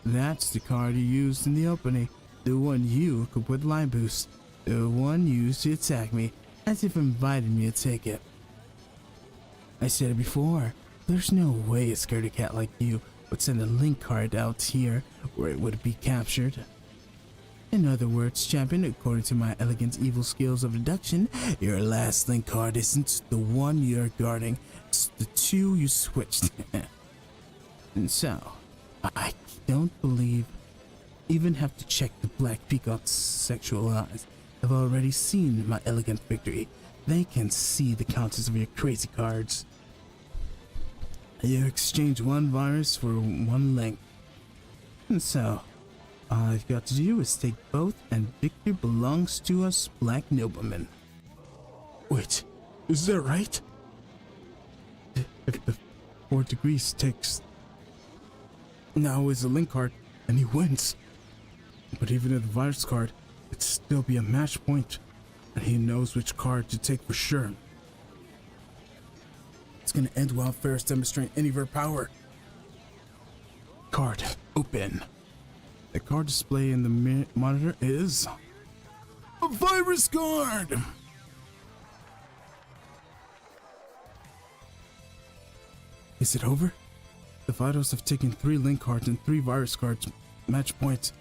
that's the card you used in the opening. The one you equipped with Line Boost. The one used to attack me, as if inviting me to take it. I said it before, there's no way a scaredy cat like you would send a link card out here where it would be captured. In other words, champion, according to my elegant evil skills of deduction, your last link card isn't the one you're guarding, it's the 2 you switched. And so, I don't believe even have to check the Black Peacock's sexual eyes. Have already seen my elegant victory. They can see the counters of your crazy cards. You exchange 1 virus for 1 link. And so, all I've got to do is take both, and victory belongs to us black noblemen. Wait, is that right? If the 4 degrees takes now is a link card, and he wins. But even if the virus card, it'd still be a match point, and he knows which card to take for sure. It's gonna end while Ferris demonstrating any of her power. Card open. The card display in the monitor is a virus card. Is it over? The Vitals have taken 3 link cards and 3 virus cards, match points.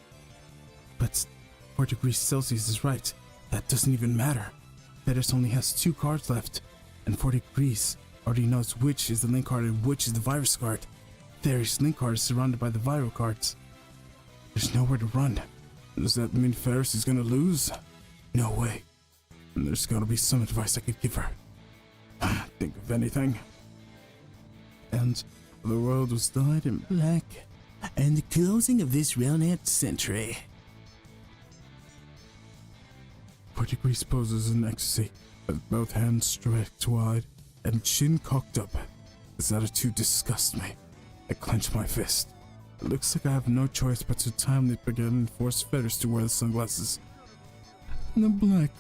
But 4 degrees Celsius is right. That doesn't even matter. Pettis only has 2 cards left, and 4 degrees already knows which is the link card and which is the virus card. There's link card is surrounded by the viral cards. There's nowhere to run. Does that mean Ferris is gonna lose? No way. And there's gotta be some advice I could give her. Think of anything. And the world was dyed in black, and the closing of this Realnet century. 4 degrees poses in ecstasy, with both hands stretched wide and chin cocked up. This attitude disgusts me. I clench my fist. It looks like I have no choice but to timely begin and force Fetters to wear the sunglasses. The black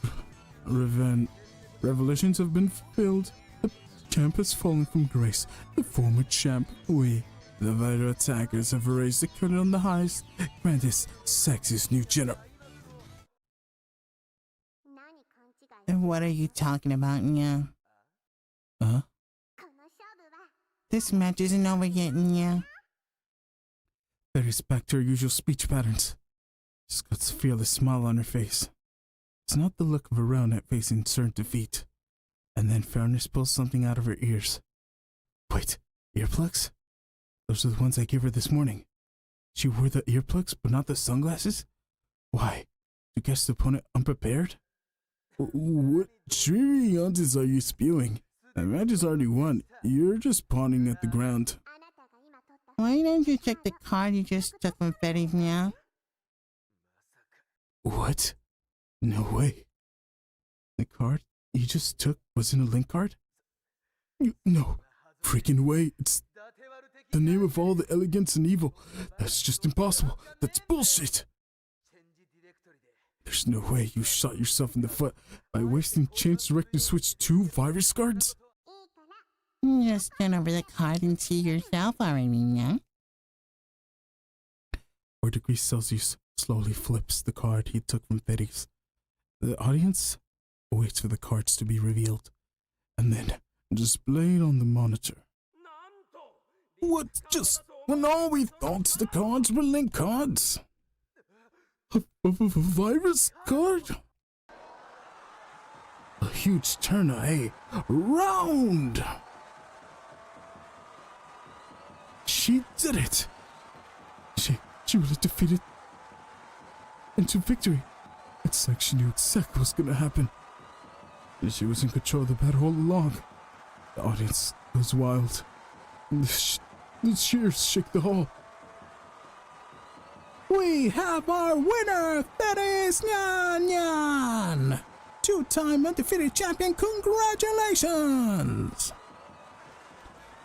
revelations have been fulfilled. The champ has fallen from grace. The former champ, we, the vital attackers, have raised the curtain on the highest, grandest, sexiest new general. What are you talking about, Nya? Huh? This match isn't over yet, Nya. Fetters back to her usual speech patterns. She's got a fearless smile on her face. It's not the look of a Realnet facing certain defeat. And then Fairness pulls something out of her ears. Wait, earplugs? Those are the ones I gave her this morning. She wore the earplugs, but not the sunglasses? Why? To catch the opponent unprepared? What dreary nonsense are you spewing? That match is already won. You're just pawning at the ground. Why don't you check the card you just took from Fetty, Nya? What? No way. The card you just took wasn't a link card? No freaking way. It's the name of all the elegance and evil. That's just impossible. That's bullshit. There's no way you shot yourself in the foot by wasting Change Direct to switch 2 virus cards? Just turn over the card and see yourself already, yeah? 4 degrees Celsius slowly flips the card he took from Betty's. The audience waits for the cards to be revealed and then displayed on the monitor. What? Just when all we thought the cards were link cards? A virus card? A huge turner, a round! She did it! She really defeated into victory. It's like she knew exactly what's gonna happen. And she was in control of the battle all along. The audience goes wild. The cheers shake the hall. We have our winner, Feliz Nyan Nyan! 2-time undefeated champion, congratulations!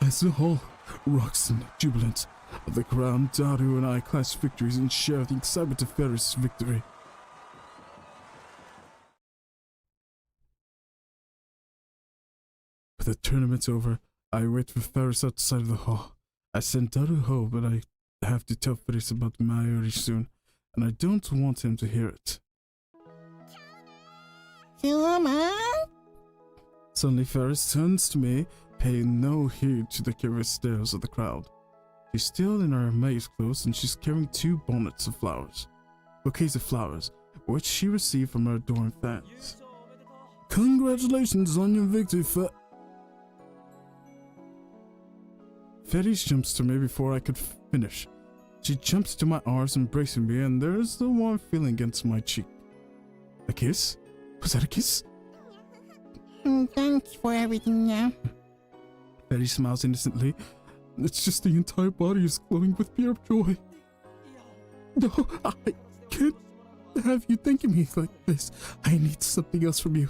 As the hall rocks in jubilant, the crown, Daru and I clash victories and share the excitement of Ferris' victory. With the tournament over, I wait for Ferris outside of the hall. I send Daru home, but I have to tell Ferris about Mayuri soon, and I don't want him to hear it. Suddenly Ferris turns to me, paying no heed to the curious stares of the crowd. She's still in her maid's clothes and she's carrying 2 bouquets of flowers, which she received from her adoring fans. Congratulations on your victory, Ferris jumps to me before I could finish. She jumps to my arms, embracing me, and there's the warm feeling against my cheek. A kiss? Was that a kiss? Thanks for everything, yeah. Ferris smiles innocently. It's just the entire body is glowing with pure joy. No, I can't have you thanking me like this. I need something else from you.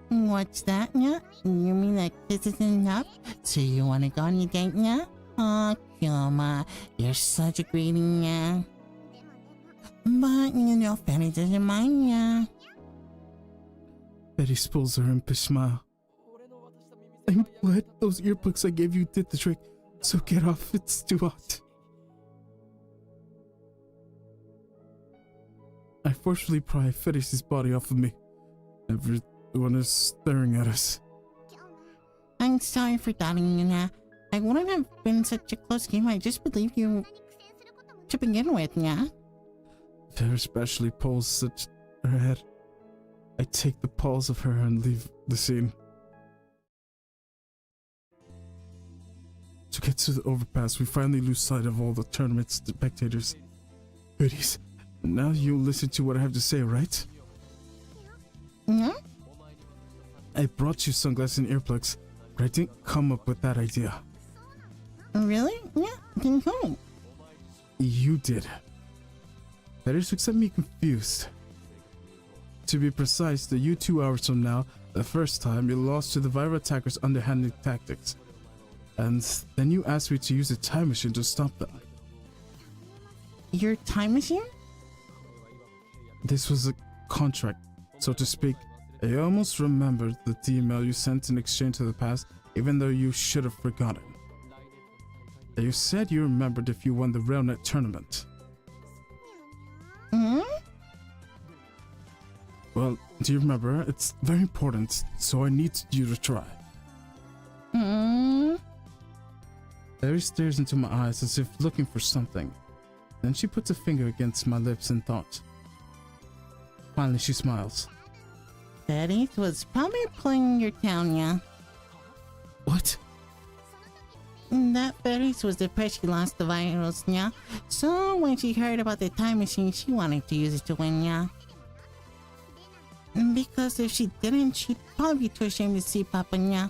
What's that, yeah? You mean that this isn't enough? So you want to go on your date, yeah? Oh, Kyoma, you're such a greetie, yeah. But, Fanny doesn't mind, yeah. Betty pulls her impish smile. I'm glad those earplugs I gave you did the trick, so get off, it's too hot. I forcefully pry Ferris's body off of me. Everyone is staring at us. I'm sorry for doubting you, yeah. I wouldn't have been such a close game, I just believe you to begin with, yeah. Ferris especially pulls her head. I take the paws of her and leave the scene. To get to the overpass, we finally lose sight of all the tournament's spectators. Goodies, now you listen to what I have to say, right? Yeah? I brought you sunglasses and earplugs, but I didn't come up with that idea. Really? Yeah, then who? You did. Ferris looks at me confused. To be precise, you 2 hours from now, the first time you lost to the Vira attackers' underhanded tactics. And then you asked me to use a time machine to stop them. Your time machine? This was a contract, so to speak. I almost remembered the email you sent in exchange to the past, even though you should have forgotten. You said you remembered if you won the RailNet tournament. Hmm? Well, do you remember? It's very important, so I need you to try. Hmm? Larry stares into my eyes as if looking for something. Then she puts a finger against my lips in thought. Finally, she smiles. Betty was probably playing your town, yeah. What? That Betty's was depressed she lost the virus, yeah. So when she heard about the time machine, she wanted to use it to win, yeah. Because if she didn't, she'd probably be too ashamed to see Papa, yeah.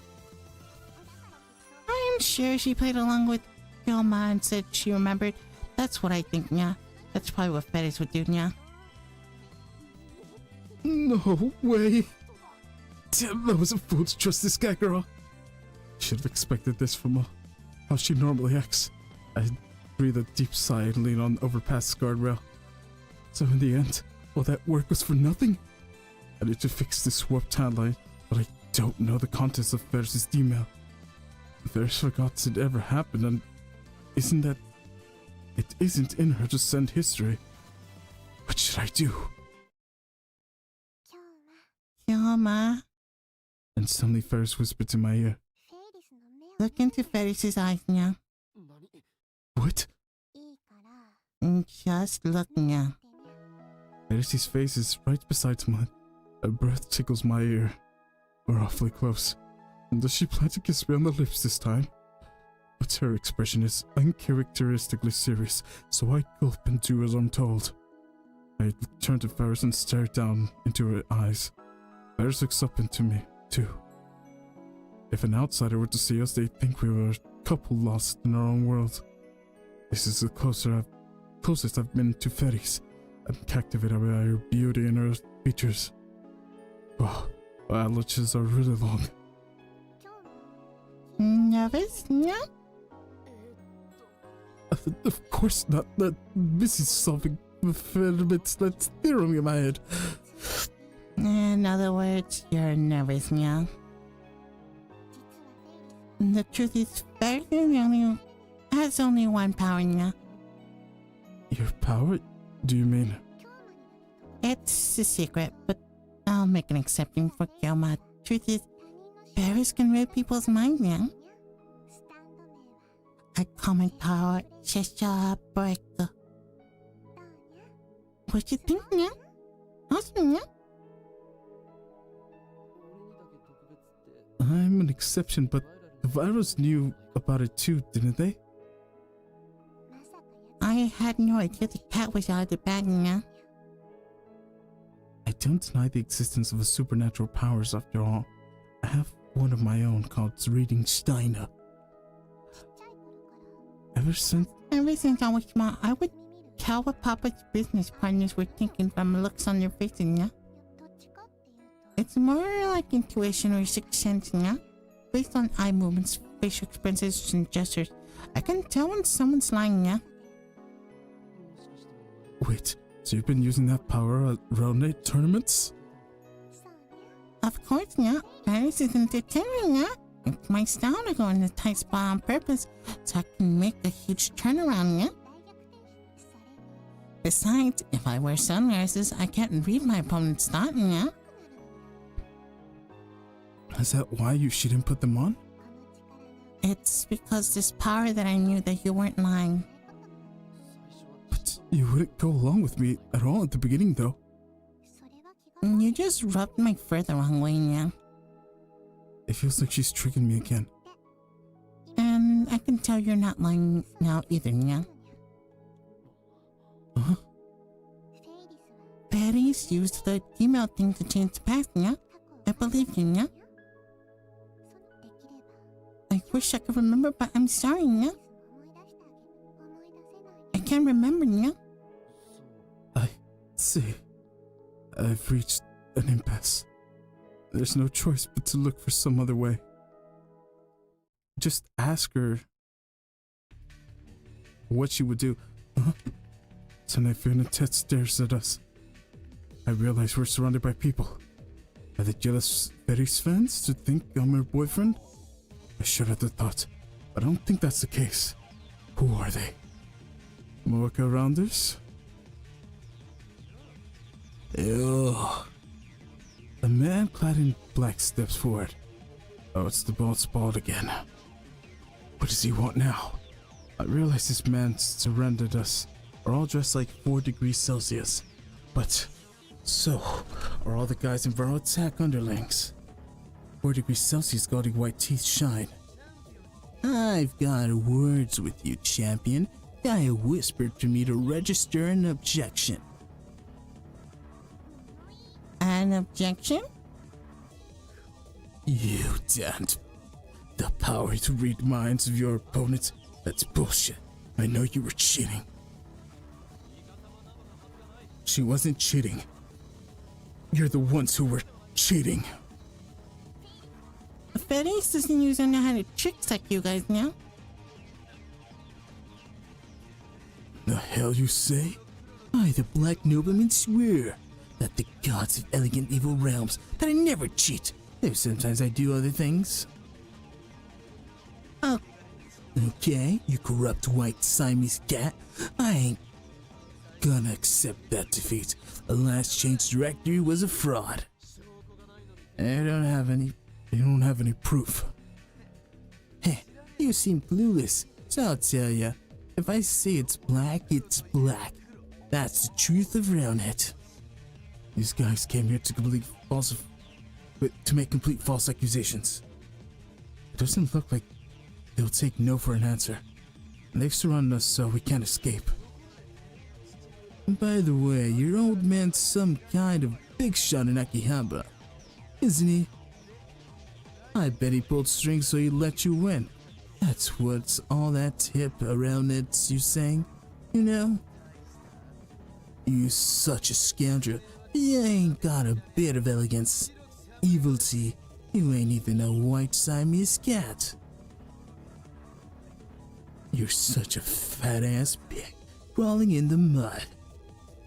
I'm sure she played along with Kyoma and said she remembered. That's what I think, yeah. That's probably what Betty's would do, yeah. No way. Damn, I was a fool to trust this guy, girl. Should have expected this from her. How she normally acts. I breathe a deep sigh and lean on the overpass guardrail. So in the end, all that work was for nothing? I need to fix this warped timeline, but I don't know the contents of Ferris' email. There's forgot it ever happened, and isn't that... It isn't in her to send history. What should I do? Kyoma, And suddenly Ferris whispered in my ear. look into Ferris's eyes now. What? Just look now. Ferris's face is right beside mine. Her breath tickles my ear. We're awfully close. And does she plan to kiss me on the lips this time? But her expression is uncharacteristically serious, so I gulp and do as I'm told. I turn to Ferris and stare down into her eyes. Ferris looks up into me, too. If an outsider were to see us, they'd think we were a couple lost in our own world. This is the closest I've been to Ferris. I'm captivated by her beauty and her features. Wow, her eyelashes are really long. Nervous now? Of course not. That busy solving experiments. That's theorem in my head. In other words, you're nervous now. The truth is, Ferris has only one power now. Your power? Do you mean? It's a secret, but I'll make an exception for Kyoma. Truth is, Ferris can read people's minds now. A common power, gesture breaker. What you think now? Awesome, yeah? I'm an exception, but the virus knew about it too, didn't they? I had no idea the cat was out of the bag now. I don't deny the existence of a supernatural powers after all. I have one of my own called reading Steiner. Ever since I was small, I would tell what Papa's business partners were thinking from the looks on their faces, yeah? It's more like intuition or sixth sense, yeah? Based on eye movements, facial expressions, and gestures. I can tell when someone's lying, yeah? Wait, so you've been using that power at round 8 tournaments? Of course, yeah. Paris is entertaining, yeah? It's my style to go in a tight spot on purpose so I can make a huge turnaround, yeah? Besides, if I wear sunglasses, I can't read my opponent's thought, yeah? Is that why you shouldn't put them on? It's because this power that I knew that you weren't lying. But you wouldn't go along with me at all at the beginning, though. You just rubbed my fur the wrong way, yeah? It feels like she's tricking me again. And I can tell you're not lying now either, yeah? Huh? Paris used the email thing to change the past, yeah? I believe you, yeah? I wish I could remember, but I'm sorry, yeah? I can't remember, yeah? I see. I've reached an impasse. There's no choice but to look for some other way. Just ask her what she would do. Huh? Tanefu and Tet stares at us. I realize we're surrounded by people. Are they jealous Ferris fans to think I'm her boyfriend? I shudder at the thought, but I don't think that's the case. Who are they? Mocha Rounders? Ew. A man clad in black steps forward. Oh, it's the boss bald again. What does he want now? I realize this man surrendered us. Are all dressed like 4 degrees Celsius. But, so, are all the guys in Varo Attack underlings? 4 degrees Celsius gaudy white teeth shine. I've got words with you, champion. Guy whispered to me to register an objection. An objection? You damned. The power to read minds of your opponents? That's bullshit. I know you were cheating. She wasn't cheating. You're the ones who were cheating. Ferris doesn't use underhanded tricks like you guys now. The hell you say? I, the Black Nobleman, swear that the gods of elegant evil realms that I never cheat. Though sometimes I do other things. Okay, you corrupt white Siamese cat. I ain't gonna accept that defeat. The last change directory was a fraud. They don't have any proof. Hey, you seem clueless, so I'll tell ya. If I say it's black, it's black. That's the truth around it. These guys came here to make complete false accusations. It doesn't look like they'll take no for an answer. And they've surrounded us so we can't escape. And by the way, your old man's some kind of big shot in Akihabara, isn't he? I bet he pulled strings so he let you win. That's what's all that hip around it you saying, you know? You such a scoundrel. You ain't got a bit of elegance. Evilty, you ain't even a white Siamese cat. You're such a fat ass pig, crawling in the mud.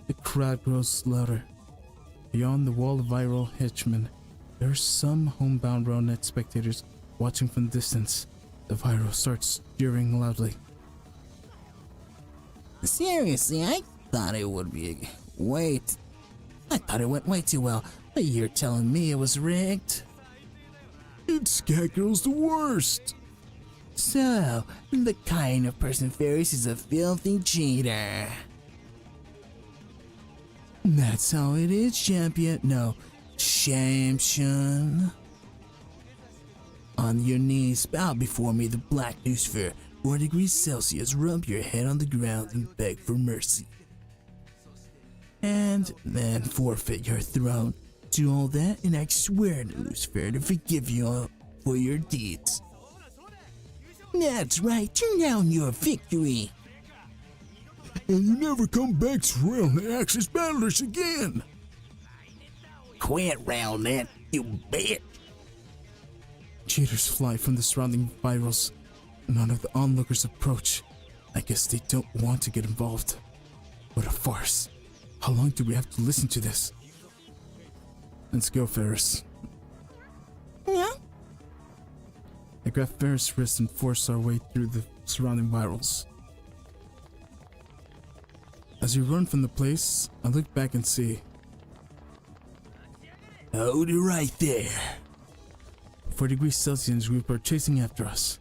The crowd grows louder. Beyond the wall of viral henchmen, there are some homebound RoNet spectators watching from the distance. The viral starts jeering loudly. Seriously, I thought it would be I thought it went way too well, but you're telling me it was rigged? It's Catgirl's the worst. So, the kind of person Ferris is a filthy cheater. That's how it is, champion. No, champion. On your knees, bow before me, the black newsfare. 4 degrees Celsius, rub your head on the ground and beg for mercy. And then forfeit your throne. Do all that, and I swear to Lucifer to forgive you all for your deeds. That's right, turn down your victory. And you never come back to round the Axis battlers again. Quit round that, you bitch. Cheaters fly from the surrounding virals. None of the onlookers approach. I guess they don't want to get involved. What a farce. How long do we have to listen to this? Let's go, Ferris. Yeah? I grab Ferris' wrist and force our way through the surrounding virals. As we run from the place, I look back and see. Hold it right there. 4 degrees Celsius group are chasing after us.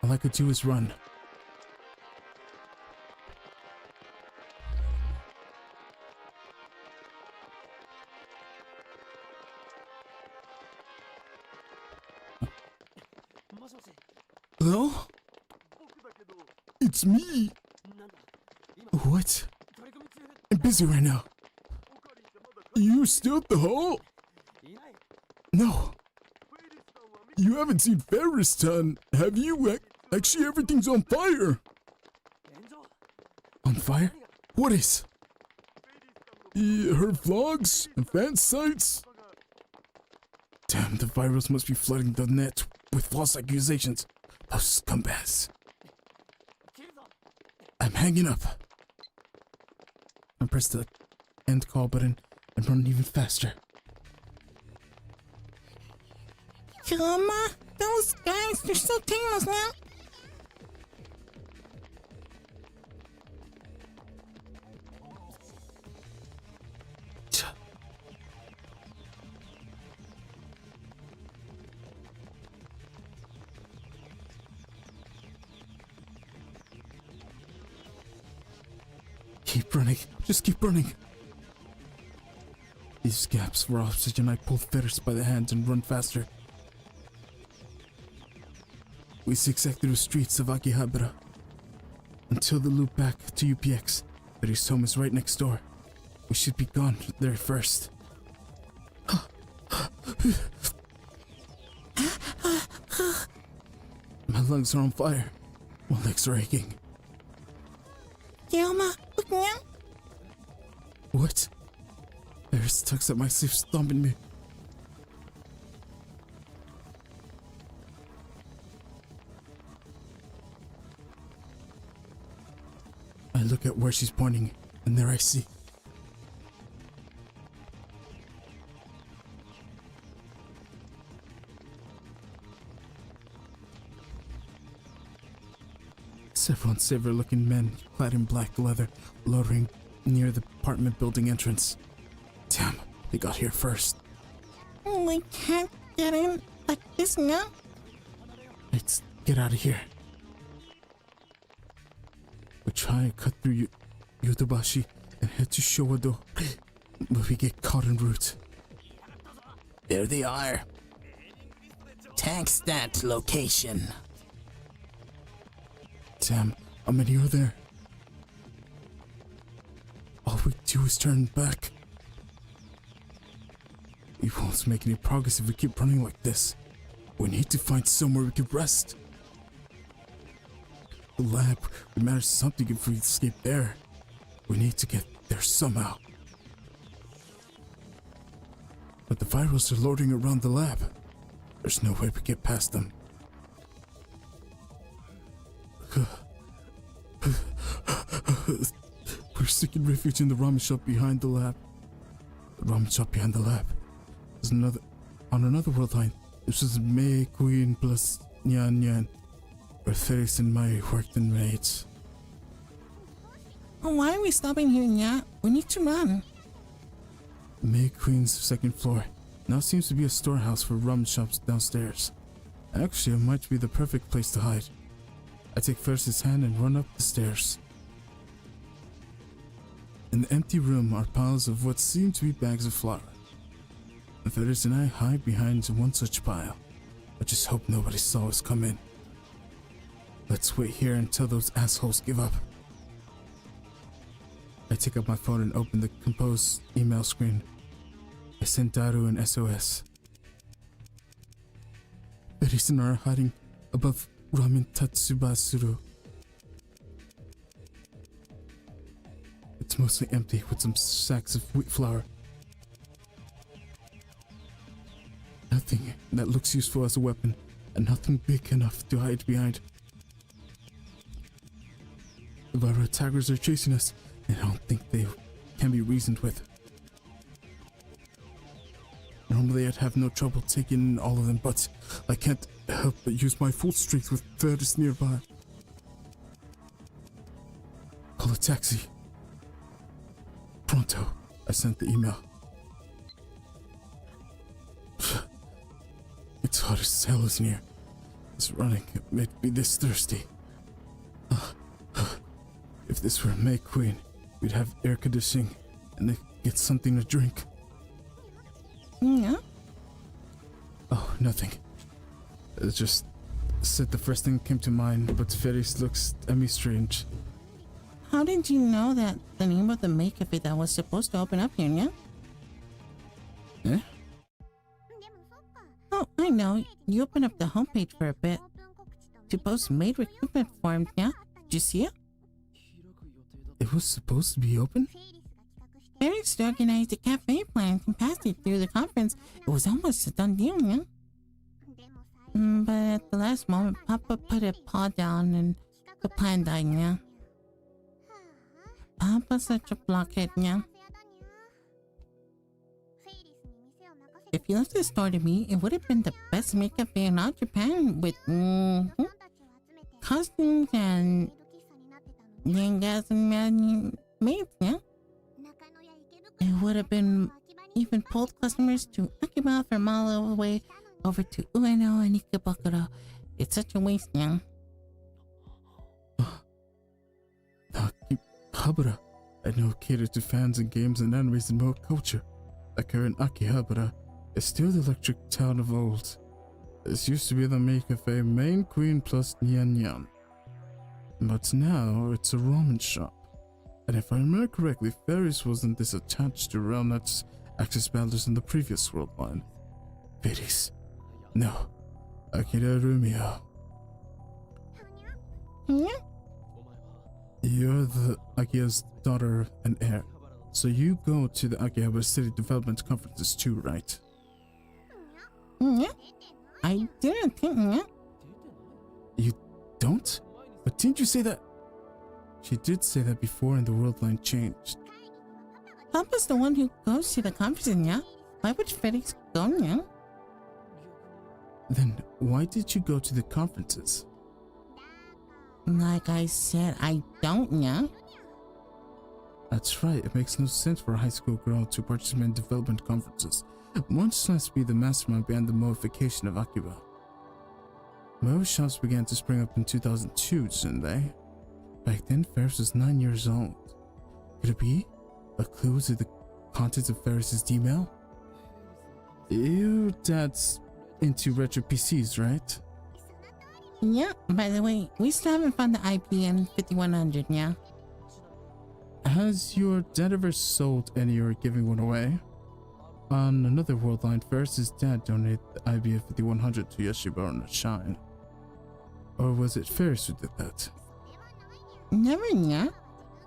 All I could do is run. Hello? It's me. What? I'm busy right now. You still at the hall? No. You haven't seen Ferris ton, have you? Actually, everything's on fire. On fire? What is? Her vlogs and fan sites? Damn, the virus must be flooding the net with false accusations. Those scumbags. I'm hanging up. I press the end call button and run even faster. Mama, those guys, they're so tameless now. Keep running. Just keep running. These gaps were oxygen. I pull Ferris by the hand and run faster. We zigzag through the streets of Akihabara until the loop back to UPX. But his home is right next door. We should be gone there first. My lungs are on fire. My legs are aching. Yelma, look now. What? Ferris tugs at my sleeve, stomping me. I look at where she's pointing, and there I see. Several unsavory-looking men clad in black leather loitering near the apartment building entrance. Damn, they got here first. We can't get in like this now. Let's get out of here. We try and cut through Yodobashi and head to Showado, but we get caught en route. There they are. Tax that location. Damn, how many are there? All we do is turn back. We won't make any progress if we keep running like this. We need to find somewhere we can rest. The lab, we managed something if we escape there. We need to get there somehow. But the virals are loading around the lab. There's no way we get past them. We're seeking refuge in the ramen shop behind the lab. The ramen shop behind the lab. There's on another world line. This was May Queen plus Nyan Nyan, where Ferris and Mai worked in raids. Why are we stopping here, Nya? We need to run. May Queen's second floor now seems to be a storehouse for ramen shops downstairs. Actually, it might be the perfect place to hide. I take Ferris's hand and run up the stairs. In the empty room are piles of what seem to be bags of flour. Ferris and I hide behind one such pile. I just hope nobody saw us come in. Let's wait here until those assholes give up. I take up my phone and open the composed email screen. I send Daru an SOS. Ferris and I are hiding above Ramen Tatsubasuru. It's mostly empty with some sacks of wheat flour. Nothing that looks useful as a weapon, and nothing big enough to hide behind. The viral attackers are chasing us, and I don't think they can be reasoned with. Normally I'd have no trouble taking in all of them, but I can't help but use my full strength with Ferris nearby. Call a taxi. Pronto, I sent the email. It's hot as hell in here. This running made me this thirsty. If this were May Queen, we'd have air conditioning and they get something to drink. Yeah? Oh, nothing. I just said the first thing that came to mind, but Ferris looks at me strange. How did you know that the name of the maid cafe that was supposed to open up here, yeah? Eh? Oh, I know. You opened up the homepage for a bit to post maid recruitment forms, yeah? Did you see it? It was supposed to be open? Ferris organized a cafe plan and passed it through the conference. It was almost a done deal, yeah? But at the last moment, Papa put a paw down and the plan died, yeah? Papa's such a blockhead, yeah? If you left the store to me, it would have been the best makeup fair in all Japan with costumes and yangas and maids, yeah? It would have been even pulled customers to Akiba from all the way over to Ueno and Ikebukuro. It's such a waste, yeah? Akihabara. I know catered to fans and games and animes and moe culture. Like her in Akihabara is still the electric town of old. This used to be the May Cafe main queen plus Nyan Nyan. But now it's a ramen shop. And if I remember correctly, Ferris wasn't this attached to Realnet's access battlers in the previous world line. Ferris. No. Akira Rumio. Yeah? You're the Akia's daughter and heir. So you go to the Akihabara City Development Conferences too, right? Yeah? I didn't think, yeah? You don't? But didn't you say that? She did say that before and the world line changed. Papa's the one who goes to the conferences, yeah? Why would Felix go, yeah? Then why did you go to the conferences? Like I said, I don't, yeah? That's right, it makes no sense for a high school girl to participate in development conferences. One just has to be the mastermind behind the modification of Akiba. Most shops began to spring up in 2002, didn't they? Back then, Ferris was 9 years old. Could it be a clue to the contents of Ferris's email? Your dad's into retro PCs, right? Yeah, by the way, we still haven't found the IPN 5100, yeah? Has your dad ever sold any or given one away? On another world line, Ferris's dad donated the IBM 5100 to Yoshiba on a Shine. Or was it Ferris who did that? Never, yeah?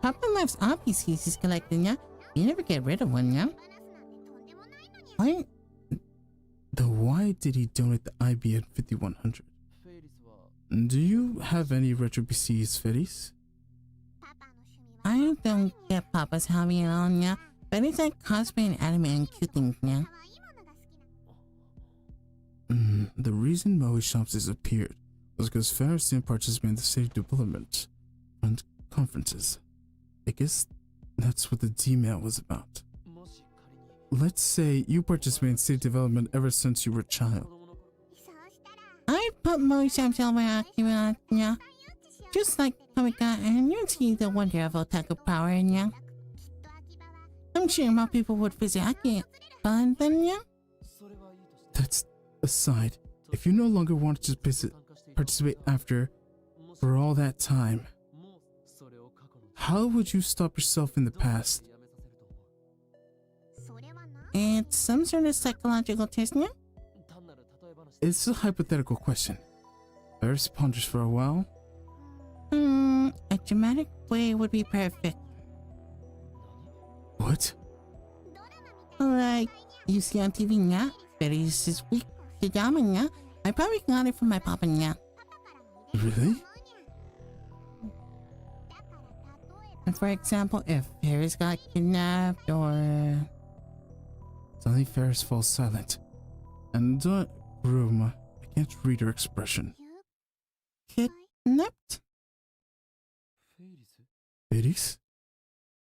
Papa loves all PCs he's collecting, yeah? You never get rid of one, yeah? What? Then why did he donate the IBM 5100? Do you have any retro PCs, Ferris? I don't get Papa's hobby at all, yeah? But it's like cosplay and anime and cute things, yeah? The reason Maui Shops disappeared was because Ferris didn't participate in the city development and conferences. I guess that's what the D-mail was about. Let's say you participate in city development ever since you were a child. I put Moisham's over Akira, yeah? Just like Kamika, and you'd see the wonder of otaku power, yeah? I'm sure more people would visit Akira, but then, yeah? That's aside. If you no longer want to participate for all that time, how would you stop yourself in the past? It's some sort of psychological test, yeah? It's a hypothetical question. Ferris ponders for a while. A dramatic way would be perfect. What? Like, you see on TV, yeah? Ferris is weak to Yaman, yeah? I probably got it from my papa, yeah? Really? And for example, if Ferris got kidnapped or... Suddenly Ferris falls silent. And room, I can't read her expression. Kidnapped? Ferris?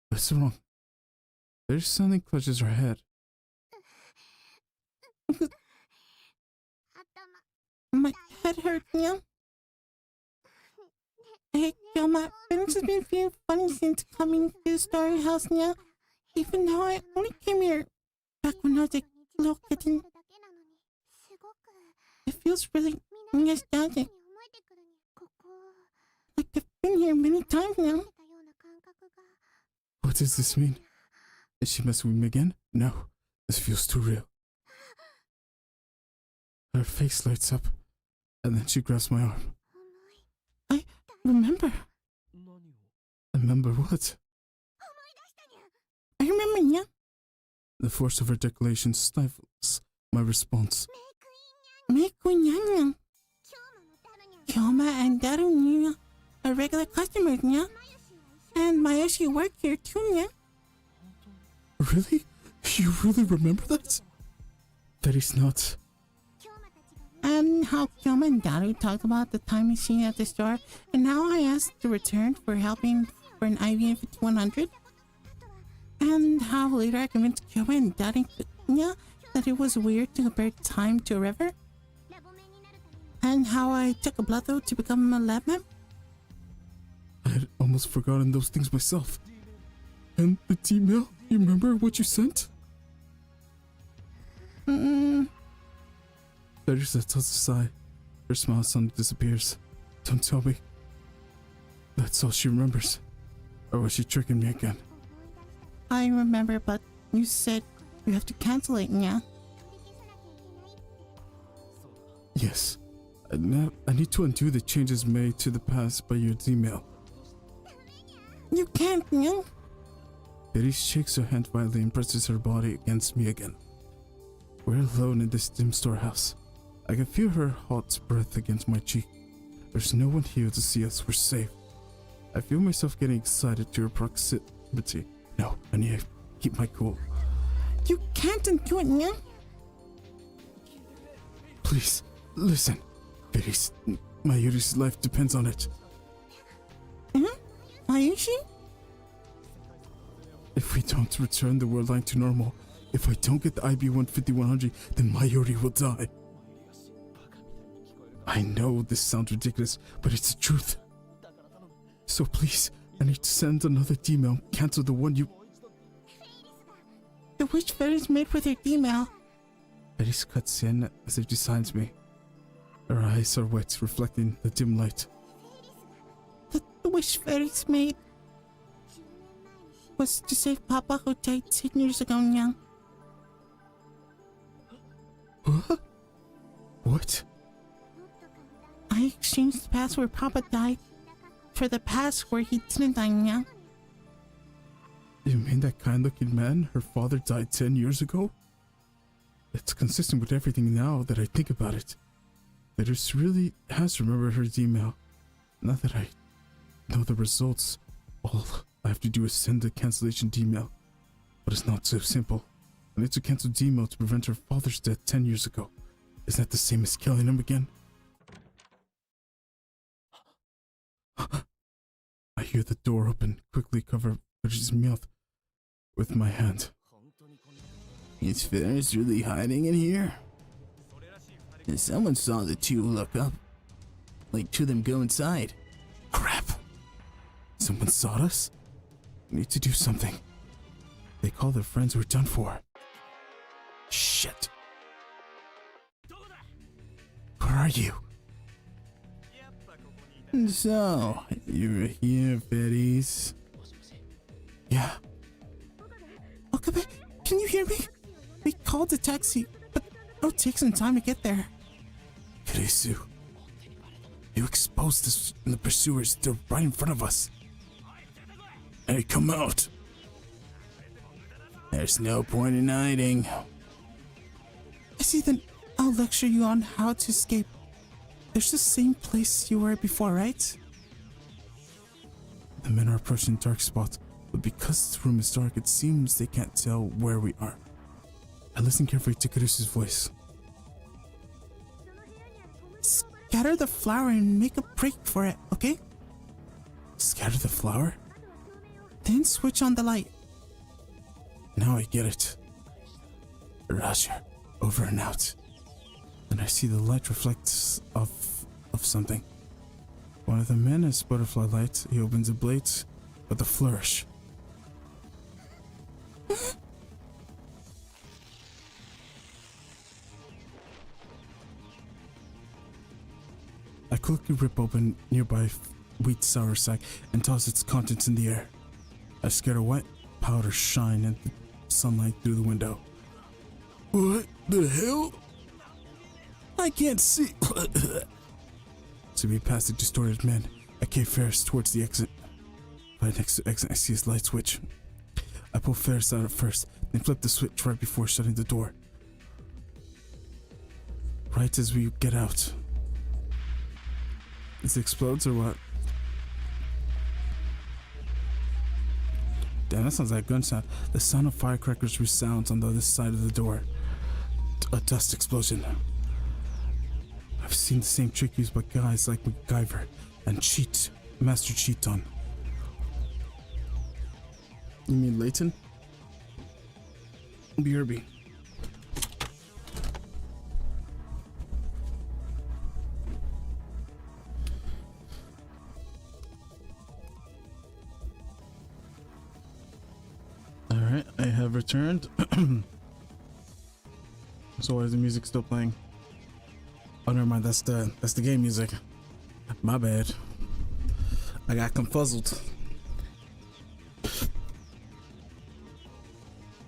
What's wrong? Ferris suddenly clutches her head. My head hurts, yeah? Hey, Yoma, Ferris has been feeling funny since coming to the story house, yeah? Even though I only came here back when I was a little kitten. It feels really nostalgic. Like I've been here many times now. What does this mean? Is she messing with me again? No, this feels too real. Her face lights up, and then she grabs my arm. I remember. Remember what? I remember, yeah? The force of her declaration stifles my response. Mekunyanya. Kyoma and Darunya are regular customers, yeah? And Mayoshi work here too, yeah? Really? You really remember that? That is not. And how Kyoma and Daru talked about the time machine at the store, and now I asked to return for helping for an IBM 5100. And how later I convinced Kyoma and Daru that it was weird to compare time to a river. And how I took a blood oath to become a lab man. I had almost forgotten those things myself. And the email? You remember what you sent? Ferris lets out a sigh. Her smile suddenly disappears. Don't tell me. That's all she remembers. Or was she tricking me again? I remember, but you said you have to cancel it, yeah? Yes. I need to undo the changes made to the past by your email. You can't, yeah? Betty shakes her hand violently and presses her body against me again. We're alone in this dim storehouse. I can feel her hot breath against my cheek. There's no one here to see us. We're safe. I feel myself getting excited to her proximity. No, I need to keep my cool. You can't undo it, yeah? Please, listen. Betty's, my Yuri's life depends on it. Ayushi? If we don't return the world line to normal, if I don't get the IB-150-100, then Mayuri will die. I know this sounds ridiculous, but it's the truth. So please, I need to send another email. Cancel the one you... The wish fairies made with her email. Fairies cuts in as if she signs me. Her eyes are wet, reflecting the dim light. The wish fairies made was to save Papa, who died 10 years ago, Nyang. What? What? I exchanged the past where Papa died for the past where he didn't die, Nyang. You mean that kind-looking man, her father died 10 years ago? It's consistent with everything now that I think about it. Fairies really has remembered her email. Not that I know the results. All I have to do is send a cancellation email. But it's not so simple. I need to cancel email to prevent her father's death 10 years ago. Isn't that the same as killing him again? I hear the door open, quickly cover Fairy's mouth with my hand. Is Fairies really hiding in here? And someone saw the two look up. Like two of them go inside. Crap! Someone saw us? We need to do something. They call their friends we're done for. Shit. Where are you? So, you're here, Fairies. Yeah. Okabe, can you hear me? We called a taxi, but it'll take some time to get there. Kirisu, you exposed us and the pursuers. They're right in front of us. Hey, come out. There's no point in hiding. I see, then I'll lecture you on how to escape. There's the same place you were before, right? The men are approaching the dark spot, but because the room is dark, it seems they can't tell where we are. I listen carefully to Kirisu's voice. Scatter the flower and make a break for it, okay? Scatter the flower? Then switch on the light. Now I get it. Roger, over and out. And I see the light reflects of something. One of the men has butterfly light. He opens the blades with a flourish. I quickly rip open nearby wheat sour sack and toss its contents in the air. I scatter white powder shine in the sunlight through the window. What the hell? I can't see. To be past the distorted man, I carry Ferris towards the exit. Right next to the exit, I see his light switch. I pull Ferris out at first, then flip the switch right before shutting the door. Right as we get out. This explodes or what? Damn, that sounds like a gunshot. The sound of firecrackers resounds on the other side of the door. A dust explosion. I've seen the same trick used by guys like MacGyver and Master Cheaton. You mean Layton? BRB. Alright, I have returned. So why is the music still playing? Oh, never mind, that's the game music. My bad. I got confuzzled.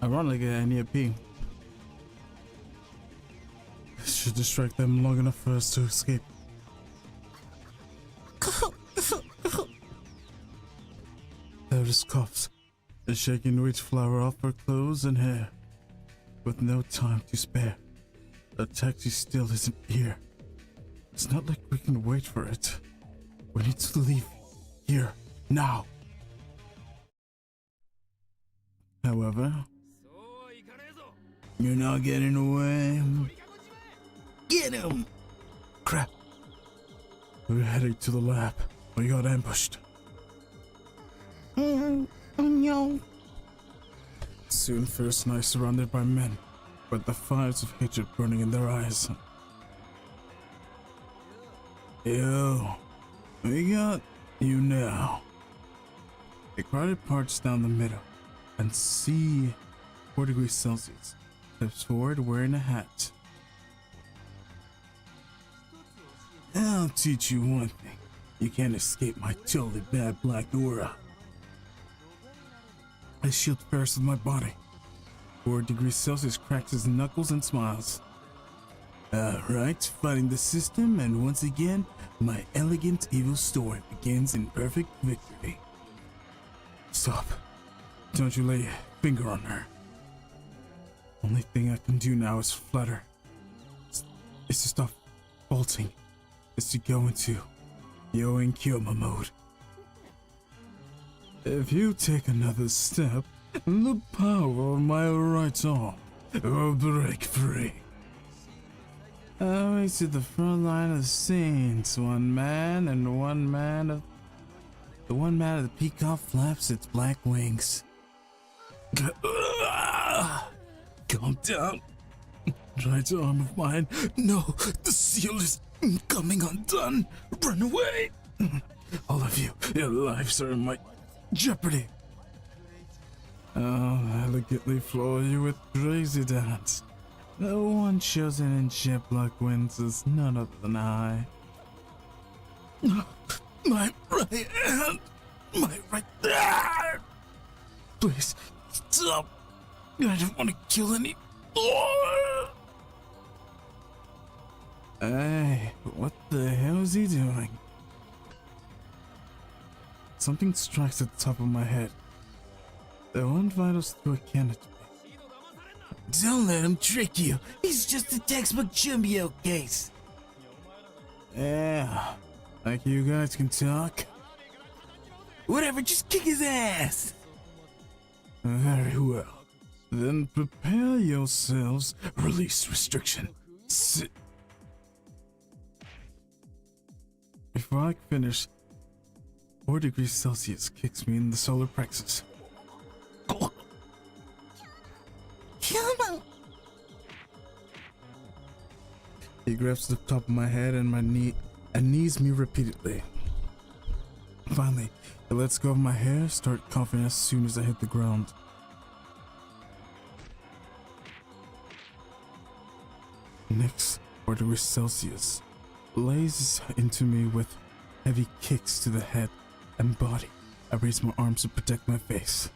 Ironically, I need a pee. This should distract them long enough for us to escape. Eris coughs, and shaking the witch flower off her clothes and hair. With no time to spare, the taxi still isn't here. It's not like we can wait for it. We need to leave here now. However, you're not getting away. Get him! Crap. We're heading to the lab. We got ambushed. Oh no. Soon Ferris and I surrounded by men, with the fires of hatred burning in their eyes. Yo, we got you now. A crowded parts down the middle, and see 4 degrees Celsius steps forward wearing a hat. I'll teach you one thing. You can't escape my totally bad black aura. I shield Ferris with my body. 4 degrees Celsius cracks his knuckles and smiles. Alright, fighting the system, and once again, my elegant evil story begins in perfect victory. Stop. Don't you lay a finger on her. Only thing I can do now is flutter. It's to stop bolting. It's to go into Yo and Kyoma mode. If you take another step, the power of my right arm will break free. I to the front line of the scenes. The one man of the peacock flaps its black wings. Calm down. Right arm of mine. No, the seal is coming undone. Run away. All of you, your lives are in my jeopardy. I'll elegantly floor you with crazy dance. The one chosen in ship luck wins is none other than I. My right hand! My right hand! Please, stop! I don't want to kill any more! Hey, what the hell is he doing? Something strikes at the top of my head. The one vitals through a cannon. Don't let him trick you. He's just a textbook Chumbio case. Yeah, like you guys can talk. Whatever, just kick his ass. Very well. Then prepare yourselves. Release restriction. Sit. Before I finish, 4 degrees Celsius kicks me in the solar plexus. He grabs the top of my head and my knee and knees me repeatedly. Finally, he lets go of my hair, start coughing as soon as I hit the ground. Next, 4 degrees Celsius lays into me with heavy kicks to the head and body. I raise my arms to protect my face.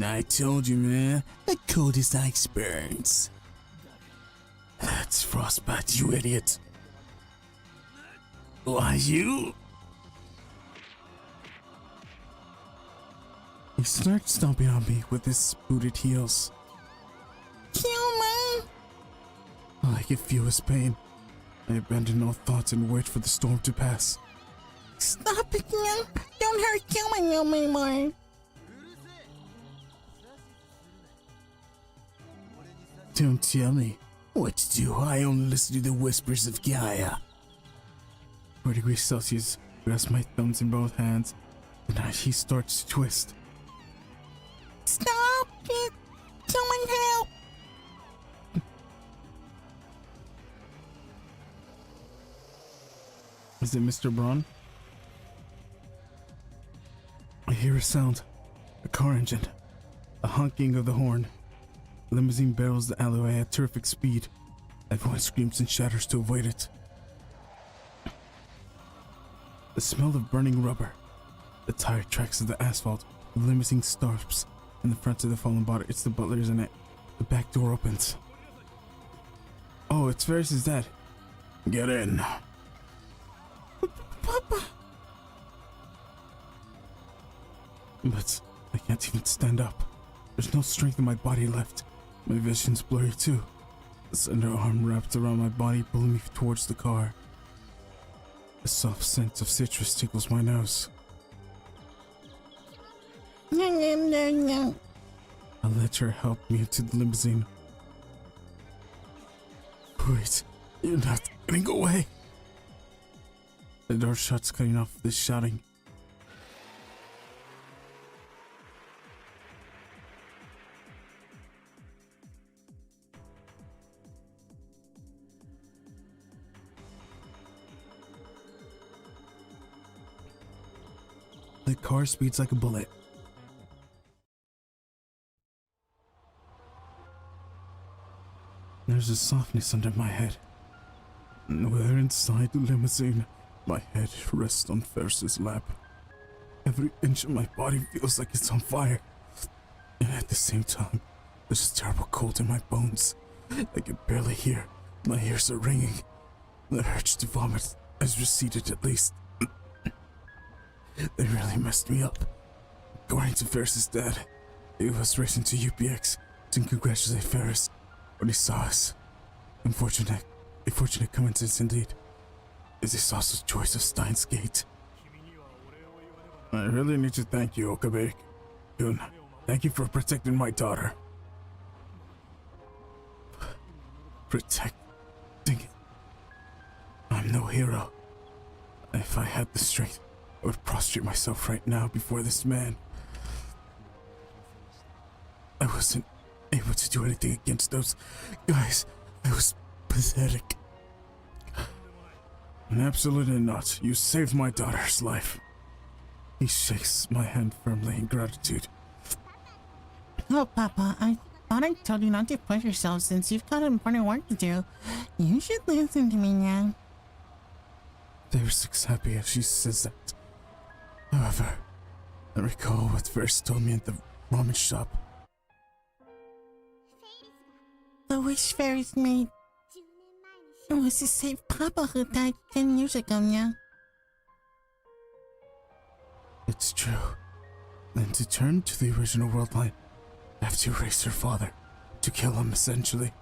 I told you, man, the coldest ice burns. That's frostbite, you idiot. Why, you? He starts stomping on me with his booted heels. Kill me! I can feel his pain. I abandon all thoughts and wait for the storm to pass. Stop it, man! Don't hurt Kyoma anymore! Don't tell me what to do. I only listen to the whispers of Gaia. 4 degrees Celsius grasps my thumbs in both hands, and he starts to twist. Stop it! Someone help! Is it Mr. Braun? I hear a sound. A car engine. A honking of the horn. Limousine barrels the alleyway at terrific speed. Everyone screams and shatters to avoid it. The smell of burning rubber. The tire tracks of the asphalt. The limousine stops in the front of the fallen body. It's the butler, isn't it? The back door opens. Oh, it's Ferris's dad. Get in. Papa. But I can't even stand up. There's no strength in my body left. My vision's blurry too. The center arm wrapped around my body, pulling me towards the car. A soft scent of citrus tickles my nose. I let her help me into the limousine. Wait, you're not getting away. The door shuts, cutting off this shouting. That car speeds like a bullet. There's a softness under my head. We're inside the limousine. My head rests on Ferris's lap. Every inch of my body feels like it's on fire. And at the same time, there's a terrible cold in my bones. I can barely hear. My ears are ringing. The urge to vomit has receded at least. They really messed me up. According to Ferris's dad, he was racing to UPX to congratulate Ferris when he saw us. A fortunate coincidence indeed. Is this also choice of Steins Gate? I really need to thank you, Okabe-kun. Thank you for protecting my daughter. Protecting it. I'm no hero. If I had the strength, I would prostrate myself right now before this man. I wasn't able to do anything against those guys. I was pathetic. Absolutely not. You saved my daughter's life. He shakes my hand firmly in gratitude. Oh, Papa, I thought I told you not to push yourself since you've got important work to do. You should listen to me now. Ferris happy as she says that. However, I recall what Ferris told me at the ramen shop. The wish Ferris made was to save Papa who died 10 years ago now. It's true. Then to turn to the original world line, I have to erase her father, to kill him essentially.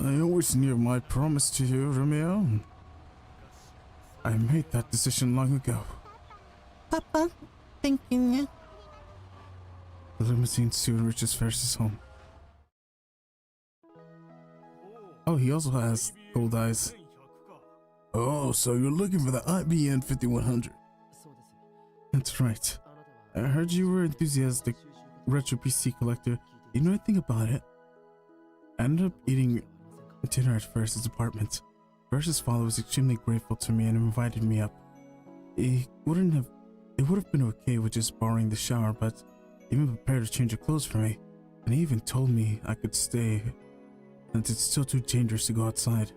I always knew my promise to you, Romeo. I made that decision long ago. Papa, thank you now. The limousine soon reaches Ferris's home. Oh, he also has gold eyes. Oh, so you're looking for the IBM 5100. That's right. I heard you were enthusiastic retro PC collector. Do you know anything about it? I ended up eating dinner at Ferris's apartment. Ferris's father was extremely grateful to me and invited me up. It would have been okay with just borrowing the shower, but he even prepared a change of clothes for me, and he even told me I could stay since it's still too dangerous to go outside.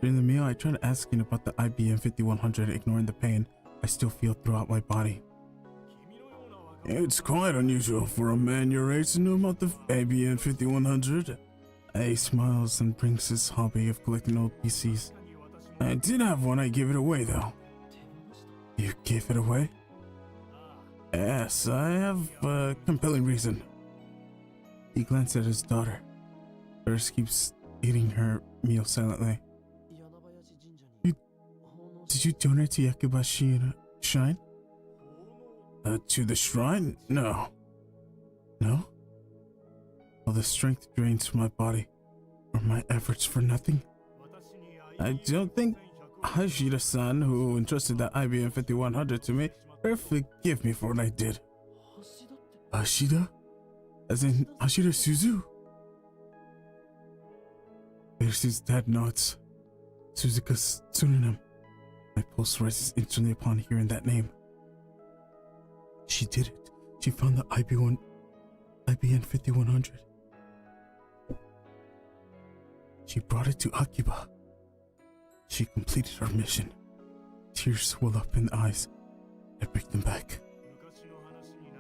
During the meal, I tried asking about the IBM 5100, ignoring the pain I still feel throughout my body. It's quite unusual for a man your age to know about the IBM 5100. He smiles and brings his hobby of collecting old PCs. I did have one, I gave it away though. You gave it away? Yes, I have a compelling reason. He glanced at his daughter. Ferris keeps eating her meal silently. Did you donate to Yakubashi Shrine? To the shrine? No. No? All the strength drains from my body. Are my efforts for nothing? I don't think Hashida-san, who entrusted that IBM 5100 to me, will forgive me for what I did. Hashida? As in Hashida Suzu? Ferris's dad nods. Suzuka's pseudonym. My pulse rises instantly upon hearing that name. She did it. She found the IBM 5100. She brought it to Akiba. She completed her mission. Tears swell up in the eyes. I break them back.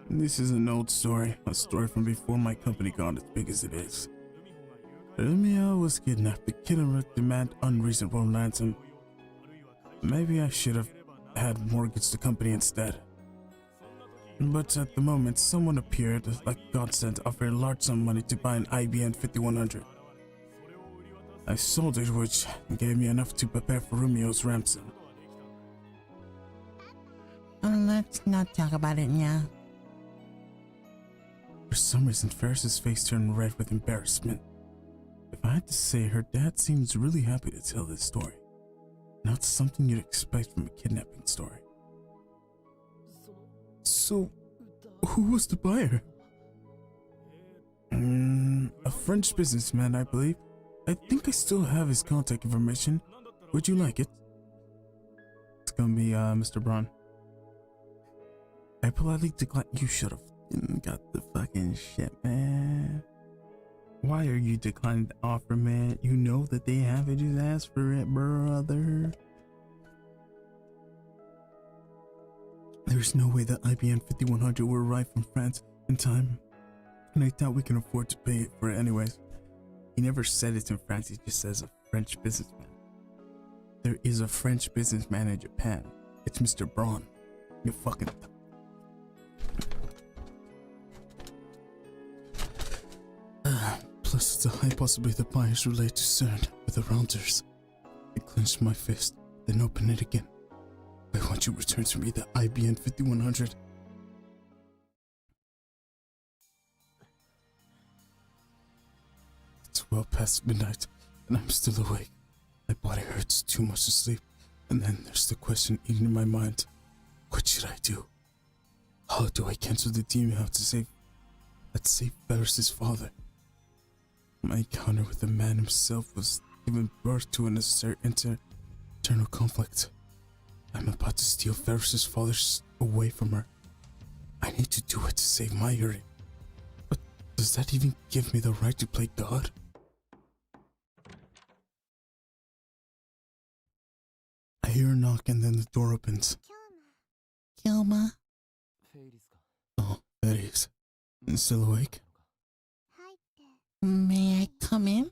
This is an old story, a story from before my company got as big as it is. Lumia was kidnapped. The killer demand unreasonable ransom. Maybe I should have had mortgaged the company instead. But at the moment, someone appeared like God sent, offering a large sum of money to buy an IBM 5100. I sold it, which gave me enough to prepare for Romeo's ransom. Let's not talk about it now. For some reason, Ferris's face turned red with embarrassment. If I had to say, her dad seems really happy to tell this story. Not something you'd expect from a kidnapping story. So, who was the buyer? A French businessman, I believe. I think I still have his contact information. Would you like it? It's gonna be, Mr. Braun. I politely declined. You should have got the fucking shit, man. Why are you declining the offer, man? You know that they have it. Just ask for it, brother. There's no way that IBM 5100 will arrive from France in time, and I doubt we can afford to pay for it anyways. He never said it's in France, he just says a French businessman. There is a French businessman in Japan. It's Mr. Braun. You fucking... Plus, it's a high possibility the buyers relate to CERN with the rounders. I clenched my fist, then opened it again. I want you to return to me the IBM 5100. It's well past midnight, and I'm still awake. My body hurts too much to sleep, and then there's the question eating in my mind. What should I do? How do I cancel the demon out to save Ferris's father? My encounter with the man himself was giving birth to an internal conflict. I'm about to steal Ferris's father away from her. I need to do it to save my Yuri. But does that even give me the right to play God? I hear a knock and then the door opens. Kilma. Oh, Ferris. Still awake? May I come in?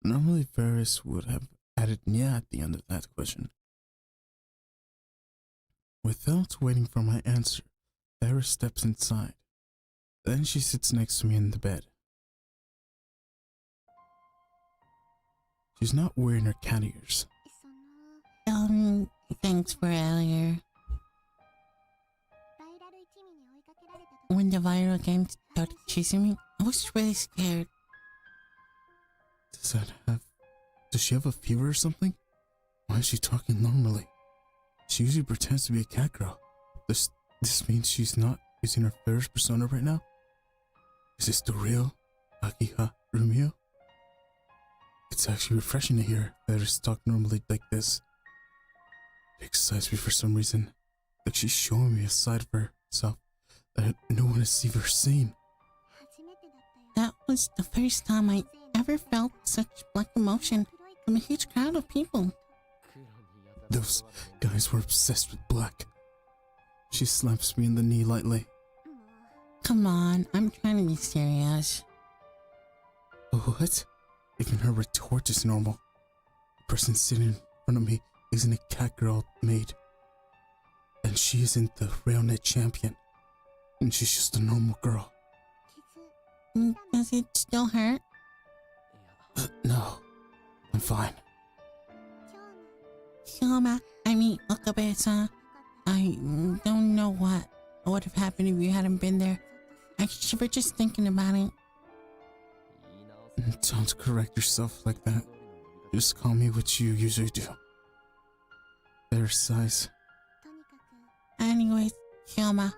Normally Ferris would have added yeah at the end of that question. Without waiting for my answer, Ferris steps inside. Then she sits next to me in the bed. She's not wearing her cat ears. Thanks for earlier. When the viral game started chasing me, I was really scared. Does she have a fever or something? Why is she talking normally? She usually pretends to be a cat girl. Does this mean she's not using her Ferris persona right now? Is this the real Akiha Rumio? It's actually refreshing to hear Ferris talk normally like this. It excites me for some reason, like she's showing me a side of herself that no one has ever seen. That was the first time I ever felt such black emotion from a huge crowd of people. Those guys were obsessed with black. She slaps me in the knee lightly. Come on, I'm trying to be serious. What? Even her retort is normal. The person sitting in front of me isn't a cat girl maid. And she isn't the RailNet champion. And she's just a normal girl. Does it still hurt? No, I'm fine. Kilma, Okabe-san, I don't know what would have happened if you hadn't been there. I shiver just thinking about it. Don't correct yourself like that. Just call me what you usually do. Fair size. Anyways, Kilma,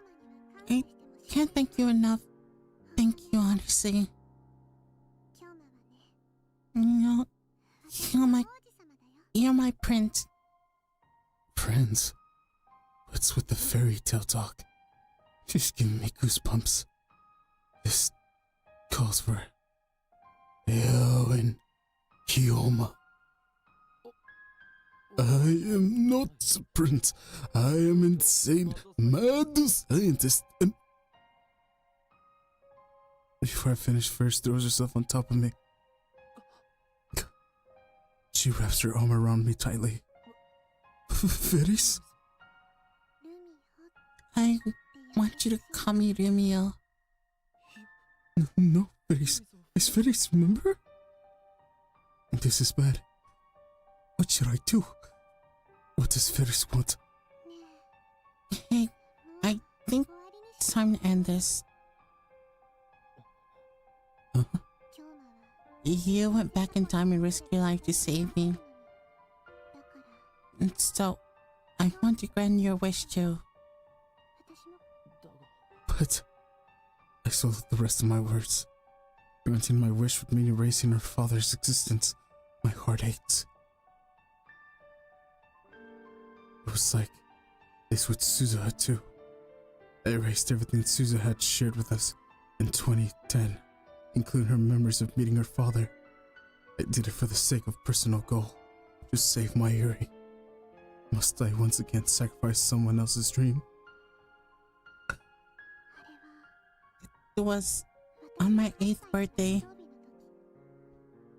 I can't thank you enough. Thank you, honestly. You know, Kilma, you're my prince. Prince? What's with the fairy tale talk? She's giving me goosebumps. This calls for and Kiyoma. I am not a prince. I am insane, mad scientist. And before I finish, Ferris throws herself on top of me. She wraps her arm around me tightly. Ferris? I want you to call me Rumio. No, Ferris. It's Ferris, remember? This is bad. What should I do? What does Ferris want? Hey, I think it's time to end this. Huh? You went back in time and risked your life to save me. And so, I want to grant your wish too. But I still have the rest of my words. Granting my wish would mean erasing her father's existence. My heart aches. It was like They switched Suzuha too. I erased everything Suzuha had shared with us in 2010, including her memories of meeting her father. I did it for the sake of personal goal, to save my Yuri. Must I once again sacrifice someone else's dream? It was on my 8th birthday.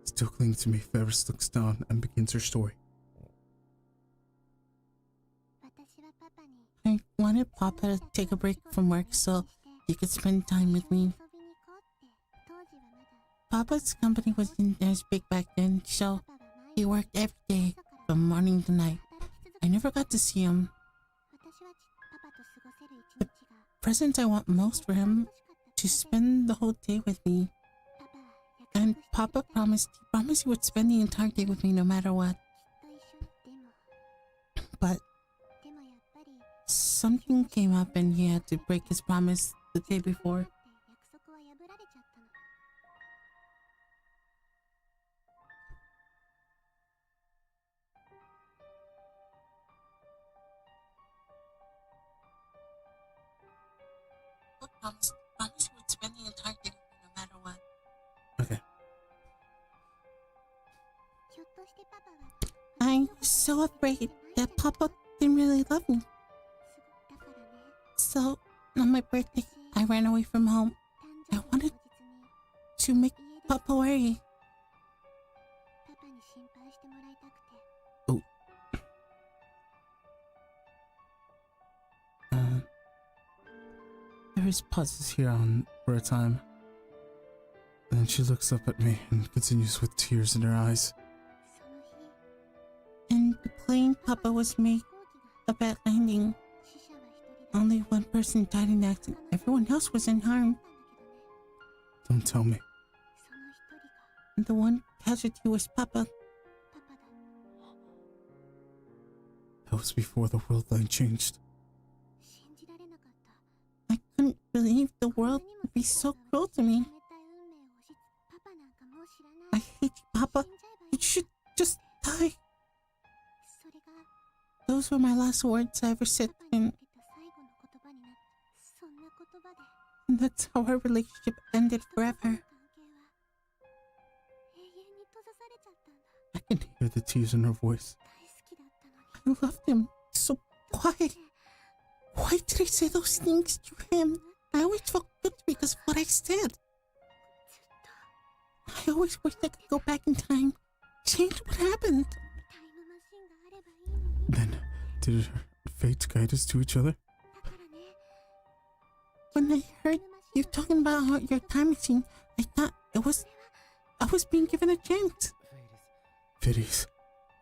Still clinging to me, Ferris looks down and begins her story. I wanted Papa to take a break from work so he could spend time with me. Papa's company wasn't as big back then, so he worked every day from morning to night. I never got to see him. The present I want most for him to spend the whole day with me. And Papa promised he would spend the entire day with me no matter what. But something came up and he had to break his promise the day before. Promise he would spend the entire day with me no matter what. Okay. I'm so afraid that Papa didn't really love me. So, on my birthday, I ran away from home. I wanted to make Papa worry. Oh. Iris pauses here for a time. Then she looks up at me and continues with tears in her eyes. And the plane Papa was made a bad landing. Only one person died in the accident. Everyone else was unharmed. Don't tell me. And the one casualty was Papa. That was before the world line changed. I couldn't believe the world would be so cruel to me. I hate you, Papa. You should just die. Those were my last words I ever said to him. And that's how our relationship ended forever. I can hear the tears in her voice. I loved him. So why? Why did I say those things to him? I always felt good because of what I said. I always wished I could go back in time, change what happened. Then, did fate guide us to each other? When I heard you talking about your time machine, I thought I was being given a chance. Feliz,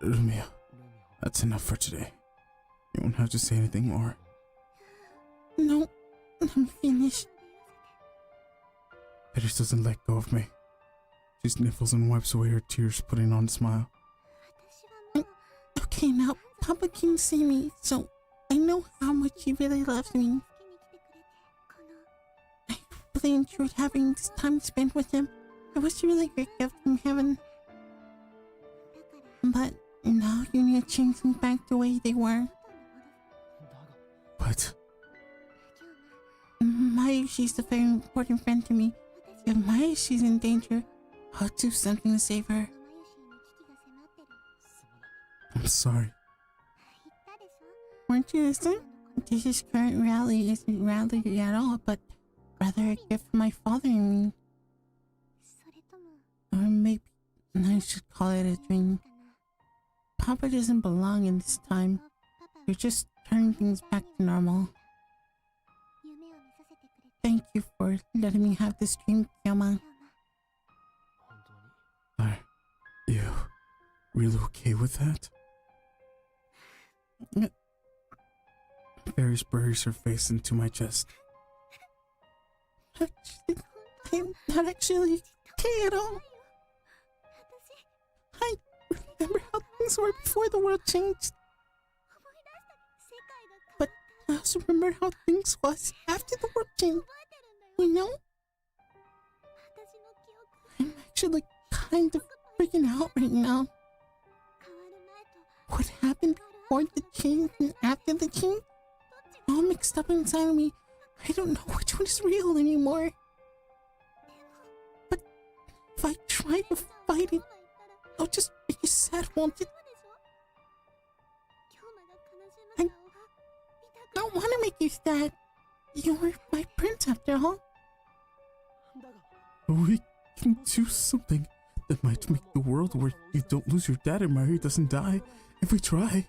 Romeo, that's enough for today. You won't have to say anything more. No, I'm finished. Feliz doesn't let go of me. She sniffles and wipes away her tears, putting on a smile. Okay, now Papa can see me, so I know how much he really loves me. I really enjoyed having this time spent with him. It was a really great gift from heaven. But now you need to change things back the way they were. What? She's a very important friend to me. If she's in danger, I'll do something to save her. I'm sorry. Weren't you listening? This current rally isn't rally at all, but rather a gift from my father and me. Or maybe I should call it a dream. Papa doesn't belong in this time. You're just turning things back to normal. Thank you for letting me have this dream, Kyoma. Are you really okay with that? Ferris buries her face into my chest. Actually, I'm not actually okay at all. I remember how things were before the world changed. But I also remember how things was after the world changed. You know? I'm actually kind of freaking out right now. What happened before the change and after the change? all mixed up inside of me. I don't know which one is real anymore. But if I try to fight it, I'll just make you sad, won't it? I don't want to make you sad. You're my prince after all. We can do something that might make the world where you don't lose your dad and Mary doesn't die if we try.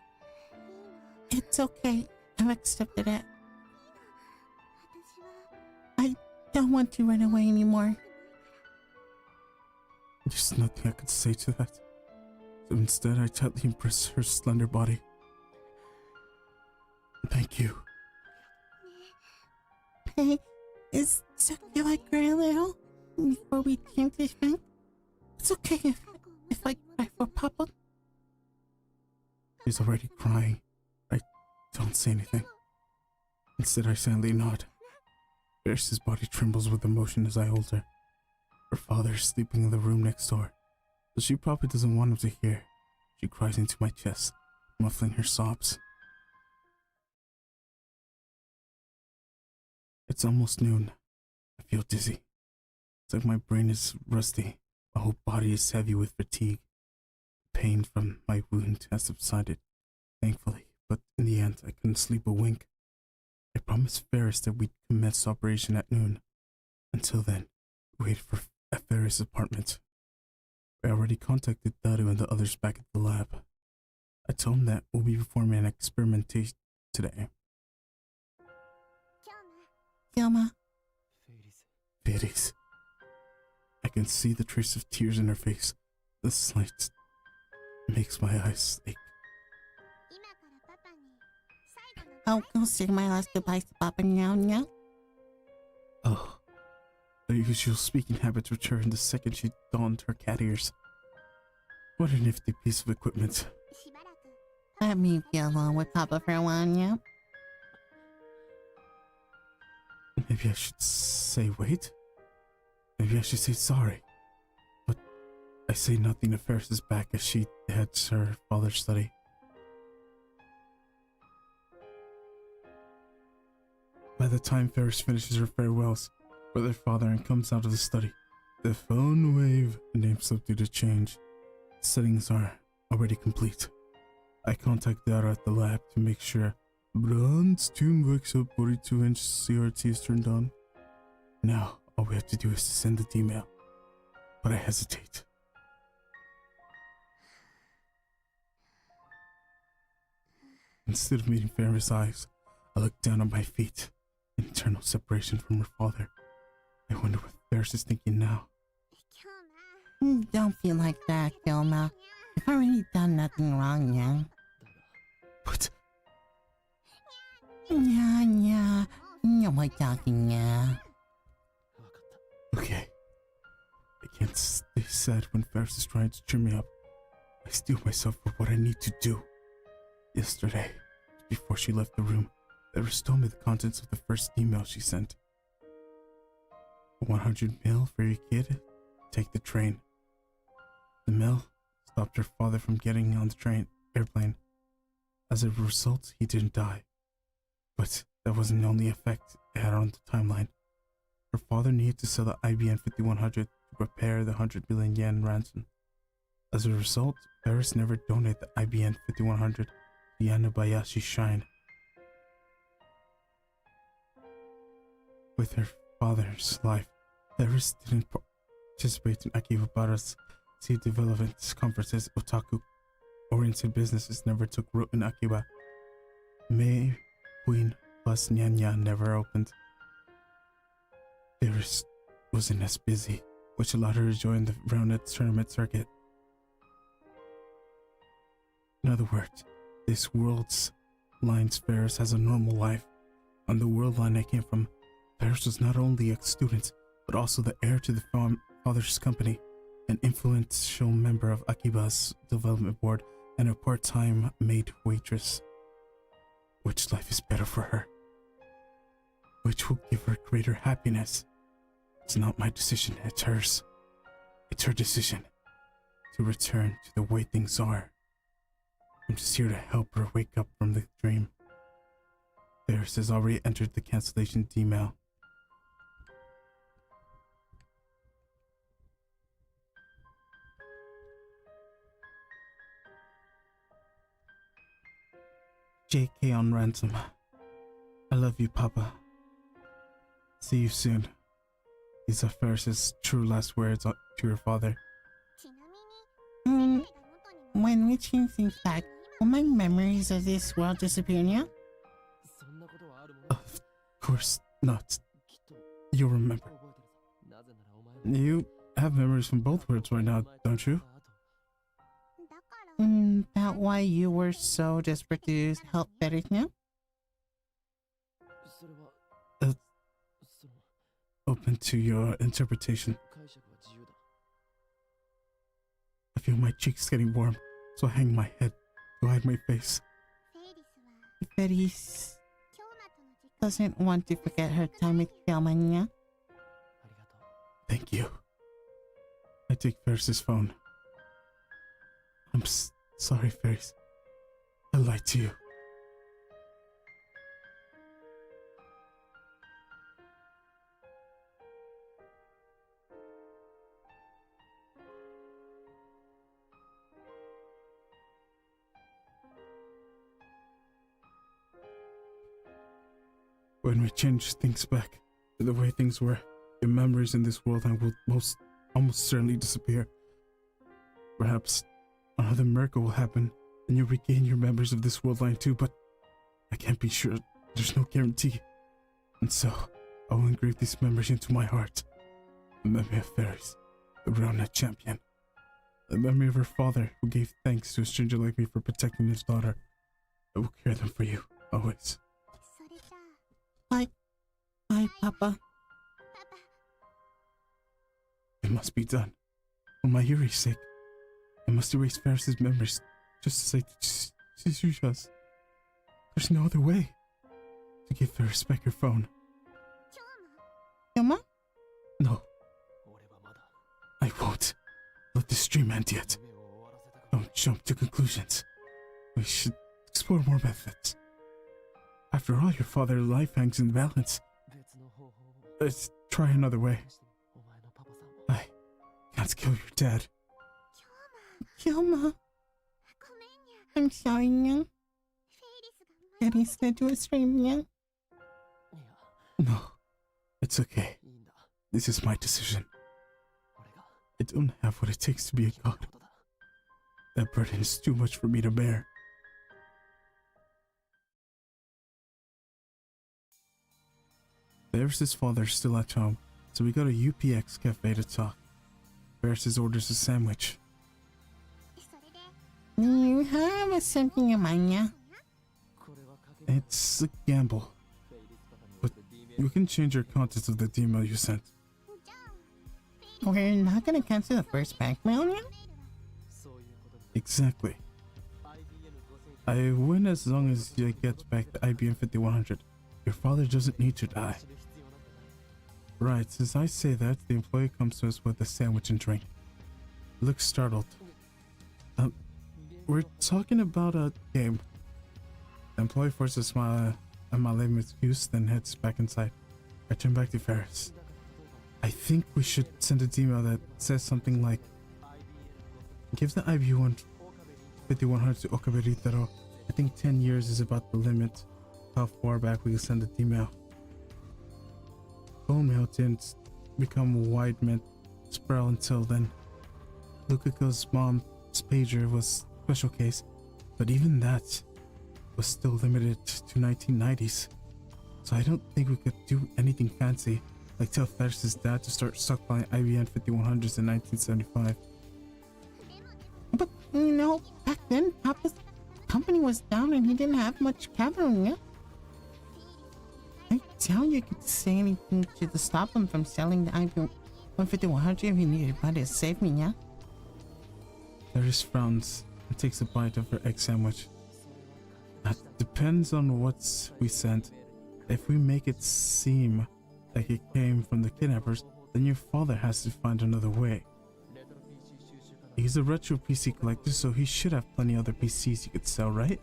It's okay. I've accepted it. I don't want to run away anymore. There's nothing I could say to that. So instead, I gently embrace her slender body. Thank you. Hey, is this okay if I cry a little before we change this thing? It's okay if I cry for Papa. She's already crying. I don't say anything. Instead, I silently nod. Ferris's body trembles with emotion as I hold her. Her father is sleeping in the room next door, so she probably doesn't want him to hear. She cries into my chest, muffling her sobs. It's almost noon. I feel dizzy. It's like my brain is rusty. My whole body is heavy with fatigue. Pain from my wound has subsided, thankfully, but in the end, I couldn't sleep a wink. I promised Ferris that we'd commence operation at noon. Until then, we waited at Ferris' apartment. I already contacted Daru and the others back at the lab. I told them that we'll be performing an experimentation today. Yama. Fairies. I can see the trace of tears in her face. The sight makes my eyes ache. I'll go say my last goodbyes to Papa now. Oh. Her usual speaking habits returned the second she donned her cat ears. What a nifty piece of equipment. Let me be alone with Papa for a while now. Maybe I should say wait? Maybe I should say sorry. But I say nothing to Ferris's back as she heads her father's study. By the time Ferris finishes her farewells for their father and comes out of the study, the phone wave name subject to change. Settings are already complete. I contact Dara at the lab to make sure Brand's Tomb Works up 42-inch CRT is turned on. Now, all we have to do is to send the email. But I hesitate. Instead of meeting Ferris' eyes, I look down at my feet. Internal separation from her father. I wonder what Ferris is thinking now. Don't feel like that, Kilma. I've already done nothing wrong, yeah. But Yeah. No more talking, yeah. okay. I can't stay sad when Ferris is trying to cheer me up. I steel myself for what I need to do. Yesterday, before she left the room, Ferris told me the contents of the first email she sent. 100 mil for your kid? Take the train. The mill stopped her father from getting on the airplane. As a result, he didn't die. But that wasn't the only effect it had on the timeline. Her father needed to sell the IBM 5100 to prepare the 100 billion yen ransom. As a result, Ferris never donated the IBM 5100 to Yanabayashi Shrine. With her father's life, Ferris didn't participate in Akibabara's seed development conferences. Otaku-oriented businesses never took root in Akiba. May, Queen, plus Nyanya never opened. Ferris wasn't as busy, which allowed her to join the Roundnet tournament circuit. In other words, this world's line's Ferris has a normal life. On the world line I came from, Ferris was not only a student, but also the heir to the father's company, an influential member of Akiba's development board, and a part-time maid waitress. Which life is better for her? Which will give her greater happiness? It's not my decision, it's hers. It's her decision to return to the way things are. I'm just here to help her wake up from the dream. Ferris has already entered the cancellation email. JK on ransom. I love you, Papa. See you soon. These are Ferris's true last words to your father. When we change things back, will my memories of this world disappear now? Of course not. You'll remember. You have memories from both worlds right now, don't you? That why you were so desperate to help Ferris now? Open to your interpretation. I feel my cheeks getting warm, so I hang my head to hide my face. Ferris doesn't want to forget her time with Kelmania. Thank you. I take Ferris's phone. I'm sorry, Ferris. I lied to you. When we change things back to the way things were, your memories in this world will almost certainly disappear. Perhaps another miracle will happen and you'll regain your memories of this world line too, but I can't be sure. There's no guarantee. And so, I will engrave these memories into my heart. The memory of Ferris, the Roundnet champion. The memory of her father who gave thanks to a stranger like me for protecting his daughter. I will carry them for you, always. Bye, Papa. It must be done. For my Yuri's sake. I must erase Ferris's memories, just as I did Shusha's. There's no other way. To give Ferris back your phone. Yuma? No. I won't. Let this dream end yet. Don't jump to conclusions. We should explore more methods. After all, your father's life hangs in the balance. Let's try another way. I can't kill your dad. Yuma. I'm sorry, Nyang. Ferris said to us, Nyang. No, it's okay. This is my decision. I don't have what it takes to be a god. That burden is too much for me to bear. Ferris's father's still at home, so we go to UPX Cafe to talk. Ferris orders a sandwich. You have something in mind, yeah? It's a gamble. But you can change your contents of the email you sent. We're not gonna cancel the first bank mail, yeah? Exactly. I win as long as you get back the IBM 5100. Your father doesn't need to die. Right, as I say that, the employee comes to us with a sandwich and drink. He looks startled. We're talking about a game. The employee forces a smile at my lame excuse, then heads back inside. I turn back to Ferris. I think we should send an email that says something like, give the IB1 5100 to Okabe Ritaro. I think 10 years is about the limit. How far back we can send an email. Phone mail didn't become wide meant sprawl until then. Lukiko's mom's pager was a special case, but even that was still limited to 1990s. So I don't think we could do anything fancy, like tell Ferris's dad to start stockpiling IBM 5100s in 1975. But, you know, back then, Papa's company was down and he didn't have much capital, yeah? I doubt you could say anything to stop him from selling the IBM 15100 if he needed money to save me, yeah? Ferris frowns and takes a bite of her egg sandwich. That depends on what we sent. If we make it seem like it came from the kidnappers, then your father has to find another way. He's a retro PC collector, so he should have plenty other PCs he could sell, right?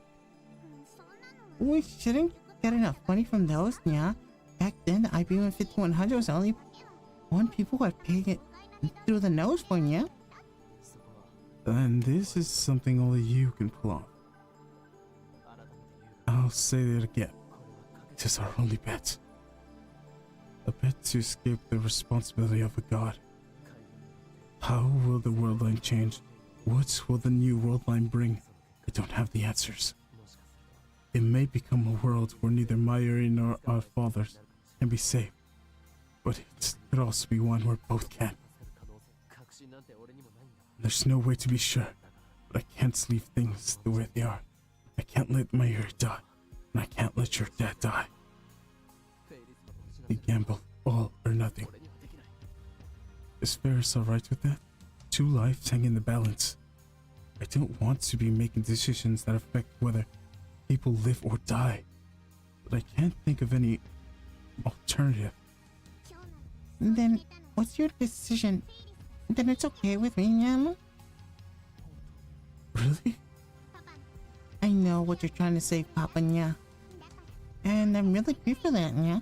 We shouldn't get enough money from those, yeah. Back then, the IBM 5100 was only one people who had paid it through the nose for, yeah. And this is something only you can pull off. I'll say it again. It is our only bet. A bet to escape the responsibility of a god. How will the world line change? What will the new world line bring? I don't have the answers. It may become a world where neither Mayuri nor our fathers can be saved. But it could also be one where both can. There's no way to be sure, but I can't leave things the way they are. I can't let Mayuri die, and I can't let your dad die. We gamble all or nothing. Is Ferris alright with that? 2 lives hang in the balance. I don't want to be making decisions that affect whether people live or die, but I can't think of any alternative. Then, what's your decision? Then it's okay with me, yeah. Really? I know what you're trying to say, Papa, yeah. And I'm really good for that, yeah.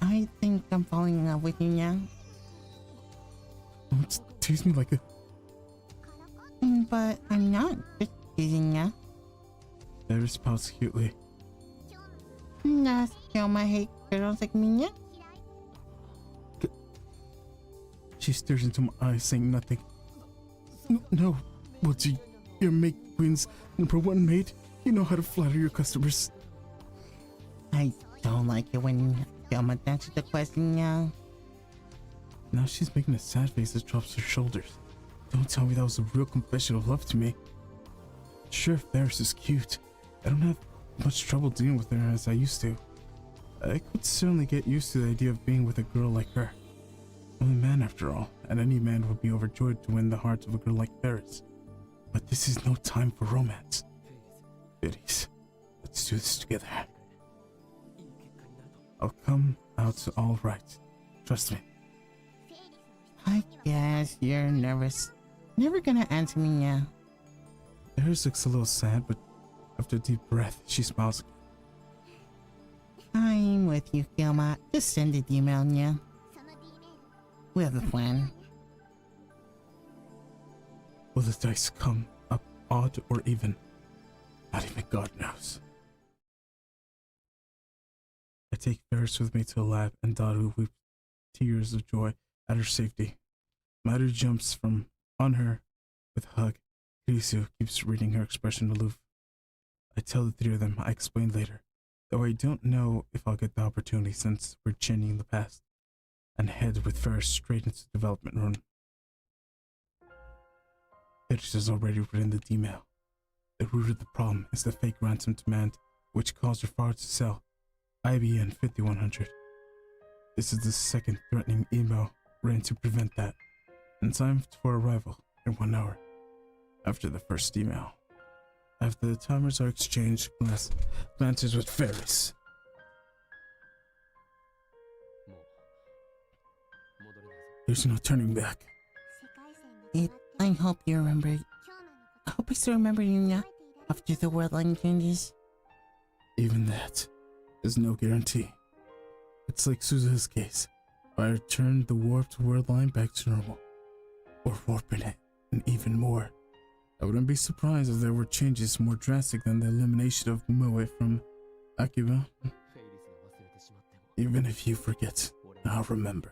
I think I'm falling in love with you, yeah. Don't tease me like a... But I'm not just teasing, yeah. Ferris pouts cutely. Nah, Kilma hate girls like me, yeah. She stares into my eyes, saying nothing. No, what's your make queen's #1 maid? You know how to flatter your customers. I don't like it when Kilma answers the question, yeah. Now she's making a sad face that drops her shoulders. Don't tell me that was a real confession of love to me. Sure, Ferris is cute. I don't have much trouble dealing with her as I used to. I could certainly get used to the idea of being with a girl like her. I'm a man after all, and any man would be overjoyed to win the heart of a girl like Ferris. But this is no time for romance. Biddies, let's do this together. I'll come out all right. Trust me. I guess you're nervous. Never gonna answer me, yeah. Ferris looks a little sad, but after a deep breath, she smiles. I'm with you, Kilma. Just send the email, yeah. We have a plan. Will the dice come up odd or even? Not even God knows. I take Ferris with me to the lab, and Daru weeps tears of joy at her safety. Maru jumps from on her with a hug. Kirisu keeps reading her expression aloof. I tell the 3 of them I explain later, though I don't know if I'll get the opportunity since we're changing the past, and head with Ferris straight into the development room. Ferris has already written the email. The root of the problem is the fake ransom demand, which caused her father to sell IBN 5100. This is the second threatening email written to prevent that, and timed for arrival in 1 hour. After the first email. After the timers are exchanged, glances with Ferris. There's no turning back. I hope you remember. I hope I still remember you, yeah, after the world line changes. Even that is no guarantee. It's like Suzu's case. If I return the warped world line back to normal, or warping it, and even more. I wouldn't be surprised if there were changes more drastic than the elimination of Moe from Akiba. Even if you forget, I'll remember.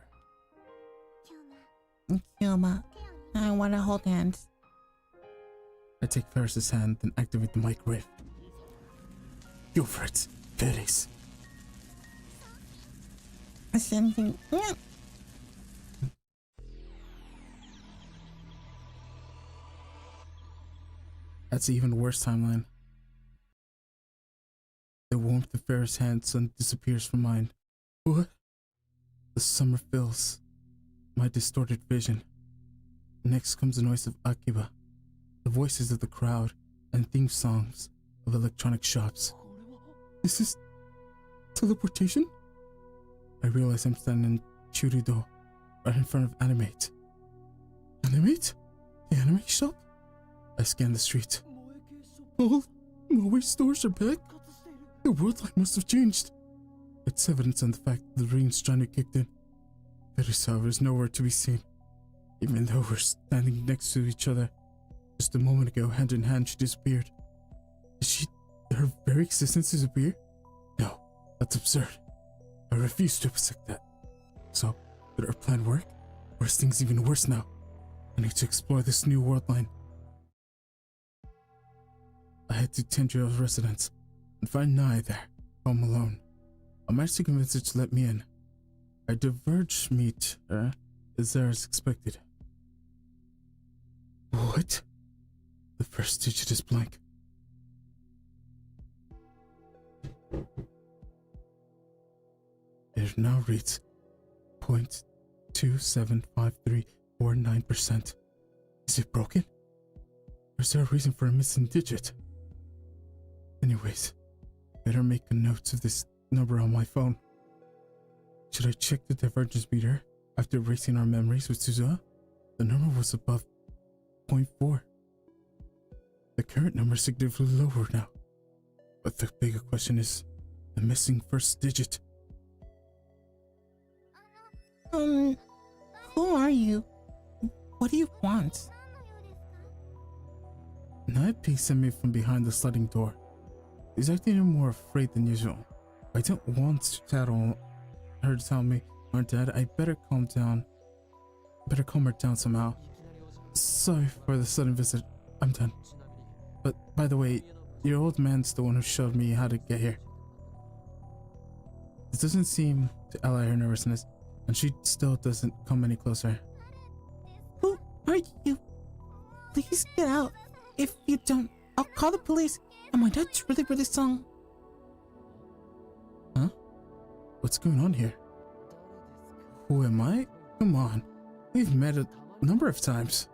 Kilma, I want to hold hands. I take Ferris's hand, then activate the microwave. Go for it, Ferris. Something. Yeah. That's an even worse timeline. The warmth of Ferris' hand suddenly disappears from mine. What? The summer fills my distorted vision. Next comes the noise of Akiba, the voices of the crowd, and theme songs of electronic shops. Is this teleportation? I realize I'm standing in Churido, right in front of Animate. Animate? The anime shop? I scan the street. All Moe stores are back? The world line must have changed. It's evidence on the fact that the rain's trying to kick in. Fairies, however, is nowhere to be seen. Even though we're standing next to each other. Just a moment ago, hand in hand, she disappeared. Did her very existence disappear? No, that's absurd. I refuse to accept that. So, did our plan work? Or is things even worse now? I need to explore this new world line. I head to Tendrio's residence and find Nai there, home alone. I managed to convince her to let me in. I diverge meet her is there as expected. What? The first digit is blank. It now reads 0.275349%. Is it broken? Or is there a reason for a missing digit? Anyways, better make a note of this number on my phone. Should I check the divergence meter after erasing our memories with Suzuha? The number was above 0.4. The current number is significantly lower now. But the bigger question is the missing first digit. Who are you? What do you want? Nai peeks at me from behind the sliding door. He's acting more afraid than usual. I don't want her to tell me, or Dad, I better calm down. Better calm her down somehow. Sorry for the sudden visit. I'm done. But by the way, your old man's the one who showed me how to get here. This doesn't seem to allay her nervousness, and she still doesn't come any closer. Who are you? Please get out. If you don't, I'll call the police. And my dad's really strong. Huh? What's going on here? Who am I? Come on. We've met a number of times.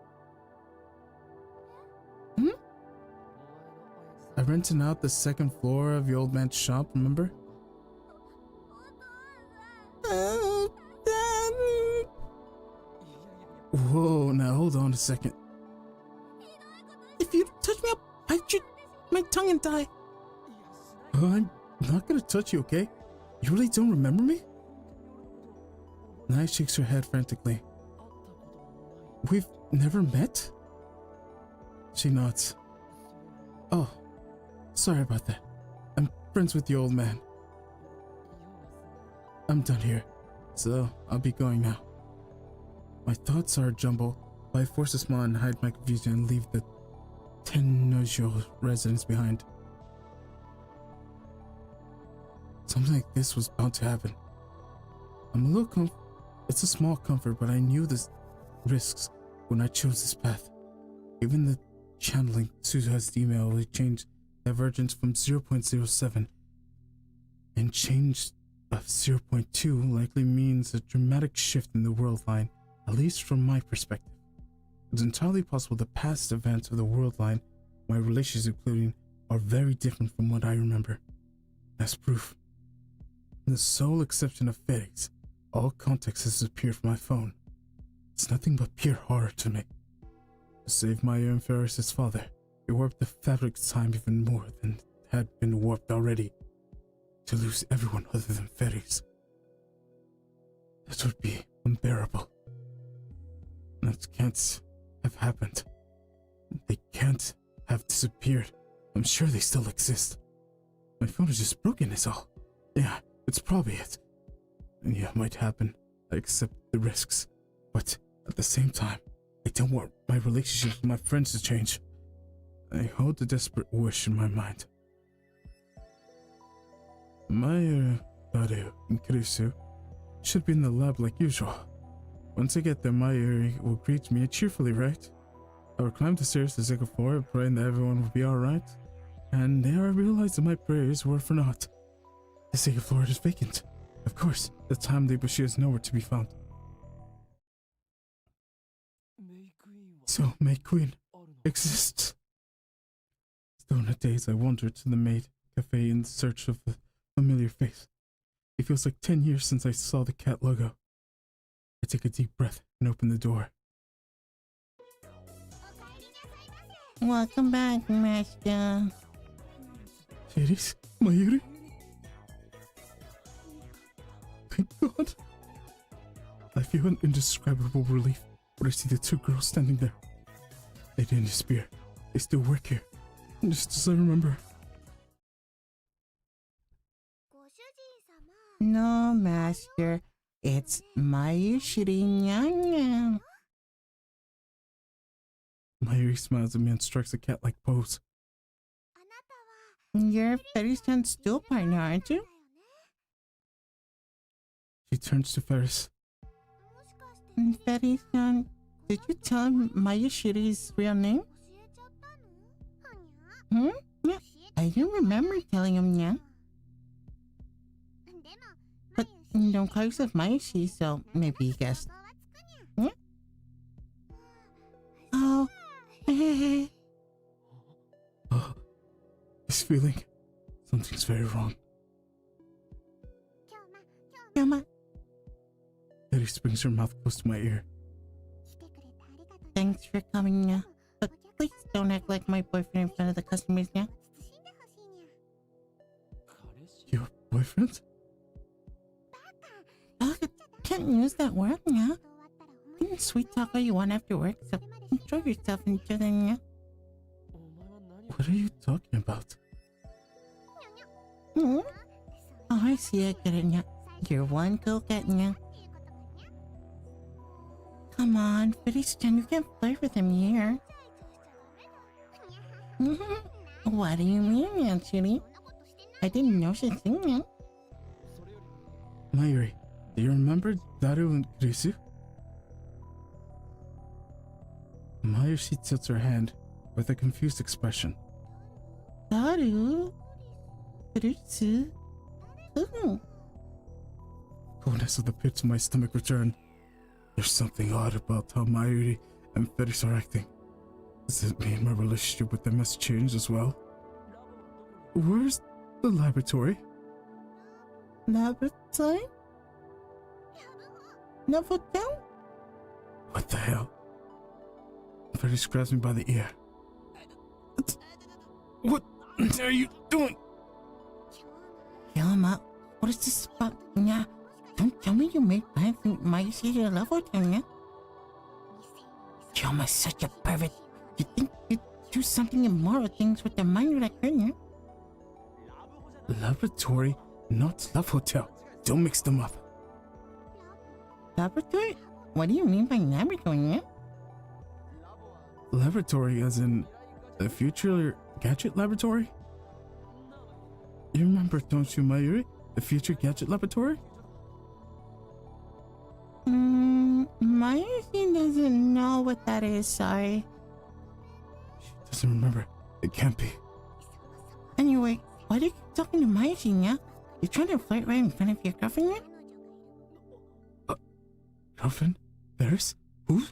I rented out the second floor of your old man's shop, remember? Oh, Dad. Whoa, now hold on a second. If you touch me, I'll bite my tongue and die. I'm not gonna touch you, okay? You really don't remember me? Nai shakes her head frantically. We've never met? She nods. Oh, sorry about that. I'm friends with the old man. I'm done here, so I'll be going now. My thoughts are a jumble, but I force a smile and hide my confusion and leave the Tennojo residence behind. Something like this was bound to happen. I'm a little it's a small comfort, but I knew the risks when I chose this path. Even the channeling Suzuha's email will change divergence from 0.07 and change of 0.2 likely means a dramatic shift in the world line, at least from my perspective. It's entirely possible the past events of the world line, my relations including, are very different from what I remember. As proof, with the sole exception of FedEx, all context has disappeared from my phone. It's nothing but pure horror to me. To save my own Ferris's father, it warped the fabric of time even more than had been warped already. To lose everyone other than Ferris, that would be unbearable. That can't have happened. They can't have disappeared. I'm sure they still exist. My phone is just broken is all. Yeah, it's probably it. And yeah, it might happen. I accept the risks. But at the same time, I don't want my relationships with my friends to change. I hold a desperate wish in my mind. Mayu, Daru, and Kurisu should be in the lab like usual. Once I get there, Mayuri will greet me cheerfully, right? I will climb the stairs to the second floor, praying that everyone will be alright. And there I realized that my prayers were for naught. The second floor is vacant. Of course, the time Bushi is nowhere to be found. So, May Queen exists. Still in a daze, I wander to the maid cafe in search of a familiar face. It feels like 10 years since I saw the cat logo. I take a deep breath and open the door. Welcome back, Master. Fairies? Mayuri? Thank God. I feel an indescribable relief when I see the two girls standing there. They didn't disappear. They still work here. Just as I remember. No, master. It's Mayushiri Nyang. Mayuri smiles at me and strikes a cat-like pose. You're Ferris-san's dual partner, aren't you? She turns to Ferris. Ferris-san, did you tell him Mayushiri's real name? Yeah, I do remember telling him, yeah. But you don't call yourself Mayushi, so maybe he guessed. Yeah? Oh, Oh, this feeling. Something's very wrong. Yama, Ferris brings her mouth close to my ear. thanks for coming, yeah. But please don't act like my boyfriend in front of the customers, yeah. Your boyfriend? Oh, can't use that word, yeah. You can sweet talk all you want after work, so enjoy yourself until then, yeah. What are you talking about? Oh, I see, I get it, yeah. You're one coquette, yeah. Come on, Ferris-chan, you can't flirt with him here. What do you mean, actually? I didn't know such thing, yeah. Mayuri, do you remember Daru and Krisu? Mayuri tilts her hand with a confused expression. Daru? Frisu? Coldness of the pits of my stomach return. There's something odd about how Mayuri and Ferris are acting. Does it mean my relationship with them has changed as well? Where's the laboratory? Laboratory? Laboratory? What the hell? Ferris grabs me by the ear. What are you doing? Yama, what is this about? Yeah, don't tell me you made plans to my city laboratory, yeah? Yama's such a pervert. You think you'd do something immoral things with the minor like her, yeah? Laboratory, not love hotel. Don't mix them up. Laboratory? What do you mean by laboratory, yeah? Laboratory as in the future gadget laboratory? You remember, don't you, Mayuri? The future gadget laboratory? Mayuri doesn't know what that is, sorry. She doesn't remember. It can't be. Anyway, why do you keep talking to Mayuri, yeah? You trying to flirt right in front of your girlfriend, yeah? Girlfriend? Ferris? Who?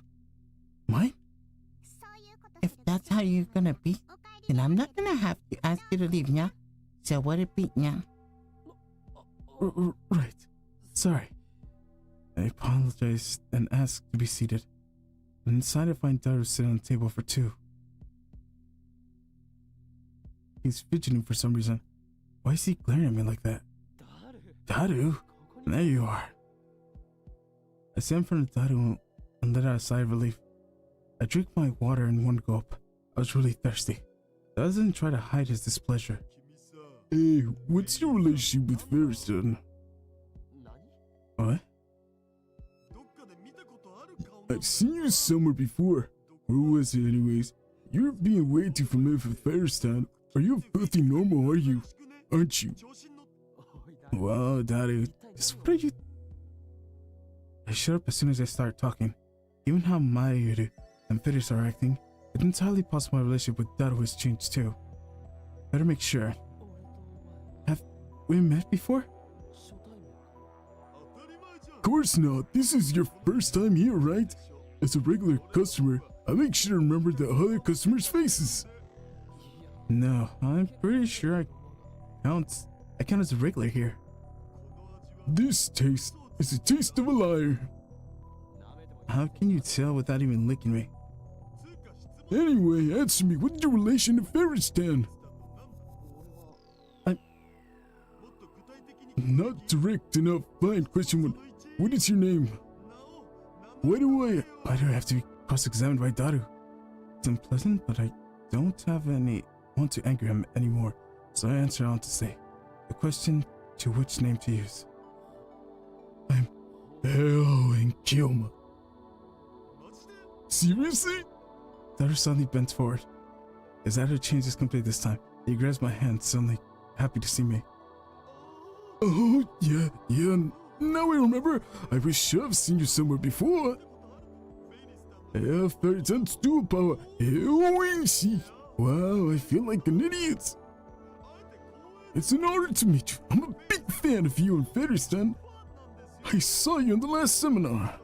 Mine? If that's how you're gonna be, then I'm not gonna have to ask you to leave, yeah? So what it be, yeah? Right. Sorry. I apologize and ask to be seated. And inside I find Daru sitting on the table for two. He's fidgeting for some reason. Why is he glaring at me like that? Daru? There you are. I sit in front of Daru and let out a sigh of relief. I drink my water in one gulp. I was really thirsty. I doesn't try to hide his displeasure. Hey, what's your relationship with Ferris-san? What? I've seen you somewhere before. Where was it anyways? You're being way too familiar for Ferris-san. Are you filthy normal, are you? Aren't you? Wow, Daru, just what are you... I shut up as soon as I start talking. Given how Mayuri and Ferris are acting, it's entirely possible my relationship with Daru has changed too. Better make sure. Have we met before? Of course not. This is your first time here, right? As a regular customer, I make sure to remember the other customers' faces. No, I'm pretty sure I count as a regular here. This taste is the taste of a liar. How can you tell without even licking me? Anyway, answer me. What's your relation to Ferris-san? not direct enough. Fine. Question one. What is your name? Why do I have to be cross-examined by Daru? It's unpleasant, but I don't have any want to anger him anymore. So I answer on to say, the question to which name to use. I'm in Kyoma. Seriously? Daru suddenly bent forward. His attitude changes completely this time. He grabs my hand, suddenly happy to see me. Oh, yeah. Now I remember. I was sure I've seen you somewhere before. Yeah, fairy times dual power. Wow, I feel like an idiot. It's an honor to meet you. I'm a big fan of you and Fairystand. I saw you in the last seminar.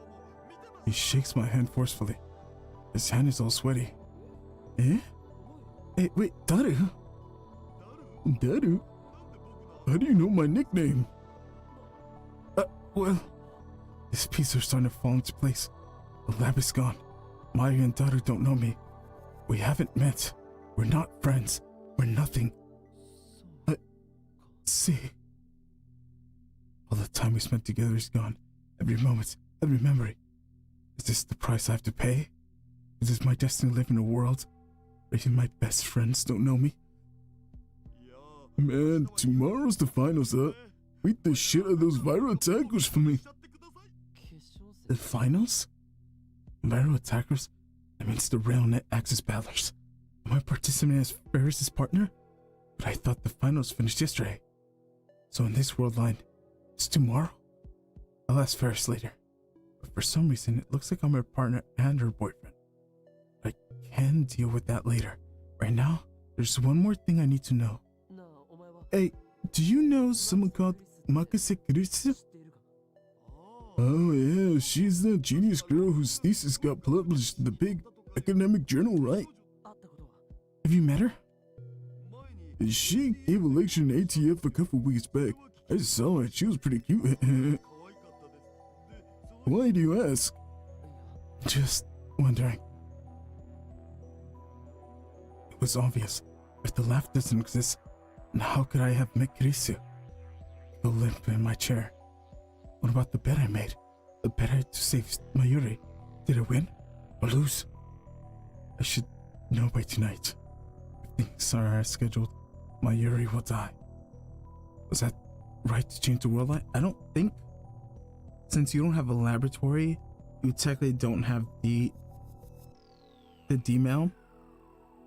He shakes my hand forcefully. His hand is all sweaty. Eh? Hey, wait, Daru? Daru? How do you know my nickname? Well, these pieces are starting to fall into place. The lab is gone. Maya and Daru don't know me. We haven't met. We're not friends. We're nothing. See. All the time we spent together is gone. Every moment, every memory. Is this the price I have to pay? Is this my destiny to live in a world where even my best friends don't know me? Man, tomorrow's the finals, huh? Beat the shit out of those viral attackers for me. The finals? Viral attackers? That means the RailNet Axis battlers. Am I participating as Ferris's partner? But I thought the finals finished yesterday. So in this world line, it's tomorrow? I'll ask Ferris later. But for some reason, it looks like I'm her partner and her boyfriend. I can deal with that later. Right now, there's one more thing I need to know. Hey, do you know someone called Makase Kuritsu? Oh yeah, she's the genius girl whose thesis got published in the big academic journal, right? Have you met her? She gave a lecture in ATF a couple weeks back. I saw her, she was pretty cute. Why do you ask? Just wondering. It was obvious. If the laugh doesn't exist, then how could I have met Kurisu? Go limp in my chair. What about the bet I made? The bet I had to save Mayuri. Did I win or lose? I should know by tonight. If things are as scheduled, Mayuri will die. Was that right to change the world line? I don't think. Since you don't have a laboratory, you technically don't have the D-mail.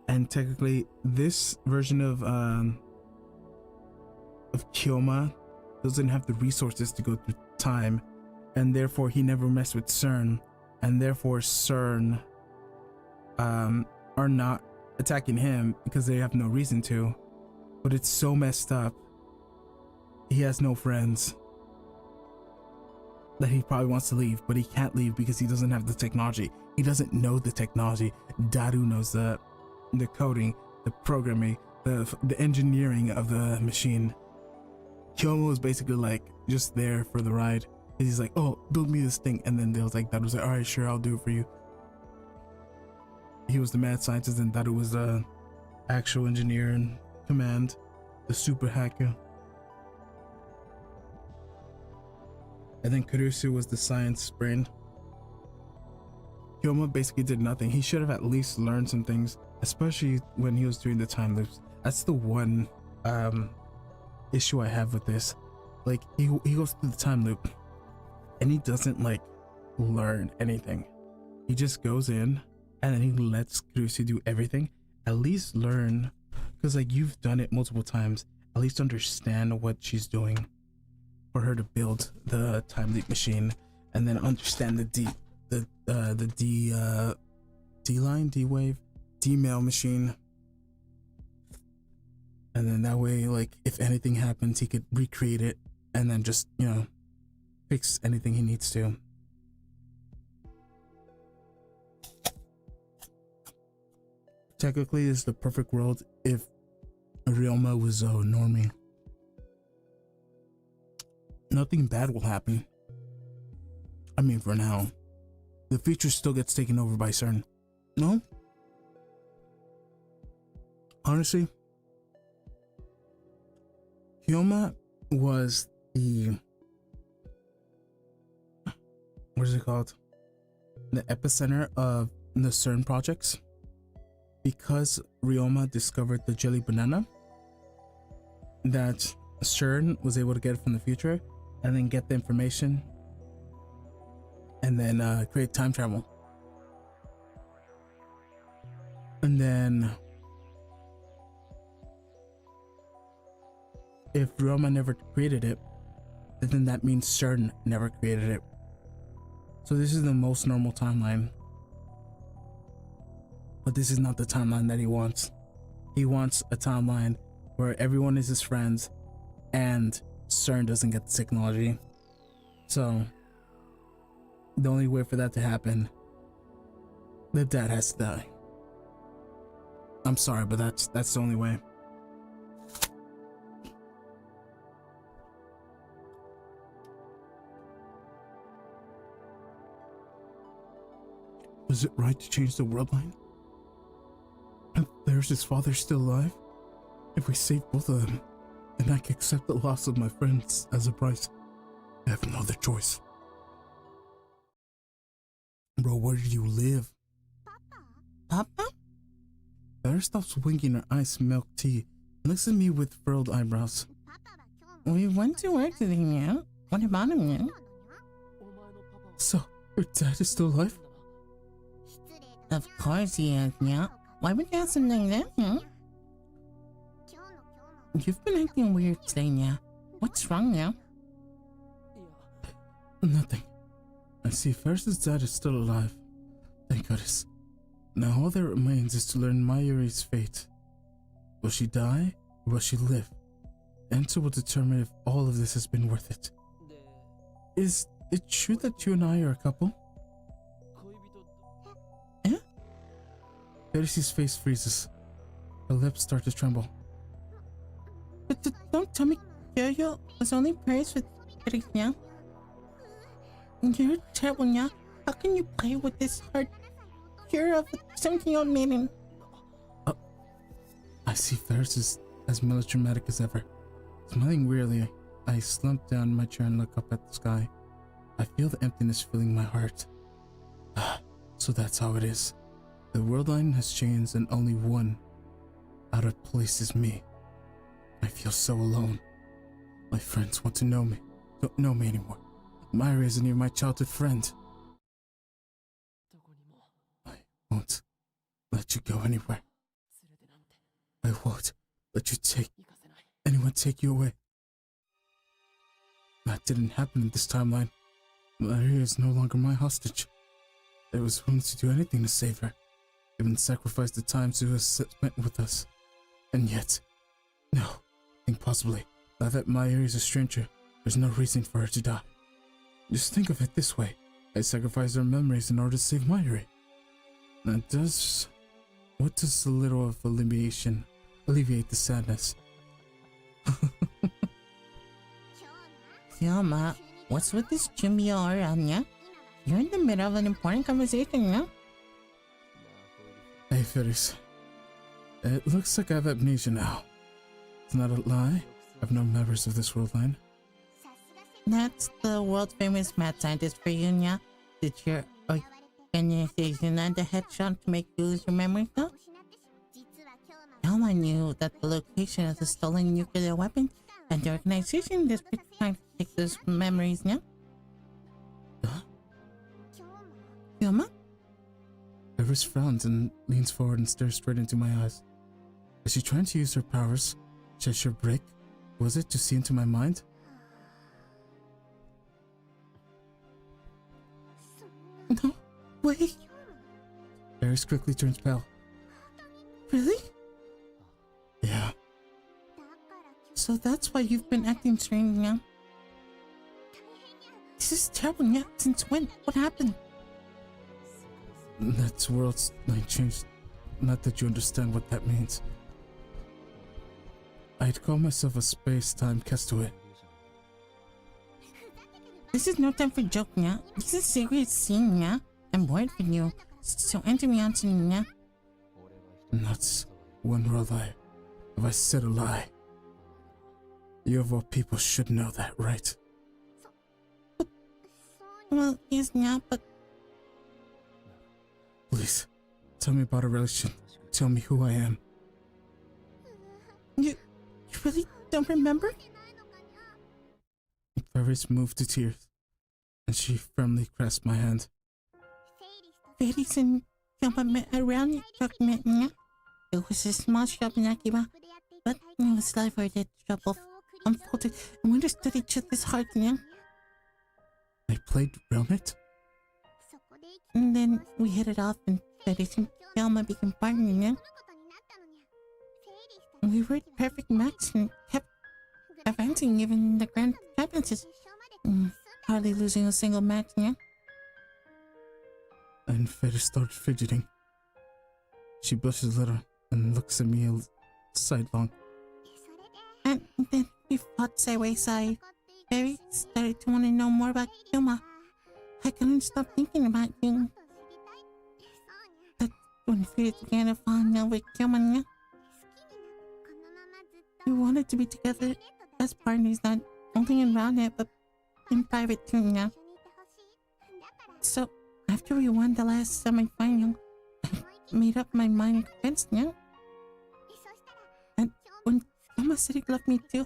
And technically, this version of Kyoma doesn't have the resources to go through time, and therefore he never messed with CERN, and therefore CERN are not attacking him because they have no reason to. But it's so messed up. He has no friends that he probably wants to leave, but he can't leave because he doesn't have the technology. He doesn't know the technology. Daru knows the coding, the programming, the engineering of the machine. Kyomo is basically like just there for the ride. He's like, oh, build me this thing, and then they was like, Daru's like, all right, sure, I'll do it for you. He was the mad scientist, and Daru was the actual engineer in command, the super hacker. And then Kurisu was the science brain. Kyoma basically did nothing. He should have at least learned some things, especially when he was doing the time loops. That's the one issue I have with this. Like, he goes through the time loop and he doesn't like learn anything. He just goes in and then he lets Kurisu do everything. At least learn, because like you've done it multiple times. At least understand what she's doing for her to build the time leap machine, and then understand the D-wave, D-mail machine. And then that way, like, if anything happens, he could recreate it and then just, you know, fix anything he needs to. Technically, it's the perfect world if Ryoma was a normie. Nothing bad will happen. I mean, for now. The future still gets taken over by CERN. No? Honestly, Kyoma was the, what is it called? The epicenter of the CERN projects. Because Ryoma discovered the jelly banana, that CERN was able to get it from the future and then get the information and then create time travel. And then if Ryoma never created it, then that means CERN never created it. So this is the most normal timeline. But this is not the timeline that he wants. He wants a timeline where everyone is his friends and CERN doesn't get the technology. So the only way for that to happen, the dad has to die. I'm sorry, but that's the only way. Was it right to change the world line? If there's his father still alive, if we save both of them, then I can accept the loss of my friends as a price. I have no other choice. Bro, where do you live? Papa? Claire stops winking her iced milk tea and looks at me with furrowed eyebrows. We went to work today, yeah? What about him, yeah? So, your dad is still alive? Of course he is, yeah? Why would you ask him like that, yeah? You've been acting weird today, yeah? What's wrong, yeah? Nothing. I see Ferris's dad is still alive. Thank goodness. Now all that remains is to learn Mayuri's fate. Will she die or will she live? The answer will determine if all of this has been worth it. Is it true that you and I are a couple? Yeah? Ferris's face freezes. Her lips start to tremble. But don't tell me Kyoyo was only praised with Ferris, yeah? You're terrible, yeah? How can you play with this hard cure of a 17-year-old maiden? I see Ferris is as melodramatic as ever. Smiling wearily, I slump down in my chair and look up at the sky. I feel the emptiness filling my heart. So that's how it is. The world line has changed and only one out of place is me. I feel so alone. My friends want to know me, don't know me anymore. Myra isn't even my childhood friend. I won't let you go anywhere. I won't let anyone take you away. That didn't happen in this timeline. Myra is no longer my hostage. I was willing to do anything to save her, even sacrifice the time she has spent with us. And yet, no, think possibly, now that Myra is a stranger, there's no reason for her to die. Just think of it this way. I sacrificed her memories in order to save Myri. What does a little of alleviate the sadness? Yama, what's with this Jimmy all around, yeah? You're in the middle of an important conversation, yeah? Hey, Ferris. It looks like I have amnesia now. It's not a lie. I have no memories of this world line. That's the world famous mad scientist for you, yeah? Did your organization and the headshot to make you lose your memories, though? Yama knew that the location of the stolen nuclear weapon and the organization is trying to take those memories, yeah? Huh? Yama? Ferris frowns and leans forward and stares straight into my eyes. Is she trying to use her powers? Cheshire break? Was it to see into my mind? No, wait. Ferris quickly turns pale. Really? Yeah. So that's why you've been acting strange, yeah? This is terrible, yeah? Since when? What happened? That's world's line changed. Not that you understand what that means. I'd call myself a space-time castaway. This is no time for joking, yeah? This is a serious scene, yeah? I'm worried for you. So enter me on to me, yeah? Nuts. One more lie. Have I said a lie? You of all people should know that, right? Well, yes, yeah, but Please, tell me about our relation. Tell me who I am. you really don't remember? Fairies moved to tears, and she firmly grasped my hand. Fairies and Yama met around your document, yeah? It was a small shop in Akiba, but it was life where the trouble unfolded and we understood each other's hearts, yeah? I played Realmit? And then we hit it off and Fairies and Yama became partners, yeah? We were the perfect match and kept advancing even in the grand championships. Hardly losing a single match, yeah? And Fairy started fidgeting. She blushes a little and looks at me sidelong. And then we fought side by side. Fairy started to want to know more about Yuma. I couldn't stop thinking about you. But when Fairy began to fall in love with Yuma, yeah? We wanted to be together as partners, not only in Roundnet, but in private too, yeah? So, after we won the last semi-final, I made up my mind and convinced, yeah? And when Yama said he loved me too,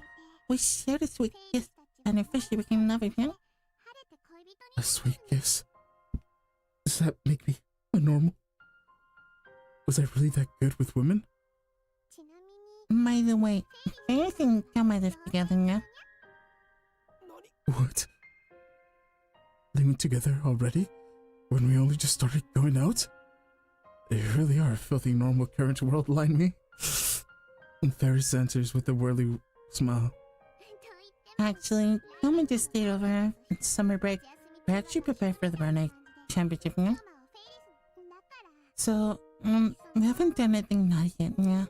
we shared a sweet kiss and officially became lovers, yeah? A sweet kiss? Does that make me a normal? Was I really that good with women? By the way, Fairy and Yama live together, yeah? What? Living together already? When we only just started going out? They really are a filthy normal current world line me. And Fairies answers with a whirly smile. Actually, Yama just stayed over at summer break. We're actually prepared for the Roundnet championship, yeah? So, we haven't done anything naughty yet, yeah?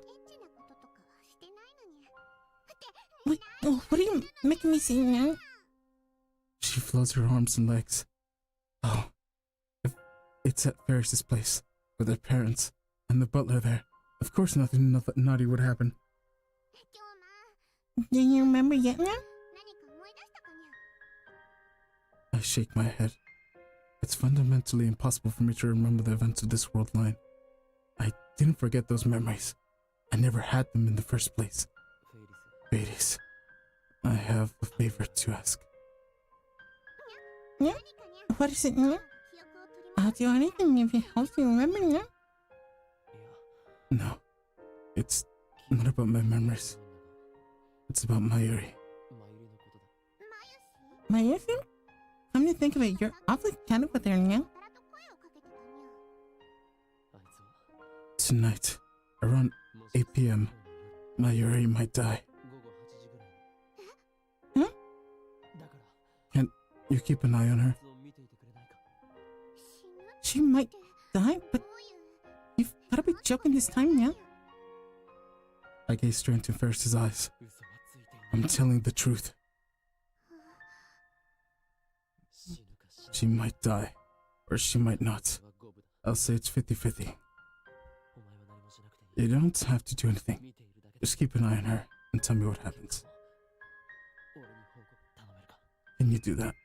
Wait, what are you making me say, yeah? She floats her arms and legs. Oh, if it's at Ferris's place, with their parents, and the butler there. Of course nothing naughty would happen. Do you remember yet, yeah? I shake my head. It's fundamentally impossible for me to remember the events of this world line. I didn't forget those memories. I never had them in the first place. Ladies, I have a favor to ask. Yeah? What is it, yeah? I'll do anything if it helps you remember, yeah? No, it's not about my memories. It's about Mayuri. Mayuri? Come to think of it, you're awfully candid with her, yeah? Tonight, around 8 p.m., Mayuri might die. Huh? Can't you keep an eye on her? She might die, but you've gotta be joking this time, yeah? I gaze straight into Ferris's eyes. I'm telling the truth. She might die, or she might not. I'll say it's 50-50. You don't have to do anything. Just keep an eye on her and tell me what happens. Can you do that?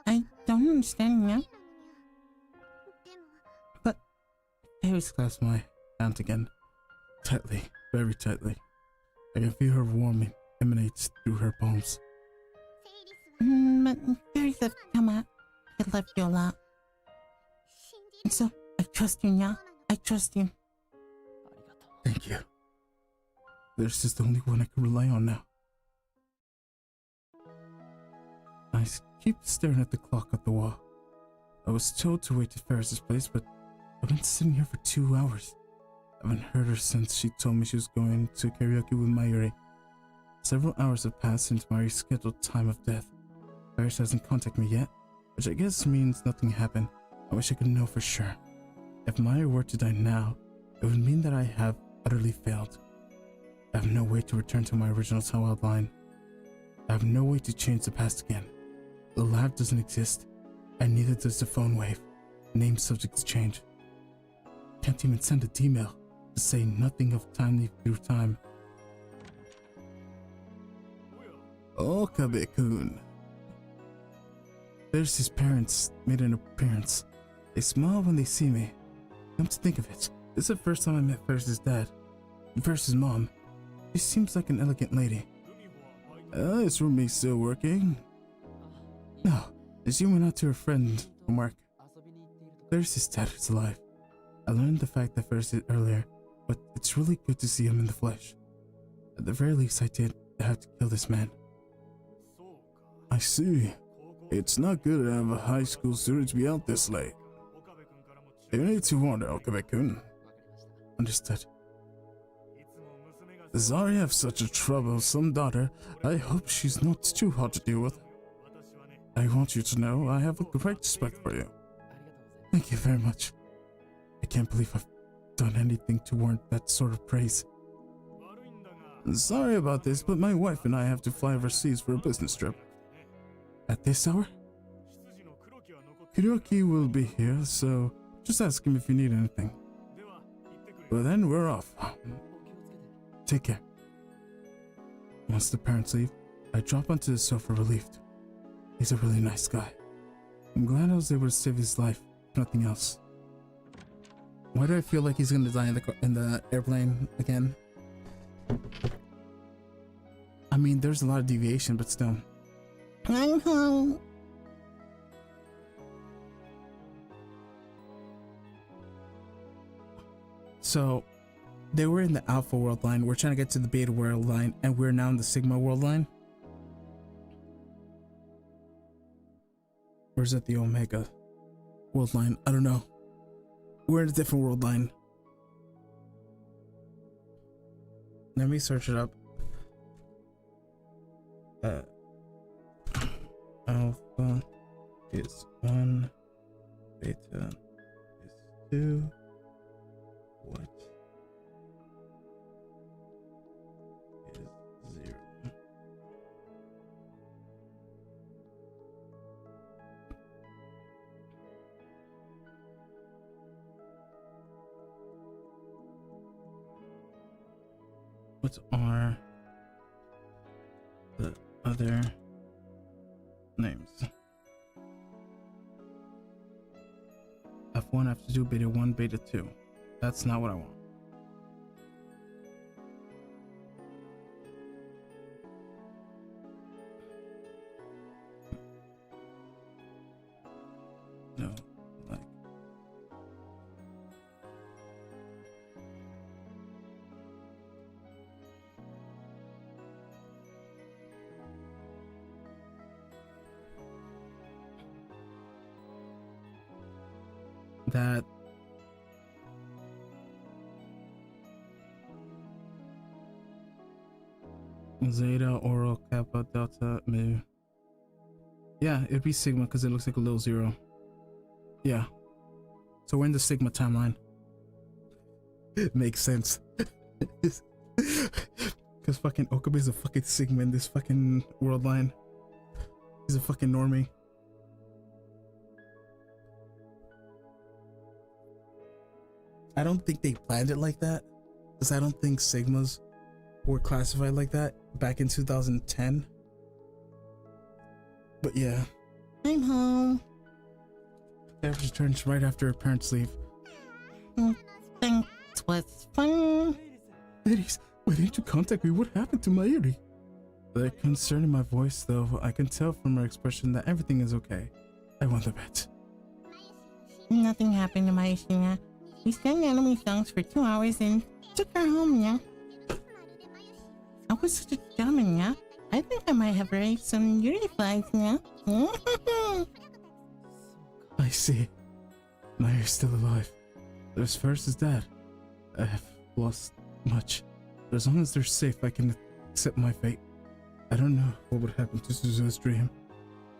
I don't understand, yeah? But Ferris clasps my hand again. Tightly, very tightly. I can feel her warming emanates through her palms. But Fairies have come out. I love you a lot. So, I trust you, yeah? I trust you. Thank you. This is the only one I can rely on now. I keep staring at the clock at the wall. I was told to wait at Ferris's place, but I've been sitting here for 2 hours. I haven't heard her since she told me she was going to karaoke with Mayuri. Several hours have passed since Mayuri's scheduled time of death. Ferris hasn't contacted me yet, which I guess means nothing happened. I wish I could know for sure. If Mayuri were to die now, it would mean that I have utterly failed. I have no way to return to my original Tawad line. I have no way to change the past again. The lab doesn't exist, and neither does the phone wave. Name subjects change. Can't even send a D-mail to say nothing of timely through time. Okabe-kun. There's his parents made an appearance. They smile when they see me. Come to think of it, this is the first time I met Ferris's dad. Ferris's mom. She seems like an elegant lady. Is Rumi still working? No, she went out to her friend from work. Ferris's dad is alive. I learned the fact that Ferris did earlier, but it's really good to see him in the flesh. At the very least, I did have to kill this man. I see. It's not good to have a high school student be out this late. You need to warn Okabe-kun. Understood. Zari have such a troublesome daughter. I hope she's not too hard to deal with. I want you to know I have a great respect for you. Thank you very much. I can't believe I've done anything to warrant that sort of praise. Sorry about this, but my wife and I have to fly overseas for a business trip. At this hour? Kuroki will be here, so just ask him if you need anything. Well then, we're off. Take care. Once the parents leave, I drop onto the sofa relieved. He's a really nice guy. I'm glad I was able to save his life, if nothing else. Why do I feel like he's gonna die in the airplane again? I mean, there's a lot of deviation, but still. I'm home. So, they were in the Alpha world line. We're trying to get to the Beta world line, and we're now in the Sigma world line. Or is it the Omega world line? I don't know. We're in a different world line. Let me search it up. Alpha is 1, Beta is 2. What is 0? What are the other names? F1, F2, Beta 1, Beta 2. That's not what I want. No, like. That. Zeta, Oro, Kappa, Delta, Mu. Yeah, it'd be Sigma because it looks like a little 0. Yeah. So we're in the Sigma timeline. It makes sense. Because fucking Okabe is a fucking Sigma in this fucking world line. He's a fucking normie. I don't think they planned it like that. Because I don't think Sigmas were classified like that back in 2010. But yeah. I'm home. Sarah returns right after her parents leave. Thanks was fun. Ladies, why didn't you contact me? What happened to Mayuri? Concerning my voice though, I can tell from her expression that everything is okay. I won the bet. Nothing happened to Mayuri. We sang anime songs for 2 hours and took her home, yeah. I was such a dummy, yeah. I think I might have raised some Yuri flags, yeah. I see. Mayuri's still alive. There's Ferris's dad. I have lost much. But as long as they're safe, I can accept my fate. I don't know what would happen to Suzu's dream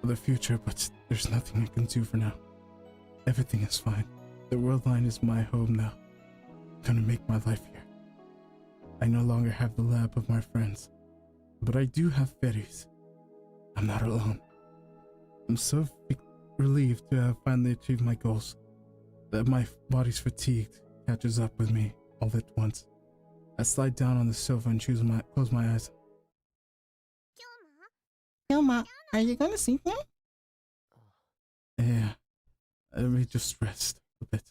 or the future, but there's nothing I can do for now. Everything is fine. The world line is my home now. I'm gonna make my life here. I no longer have the lab of my friends, but I do have Ferris. I'm not alone. I'm so relieved to have finally achieved my goals, that my body's fatigued catches up with me all at once. I slide down on the sofa and close my eyes. Yoma, are you gonna sleep now? Yeah, let me just rest a bit.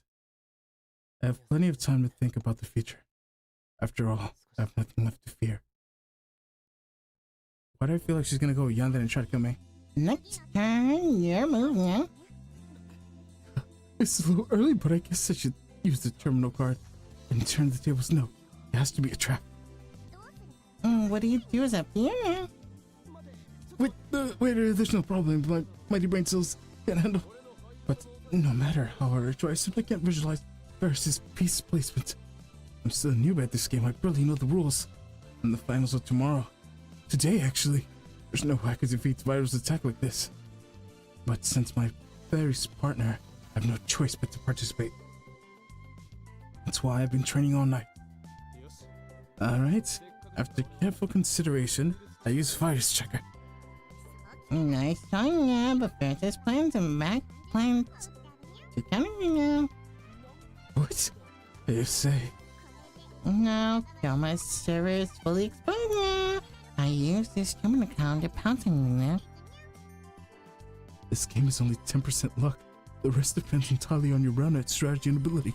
I have plenty of time to think about the future. After all, I have nothing left to fear. Why do I feel like she's gonna go yonder and try to kill me? Next turn, your move, yeah? It's a little early, but I guess I should use the terminal card and turn the tables. No, it has to be a trap. What do you do is up to you now. Wait, there's no problem. My mighty brain cells can't handle. But no matter how hard I try, I simply can't visualize Varys' piece placement. I'm still new at this game. I barely know the rules. And the finals are tomorrow. Today, actually. There's no way I could defeat Virus' attack like this. But since my Varys partner, I have no choice but to participate. That's why I've been training all night. Alright. After careful consideration, I use Virus Checker. Nice trying, yeah, but Fanta's plans and Mac plans to counter you now. What? You say? Now, Yoma's server is fully exposed now. I use this human account to pounce on you now. This game is only 10% luck. The rest depends entirely on your round strategy and ability.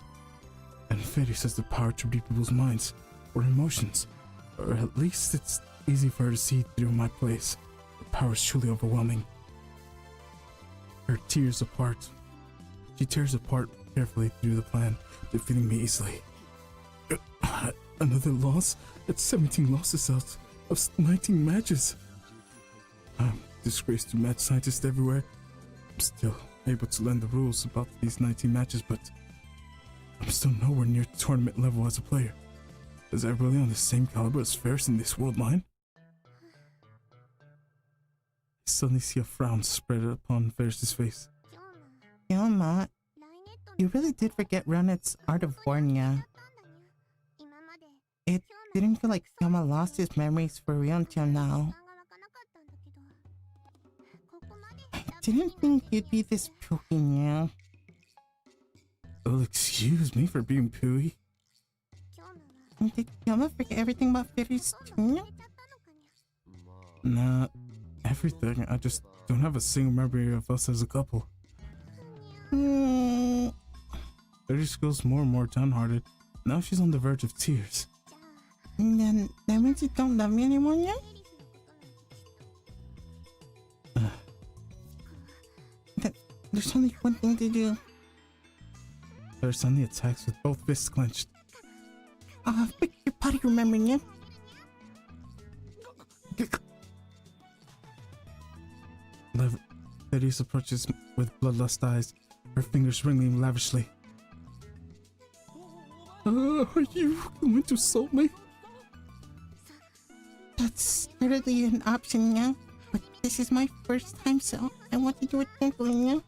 And Varys has the power to read people's minds or emotions. Or at least it's easy for her to see through my plays. The power is truly overwhelming. Her tears apart. She tears apart carefully through the plan, defeating me easily. Another loss? That's 17 losses out of 19 matches. I'm disgraced to mad scientists everywhere. I'm still able to learn the rules about these 19 matches, but I'm still nowhere near tournament level as a player. Is I really on the same caliber as Varys in this world line? I suddenly see a frown spread upon Varys' face. Yoma, you really did forget Ronet's Art of Warnia. It didn't feel like Yoma lost his memories for real until now. I didn't think you'd be this pooky now. Oh, excuse me for being pooey. Did Yoma forget everything about Varys too? Nah, everything. I just don't have a single memory of us as a couple. Varys feels more and more downhearted. Now she's on the verge of tears. Then that means you don't love me anymore now? There's only one thing to do. Varys suddenly attacks with both fists clenched. But your body remembering you. Varys approaches with bloodlust eyes, her fingers ringing lavishly. Are you going to assault me? That's certainly an option now, but this is my first time, so I want to do it gently now.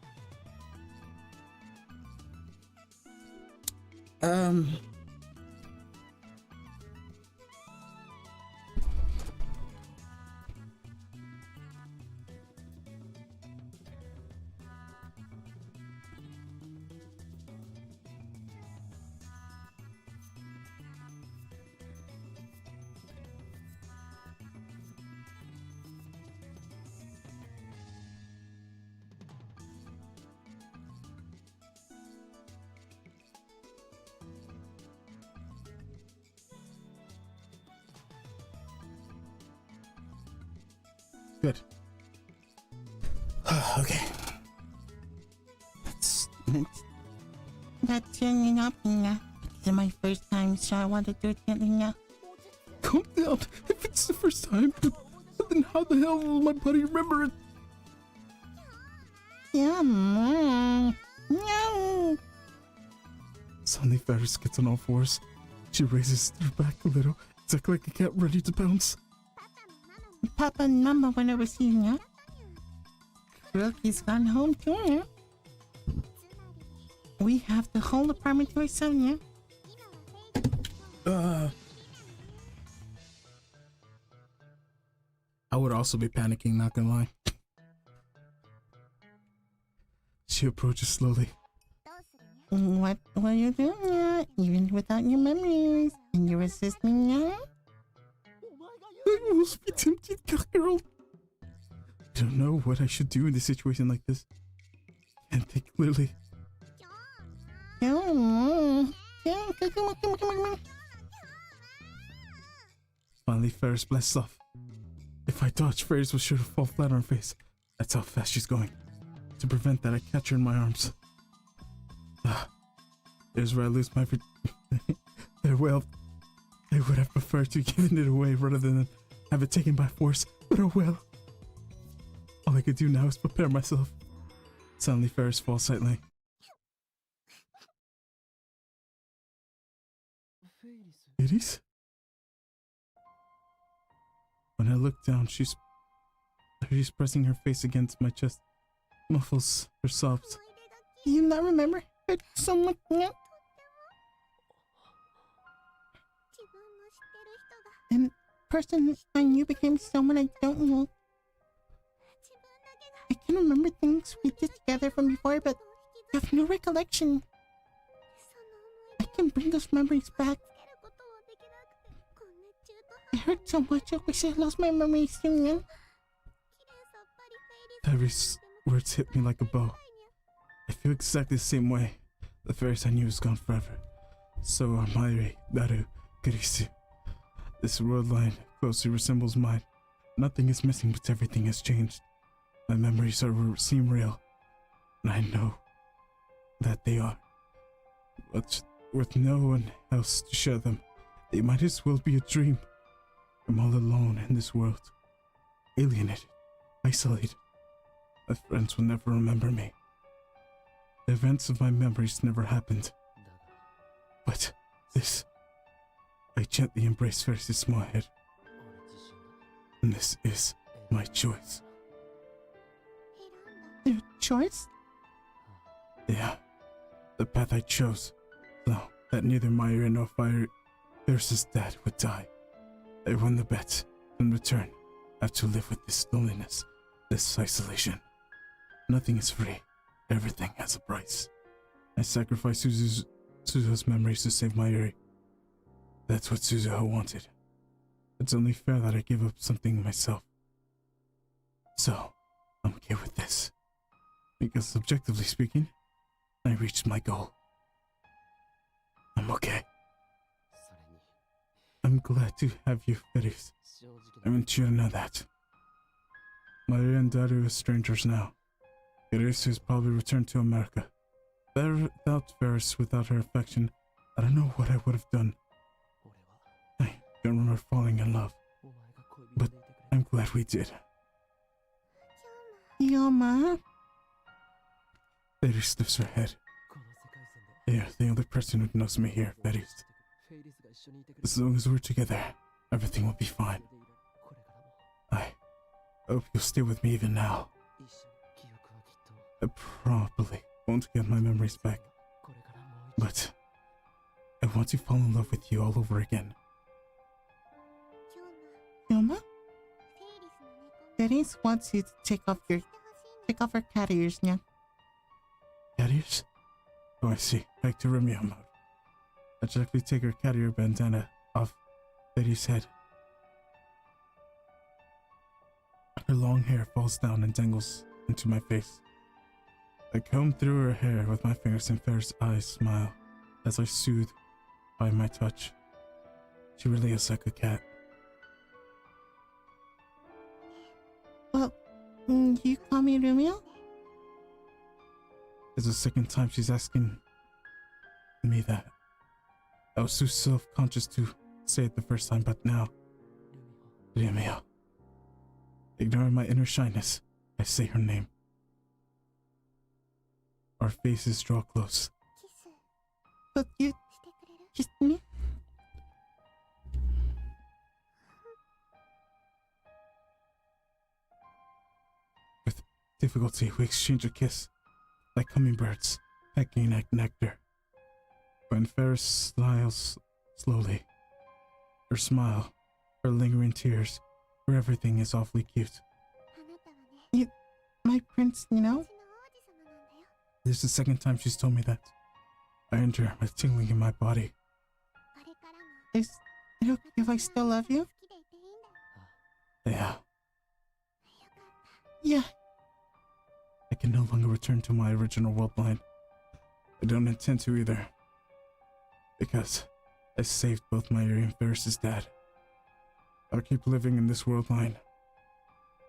Good. Okay. That's turning up now. This is my first time, so I want to do it gently now. Calm down. If it's the first time, then how the hell will my body remember it? Yeah, no. Suddenly, Varys gets on all fours. She raises her back a little, exactly like a cat ready to pounce. Papa and Mama went overseas now. Rookie's gone home too now. We have the whole apartment to ourselves now. I would also be panicking, not gonna lie. She approaches slowly. What will you do now, even without your memories? And you resist me now? I must be tempted, girl. don't know what I should do in a situation like this. Can't think clearly. Come on. Finally, Ferris blasts off. If I dodge, Ferris will sure to fall flat on her face. That's how fast she's going. To prevent that, I catch her in my arms. There's where I lose my well, I would have preferred to give it away rather than have it taken by force, but oh well. All I could do now is prepare myself. Suddenly, Ferris falls slightly. Ladies? When I look down, she's pressing her face against my chest, muffles her sobs. Do you not remember? It's so much now. And person I knew became someone I don't know. I can remember things we did together from before, but I have no recollection. I can bring those memories back. I hurt so much, I wish I lost my memory soon. Ferris' words hit me like a bow. I feel exactly the same way. The Ferris I knew is gone forever. So are Mairi, Daru, Kirisu. This world line closely resembles mine. Nothing is missing, but everything has changed. My memories seem real, and I know that they are. But with no one else to share them, they might as well be a dream. I'm all alone in this world, alienated, isolated. My friends will never remember me. The events of my memories never happened. But this, I gently embrace Ferris' small head. And this is my choice. Your choice? Yeah, the path I chose. So that neither Mairi nor Ferris' dad would die. I won the bet. In return, I have to live with this loneliness, this isolation. Nothing is free. Everything has a price. I sacrificed Suzuha's memories to save Mairi. That's what Suzuha wanted. It's only fair that I give up something myself. So, I'm okay with this. Because objectively speaking, I reached my goal. I'm okay. I'm glad to have you, Ferris. I want you to know that. Maria and Daru are strangers now. Ferris has probably returned to America. Without Ferris, without her affection, I don't know what I would have done. I don't remember falling in love. But I'm glad we did. Yoma? Ferris lifts her head. You're the only person who knows me here, Ferris. As long as we're together, everything will be fine. I hope you'll stay with me even now. I probably won't get my memories back, but I want to fall in love with you all over again. Yoma? Ferris wants you to take off her cat ears now. Cat ears? Oh, I see. Back to Romeo mode. I gently take her cat ear bandana off Betty's head. Her long hair falls down and dangles into my face. I comb through her hair with my fingers and Ferris' eyes smile as I soothe by my touch. She really is like a cat. Well, you call me Romeo? It's the second time she's asking me that. I was too self-conscious to say it the first time, but now, Romeo. Ignoring my inner shyness, I say her name. Our faces draw close. But you kissed me? With difficulty, we exchange a kiss, like hummingbirds pecking at nectar. When Ferris smiles slowly, her smile, her lingering tears, her everything is awfully cute. My prince, you know? This is the second time she's told me that. I enter with tingling in my body. Is it okay if I still love you? Yeah. Yeah. I can no longer return to my original world line. I don't intend to either. Because I saved both Mayuri and Ferris's dad. I'll keep living in this world line.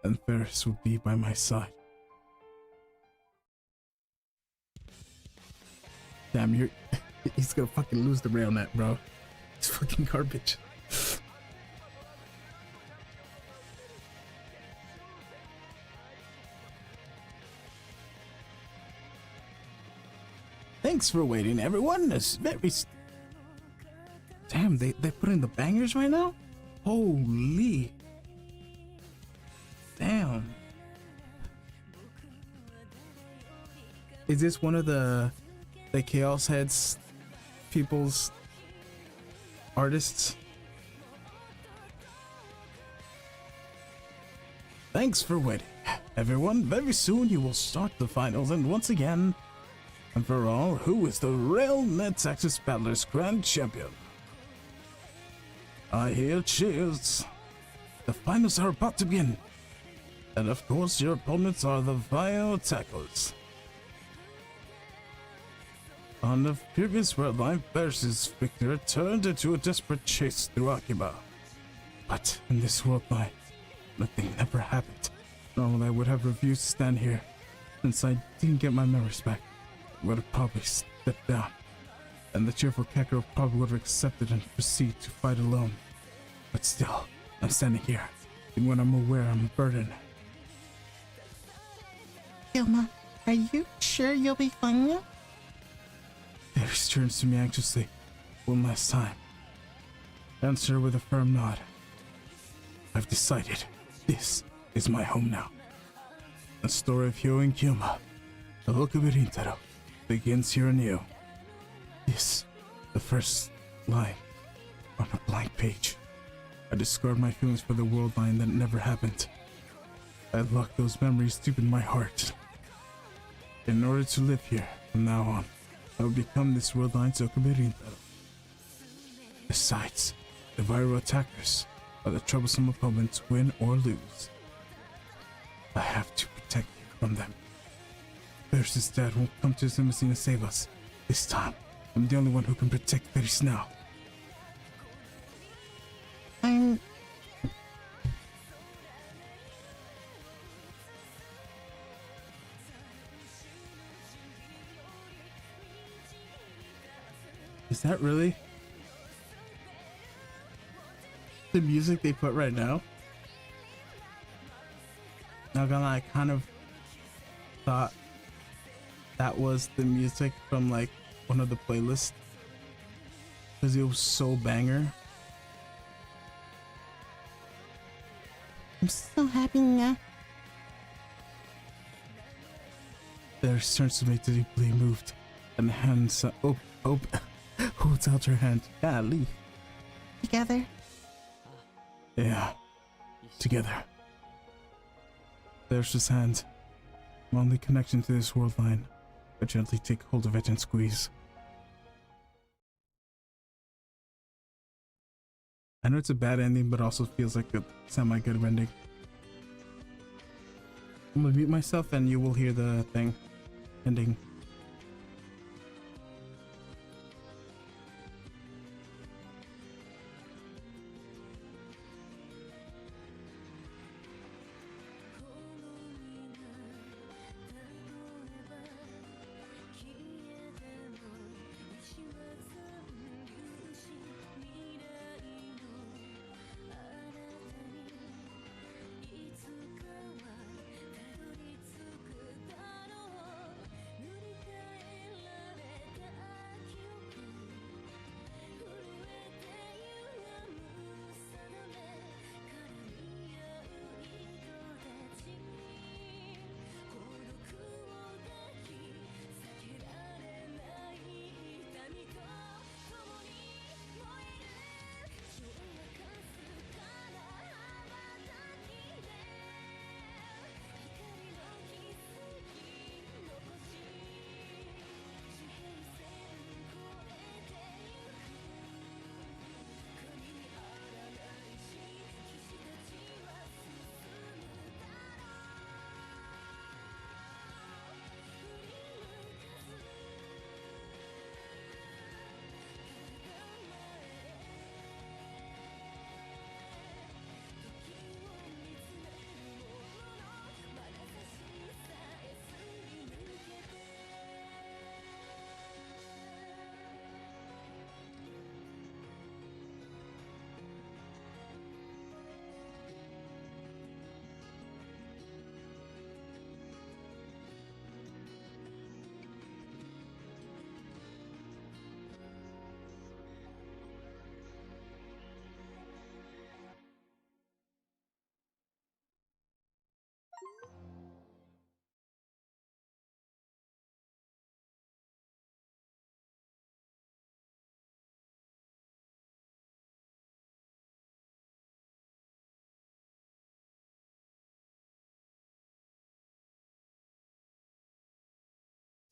And Ferris will be by my side. Damn, you're... He's gonna fucking lose the rail net, bro. It's fucking garbage. Thanks for waiting, everyone. It's very... Damn, they put in the bangers right now? Holy... Damn. Is this one of the Chaos Heads people's artists? Thanks for waiting, everyone. Very soon you will start the finals, and once again, and for all, who is the Rail Net Axis Battlers Grand Champion? I hear cheers. The finals are about to begin. And of course, your opponents are the Vile Tacklers. On the previous world line, Ferris's victor turned into a desperate chase through Akiba. But in this world line, nothing never happened. Normally, I would have refused to stand here. Since I didn't get my memories back, I would have probably stepped down. And the cheerful Kakarot probably would have accepted and proceeded to fight alone. But still, I'm standing here, even when I'm aware I'm a burden. Hilma, are you sure you'll be fine now? Ferris turns to me anxiously, one last time. Answer with a firm nod. I've decided this is my home now. The story of Hyo and Kyoma, the Okabe Rintaro, begins here anew. This, the first line on a blank page. I described my feelings for the world line that never happened. I locked those memories deep in my heart. In order to live here from now on, I will become this world line's Okabe Rintaro. Besides, the viral attackers are the troublesome opponents, win or lose. I have to protect you from them. Ferris's dad won't come to his embassy and save us. This time, I'm the only one who can protect Ferris now. Is that really the music they put right now? Not gonna lie, I kind of thought that was the music from like one of the playlists because it was so banger. I'm so happy now. Ferris turns to me deeply moved and hands holds out her hand. Golly. Together? Yeah, together. There's his hand. My only connection to this world line. I gently take hold of it and squeeze. I know it's a bad ending, but also feels like a semi-good ending. I'm gonna mute myself and you will hear the thing. Ending.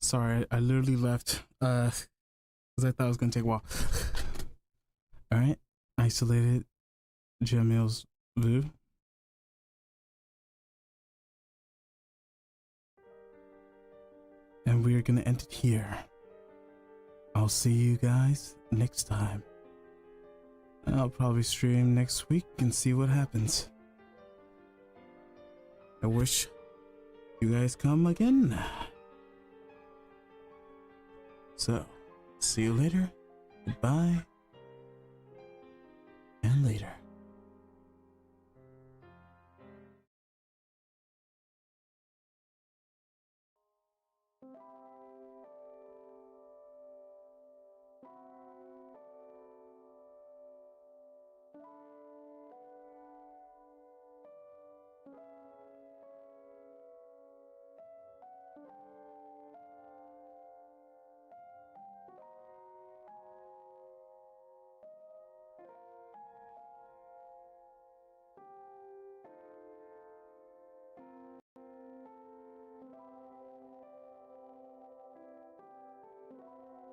Sorry, I literally left because I thought it was gonna take a while. All right, isolated Jamil's view. And we're gonna end it here. I'll see you guys next time. I'll probably stream next week and see what happens. I wish you guys come again. So, see you later. Goodbye. And later.